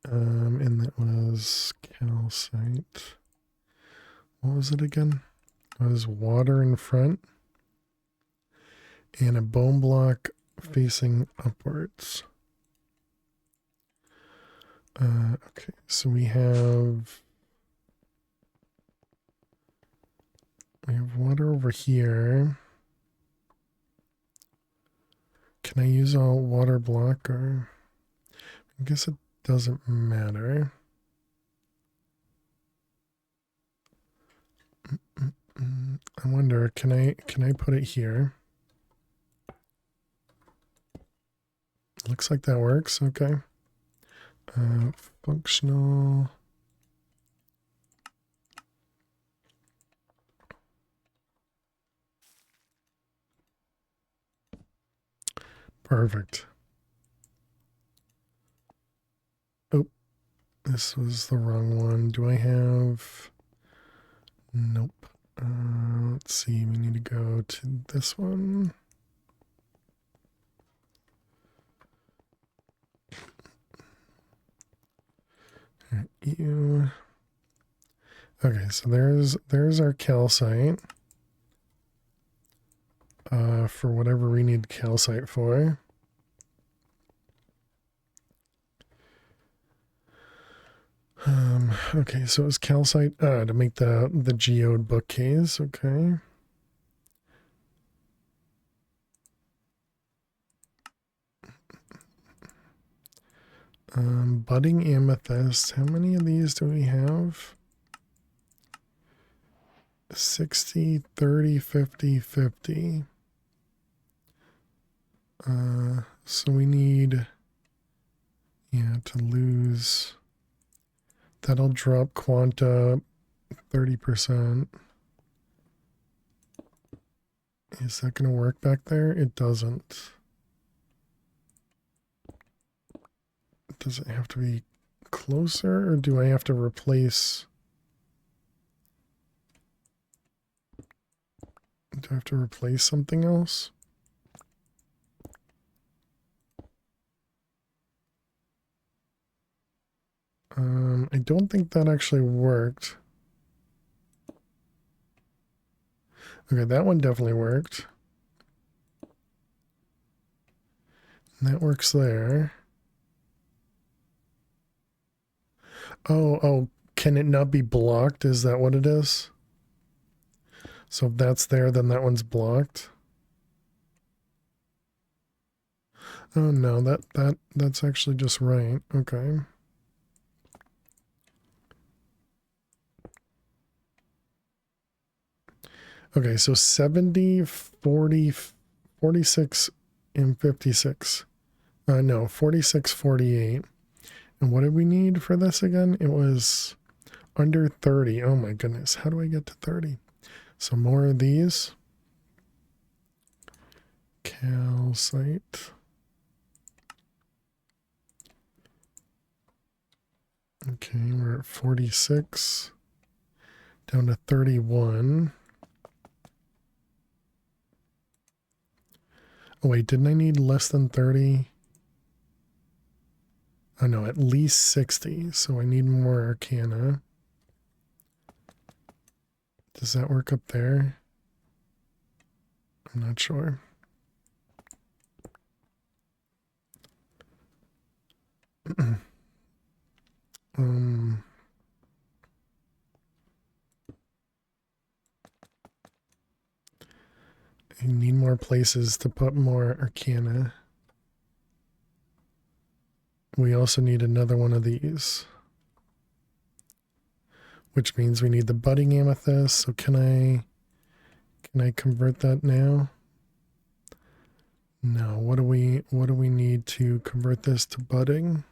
And that was calcite. What was it again? It was water in front. And a bone block facing upwards. Okay, so we have water over here. Can I use a water block, or I guess it doesn't matter. I wonder, can I put it here? Looks like that works. Okay. Functional. Perfect. Oh, this was the wrong one. Do I have... Nope. Let's see. We need to go to this one. You. Okay, so there's our calcite. For whatever we need calcite for. Okay, so it's calcite to make the geode bookcase. Okay. Budding amethyst. How many of these do we have? 60, 30, 50, 50. So we need, yeah, to lose. That'll drop quanta 30%. Is that going to work back there? It doesn't. Does it have to be closer, or do I have to replace? Do I have to replace something else? I don't think that actually worked. Okay, that one definitely worked. And that works there. Oh, can it not be blocked? Is that what it is? So if that's there, then that one's blocked. Oh no, that's actually just right. Okay. Okay, so 70, 40, 46, and 56. No, 46, 48. And what did we need for this again? It was under 30. Oh my goodness. How do I get to 30? So more of these. Calcite. Okay, we're at 46. Down to 31. Oh wait, didn't I need less than 30? Oh no, at least 60. So I need more arcana. Does that work up there? I'm not sure. I need more places to put more arcana. We also need another one of these, which means we need the budding amethyst. So can I convert that now? No. What do we need to convert this to budding?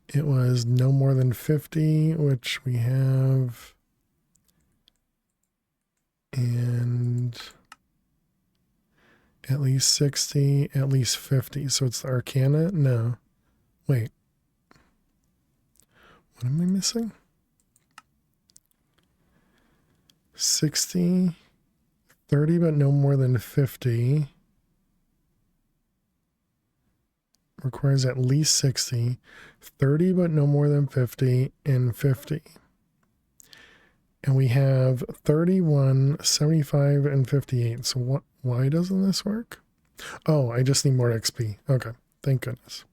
It was no more than 50, which we have, and at least 60, at least 50. So it's the arcana? No. Wait. What am I missing? 60, 30, but no more than 50. Requires at least 60. 30, but no more than 50, and 50. And we have 31, 75, and 58. So why doesn't this work? Oh, I just need more XP. Okay, thank goodness.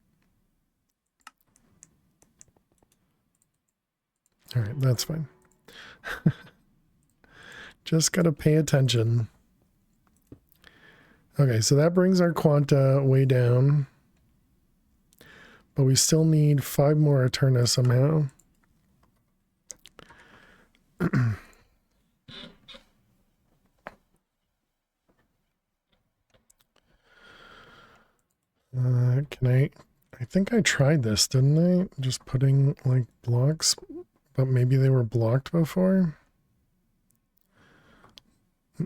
All right, that's fine. Just gotta pay attention. Okay, so that brings our quanta way down. But we still need 5 more Eterna somehow. I think I tried this, didn't I? Just putting like blocks, but maybe they were blocked before.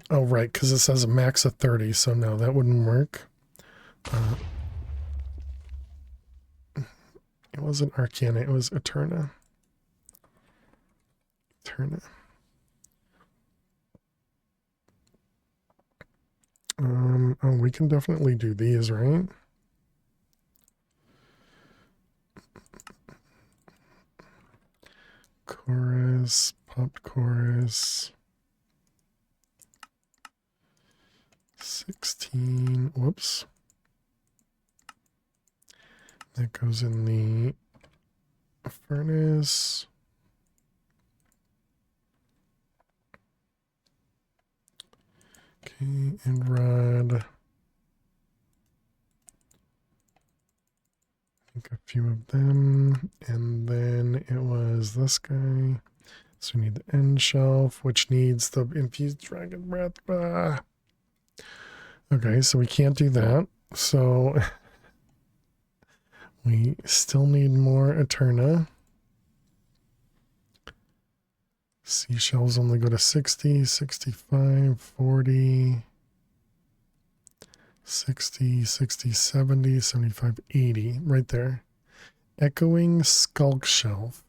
Oh, right, because it says a max of 30, so no, that wouldn't work. It wasn't Arcana, it was Eterna. Eterna. Oh, we can definitely do these, right? Chorus, popped chorus. 16, whoops. That goes in the furnace. Okay, and rod. I think a few of them. And then it was this guy. So we need the end shelf, which needs the infused dragon breath. Ah. Okay, so we can't do that. So we still need more Eterna. Seashells only go to 60, 65, 40, 60, 60, 70, 75, 80. Right there. Echoing Skulk Shelf.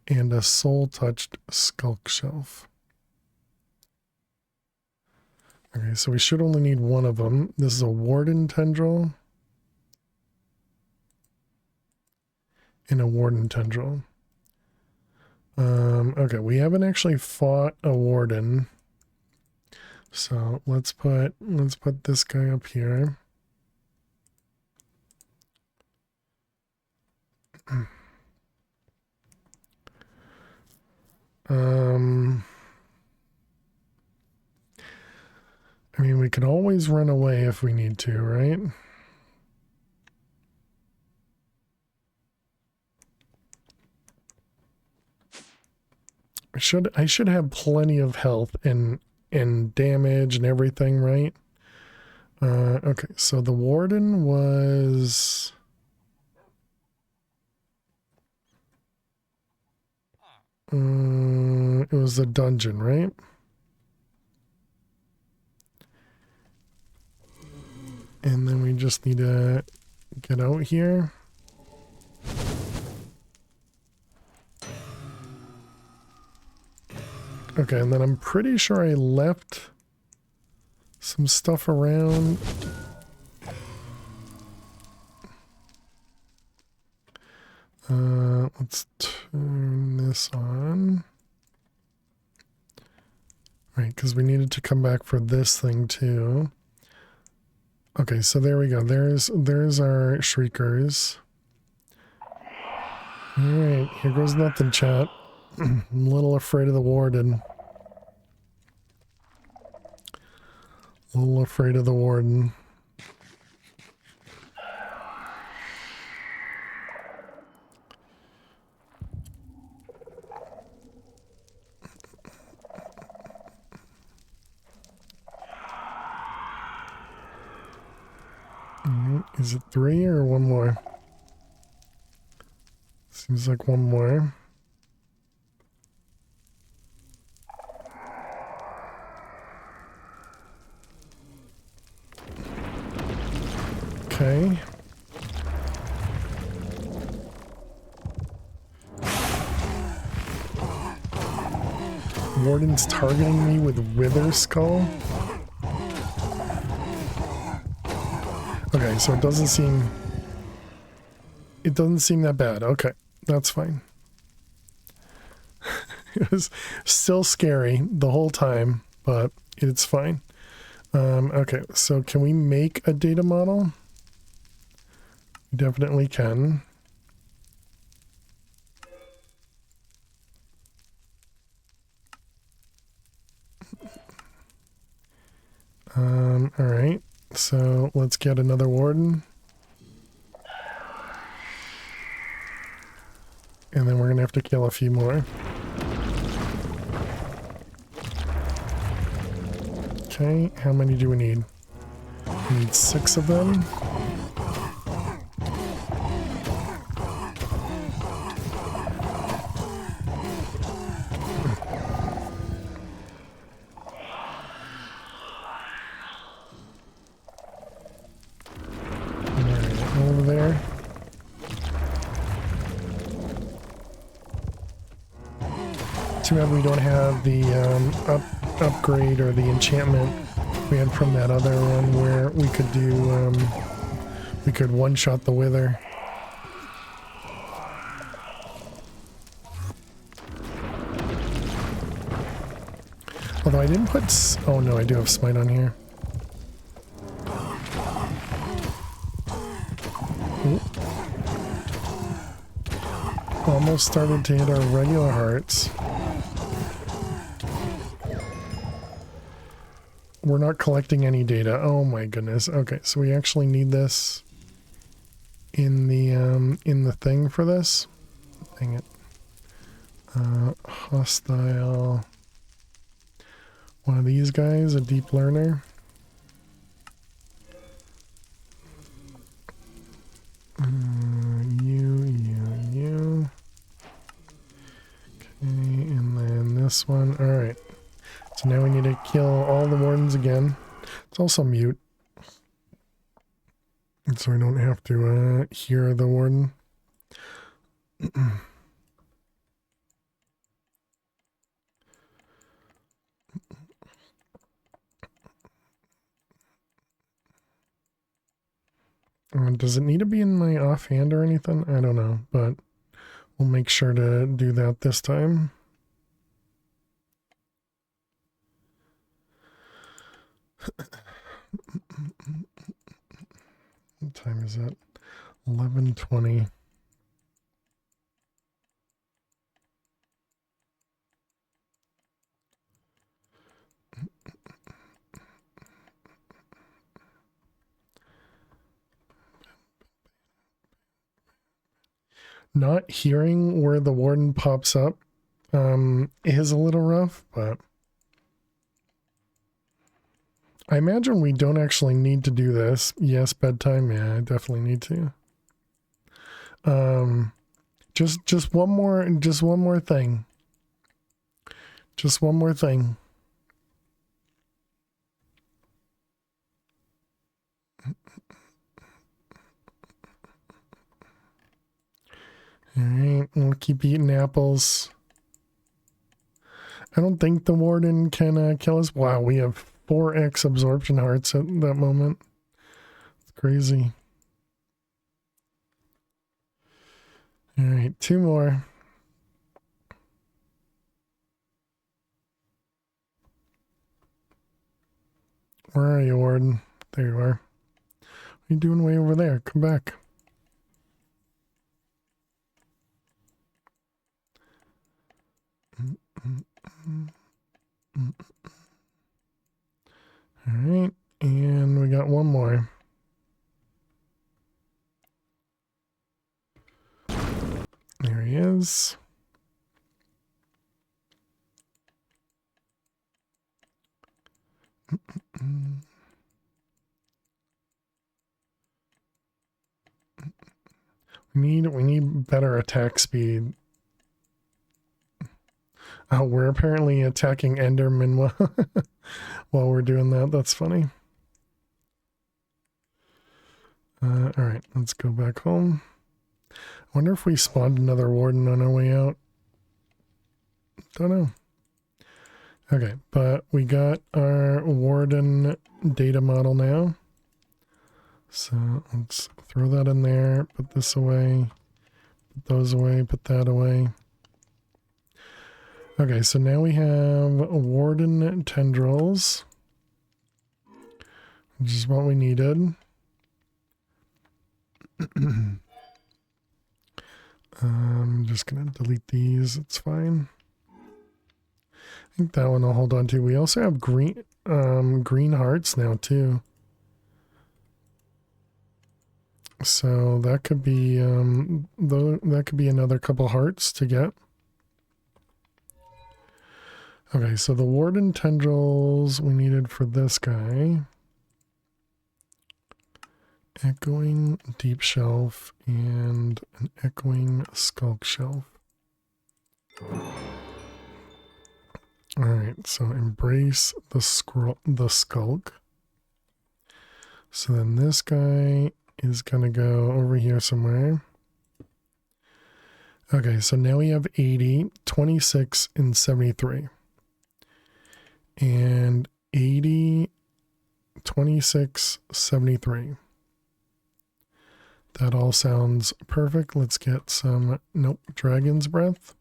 And a soul-touched Skulk Shelf. Okay, so we should only need one of them. This is a Warden Tendril. And a Warden Tendril. Okay, we haven't actually fought a Warden. So let's put this guy up here. I mean, we could always run away if we need to, right? I should have plenty of health and damage and everything, right? Okay, so the Warden was it was the dungeon, right? And then we just need to get out here. Okay, and then I'm pretty sure I left some stuff around. Let's turn this on. Right, because we needed to come back for this thing too. Okay, so there we go. There's our shriekers. Alright, here goes nothing, chat. I'm a little afraid of the Warden. A little afraid of the Warden. Is it 3 or one more? Seems like one more. Okay. Warden's targeting me with Wither Skull. Okay, so it doesn't seem that bad. Okay, that's fine. It was still scary the whole time, but it's fine. Okay, so can we make a data model? We definitely can. Alright. So let's get another warden. And then we're gonna have to kill a few more. Okay, how many do we need? We need 6 of them. Alright, over there. Too bad we don't have the upgrade or the enchantment we had from that other one where we could do we could one-shot the wither. Although I didn't put oh no, I do have smite on here. Ooh. Almost started to hit our regular hearts. We're not collecting any data. Oh my goodness. Okay, so we actually need this in the thing for this. Dang it. Hostile. One of these guys, a deep learner. You. Okay, and then this one. All right. So now we need to kill all the wardens again. It's also mute. So we don't have to hear the warden. Does it need to be in my offhand or anything? I don't know, but we'll make sure to do that this time. What time is it? 11:20. Not hearing where the warden pops up is a little rough, but I imagine we don't actually need to do this. Yes, bedtime. Yeah, I definitely need to. Just one more thing. Just one more thing. All right, we'll keep eating apples. I don't think the warden can kill us. Wow, we have 4x absorption hearts at that moment. It's crazy. All right, 2 more. Where are you, warden? There you are. What are you doing way over there? Come back. All right, and we got one more. There he is. We need better attack speed. Oh, we're apparently attacking Enderman while we're doing that. That's funny. All right, let's go back home. I wonder if we spawned another warden on our way out. Don't know. Okay, but we got our warden data model now. So let's throw that in there, put this away, put those away, put that away. Okay, so now we have warden tendrils, which is what we needed. I'm just gonna delete these, it's fine. I think that one I'll hold on to. We also have green, green hearts now too. So that could be that could be another couple hearts to get. Okay, so the warden tendrils we needed for this guy. Echoing deep shelf and an echoing skulk shelf. Alright, so embrace the skulk. So then this guy is gonna go over here somewhere. Okay, so now we have 80, 26, and 73. And 80, 26, 73. That all sounds perfect. Let's get some, nope, dragon's breath.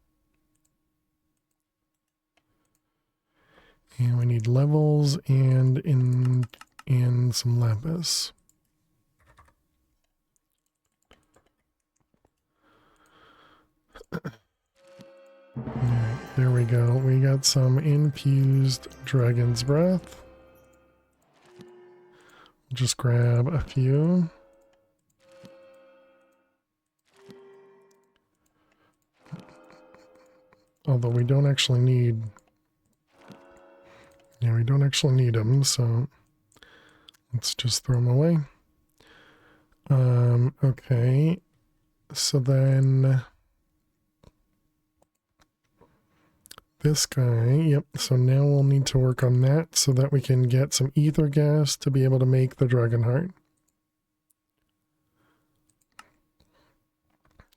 And we need levels and some lapis. Alright, there we go. We got some infused dragon's breath. Just grab a few. Although we don't actually need... Yeah, we don't actually need them, so let's just throw them away. Okay. So then... This guy, yep, so now we'll need to work on that so that we can get some ether gas to be able to make the dragon heart.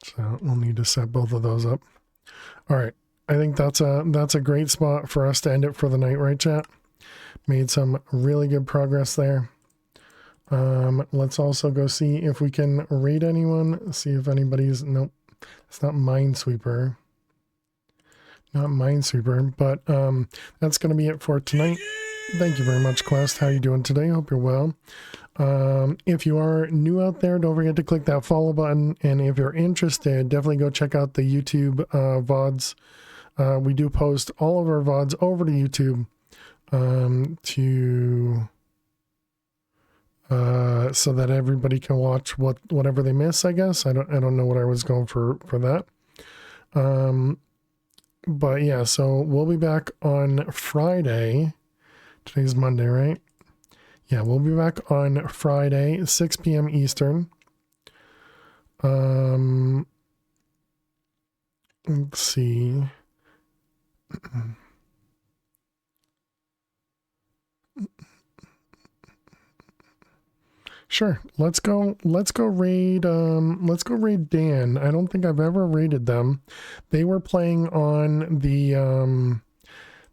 So we'll need to set both of those up. All right, I think that's a great spot for us to end it for the night, right, chat? Made some really good progress there. Let's also go see if we can raid anyone, see if anybody's, nope, it's not Minesweeper. Not Minesweeper, but that's going to be it for tonight. Thank you very much, Quest. How you doing today? Hope you're well. If you are new out there, don't forget to click that follow button. And if you're interested, definitely go check out the YouTube VODs. We do post all of our VODs over to YouTube so that everybody can watch whatever they miss, I guess. I don't know what I was going for that. But yeah, so we'll be back on Friday. Today's Monday, right? Yeah, we'll be back on Friday, 6 p.m. Eastern. Let's see. Sure, let's go raid Dan. I don't think I've ever raided them. They were playing on the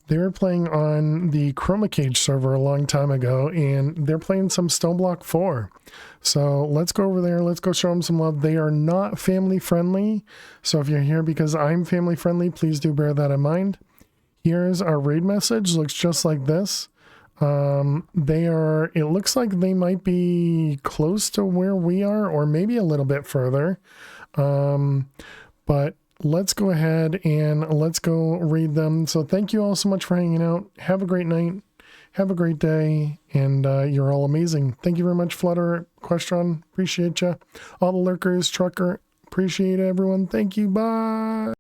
Chroma Cage server a long time ago, and they're playing some Stoneblock 4. So let's go over there, let's go show them some love. They are not family friendly, so if you're here because I'm family friendly, please do bear that in mind. Here's our raid message, looks just like this. It looks like they might be close to where we are, or maybe a little bit further. But let's go ahead and let's go read them. So thank you all so much for hanging out. Have a great night. Have a great day. And, you're all amazing. Thank you very much, Flutter, Question. Appreciate you. All the lurkers, Trucker. Appreciate everyone. Thank you. Bye.